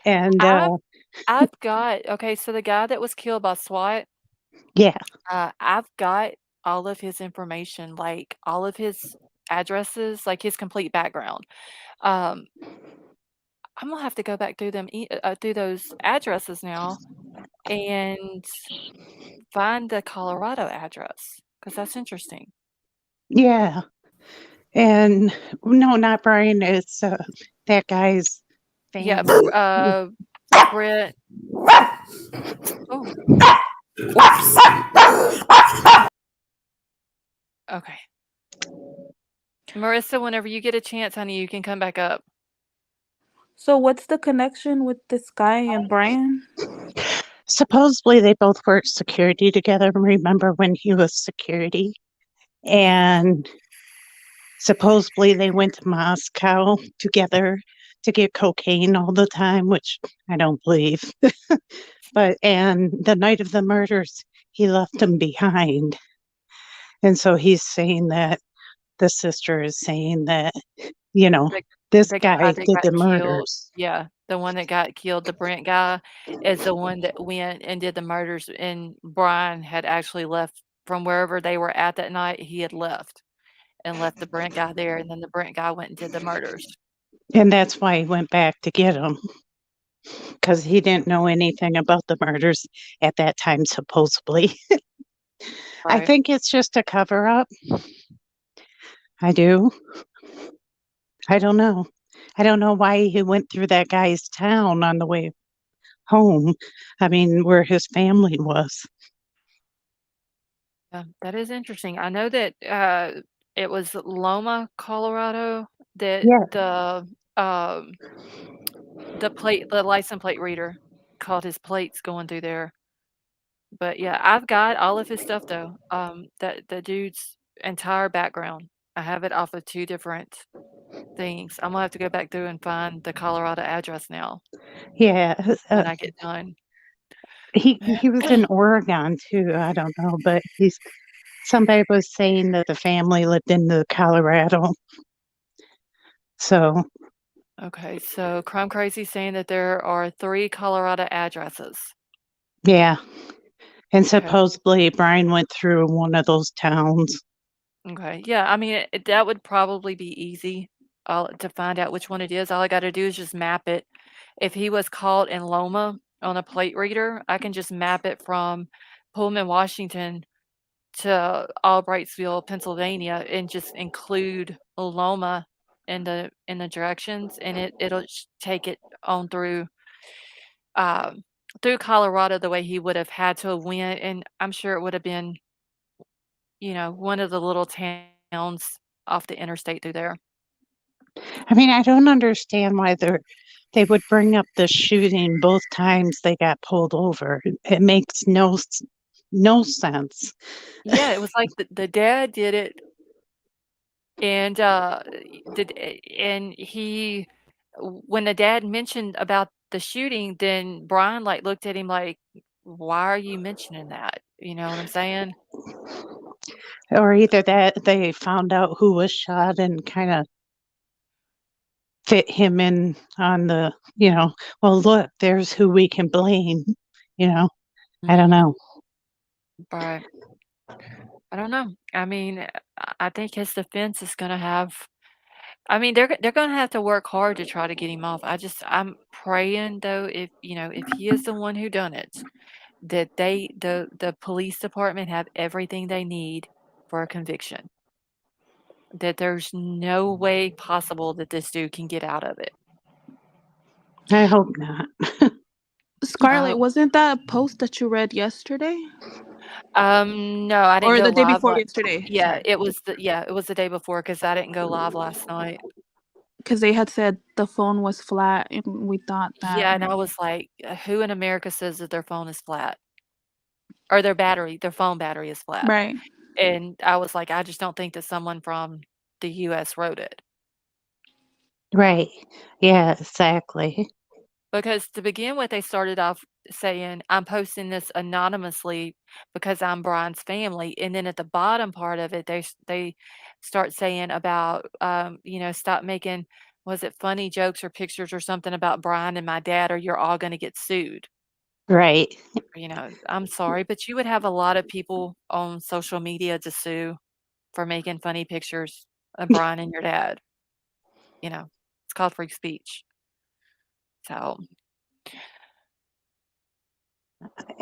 And I've I've got okay, so the guy that was killed by SWAT, yeah. I've got all of his information, like all of his addresses, like his complete background. Um, I'm gonna have to go back through through those addresses now and find the Colorado address because that's interesting. Yeah. And no, not Bryan. It's that guy's Yeah, family. Brett. Oh, whoops. Okay, Marissa. Whenever you get a chance, honey, you can come back up. So what's the connection with this guy and Bryan? Supposedly they both worked security together. Remember when he was security? And supposedly they went to Moscow together to get cocaine all the time, which I don't believe. And the night of the murders, he left them behind. And so he's saying that the sister is saying that, you know, The this the guy guy that did got the killed, murders. yeah, the one that got killed, the Brent guy, is the one that went and did the murders, and Brian had actually left from wherever they were at that night. He had left and left the Brent guy there, and then the Brent guy went and did the murders. And that's why he went back to get him, because he didn't know anything about the murders at that time, supposedly. I Right. think it's just a cover up. I do. I don't know. I don't know why he went through that guy's town on the way home. I mean, where his family was. Yeah, that is interesting. I know that, it was Loma, Colorado that Yeah. um, the license plate reader caught his plates going through there. But, yeah, I've got all of his stuff, though, that the dude's entire background. I have it off of 2 different things. I'm gonna have to go back through and find the Colorado address now Yeah, when I get done. he was in Oregon too. I don't know, but he's somebody was saying that the family lived in the Colorado. So Okay, so Crime Crazy saying that there are 3 Colorado addresses. yeah, and Okay. supposedly Brian went through one of those towns. Okay. Yeah, I mean, that would probably be easy to find out which one it is. All I got to do is just map it. If he was caught in Loma on a plate reader, I can just map it from Pullman, Washington to Albrightsville, Pennsylvania, and just include Loma in the directions, and it'll take it on um, through Colorado the way he would have had to have went, and I'm sure it would have been, one of the little towns off the interstate through there. I mean, I don't understand why they would bring up the shooting both times they got pulled over. It makes no sense. Yeah, it was like the dad did it, and and he when the dad mentioned about the shooting, then Brian like looked at him like, "Why are you mentioning that?" You know what I'm saying? Or either that they found out who was shot and kind of fit him in on well, look, there's who we can blame, you know. I don't Mhm. know. Right. I don't know. I mean, I think his defense is gonna have. I mean, they're gonna have to work hard to try to get him off. I'm praying though, if he is the one who done it, that the police department have everything they need for a conviction. That there's no way possible that this dude can get out of it. I hope not. I Scarlett, hope. wasn't that a post that you read yesterday No, I didn't or go the day live. before yesterday? Yeah, Sorry, it was the day before because I didn't go live last night. because they had said the phone was flat, and we thought that Yeah, and I was like, who in America says that their phone is flat or their phone battery is flat? right. And I was like, I just don't think that someone from the US wrote it. Right. Yeah, exactly. Because to begin with, they started off saying, I'm posting this anonymously because I'm Brian's family. And then at the bottom part of it, they start saying about, stop making, was it funny jokes or pictures or something about Brian and my dad, or you're all going to get sued. Right. I'm sorry, but you would have a lot of people on social media to sue for making funny pictures of Brian and your dad. It's called free speech. So,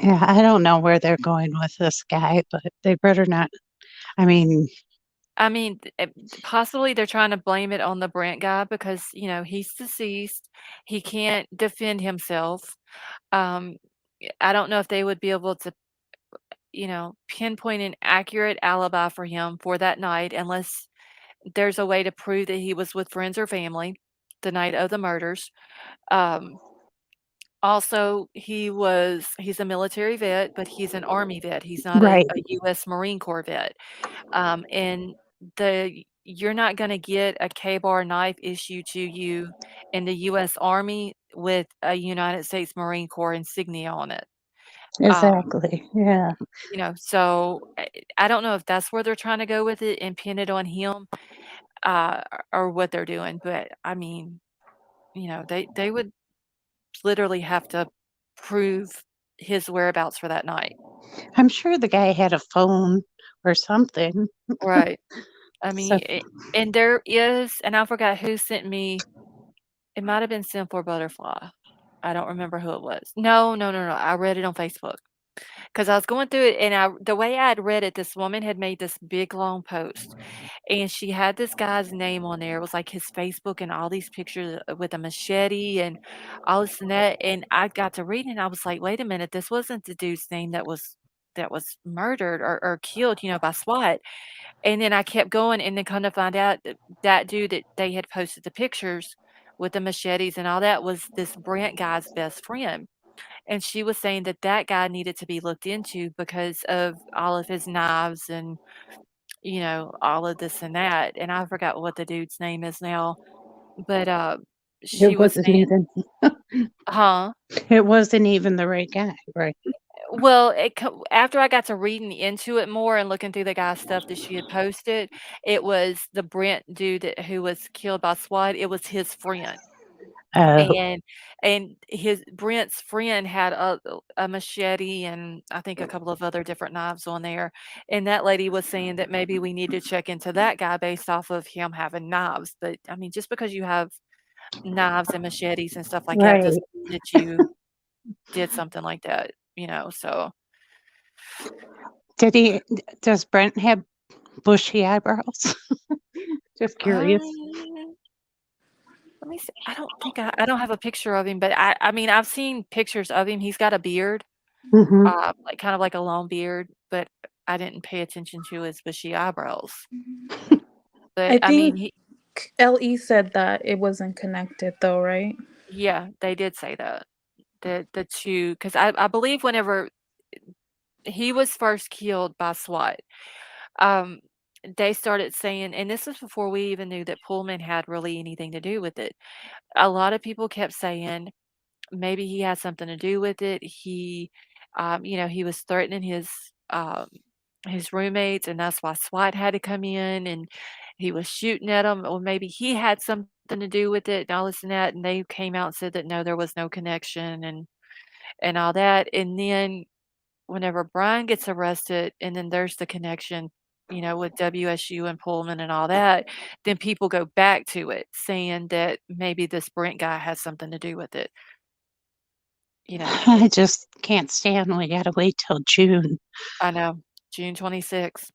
Yeah, I don't know where they're going with this guy, but they better not. I mean, possibly they're trying to blame it on the Brent guy because, he's deceased. He can't defend himself. Um, I don't know if they would be able to, pinpoint an accurate alibi for him for that night unless there's a way to prove that he was with friends or family the night of the murders. Um, Also, he's a military vet, but he's an Army vet. He's not a right. US Marine Corps vet. And you're not gonna get a K-bar knife issued to you in the US Army with a United States Marine Corps insignia on it. Um, Exactly. Yeah. so I don't know if that's where they're trying to go with it and pin it on him, uh, or what they're doing, but I mean, they would literally have to prove his whereabouts for that night. I'm sure the guy had a phone or something. Right. I So, mean, and there is, and I forgot who sent me. It might have been Simple Butterfly. I don't remember who it was. No, no, no, no. I read it on Facebook because I was going through it, and the way I had read it, this woman had made this big long post, and she had this guy's name on there. It was like his Facebook and all these pictures with a machete and all this and that. And I got to reading, and I was like, wait a minute, this wasn't the dude's name that was murdered or killed, by SWAT. And then I kept going, and then come to find out that dude that they had posted the pictures with the machetes and all that was this Brent guy's best friend. And she was saying that that guy needed to be looked into because of all of his knives and all of this and that, and I forgot what the dude's name is now, but, she It was wasn't saying. even Huh? it wasn't even the right guy, right? Well, after I got to reading into it more and looking through the guy's stuff that she had posted, it was the Brent dude who was killed by SWAT, it was his friend. Oh, And his Brent's friend had a machete and I think a couple of other different knives on there, and that lady was saying that maybe we need to check into that guy based off of him having knives, but, I mean, just because you have knives and machetes and stuff like that right. doesn't mean that you did something like that, so. Does Brent have bushy eyebrows? Just curious. Let me see. I don't have a picture of him, but I mean, I've seen pictures of him. He's got a beard, Mhm. like kind of like a long beard, but I didn't pay attention to his bushy eyebrows. But I I mean, think LE said that it wasn't connected though, right? yeah, they did say that. The two, because I believe whenever he was first killed by SWAT, um, they started saying, and this was before we even knew that Pullman had really anything to do with it. A lot of people kept saying maybe he had something to do with it. He was threatening his roommates, and that's why SWAT had to come in, and he was shooting at them, or maybe he had something to do with it, and all this and that. And they came out and said that no, there was no connection, and all that. And then whenever Bryan gets arrested, and then there's the connection, with WSU and Pullman and all that, then people go back to it, saying that maybe this Brent guy has something to do with it. I just can't stand we gotta wait till June. I know, June 26th.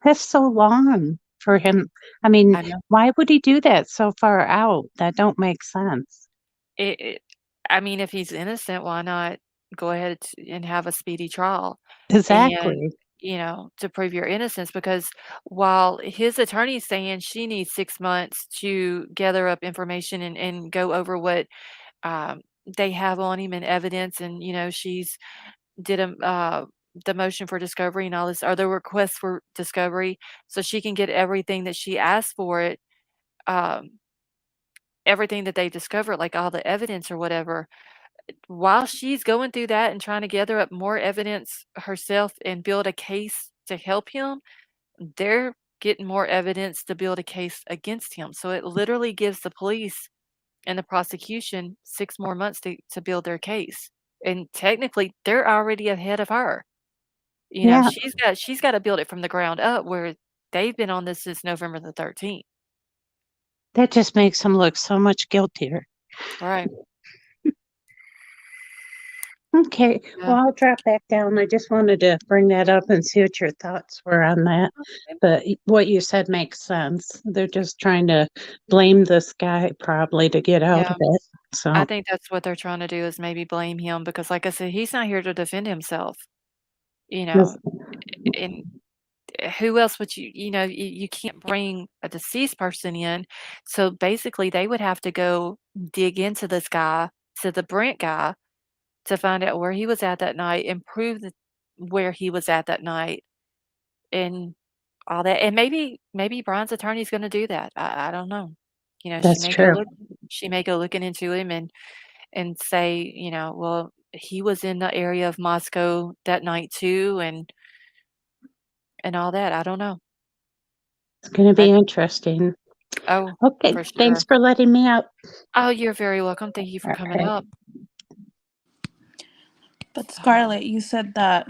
That's so long for him. I mean, I know. why would he do that so far out? That don't make sense. It I mean, if he's innocent, why not go ahead and have a speedy trial and, Exactly. to prove your innocence? Because while his attorney's saying she needs 6 months to gather up information and go over what, they have on him and evidence, and, she's did the motion for discovery and all this, or the request for discovery, so she can get everything that she asked for it, um, everything that they discovered, like all the evidence or whatever. While she's going through that and trying to gather up more evidence herself and build a case to help him, they're getting more evidence to build a case against him. So it literally gives the police and the prosecution 6 more months to build their case. And technically, they're already ahead of her. Yeah, She's got to build it from the ground up, where they've been on this since November the 13th. that just makes him look so much guiltier. Right. Okay, Yeah. well, I'll drop back down. I just wanted to bring that up and see what your thoughts were on that. Okay. But what you said makes sense. They're just trying to blame this guy probably to get out Yeah. of it. I So, think that's what they're trying to do, is maybe blame him because, like I said, he's not here to defend himself, you know, this- and who else would you can't bring a deceased person in. So basically, they would have to go dig into this guy, to the Brent guy, to find out where he was at that night and prove where he was at that night and all that. And maybe Brian's attorney's going to do that. I don't know. She that's may go true. look. She may go looking into him and say, well, he was in the area of Moscow that night too, and all that. I don't know. It's going to I be interesting. Oh, Okay, for thanks sure. for letting me out. Oh, you're very welcome. Thank you for coming Okay. up. But So, Scarlett, you said that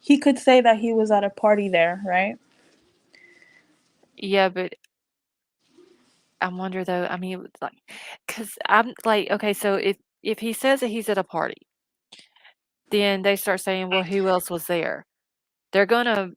he could say that he was at a party there, right? yeah, but I wonder though. I mean, like, because I'm like, okay, so if he says that he's at a party, then they start saying, well, who else was there? They're gonna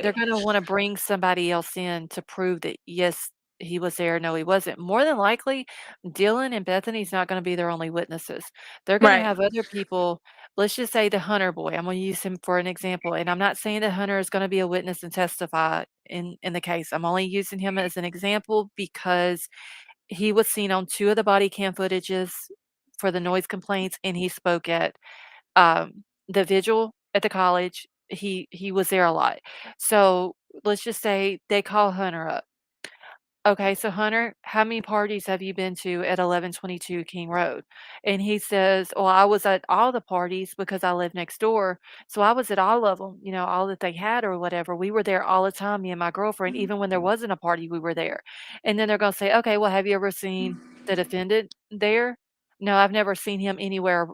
they're Right. gonna want to bring somebody else in to prove that yes, he was there. No, he wasn't. More than likely, Dylan and Bethany's not going to be their only witnesses. They're going to Right. have other people. Let's just say the Hunter boy. I'm going to use him for an example, and I'm not saying that Hunter is going to be a witness and testify in the case. I'm only using him as an example because he was seen on 2 of the body cam footages for the noise complaints, and he spoke at the vigil at the college he was there a lot. So let's just say they call Hunter up. Okay, so Hunter, how many parties have you been to at 1122 King Road? And he says, well, I was at all the parties because I live next door. So I was at all of them, all that they had or whatever. We were there all the time, me and my girlfriend. Even when there wasn't a party, we were there. And then they're going to say, okay, well, have you ever seen the defendant there? No, I've never seen him anywhere,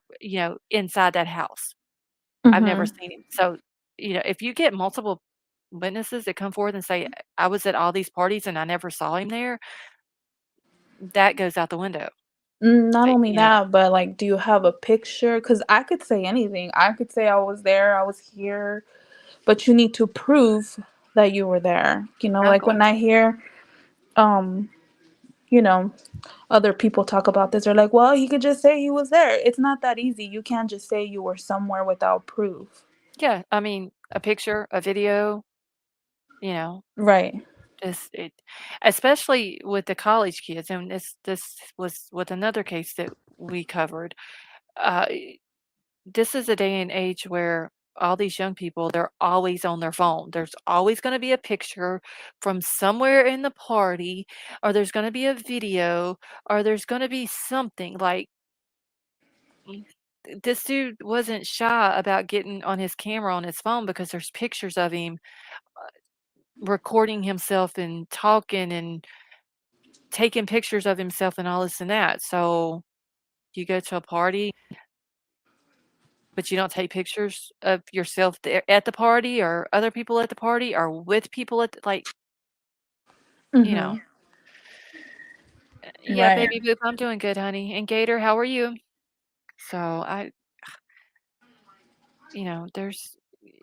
inside that house. I've never Mm-hmm. seen him. So, if you get multiple witnesses that come forward and say, I was at all these parties and I never saw him there, that goes out the window. Not But, only that, but like, do you have a picture? Because I could say anything. I could say I was there, I was here, but you need to prove that you were there. Like exactly. when I hear, um, you know, other people talk about this, they're like, well, he could just say he was there. It's not that easy. You can't just say you were somewhere without proof. Yeah, I mean, a picture, a video, you know, Right. it especially with the college kids, and this was with another case that we covered. Uh, this is a day and age where all these young people, they're always on their phone. There's always going to be a picture from somewhere in the party, or there's going to be a video, or there's going to be something like mm, this dude wasn't shy about getting on his camera on his phone because there's pictures of him recording himself and talking and taking pictures of himself and all this and that. So you go to a party, but you don't take pictures of yourself there at the party or other people at the party or with people at you know. Mm-hmm. Yeah, Right. baby boop, I'm doing good, honey. And Gator, how are you? So there's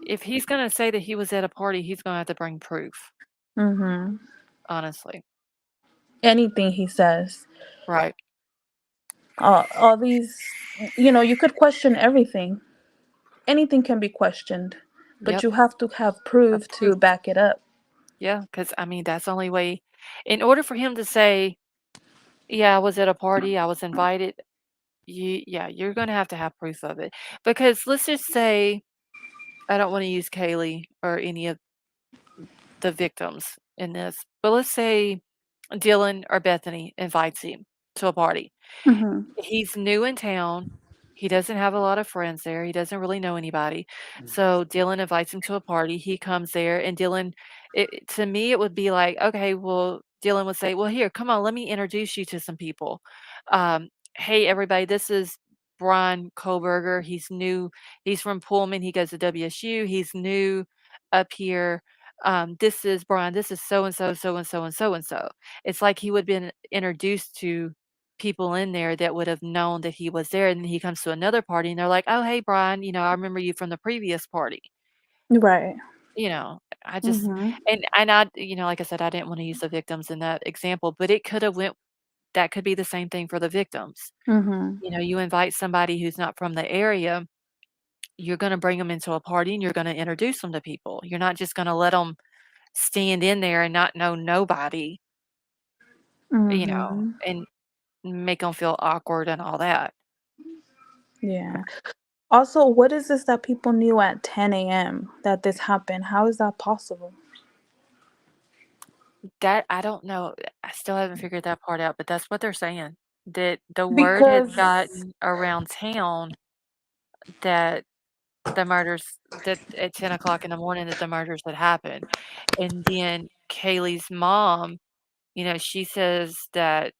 if he's gonna say that he was at a party, he's gonna have to bring proof, Mm-hmm. honestly. Anything he says. Right. All these, you could question everything. Anything can be questioned, but Yep. you have to have A proof proof. to back it up. Yeah, because I mean that's the only way in order for him to say, yeah, I was at a party, I was invited, you're gonna have to have proof of it. Because let's just say I don't want to use Kaylee or any of the victims in this, but let's say Dylan or Bethany invites him to a party. Mm-hmm. He's new in town. He doesn't have a lot of friends there. He doesn't really know anybody. So Dylan invites him to a party. He comes there, and to me, it would be like, okay, well, Dylan would say, well, here, come on, let me introduce you to some people. Hey, everybody, this is Bryan Kohberger. He's new. He's from Pullman. He goes to WSU. He's new up here. This is Bryan. This is so and so, so and so, and so and so. It's like he would have been introduced to people in there that would have known that he was there, and then he comes to another party, and they're like, "Oh, hey, Bryan, I remember you from the previous party." Right. I just Mm-hmm. and I like I said, I didn't wanna use the victims in that example, but it coulda went that could be the same thing for the victims. Mm-hmm. You invite somebody who's not from the area, you're gonna bring them into a party, and you're gonna introduce them to people. You're not just gonna let them stand in there and not know nobody, Mm-hmm. and make them feel awkward and all that. Yeah. Also, what is this that people knew at 10 a.m. that this happened? How is that possible? That I don't know. I still haven't figured that part out, but that's what they're saying. That the word had Because gotten around town that the murders that at 10 o'clock in the morning that the murders had happened. And then Kaylee's mom, she says that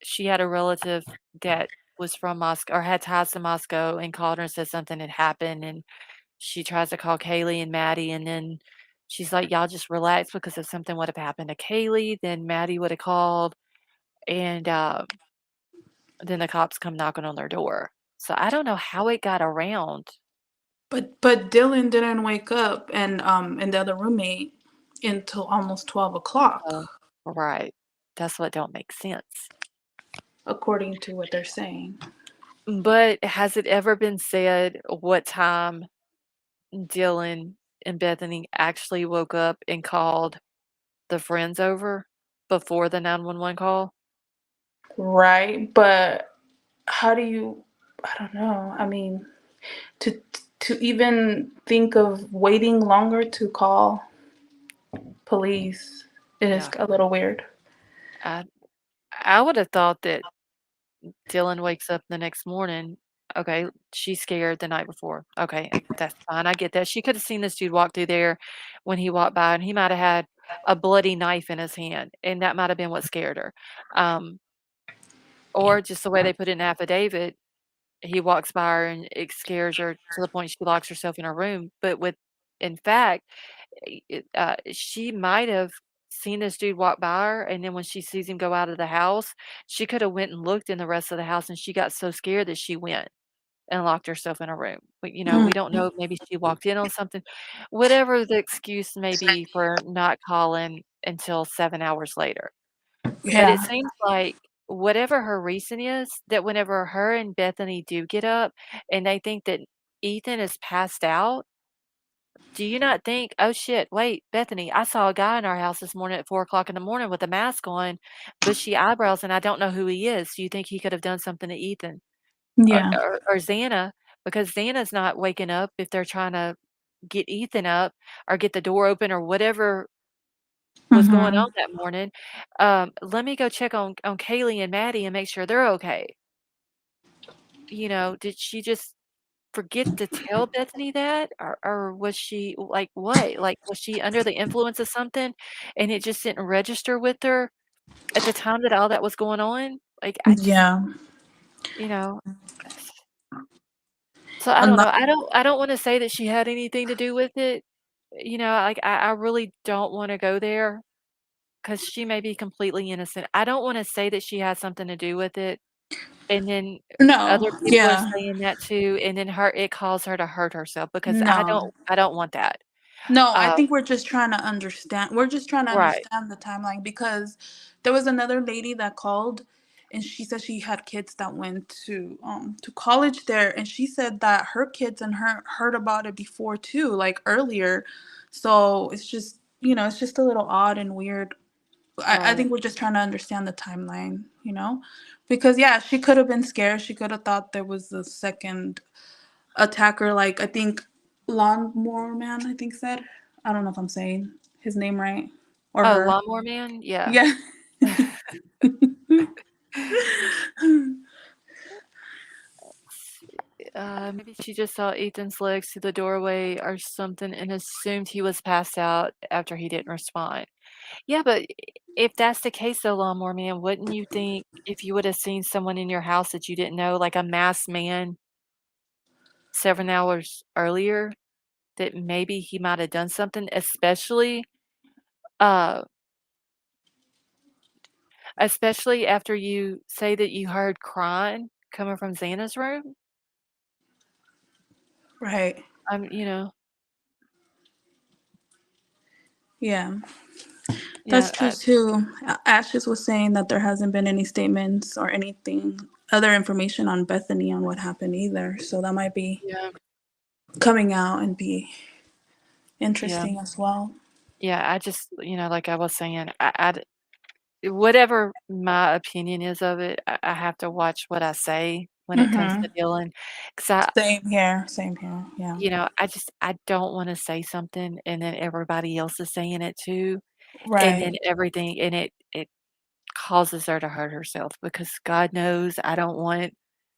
she had a relative that was from Moscow or had ties to Moscow and called her and said something had happened, and she tries to call Kaylee and Maddie, and then she's like, "Y'all just relax because if something would have happened to Kaylee, then Maddie would have called, and, then the cops come knocking on their door." So I don't know how it got around. But Dylan didn't wake up and the other roommate until almost 12 Oh, o'clock, right. That's what don't make sense. according to what they're saying. But has it ever been said what time Dylan and Bethany actually woke up and called the friends over before the 911 call? Right, but how do you I don't know. I mean, to to even think of waiting longer to call police is Yeah. a little weird. I I would have thought that Dylan wakes up the next morning. Okay, she's scared the night before. Okay, that's fine. I get that. She could have seen this dude walk through there when he walked by, and he might have had a bloody knife in his hand, and that might have been what scared her. Um, or just the way they put it in the affidavit, he walks by her and it scares her to the point she locks herself in her room. But in fact, she might have seen this dude walk by her, and then when she sees him go out of the house, she could have went and looked in the rest of the house, and she got so scared that she went and locked herself in a room. But, we don't know, maybe she walked in on something. Whatever the excuse may be for not calling until 7 hours later. But it Yeah. seems like whatever her reason is, that whenever her and Bethany do get up and they think that Ethan is passed out, do you not think, "Oh, shit, wait, Bethany, I saw a guy in our house this morning at 4 o'clock in the morning with a mask on, bushy eyebrows, and I don't know who he is. Do you think he could have done something to Ethan?" Or Yeah. or or Xana, because Xana's not waking up if they're trying to get Ethan up or get the door open or whatever was going on Mhm. that morning. Let me go check on Kaylee and Maddie and make sure they're okay. Did she just forget to tell Bethany that? Or was she like, what? Like, was she under the influence of something and it just didn't register with her at the time that all that was going on? Like, Yeah. you know, so I A don't know. lot. I don't wanna say that she had anything to do with it. Like, I really don't wanna go there because she may be completely innocent. I don't wanna say that she has something to do with it, and then No. other people are Yeah. saying that too, and then it caused her to hurt herself because I No. don't I don't want that. No, I Uh, think we're just trying to understand. We're just trying to right, understand the timeline because there was another lady that called and she said she had kids that went to college there and she said that her kids and her heard about it before too, like earlier. So it's just, it's just a little odd and weird. I right. think we're just trying to understand the timeline. Because yeah, she could have been scared. She could have thought there was a second attacker, like I think Lawnmower Man, I think said. I don't know if I'm saying his name right or Oh, her. Lawnmower Man? Yeah. Yeah. Maybe she just saw Ethan's legs through the doorway or something and assumed he was passed out after he didn't respond. Yeah, but if that's the case though, Lawnmower Man, wouldn't you think if you would have seen someone in your house that you didn't know, like a masked man 7 hours earlier, that maybe he might have done something, uh, especially after you say that you heard crying coming from Xana's room? Right. I'm you know, Yeah. yeah, That's true too. Ashes was saying that there hasn't been any statements or anything, other information on Bethany on what happened either. So that might be yeah, coming out and be yeah, interesting as well. yeah, I just like I was saying, whatever my opinion is of it, I have to watch what I say when it comes to Mm-hmm. Dylan, 'cause I Same here. Same here. Yeah. I don't wanna say something and then everybody else is saying it too, and then Right. everything and it causes her to hurt herself because God knows I don't want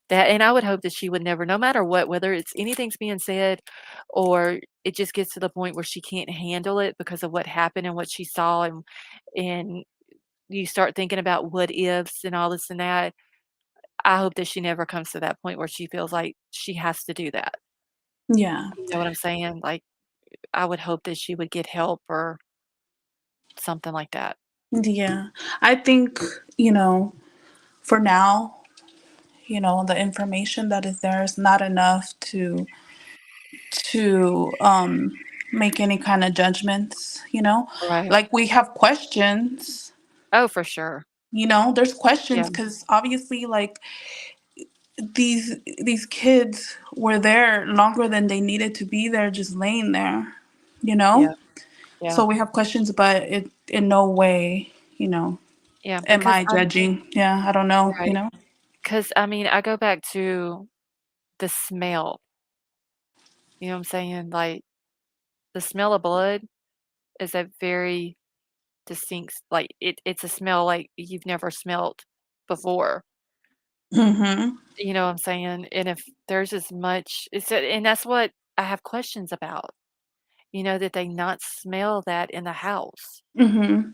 that, and I would hope that she would never, no matter what, whether it's anything's being said or it just gets to the point where she can't handle it because of what happened and what she saw, and you start thinking about what ifs and all this and that. I hope that she never comes to that point where she feels like she has to do that. Yeah. You know what I'm saying? Like, I would hope that she would get help or something like that. Yeah. I think, you know, for now, the information that is there is not enough to make any kind of judgments. Right. Like we have questions, Oh, for sure. there's questions Yeah. because obviously like these kids were there longer than they needed to be there, just laying there, you Yeah. know? Yeah. So we have questions, but it in no way, Yeah. am Because I judging? Yeah, I don't know, you right. know? Because I mean, I go back to the smell. You know what I'm saying? Like, the smell of blood is a very distinct, like, it's a smell like you've never smelt before. Mm-hmm. You know what I'm saying? And if there's as much and that's what I have questions about, that they not smell that in the house. Mm-hmm.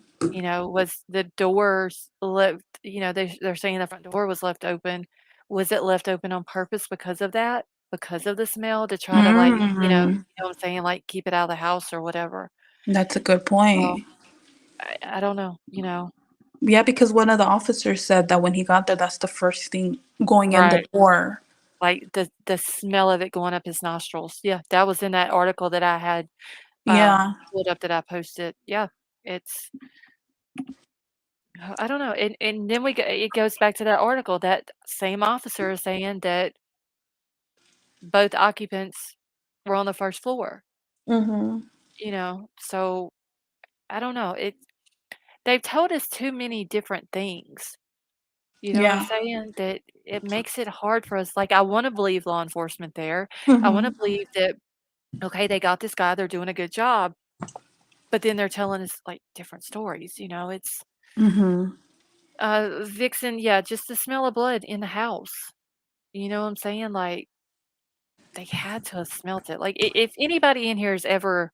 Was the doors left, they're saying the front door was left open. Was it left open on purpose because of that? Because of the smell to try to, like, Mm. what I'm saying, like, keep it out of the house or whatever. That's a good Well, point. I don't know. Yeah, because one of the officers said that when he got there, that's the first thing going in the Right. door. Like, the smell of it going up his nostrils. Yeah, that was in that article that I had, Yeah. pulled up that I posted. Yeah, it's I don't know, and then it goes back to that article, that same officer is saying that both occupants were on the first floor, Mm-hmm. so I don't know, they've told us too many different things, you know what I'm Yeah. saying? That it makes it hard for us, like, I wanna believe law enforcement there. I wanna Mm-hmm. believe that, okay, they got this guy, they're doing a good job, but then they're telling us, like, different stories, it's Mm-hmm. Vixen, yeah, just the smell of blood in the house, you know what I'm saying? Like, they had to have smelt it. Like, if anybody in here has ever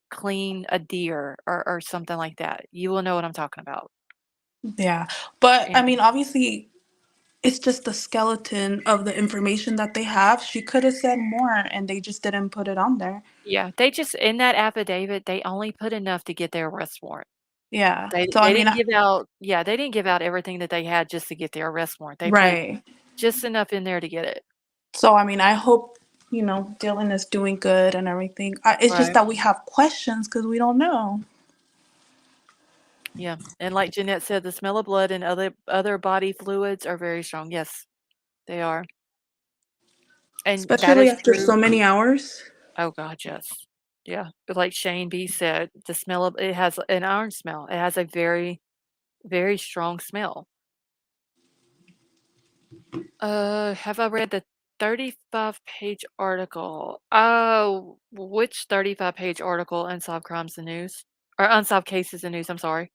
cleaned a deer or something like that, you will know what I'm talking about. Yeah. But I And mean, obviously, it's just the skeleton of the information that they have. She could have said more and they just didn't put it on there. yeah, they just in that affidavit, they only put enough to get their arrest warrant. Yeah. They So I they mean, didn't give out yeah, they didn't give out everything that they had just to get their arrest warrant. They put right. just enough in there to get it. So I mean, I hope, Dylan is doing good and everything. It's just Right. that we have questions because we don't know. Yeah, and like Jeanette said, the smell of blood and other body fluids are very strong. Yes, they are. And that Especially is after true. so many hours. Oh god, yes. Yeah, but like Shane B said, the smell of it has an iron smell. It has a very, very strong smell. Have I read the 35-page article? Oh, which 35-page article? Unsolved Crimes and News? Or Unsolved Cases and News, I'm sorry.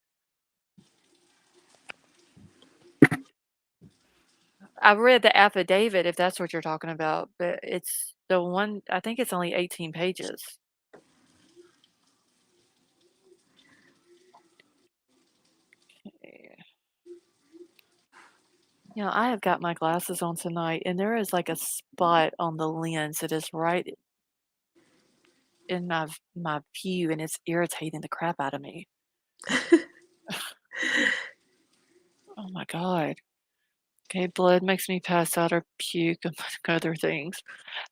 I read the affidavit, if that's what you're talking about, but it's the one, I think it's only 18 pages. I have got my glasses on tonight, and there is like a spot on the lens that is right in my view, and it's irritating the crap out of me. Oh my god. Okay, blood makes me pass out or puke, among other things.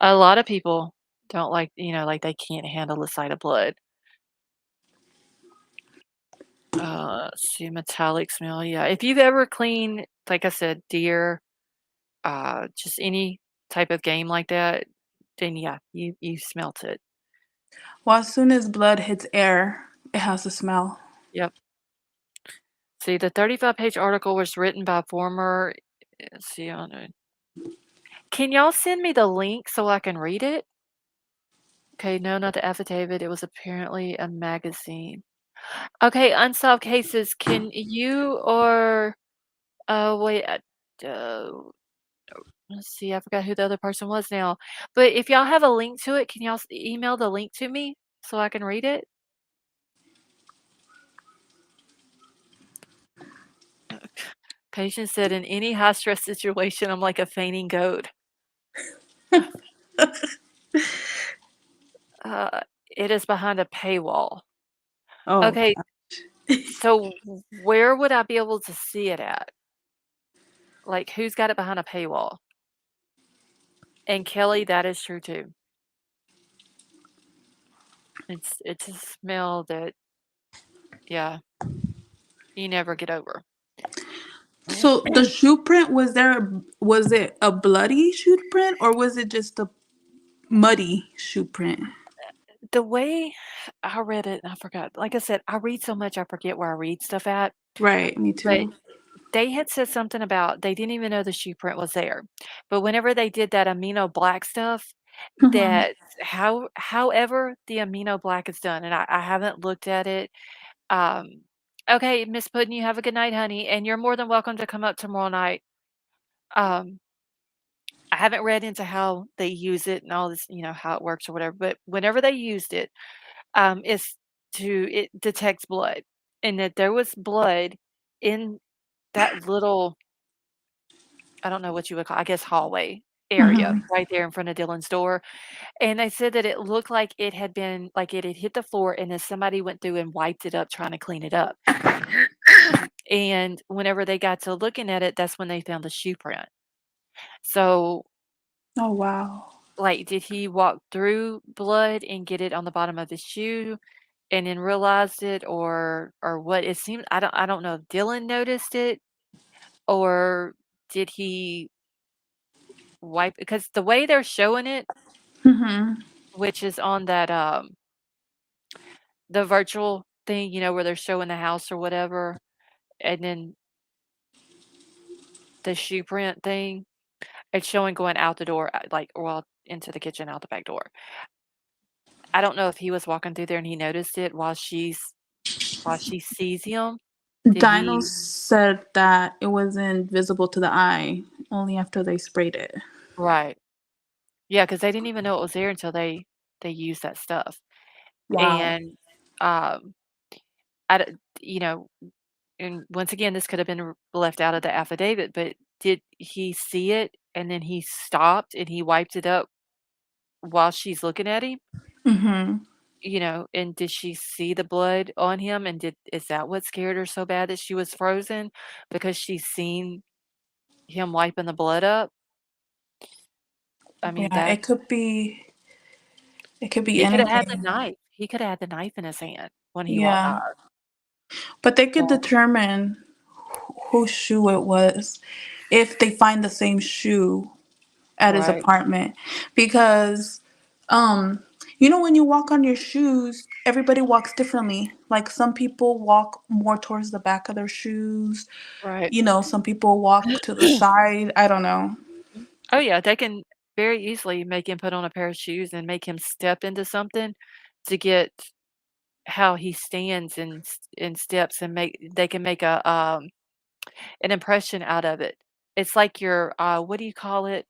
A lot of people don't like, like they can't handle the sight of blood. See, metallic smell. Yeah, if you've ever cleaned, like I said, deer, just any type of game like that, then yeah, you smelt it. Well, as soon as blood hits air, it has a smell. Yep. See, the 35-page article was written by former. Let's see on it. Can y'all send me the link so I can read it? Okay, no, not the affidavit. It was apparently a magazine. Okay, unsolved cases. Can you or wait? Let's see. I forgot who the other person was now. But if y'all have a link to it, can y'all email the link to me so I can read it? Patient said, in any high stress situation, I'm like a fainting goat. Uh, it is behind a paywall. Oh, Okay, so where would I be able to see it at? Like, who's got it behind a paywall? And Kelly, that is true too. It's a smell that, yeah, you never get over. so the shoe print was it a bloody shoe print or was it just a muddy shoe print? The way I read it, I forgot. Like I said, I read so much, I forget where I read stuff at. Right, me But too. they had said something about they didn't even know the shoe print was there. But whenever they did that amino black stuff, Mhm. that however the amino black is done, and I haven't looked at it. Um, okay, Miss Puddin, you have a good night, honey, and you're more than welcome to come up tomorrow night. Um, I haven't read into how they use it and all this, how it works or whatever, but whenever they used it, it's it detects blood, and that there was blood in that little, I don't know what you would call, I guess, hallway area Mhm. right there in front of Dylan's door. And they said that it looked like it had hit the floor and then somebody went through and wiped it up trying to clean it up. And whenever they got to looking at it, that's when they found the shoe print. So, Oh, wow. like, did he walk through blood and get it on the bottom of his shoe and then realized it, or what? It seemed, I don't know if Dylan noticed it, or did he wipe, because the way they're showing it, Mhm. which is on that the virtual thing, where they're showing the house or whatever, and then the shoe print thing, it's showing going out the door, like, well, into the kitchen, out the back door. I don't know if he was walking through there and he noticed it while she sees him. Did Dino he? said that it wasn't visible to the eye only after they sprayed it. Right. Yeah, because they didn't even know it was there until they used that stuff. Wow. And, um, I d and once again, this could have been left out of the affidavit, but did he see it and then he stopped and he wiped it up while she's looking at him? Mhm. And did she see the blood on him, and did is that what scared her so bad that she was frozen because she's seen him wiping the blood up? I mean, Yeah, that it could be he coulda had the anything. knife. He coulda had the knife in his hand when he walked by Yeah. her. But they could So determine whose shoe it was if they find the same shoe at his right, apartment because um when you walk on your shoes, everybody walks differently. Like some people walk more towards the back of their shoes, right. some people walk to the side. I don't know. Mhm. Oh, yeah, they can very easily make him put on a pair of shoes and make him step into something to get how he stands and steps, and they can make an impression out of it. It's like your, what do you call it?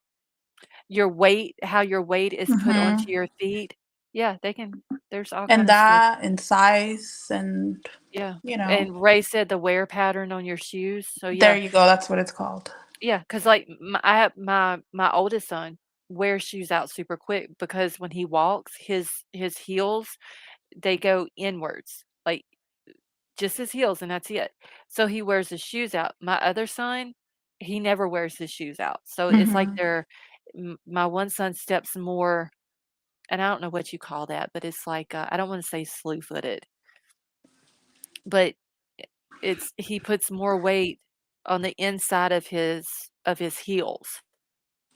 Your weight, how your weight is put onto Mhm. your feet. Yeah, they can, there's all And kind of stuff. that and size and Yeah, you know, and Ray said the wear pattern on your shoes, so there yeah. you go. That's what it's called. Yeah, cause like, I have my oldest son wears shoes out super quick because when he walks, his heels, they go inwards, like, just his heels, and that's it. So he wears his shoes out. My other son, he never wears his shoes out. So it's like Mhm. my one son steps more, and I don't know what you call that, but it's like, I don't wanna say slew-footed, but it's he puts more weight on the inside of his heels,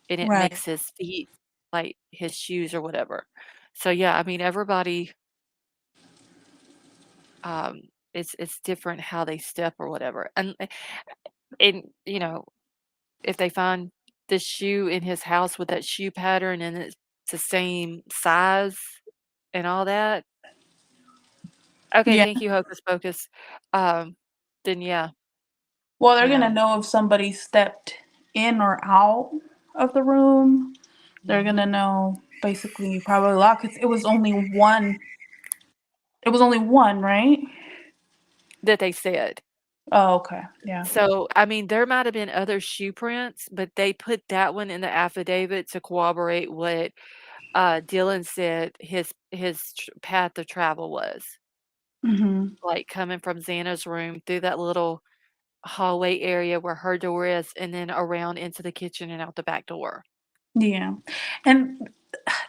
and it Right. makes his feet like his shoes or whatever. So, yeah, I mean, everybody, um, it's different how they step or whatever, and, if they find this shoe in his house with that shoe pattern and it's the same size and all that, okay, Yeah. thank you, Hocus Pocus. Um, then yeah, Well, they're you gonna know. know if somebody stepped in or out of the room. They're gonna Mhm. know basically probably a lot because it was only one. It was only one, right? That they said. Oh, okay. Yeah. So, I mean, there might have been other shoe prints, but they put that one in the affidavit to corroborate what, Dylan said his path of travel was, Mhm. like, coming from Xana's room through that little hallway area where her door is, and then around into the kitchen and out the back door. Yeah. And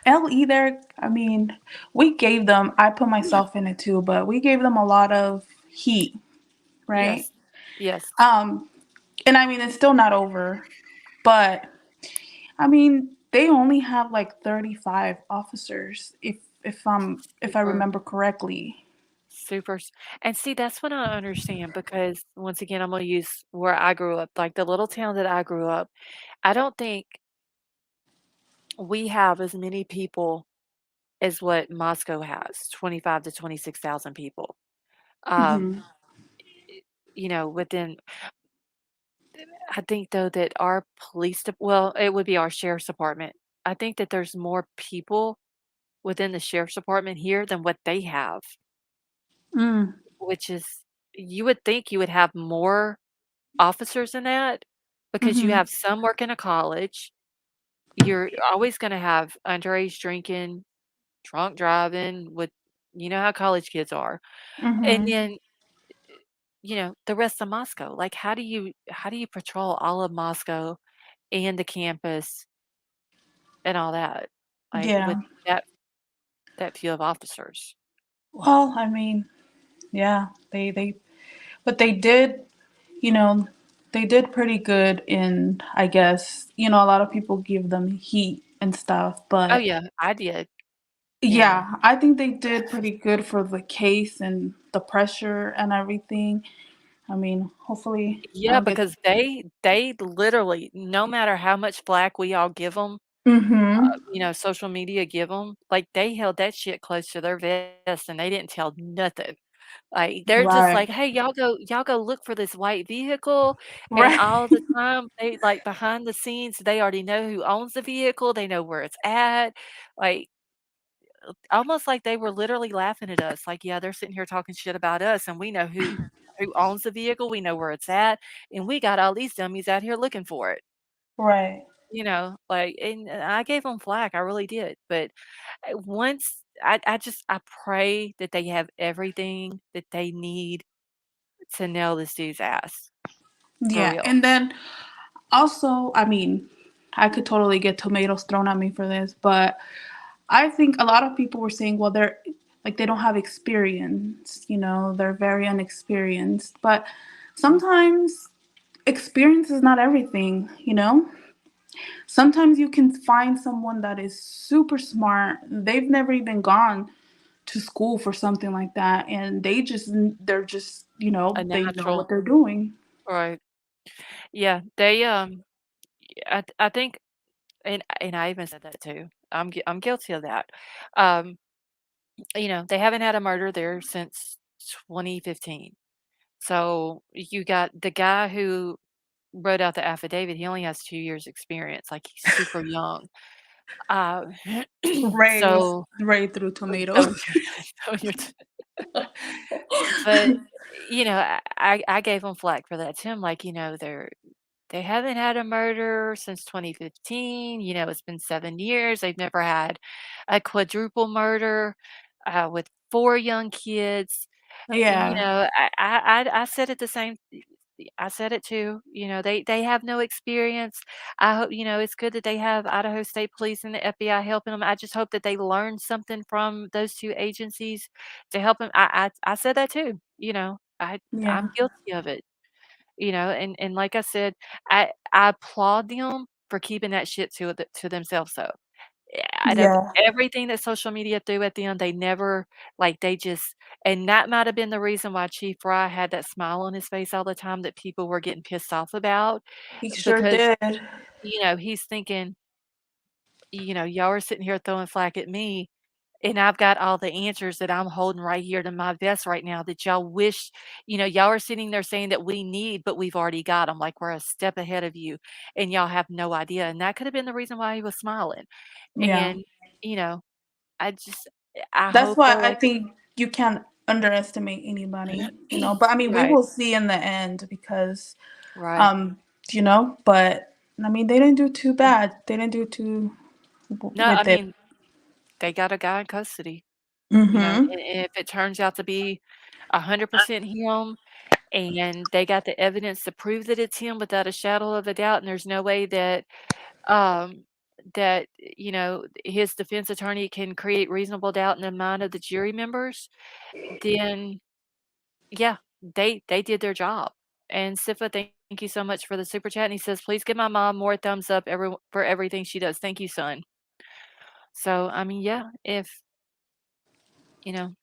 LE there, I mean, we gave them, I put myself in it too, but we gave them a lot of heat, right? Yes. Yes. Um, and I mean, it's still not over, but I mean, they only have like 35 officers if I Super, remember correctly. super and see, that's what I don't understand because, once again, I'm gonna use where I grew up, like, the little town that I grew up. I don't think we have as many people as what Moscow has, 25 to 26,000 people. Um, Hmm. within I think though that our well, it would be our sheriff's department. I think that there's more people within the sheriff's department here than what they have, Mm. which is you would think you would have more officers in that because you Hmm. have some working a college. You're always gonna have underage drinking, drunk driving with how college kids are. And Hmm. then, the rest of Moscow. Like how do you patrol all of Moscow and the campus and all that? Like with Yeah. that few of officers. Well, I mean, yeah, but they did, you know, they did pretty good in, I guess, a lot of people give them heat and stuff, Oh but yeah, I did. Yeah. yeah, I think they did pretty good for the case and the pressure and everything. I mean, hopefully Yeah, I'll get. because they literally, no matter how much flack we all give them, Mhm. social media give them, like they held that shit close to their vest and they didn't tell nothing. Like, they're just Right. like, "Hey, y'all go look for this white vehicle," and Right. all the time, they like, behind the scenes, they already know who owns the vehicle, they know where it's at, like, almost like they were literally laughing at us, like, "Yeah, they're sitting here talking shit about us, and we know who owns the vehicle, we know where it's at, and we got all these dummies out here looking for it." Right. Like, and I gave them flack, I really did, but, once I pray that they have everything that they need to nail this dude's ass, for Yeah, real. and then also, I mean, I could totally get tomatoes thrown at me for this, but I think a lot of people were saying, well, they're like they don't have experience, they're very unexperienced. But Mm, sometimes experience is not everything. Sometimes you can find someone that is super smart. They've never even gone to school for something like that, and they're just, a they know natural. what they're doing. Right. Yeah, they, I think and I even said that too. I'm guilty of that. Um, they haven't had a murder there since 2015. So, you got the guy who wrote out the affidavit, he only has 2 years experience, like, he's super young. Uh, Ray was so Ray through so tomatoes. so you're but, I gave him flack for that too. I'm like, they haven't had a murder since 2015. It's been 7 years. They've never had a quadruple murder, with 4 young kids. Yeah, I said it the same. I said it too. They have no experience. I hope, it's good that they have Idaho State Police and the FBI helping them. I just hope that they learn something from those 2 agencies to help them. I said that too. I'm yeah, guilty of it. And like I said, I applaud them for keeping that shit to themselves, though. Out of yeah. everything that social media threw at them, they never like, they just and that might have been the reason why Chief Fry had that smile on his face all the time that people were getting pissed off about, He sure because, did. he's thinking, "Y'all are sitting here throwing flack at me, and I've got all the answers that I'm holding right here to my vest right now that y'all wish y'all are sitting there saying that we need, but we've already got them. Like, we're a step ahead of you, and y'all have no idea." And that could have been the reason why he was smiling. Yeah. And, you know, I just I That's hope why though, I like think you can't underestimate anybody. But I mean, we Right, will see in the end because, right. um, but I mean, they didn't do too bad. They didn't do too No, I with it. mean, they got a guy in custody, Mm-hmm. and if it turns out to be 100% him, and they got the evidence to prove that it's him without a shadow of a doubt, and there's no way um, that, his defense attorney can create reasonable doubt in the mind of the jury members, then yeah, they did their job. And Sifa, thank you so much for the super chat. And he says, please give my mom more thumbs up for everything she does. Thank you, son. So I mean, yeah, you know,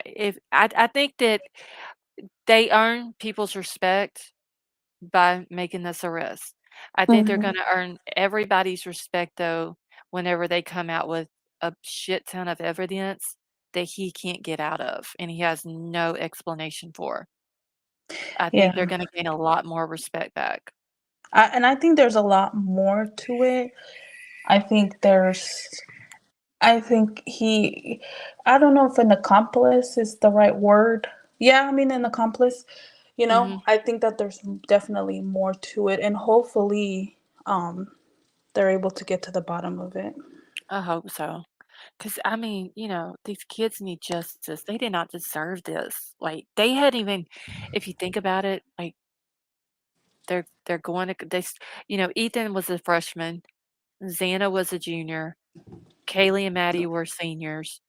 if I think that they earn people's respect by making this arrest. I think they're Mm-hmm. gonna earn everybody's respect though whenever they come out with a shit ton of evidence that he can't get out of and he has no explanation for. I Yeah. think they're gonna gain a lot more respect back. And I think there's a lot more to it. I think there's I think he I don't know if an accomplice is the right word. Yeah, I mean an accomplice. Mhm. I think that there's definitely more to it, and hopefully they're able to get to the bottom of it. I hope so. 'Cause, I mean, these kids need justice. They did not deserve this. Like, they hadn't even if you think about it, like, they're going to they s Ethan was a freshman, Xana was a junior, Kaylee and Maddie were seniors.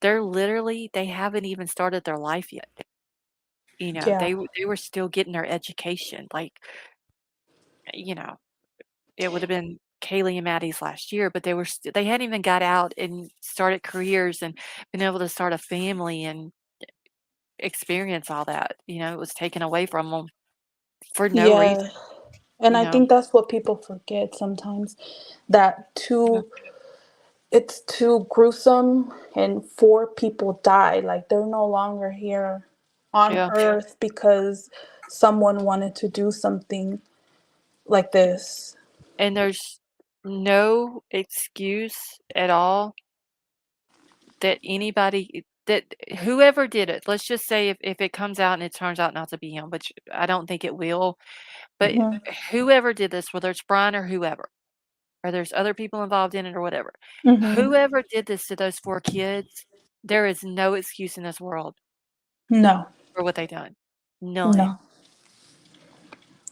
They haven't even started their life yet. Yeah. They were still getting their education. Like, you know, it would have been Kaylee and Maddie's last year, but they hadn't even got out and started careers and been able to start a family and experience all that. It was taken away from them for no reason, Yeah. And you I know? think that's what people forget sometimes, that Yeah. it's too gruesome and 4 people die. Like they're no longer here on Yeah. earth because someone wanted to do something like this. And there's no excuse at all that whoever did it, let's just say if it comes out and it turns out not to be him, which I don't think it will, but Mhm. whoever did this, whether it's Brian or whoever, or there's other people involved in it or whatever, Mhm. whoever did this to those 4 kids, there is no excuse in this world No. for what they done. None. No.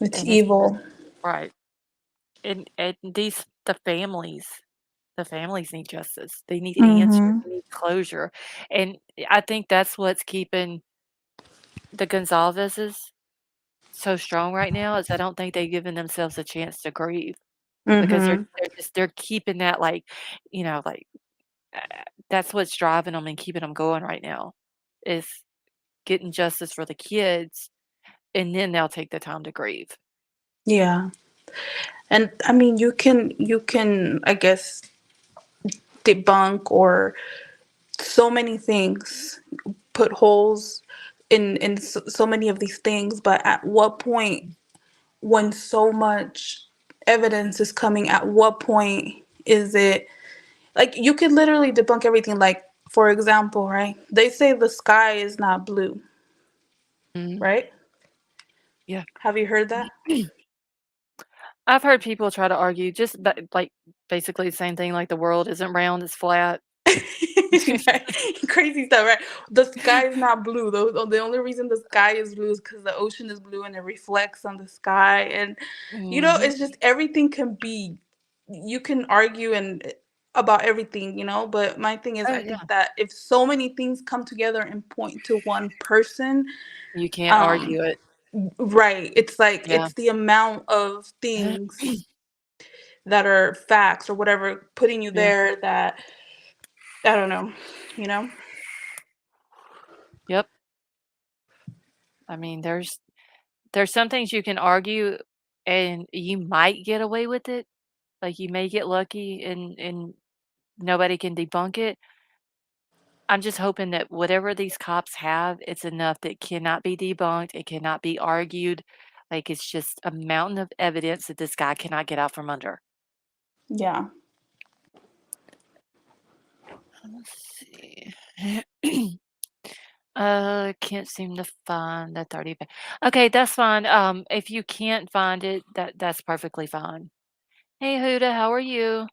It's And it's just evil. right. And the families need justice. They need answers. Mhm. They need closure. And I think that's what's keeping the Gonzalez's so strong right now is I don't think they've given themselves a chance to grieve because Mhm. they're keeping that like uh, that's what's driving them and keeping them going right now is getting justice for the kids and then they'll take the time to grieve. Yeah. And I mean you can I guess debunk or so many things, put holes in so many of these things, but at what point, when so much evidence is coming, at what point is it like you could literally debunk everything? Like, for example, right, they say the sky is not blue, Mhm. right? Yeah. Have you heard that? I've heard people try to argue just like basically the same thing like the world isn't round, it's flat. Right? Crazy stuff, right? The sky is not blue. The only reason the sky is blue is because the ocean is blue and it reflects on the sky. And Mhm. it's just everything can be. You can argue and about everything, But my thing is, Oh, I yeah. think that if so many things come together and point to one person, You can't um, argue it. right? It's like Yeah. it's the amount of things that are facts or whatever putting you Yeah. there that I don't know, you know. Yep. I mean, there's some things you can argue and you might get away with it. Like you may get lucky and nobody can debunk it. I'm just hoping that whatever these cops have, it's enough that cannot be debunked. It cannot be argued. Like it's just a mountain of evidence that this guy cannot get out from under. Yeah. Let's see. Can't seem to find the 30 Okay, that's fine. If you can't find it, that's perfectly fine. Hey, Huda, how are you?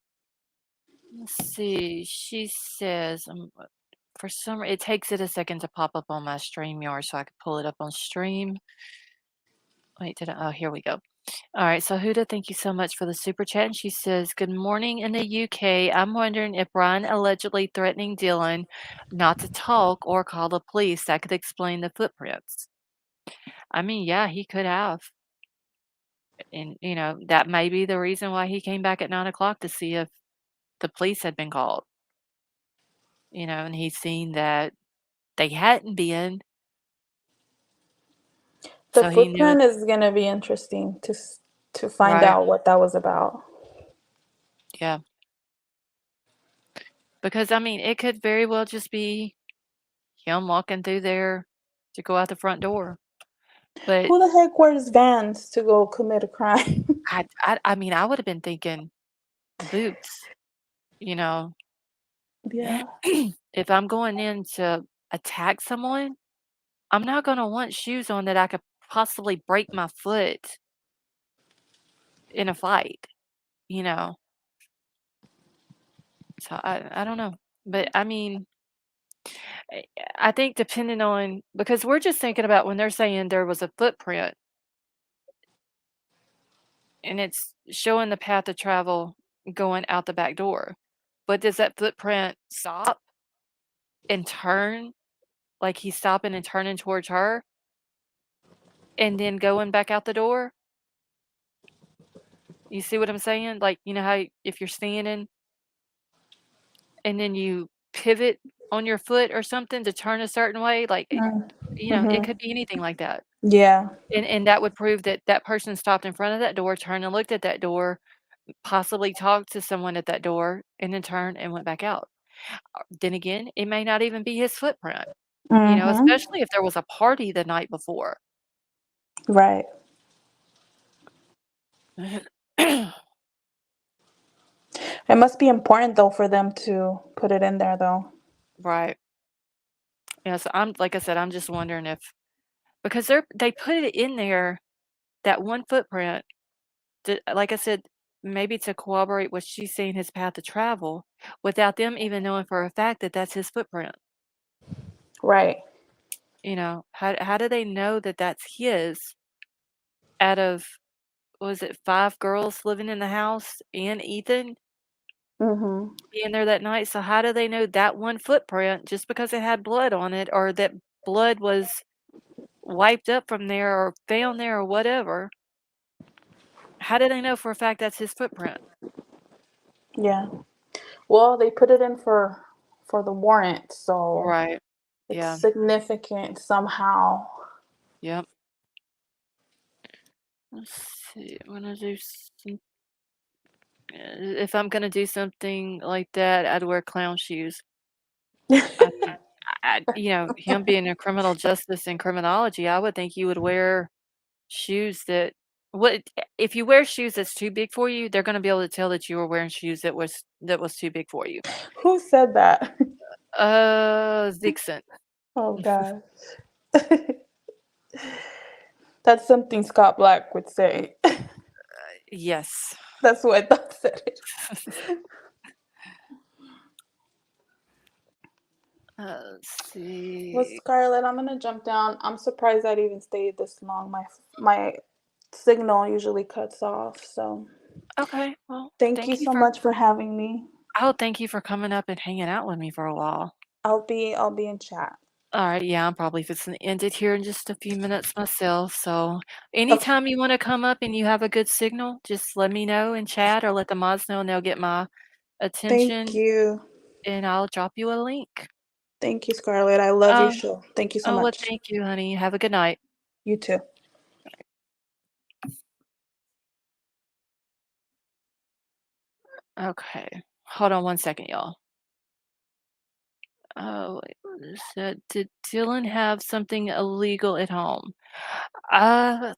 Let's see. She says, for some it takes it a second to pop up on my StreamYard so I can pull it up on Stream. Wait, oh, here we go. All right, so Huda, thank you so much for the super chat. And she says, "Good morning in the UK. I'm wondering if Brian allegedly threatening Dylan not to talk or call the police. That could explain the footprints." I mean, yeah, he could have. And, that may be the reason why he came back at 9 o'clock to see if the police had been called, and he's seen that they hadn't been. The So he knew it. footprint is gonna be interesting to find Right. out what that was about. Yeah. Because, I mean, it could very well just be him walking through there to go out the front door. But Who the heck wears Vans to go commit a crime? I mean, I would have been thinking boots, you know. Yeah. If I'm going in to attack someone, I'm not gonna want shoes on that I could possibly break my foot in a fight, you know? So I don't know. But I mean, I I think depending on because we're just thinking about when they're saying there was a footprint and it's showing the path of travel going out the back door. But does that footprint stop and turn? Like he's stopping and turning towards her and then going back out the door? You see what I'm saying? Like, you know how if you're standing and then you pivot on your foot or something to turn a certain way, like, it Mm-hmm. could be anything like that. Yeah. And that would prove that that person stopped in front of that door, turned and looked at that door, possibly talked to someone at that door, and then turned and went back out. Then again, it may not even be his footprint, Mm-hmm. especially if there was a party the night before. Right. It must be important though for them to put it in there though. Right. Yeah, so I'm like I said, I'm just wondering if because they put it in there, that one footprint, like I said, maybe to corroborate what she's saying his path of travel, without them even knowing for a fact that that's his footprint. Right. How do they know that that's his out of was it 5 girls living in the house and Ethan Mm-hmm. being there that night? So how do they know that one footprint just because it had blood on it or that blood was wiped up from there or found there or whatever? How do they know for a fact that's his footprint? Yeah. Well, they put it in for the warrant, so Right. it's Yeah. significant somehow. Yep. Let's see. I'm gonna do some. If I'm gonna do something like that, I'd wear clown shoes. I mean, him being in criminal justice and criminology, I would think you would wear shoes that what if you wear shoes that's too big for you, they're gonna be able to tell that you were wearing shoes that was too big for you. Who said that? Vixen. Oh gosh. That's something Scott Black would say. Yes. That's what I thought said it. Let's Well, see. Scarlett, I'm gonna jump down. I'm surprised I'd even stayed this long. My signal usually cuts off. So Okay. Well, thank you thank you so for much for having me. thank you for coming up and hanging out with me for a while. I'll be in chat. All right, yeah, I'm probably fixing to end it here in just a few minutes myself. So Okay. anytime you want to come up and you have a good signal, just let me know in chat or let the mods know and they'll get my Thank attention you. and I'll drop you a link. Thank you, Scarlett. I love your Um, show. Thank you so oh, well, much. thank you, honey. Have a good night. You too. Okay. Hold on one second, y'all. Oh, wait, what is that? Did Dylan have something illegal at home? Uh,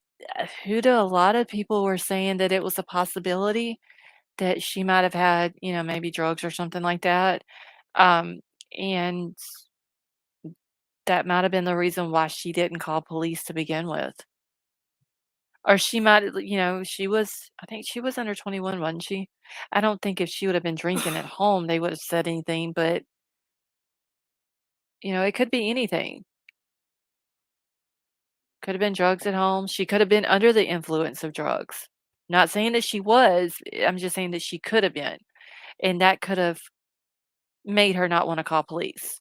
who do a lot of people were saying that it was a possibility that she might have had, maybe drugs or something like that. Um, and that might have been the reason why she didn't call police to begin with. Or she might, I think she was under 21, wasn't she? I don't think if she would have been drinking at home, they would have said anything, but, it could be anything. Could have been drugs at home. She could have been under the influence of drugs. Not saying that she was, I'm just saying that she could have been. And that could have made her not want to call police.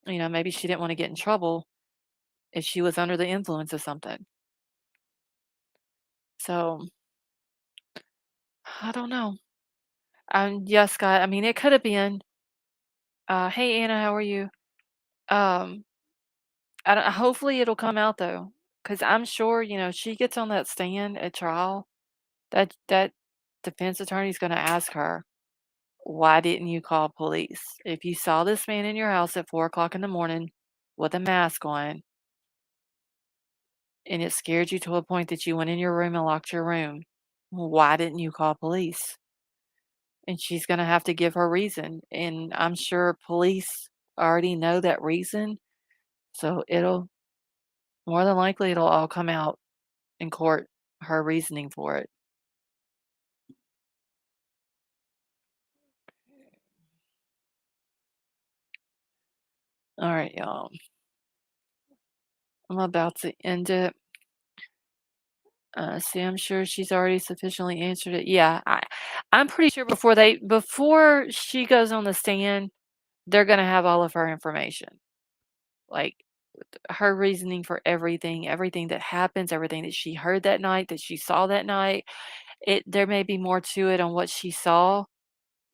Maybe she didn't want to get in trouble if she was under the influence of something. So, I don't know. Yes, Scott, I mean, it could have been, "Hey, Anna, how are you?" Um, I don't hopefully it'll come out though, because 'cause I'm sure, she gets on that stand at trial, that defense attorney's gonna ask her, why didn't you call police? If you saw this man in your house at 4 o'clock in the morning with a mask on and it scared you to a point that you went in your room and locked your room, why didn't you call police? And she's going to have to give her reason. And I'm sure police already know that reason. So more than likely, it'll all come out in court, her reasoning for it. All right, y'all. I'm about to end it. See, I'm sure she's already sufficiently answered it. Yeah, I'm pretty sure before she goes on the stand, they're gonna have all of her information. Like her reasoning for everything that happens, everything that she heard that night, that she saw that night. There may be more to it on what she saw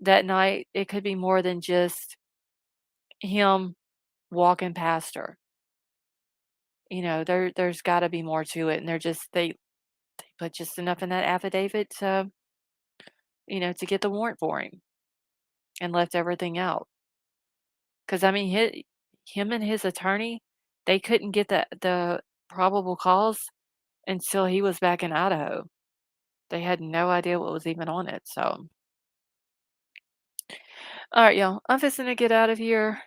that night. It could be more than just him walking past her. There's got to be more to it, and they put just enough in that affidavit to get the warrant for him, and left everything out. Because I mean, him and his attorney, they couldn't get the probable cause until he was back in Idaho. They had no idea what was even on it. So, all right, y'all, I'm just gonna get out of here.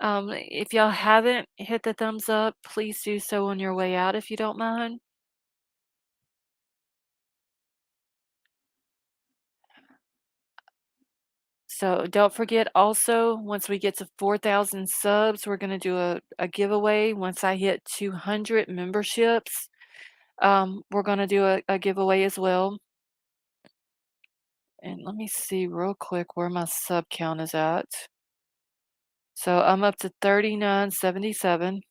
If y'all haven't hit the thumbs up, please do so on your way out if you don't mind. So don't forget also, once we get to 4,000 subs, we're going to do a giveaway. Once I hit 200 memberships, we're going to do a giveaway as well. And let me see real quick where my sub count is at. So I'm up to 3977.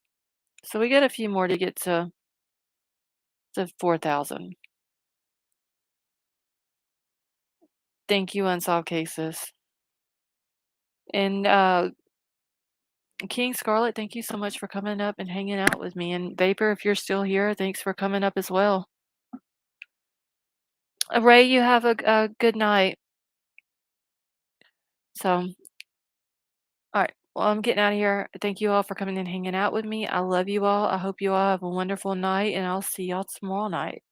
So we got a few more to get to 4,000. Thank you, Unsolved Cases. And King Scarlet, thank you so much for coming up and hanging out with me. And Vapor, if you're still here, thanks for coming up as well. Ray, you have a good night. So, all right. Well, I'm getting out of here. Thank you all for coming and hanging out with me. I love you all. I hope you all have a wonderful night, and I'll see y'all tomorrow night.